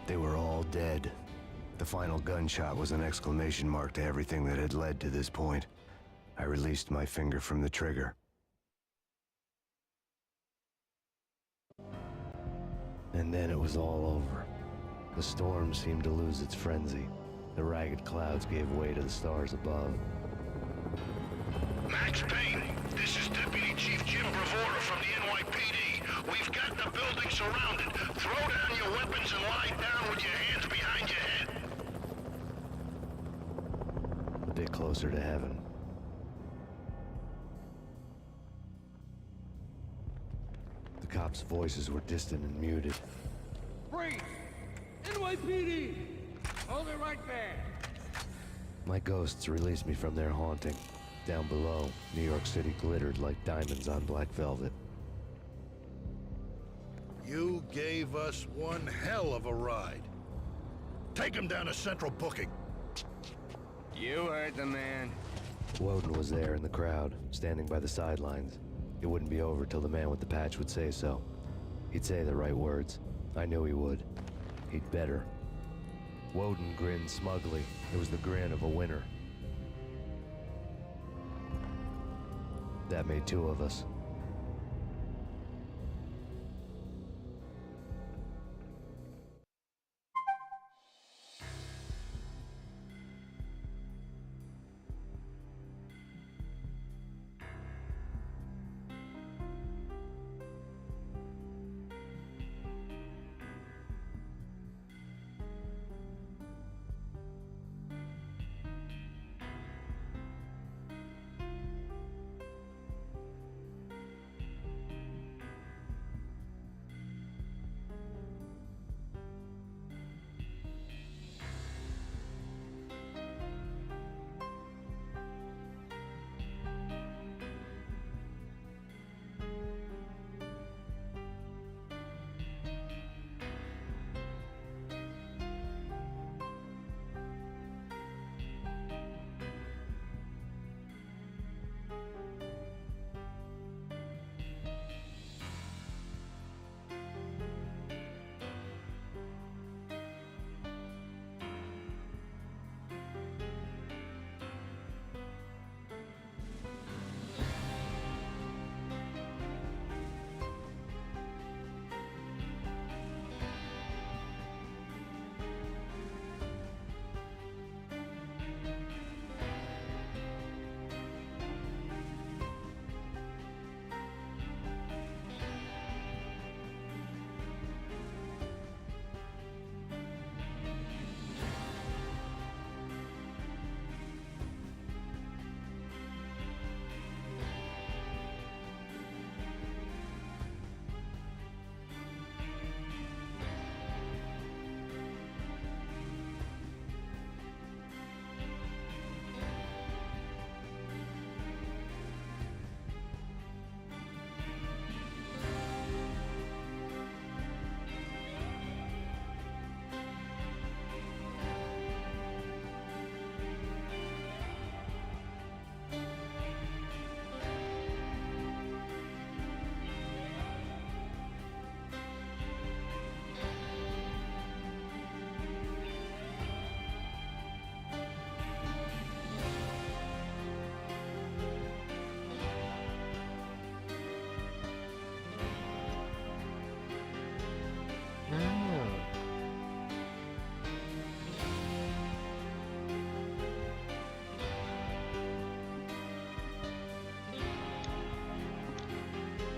They were all dead. The final gunshot was an exclamation mark to everything that had led to this point. I released my finger from the trigger. And then it was all over. The storm seemed to lose its frenzy. The ragged clouds gave way to the stars above. Max Payne, this is Deputy Chief Jim Bravura from the NYPD. We've got the building surrounded. Throw down your weapons and lie down with your hands behind your head. A bit closer to heaven. The cops' voices were distant and muted. Freeze! NYPD! Hold it right there! My ghosts released me from their haunting. Down below, New York City glittered like diamonds on black velvet. You gave us one hell of a ride. Take him down to Central Booking. You heard the man. Woden was there in the crowd, standing by the sidelines. It wouldn't be over till the man with the patch would say so. He'd say the right words. I knew he would. He'd better. Woden grinned smugly. It was the grin of a winner. That made two of us.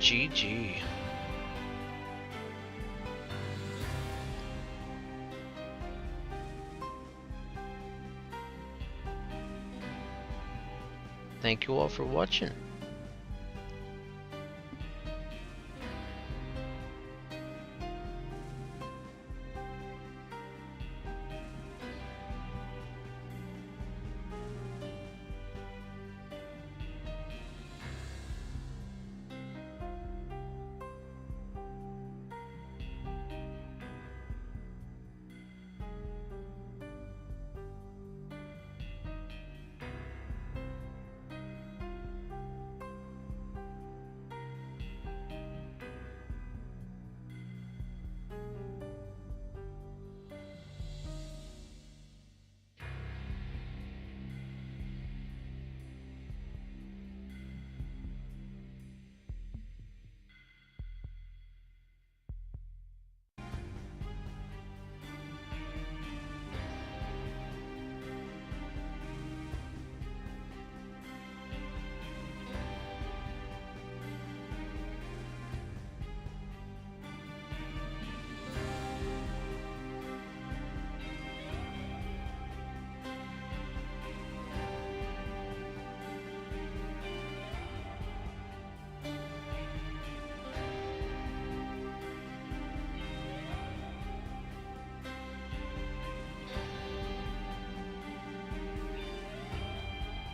GG. Thank you all for watching.